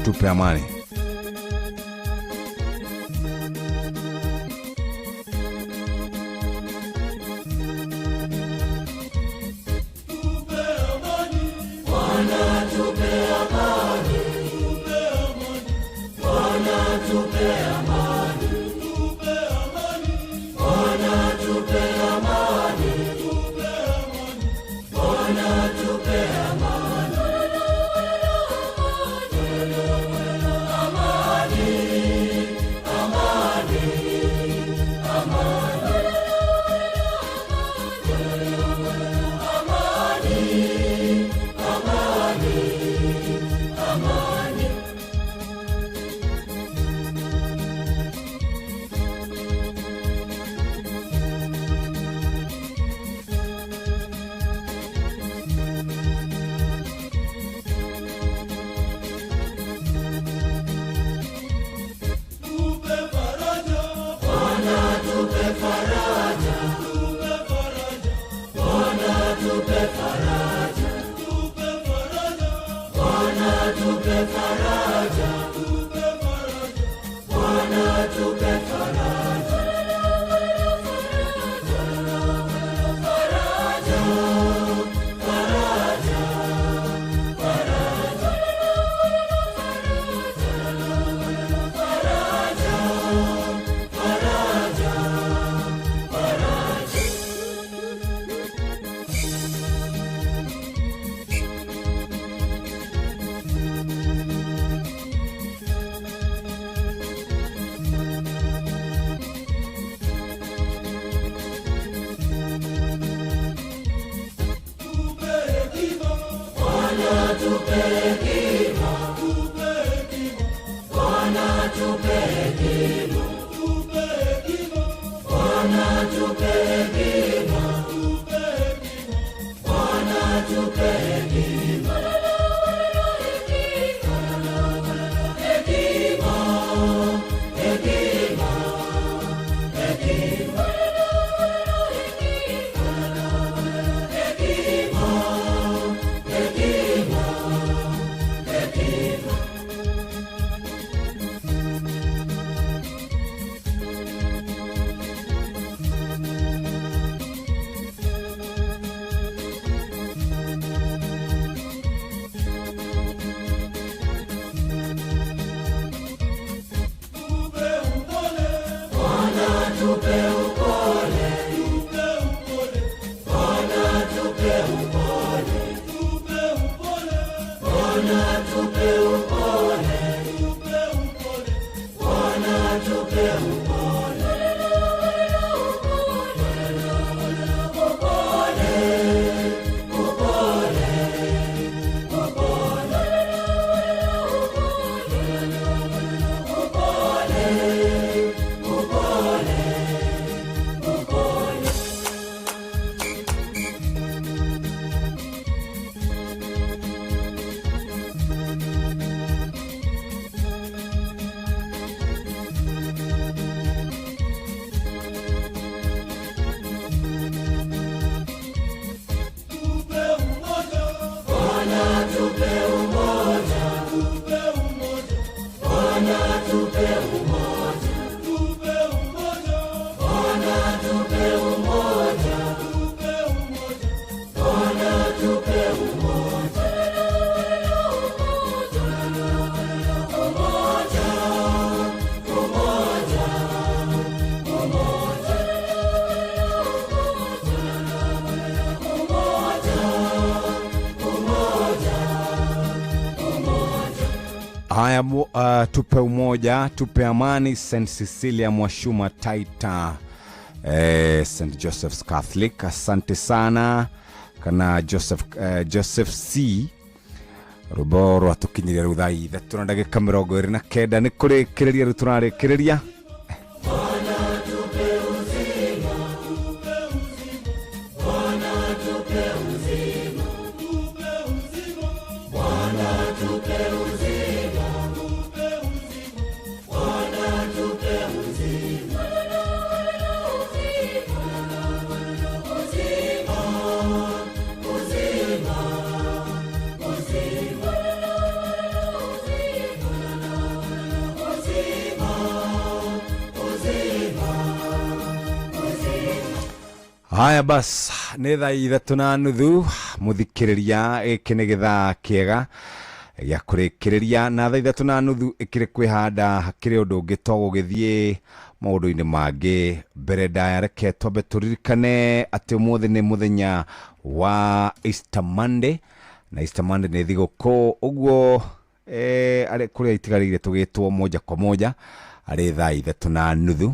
tupe amani tupe hekima, Bwana tupe hekima, Bwana tupe hekima, Bwana tupe hekima, hekima, hekima, hekima, Haya, tupe umoja, tupe amani. St. Cecilia Mwashuma Taita, St. Joseph's Catholic, asante sana. Kana Joseph C. Ruboro atukinyiria ruthai thatu na ndagika 29 ni kurikireria ruturarikireria. Haya bas, nĩ thaa 3:30 muthikiriria ikine githaa kiega ya kurikiriria na thaa 3:30 ikire kwihanda hakire undu ungitogo githie maundu-ini mangi mbere ndayareke twambe turirikane ati umuthi ni muthenya wa Easter Monday na Easter Monday ni thiguku uguo ari kuria itigarire tugitwo moja kwa moja ari thaa 3:30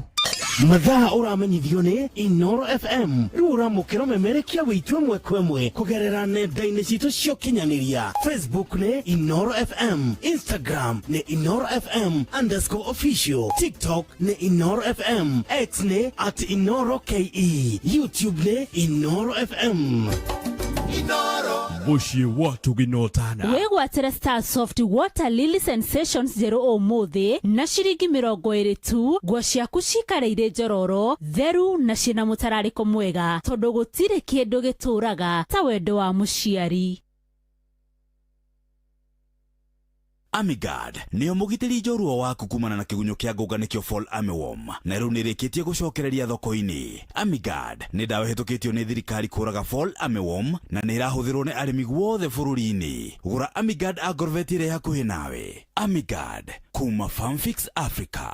mathaa uramenyithio ni Inoro FM rura mukiro memerekia witwe mwekwemwe kugerera nenda-ini citu cio kinyaniria. Facebook ni Inoro FM, Instagram ni Inoro FM_official, TikTok ni Inoro FM, X ni @InoroKE, YouTube ni Inoro FM. Bushi watu ginotana wegwatira Star Soft Water Lily Sensations zero umuthi na shiringi 20 tu. Nguo ciaku cikareire njororo theru na cina mutarariko mwega tondu gutire kindu gituraga ta wendo wa muciari. Amigad nio mugitiri njorua waku kumana na kigunyo kia nguganikio Fall Armyworm na riu nirikitie gucokereria thoko-ini. Amigad ni dawa hetukitio ni thirikari kuraga Fall Armyworm na ni irahuthirwo ni arimi guothe bururi-ini. Gura Amigad agorvetire hakuhi nawe. Amigad kuma Farmfix Africa.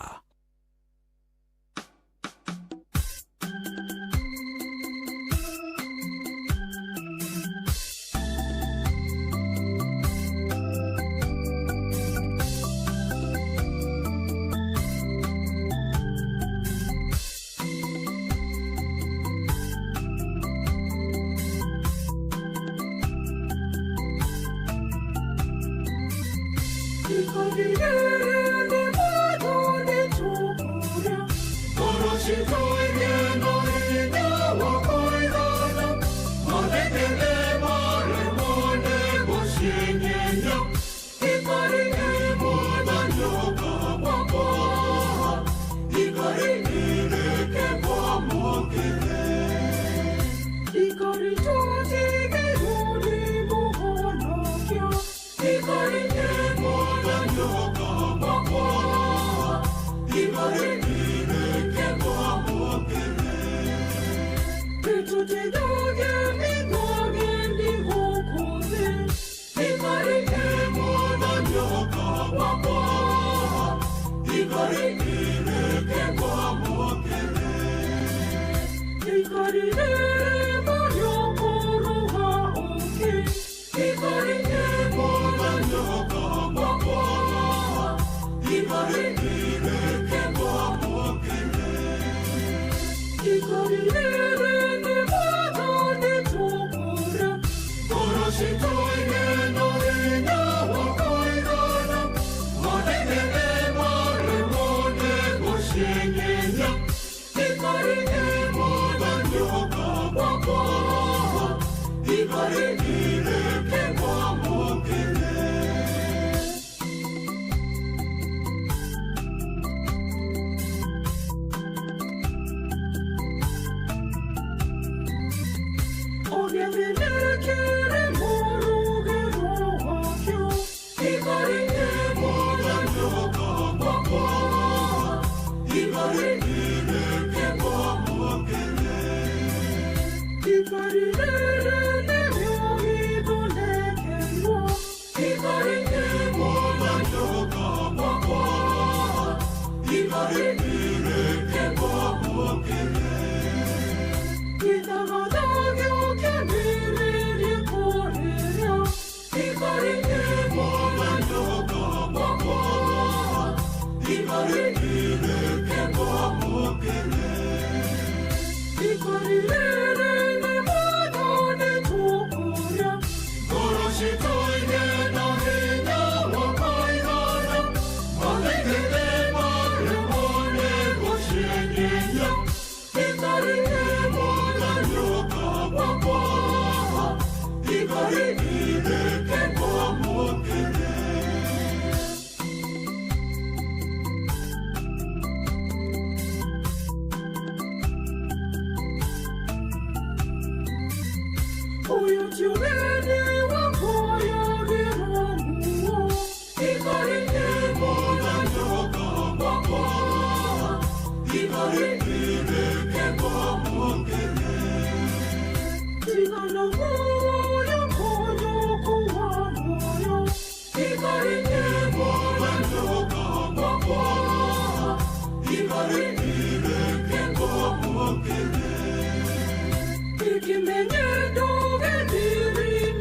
Ikimenye doge diri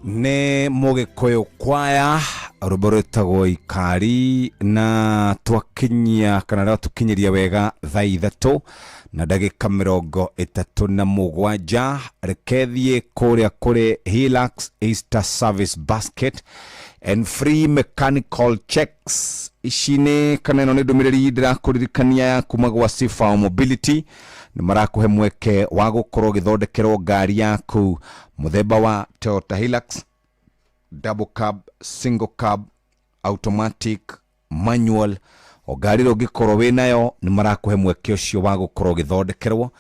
ne Mugikuyu kwaya ruborotagwo ikari na twakinyia kana rero tukinyiria wega thaa 3 na ndagika 37 rekethie kuria kuri Hilux Easter Service Basket and free mechanical checks. Ishine kana no ndumiriri ndirakuririkania kuma gwa Sifa Mobility ni marakuhe mweke wa gukorwo githondekerwo ngari yaku muthemba wa Toyota Hilux, double cab, single cab, automatic, manual. O ngari ro gikorwo we nayo ni marakuhe mweke ucio wa gukorwo githondekerwo.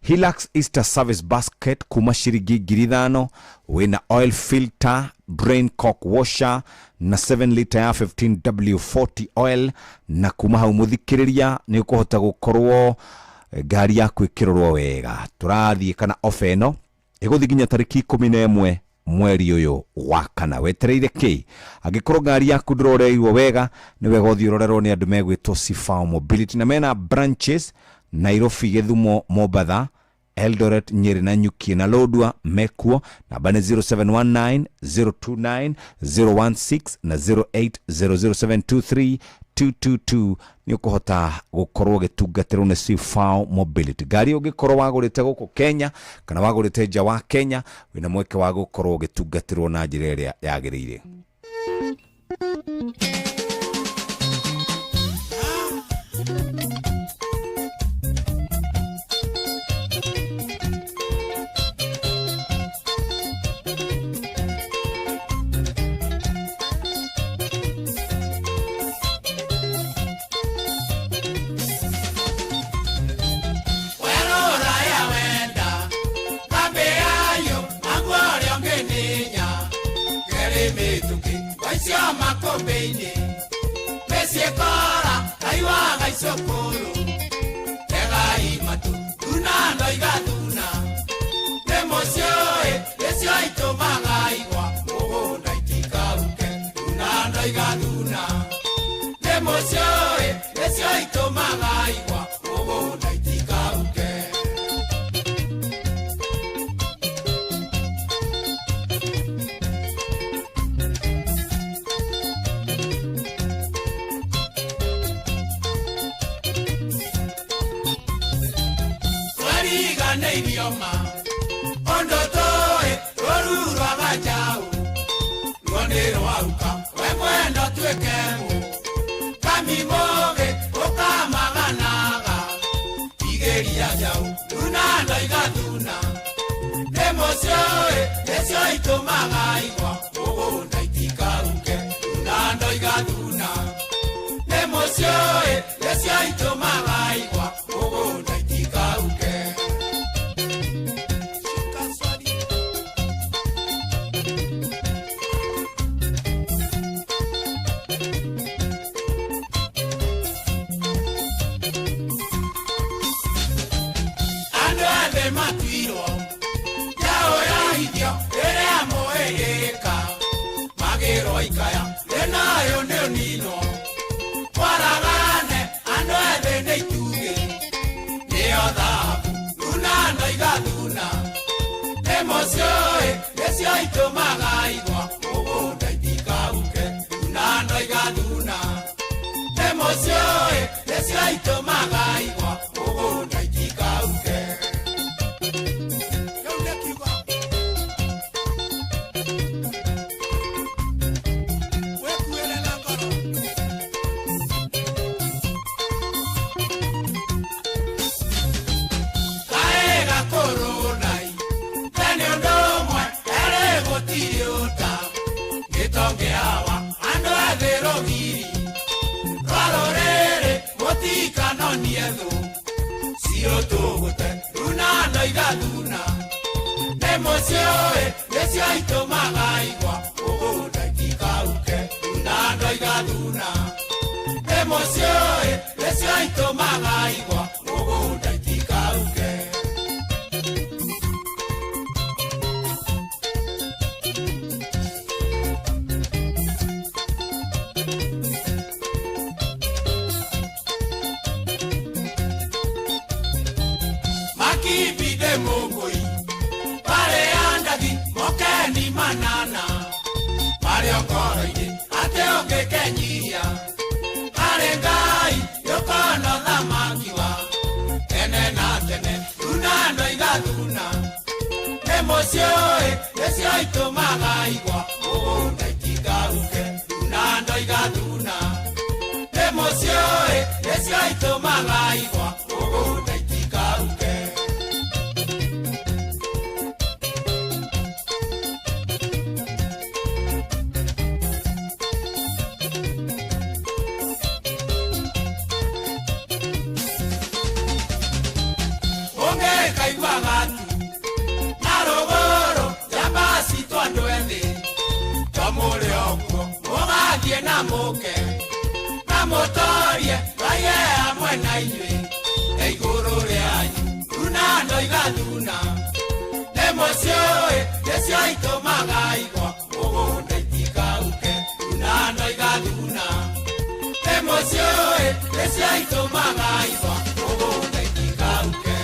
Hilux Easter Service Basket kuma shiringi 5,000 wina oil filter, drain cork washer na 7 liter ya 15W40 oil, na kuma hau muthikiriria ni ukuhota gukorwo ngari yaku ikirorwo wega. Turathie kana ofa ino iguthi ginya tariki 11 mweri uyu wa kana. Wetereire ki agikorwo ngari yaku ndroreirwo wega ni wega uthiororerwo ni andu megwitwo Sifa Mobility na mena branches Nairobi, Githumo, Mombasa, Eldoret, Nyeri na Nyuki na Lodwar mekuo. Namba ni 0719 029 016 na 0800723222 ni ukuhota gukorwo gitungatirwo ni Sifa Mobility. Ngari ugikorwo wagurite guku Kenya kana wagurite nja wa Kenya wina mweke wa gukorwo gitungatirwo na njira iria yagirire. Makibide mongoi pare andagi mokeni mana Nemosioe, nesio itumaga igwa, mugunda itigaruke, tunando igatuna. Nemosioe, nesio itumaga igwa, mugunda itigaruke. Namoke, namotorie, vaye amwe na inywe, eiguru rianyu, tunando igatuna. Nemosioe, nesio itumaga igwa, mugunda itigauke, tunando igatuna. Nemosioe, nesio itumaga igwa, mugunda itigauke.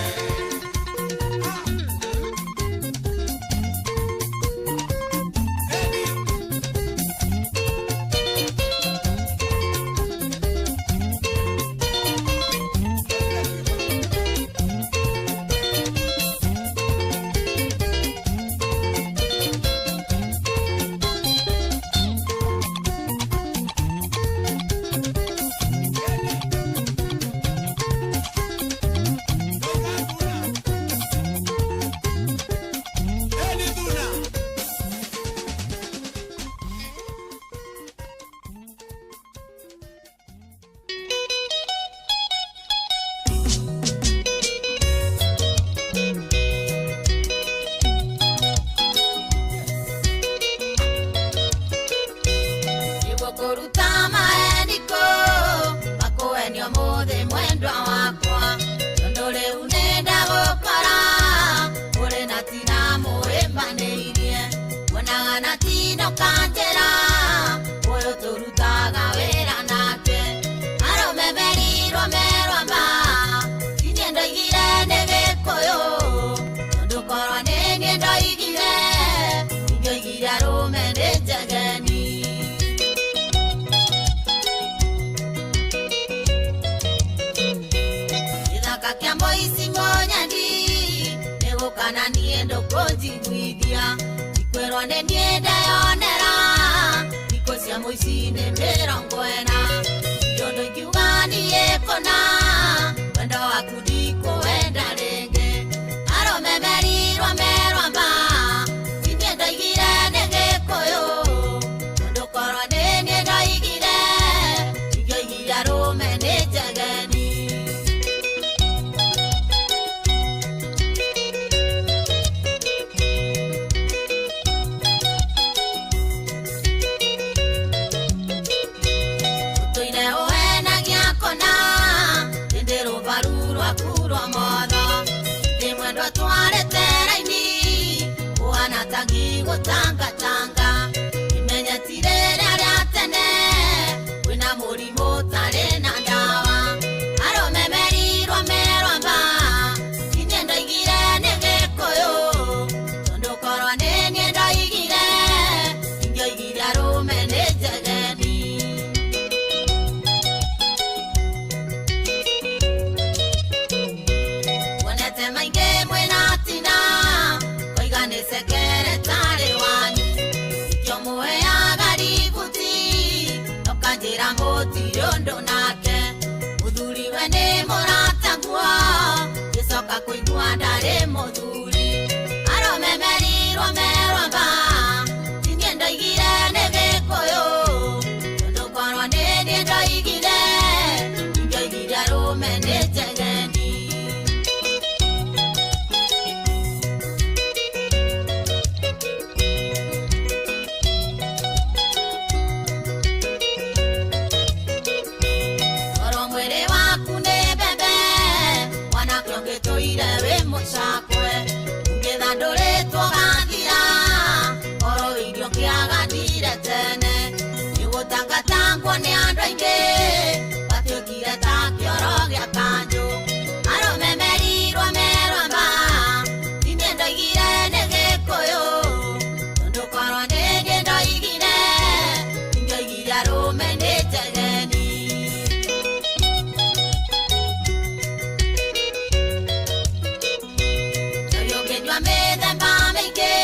Methemba mĩingĩ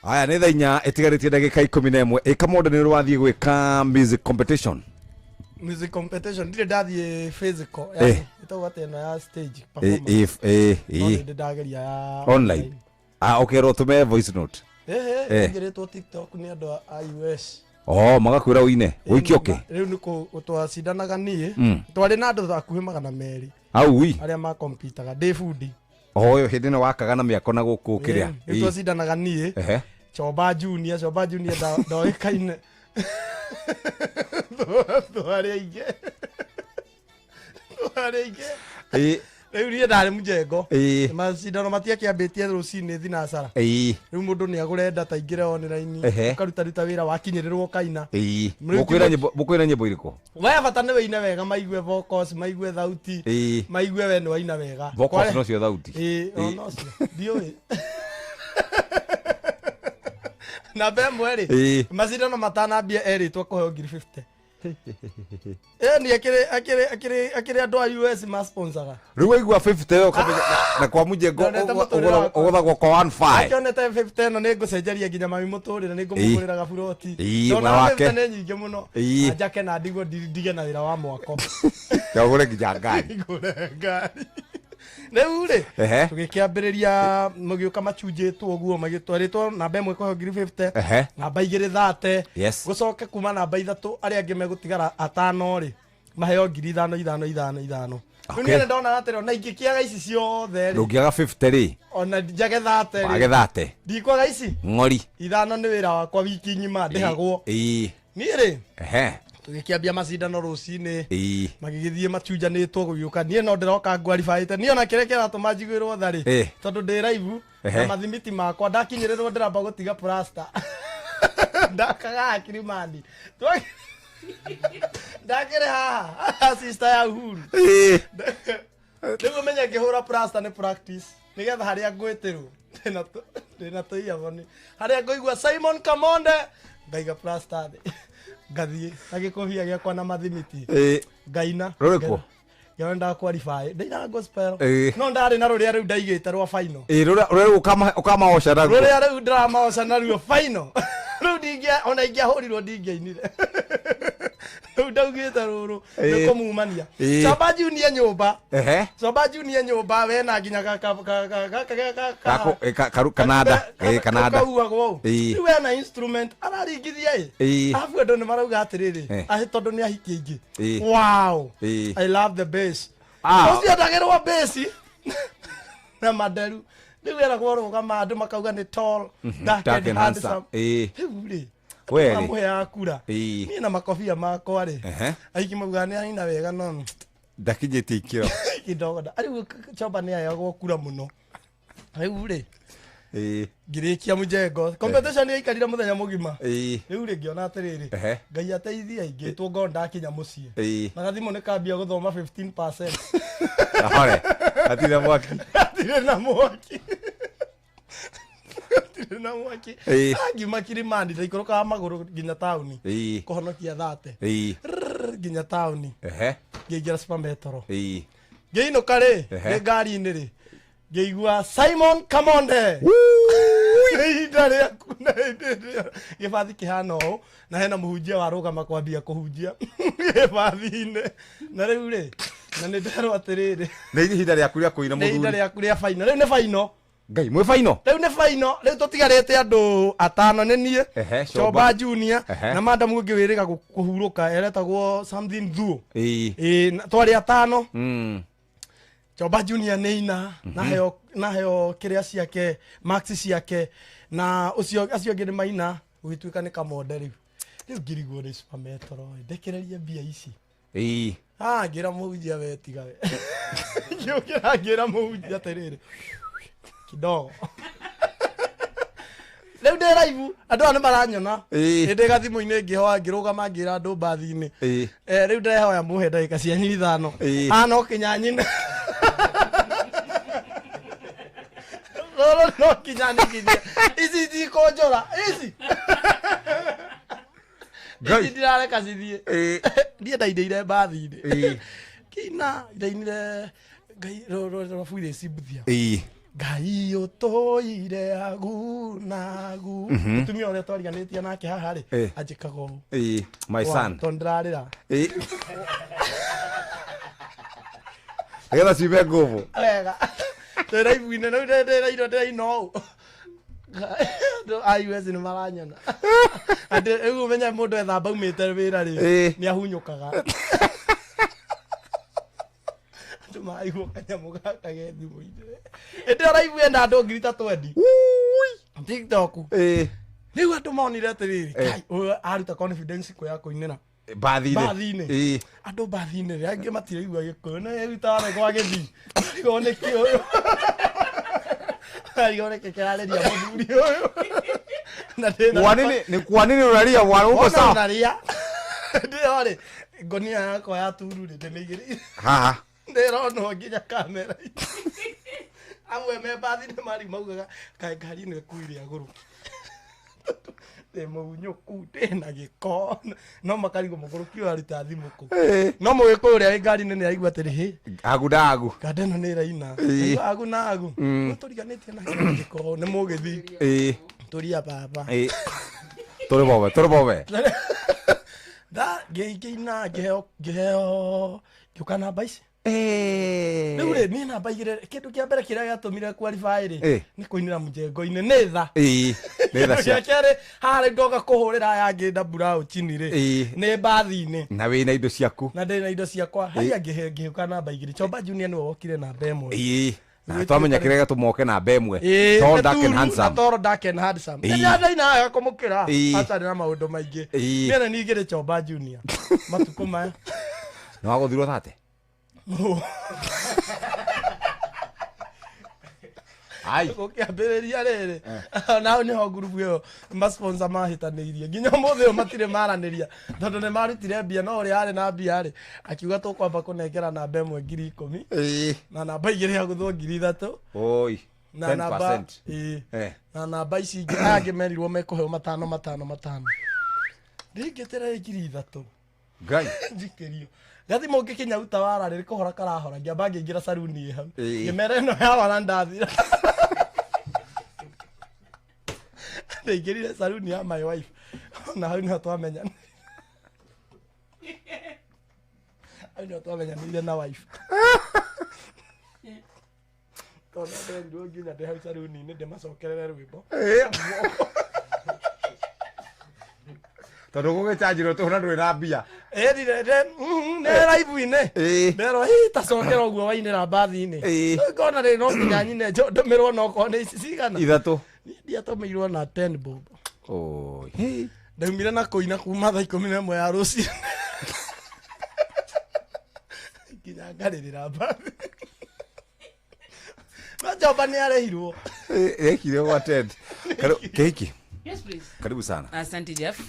Haya nĩ thaa 4 ĩtigarĩtie ndagĩka 11 Kamonde nĩ rwathie gwĩka music competition. Music competition ndire ndathie physical yani itawa tena ya stage performance ndageria ya online okay tume voice note ngeretwo TikTok ni andu a US magakwira uine wikioke riu niko twacindanaga nie twari na andu akuhe 200 ui aria ma computaga ndi fundi hindi no wakaga na miako na guku kiria twacindanaga nie Choba Junior ndoikaine Tuarege. Riu rie ndari mujengo macindano matia kiambitie rucini thinasara riu mundu ni agure data ingire online ukaruta wira wakinyirirwo kaina mukwira nyimbo iriku waya bata ni weine wega maigue vocals maigue thauti maigue we ni waina wega vocals no cio thauti no cio dioi na bemweri macindano matanambia eritwo kuheo 50 ni akire andu a US ma sponsora riu igua 50 yo na kwa mujengo ugothagwo kwa 15 akionete 50 no ningucenjeria nginya mami muturire ningumugurira gaburoti na wake ni nyingi muno ajake na ndigwo ndige na wira wa mwako yagure nginya ngari Neure tugikiambiriria mugiuka machunjitwo guo magitwaritwo namba 1 kwa 50 namba 2 30 gucoke kuma namba 3 aria angi megutigara 5 ri maheo 5,500 Nini ndona atero na ingikiaga ici ciothe ri ndungiaga 50 ri ona njage 30 ri wage 30 ndikwaga ici ngori 5 ni wira wakwa wiki nyima ndihagwo ni ri tugikiambia macindano rucini magigithie machunjanitwo gugiuka nie no ndiroka ngwarifaite nie ona kirekera to majigwirwo thari tondu ndi live na mathimiti makwa ndakinyirirwo ndiramba gutiga plaster ndakaga akirimandi ndakire haha sister ya Uhuru ndio menya ngihura plaster ni practice nigetha haria ngwitirwo ndina toiyaboni haria ngoigwa Simon Kamonde ngaiga plaster gathie agikobia giakwa na mathimiti ngaina roreko yonda qualify ndina gospel no ndari na ruria riu ndaigite rwa final ruria ukama osha na ruria riu drama osha na rwa final riu dingia ona ingia horirwo dingiainire riu ndaugite ruru niko mumania Choba Junior nyumba we na nginya Canada riu we na instrument araringithia afu ndo ni marauga atiriri tondu ni ahiki ingi wow I love the bass ucio ndagirwo bass na maderu riu era kuruga andu makauga ni tall dark and handsome we amuhe akura ni na makofia makwa ri aiki mauga ni aina wega no ndakinyite ikiro kidogo ari Choba ni ayagwo kura muno riu ri ngirikia mujengo competition ikarira muthenya mugima riu ri ngiona atiriri ngai ateithia ingitwo ngonda kinya mucie na gathimo ni kambia guthoma 15% ahore atire na mwaki ngima kirimandi ndaikoroka maguru nginya tauni kuhonokia 30 nginya tauni ngeigira super metro ngeino kare ni ngari-ini ri ngeigua Simon Kamonde ndare akuna gibathi kihana o na hena muhunjia warugama kwambia kuhunjia gibathi-ini na riu ri na ni ndaro atiriri na ihinda riaku ria kuina muthuri ihinda riaku ria final riu ni final ngai mwe final riu ni final riu tutigarite andu 5 ni nie Choba Junior na madam ungi wiriga kuhuruka eretagwo something thuo twari 5 Choba Junior neina naheo kiria ciake maxi ciake na ucio acio ngi ni maina ugituika ni Kamonde riu ngirigwo ni super metro ndekereria mbia ici ngira muhunjia wetiga we ngira muhunjia atiriri kidogo riu ndi live andu ane maranyona ndi gathimu-ini ngihoa ngirugama ngira andu mbathi-ini riu ndirehoya muhe ndagika cia 5 no kinyanyine no kinyani kinyia ici ndikonjora ici ici ndirareka cithie ndie ndaindeire mbathi-ini kina ndainire ngai rofuire cibuthia Ngai utoire agunagu mutumia uria twariganitie nake haha ri anjikaga u my son tondrarira Ega sibe nguvu wega ndira ibuine no ndira ino IUS ni maranyona ande egu menya mundu ethamba umite wira ri ni ahunyukaga Maigo kanyamuga kagedi muide ende raivu enda andu ngiri 320 TikTok riu andu monire atiriri kai aruta confidence ko yako inena bathine andu bathine ri angi matire igua gikuyu na erutara kwa gethi gone ki uyu gone ke karareria muthuri uyu na tena ni kwa nini unalia bwana uko sawa unalia ndio ri ngonia yako ya turu ri ndemeigiri haha ndero no nginya kamera amwe me bathi ne mari maugaga kai ngari ne kuiria guru te munyuku tena giko no makarigo muguru kio aruta thimu ku no mugiko uria ngari ne aigua tiri hi agudagu kadeno ne raina agunagu turiganitie na giko ne mugithi turia baba tore bobe da geina geo yukana baisi Nure ni na baigire kindu kia mbere kiria gatumire qualify ri ni kuinira mujengo-ini netha netha cia kere hare ndoga kuhurira yangi ndabura uchini ri ni bathi-ini na wina indo ciaku na ndina indo ciakwa haya ngihuka namba igiri Chomba Junior niwe wokire namba imwe na twamenya kiria gatumoke namba imwe tall dark and handsome tall dark and handsome nya ndaina aya kumukira atari na maundu maingi niena nigire Chomba Junior matuko maya no agothirwo thate ai ukiambiriria riri na ni ho group yo sponsor mahitanirie nginya muthe matire maraniria tondu ne marutire mbia no uri ari na mbia ri akiuga tu kwamba kunengera namba imwe 10,000 na namba igiri ya guthwo 3,000 oi na namba na namba ici ingi angimerirwo mekuheo matano ndingetera 3,000 ngai ndikirio gathi monge kinya utawara ri kuhora karahora ngiamba ngingira saruni hau ngimere no ya wana ndathira ngirire saruni ya my wife na hau ni twamenya ani twamenya ni na wife tona ndio nginya de hau saruni ni de macokerere rwimbo tondu gugichanjirwo tuhuna nduri na mbia ne live-ine ndero tacokera uguo wainira bathi-ini ngona ri no nginya nyine ndomirwo no ko ni cigana 3 ndiatumirwo na 10 bob oi ndaumire na kuina kuma thaa 11 ya ruci nginya ngaririra bathi no Chomba ni arehirwo ekire gwa 10 keki. Yes, please. Karibu sana. Asante Jeff.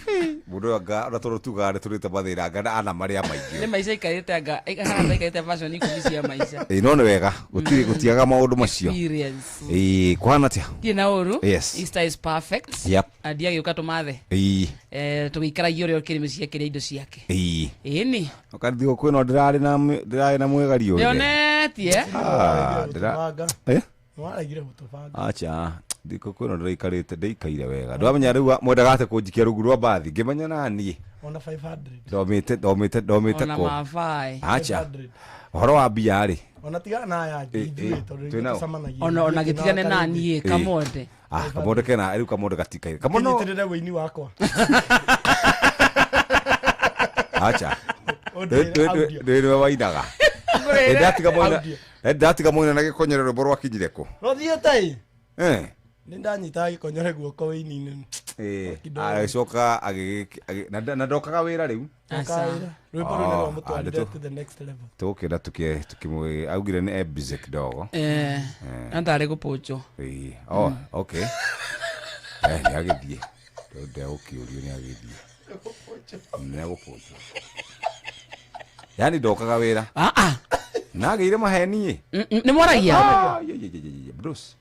Mudo aga ratoro tugare turite bathira anga ana maria maingi. Ni maisha ikarite anga ikahana ikarite fashion iko bisia maisha. None wega gutiaga maundu macio. Experience. Kwana tia. Tina uru. Yes. Easter is perfect. Yep. Adia yukato mathe. Tugikara yore okiri misia kire indo ciake. Ni. Ukathio kwino ndirari na mwegari uri. Yonetie. Waragire gutubanga. Acha. Ndiko kwino ndaikarite ndeikaire wega ndwamenya riu mwendagate kunjikia rungu rwa bathi ngimenya nani ona 500 domite ko ona mafai acha horo wa bia ri ona tigana na ya ngithu tondu samanagia ona gitigane nani kamonde kamonde kena riu kamonde gatikaire kamono nyitirire wini wakwa acha ndio wainaga ndatiga moina na gikonyerero borwa kinyire ko no thiete nindanyita gikonyore guoko wini-ini agicoka na ndokaga wira riu rwimbo rune rwa mutwarire to the next level tukira tukimwe augire ni ebize kidogo andare gupocho okay ni agithie ndio ukiurio ni agithie ni gupocho yani ndokaga wira nageire maheni ni moragia bros.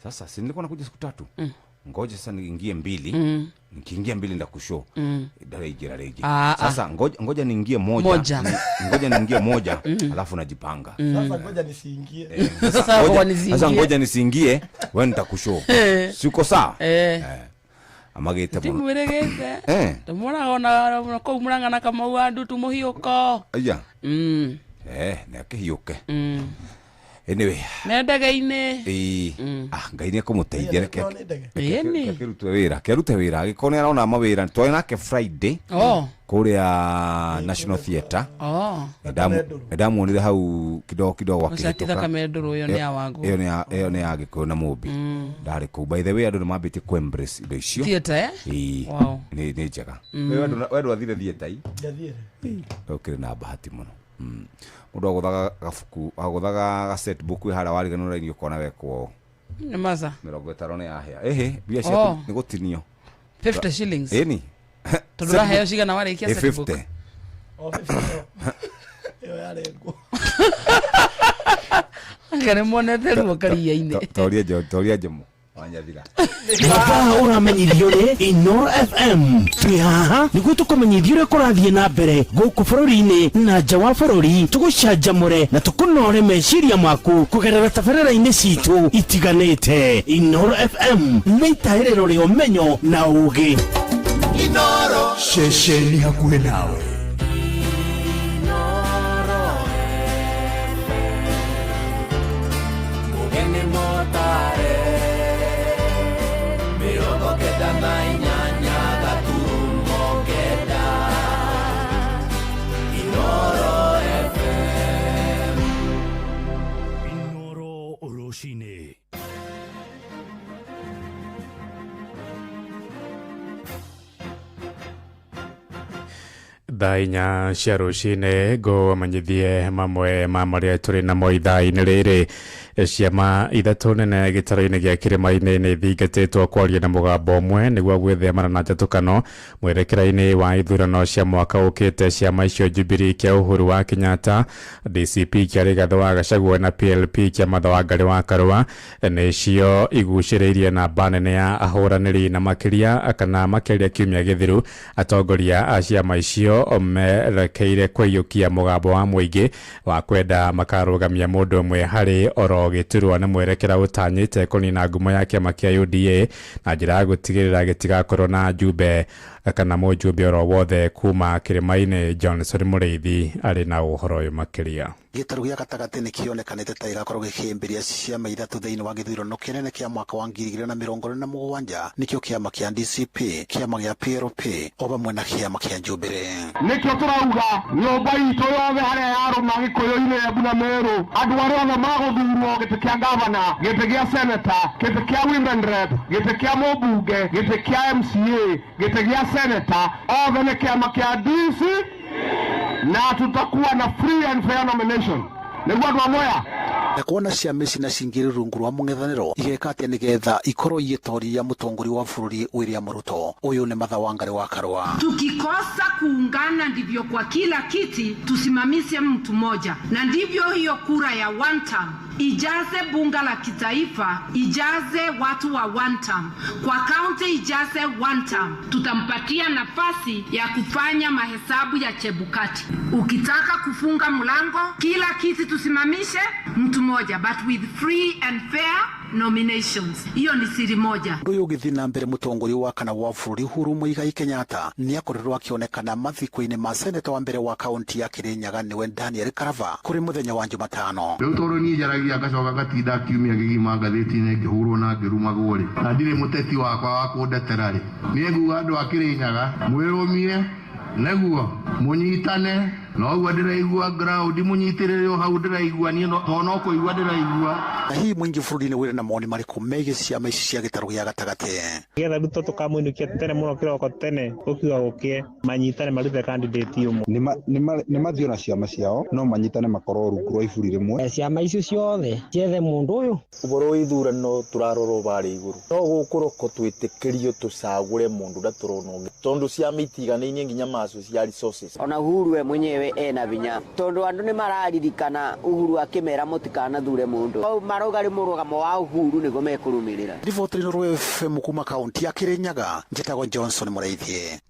Sasa si nilikuwa nakuja siku 3. ngoja sasa niingie 2 nikiingia 2 ndakushow dara igira rege sasa ngoja niingie 1 ngoja niingie 1 alafu najipanga sasa ngoja nisiingie sasa ngoja nisiingie wewe nitakushow siko sawa amagete timu wiregete tumura ona ko murangana kama wandu tumuhiuko aya nekihiuke anyway nedagaine ngaine kumuteithia kerute wira agikone arona mawira twa nake Friday kuria National Theatre ndamuonire hau kidogo akihituka kamendoro yo ni awangu iyo ni agiko na mubi ndari ku by the way andu mambite ku embrace indo icio theatre wow ni njega wewe wathire theatre ngathire okire na bahati muno mundu aguthaga gafuku aguthaga set book hara warigano raini ukona wekwo nemaza 50 ya hea bia cia ni gutinio 50 shillings ni tudura hayo shiga na wale kia set book 50 yo yarengwo ngane mone teru kariya ine toria jomo wanyathira Mabaa uramenyithio ni Inoro FM twihaha niguo tukumenyithio uria kurathie na mbere guku bururi-ini na nja wa bururi tugucanjamure na tukunore meciria maku kugerera tabarĩra-inĩ citu itiganĩte. Inoro FM nĩ itaĩrĩro rĩa ũmenyo na ũũgĩ. Inoro ceceni hakuhĩ nawe. Dainya sharushine go manyithie mamwe maria turi na moithaini riri ciama ithatu nene gitaro-ini gia kirima-ini ni thingatitwo kwaria na mugambo umwe niguo gwithemana na njatukano mwerekera-ini wa ithurano cia mwaka ukite ciama icio Jubilee kia Uhuru wa Kenyatta, DCP kia Rigathi wa Gachagua na PLP kia Martha Wangari wa Karua nicio iguciriirie na banene ya ahuraniri na makiria kiumia githiru atongoria a ciama icio merekeire kwiyukia mugambo wa muingi wa kwenda makarugamia mundu umwe hari oro giturwa na mwerekera utanyite kunina ngumo ya kiama kia UDA na njira ya gutigirira gitigakorwo na jumbe kana mujumbe oro wothe kuma kirima-ini. Johnson Mureithi ari na uhoro uyu makiria. Gitaru gĩa gatagatĩ nĩ kĩonekanĩte ta gĩgakorwo gĩkĩhĩmbĩria ciama ithatu thĩinĩ wa gĩthurano kĩnene kĩa mwaka wa 2027 nĩkĩo kĩama kĩa DCP, kĩama gĩa PLP o hamwe na kĩama kĩa Jubilee. Nĩkĩo tũrauga nyũmba itũ yothe harĩa yarũma Gĩkũyũ-inĩ Embu na Meru, andũ arĩa othe magũthurwo gĩtĩ kĩa gavana, gĩtĩ gĩa senator, gĩtĩ kĩa women rep, gĩtĩ kĩa mũmbunge, gĩtĩ kĩa MCA, gĩtĩ gĩa senator, othe nĩ kĩama kĩa DCP na tutakuwa na free and fair nomination. Nĩguo andũ amoya na kuona ciama ici na cingĩrĩ rungu rwa mũng'ethanĩro igeka atĩa nĩgetha ikorwo igĩtoria mũtongoria wa bũrũri William Ruto. Huyu ni Martha Wangari wa Karua. Tukikosa kuungana ndivyo kwa kila kiti tusimamishe mtu mmoja, na ndivyo hiyo kura ya one term ijaze bunga la kitaifa, ijaze watu wa one term, kwa county ijaze one term. Tutampatia nafasi ya kufanya mahesabu ya Chebukati. Ukitaka kufunga mlango, kila kiti tusimamishe mtu mmoja, but with free and fair nominations. Hiyo ni siri moja. Nduyu ũgĩthiĩ na mbere mũtongoria wa kana wa bũrũri Uhuru Muigai Kenyatta nĩ akorirwo akĩonekana mathiko-inĩ ma seneta wa mbere wa kaunti ya Kirinyaga nĩwe Daniel Karava kũrĩ mũthenya wa Jumatano. Rĩu tondũ niĩ njaragia ngacoka gatinda kiumia kĩgima ngathĩti-inĩ ngĩhũrwo na ngĩrumagwo rĩ, na ndirĩ mũteti wakwa wa kũndetera rĩ, niĩ nguga andũ a Kirinyaga mwĩrũmie nĩguo mũnyitane na ũguo ndĩraigua ground mũnyitĩrĩre hau ndĩraigua niĩ no kũigua ndĩraigua. Na hii mwingi bũrũri-inĩ wĩrĩ na moni marĩkũ megiĩ ciama ici cia gĩtarũ gĩa gatagatĩ. Getha Ruto tũkamũinũkia tene mũno kĩroko tene gũkiuga gũkĩe manyitane marute candidate ũmwe. Nĩ mathiĩ na ciama ciao no manyitane makorwo rungu rwa iburi rĩmwe. Ciama icio ciothe ciethe mũndũ ũyũ. Ũhoro wa ithurano tũrarorwo barĩ igũrũ. No gũkũroko twĩtĩkĩrio tũcagũre mũndũ ũrĩa tũrona ũngĩ. Tondũ ciama itiganĩinie nginya macio cia resources. Ona Uhuru we mwenyewe we ena binya tondu andu ni mararirikana Uhuru akimera mutikana thure mundu marauga ri murugamo wa Uhuru nigo mekurumirira. Riboti Nuru FM kuma kaunti ya Kirinyaga, njetago Johnson Mureithie.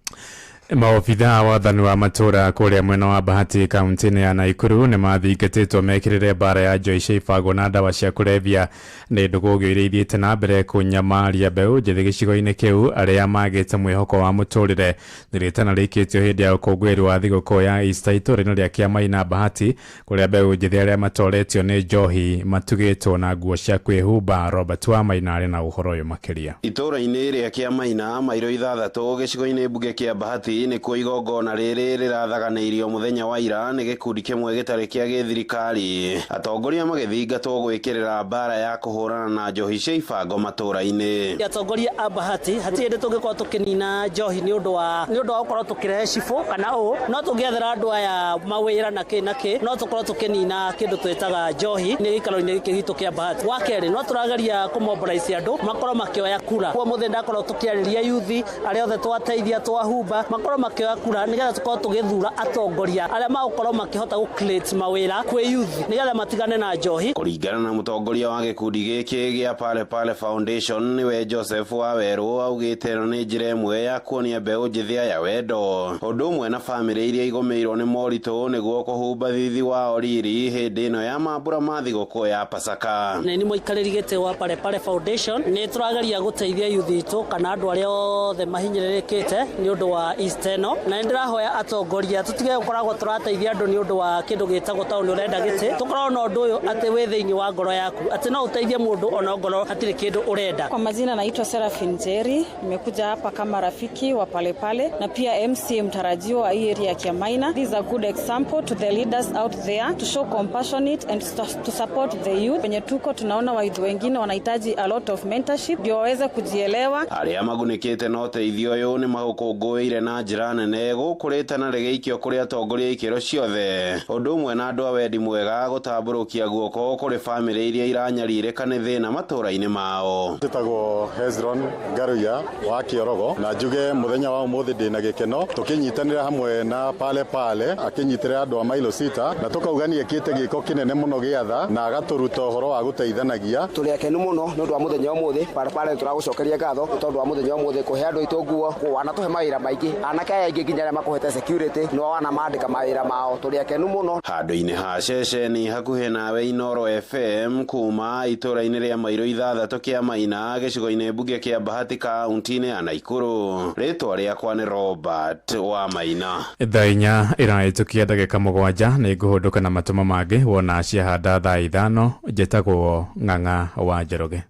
Maofitha wathani wa matura kuria mwena wa Bahati kaunti ya Naikuru ni mathingatitwo mekirire bara ya Joyce Ifago na ndawa cia kulevya ni ndugugio iria ithiite na mbere kunyamaria mbeu njithi gicigo-ini kiu aria magite mwihoko wa muturire niritana rikitio hindi ya ukungwiri wa thiguku ya Easter itura-ini ria Kiamaina Bahati kuria mbeu njithi aria matoretio ni njohi matugitwo na nguo cia kwihumba. Robert Wamaina ari na uhoro uyu makiria. Itura-ini ria Kiamaina mairo 6 gicigo-ini bunge kia Bahati ni ko igongona riri rirathaganeirio muthenya wa ira ni gikundi kimwe gitari kia githirikari atongoria magithingatwo gwikirira bara ya kuhurana na njohi cia Ifago matura-ini. Atongoria a Bahati hatiri tungikwa tukinina njohi ni undu wa gukorwo tukirehe cifu kana u no tungiethera andu aya mawira na ki no tukorwo tukinina kindu twitaga njohi ni gikaro-ini giki gitu kia Bahati. Wa keri no turageria kumobilize andu makorwo makioya kura kwa muthenda korwo tukiariria yuthi aria othe twateithia twahumba makorwo makioya kura nigetha tukorwo tugithura atongoria aria magukorwo makihota gucreate mawira kwi youth nigetha matigane na njohi. Kuringana na mutongoria wa gikundi giki gia Pale Pale Foundation niwe Joseph Waweru augite ni njira imwe ya kuonia mbeu njithi ya wendo undu umwe na family iria igomeirwo ni morito niguo kuhumba thithi wa oriri hindi ino ya mambura ma thiguku ya Pasaka. Ni muikariri gite wa Pale Pale Foundation ni turageria guteithia youth itu kana andu aria othe mahinyiririkite ni undu wa Easter no na ndirahoya atongoria tutige gukoragwo turateithia andu ni undu wa kindu gitagwo tauni urenda gite tukorwo na undu uyu ati we thiini wa ngoro yaku ati no uteithie mundu ona ngoro atiri kindu urenda. Kwa majina naitwa Serafin Jerry, nimekuja hapa kama rafiki wa Pale Pale na pia MC mtarajiwa wa hii area ya Kiamaina. This is a good example to the leaders out there to show compassionate and to support the youth. Penye tuko tunaona watu wengine wanahitaji a lot of mentorship ndio waweze kujielewa. Aria magunikite no teithio uyu ni magukunguire na njira nene gukurita na regeikio kuria atongoria ikiro ciothe undu umwe na andu a wendi mwega gutamburukia guoko kuri family iria iranyarire kane thina matura-ini mao. Njitagwo Hezron Garuya wa Kiorogo na njuge muthenya wa umuthi ndina gikeno tukinyitanira hamwe na Pale Pale akinyitira andu a mailo 6 na tukaugania kite giko kinene muno giatha na agaturuta uhoro wa guteithanagia. Tuli akenu muno nundu wa muthenya wa umuthi Pale Pale turagucokeria ngatho tondu wa muthenya wa umuthi kuhe andu itu nguo wana tuhe mawira maingi anake aingi nginya makuhete security no wana mandika mawira mao tuli akenu muno. Handu-ini ha ceceni hakuhi nawe Inoro FM kuma itura-ini ria mairo 6 Kiamaina gicigo-ini bunge kia Bahati kaunti-ini ya Naikuru. Ritwa riakwa ni Robert Wamaina. Thaa 4 iraitukia ndagika 7 ni nguhunduka na matuma mangi wona ciahanda thaa 5 njitagwo Ng'ang'a wa Njoroge.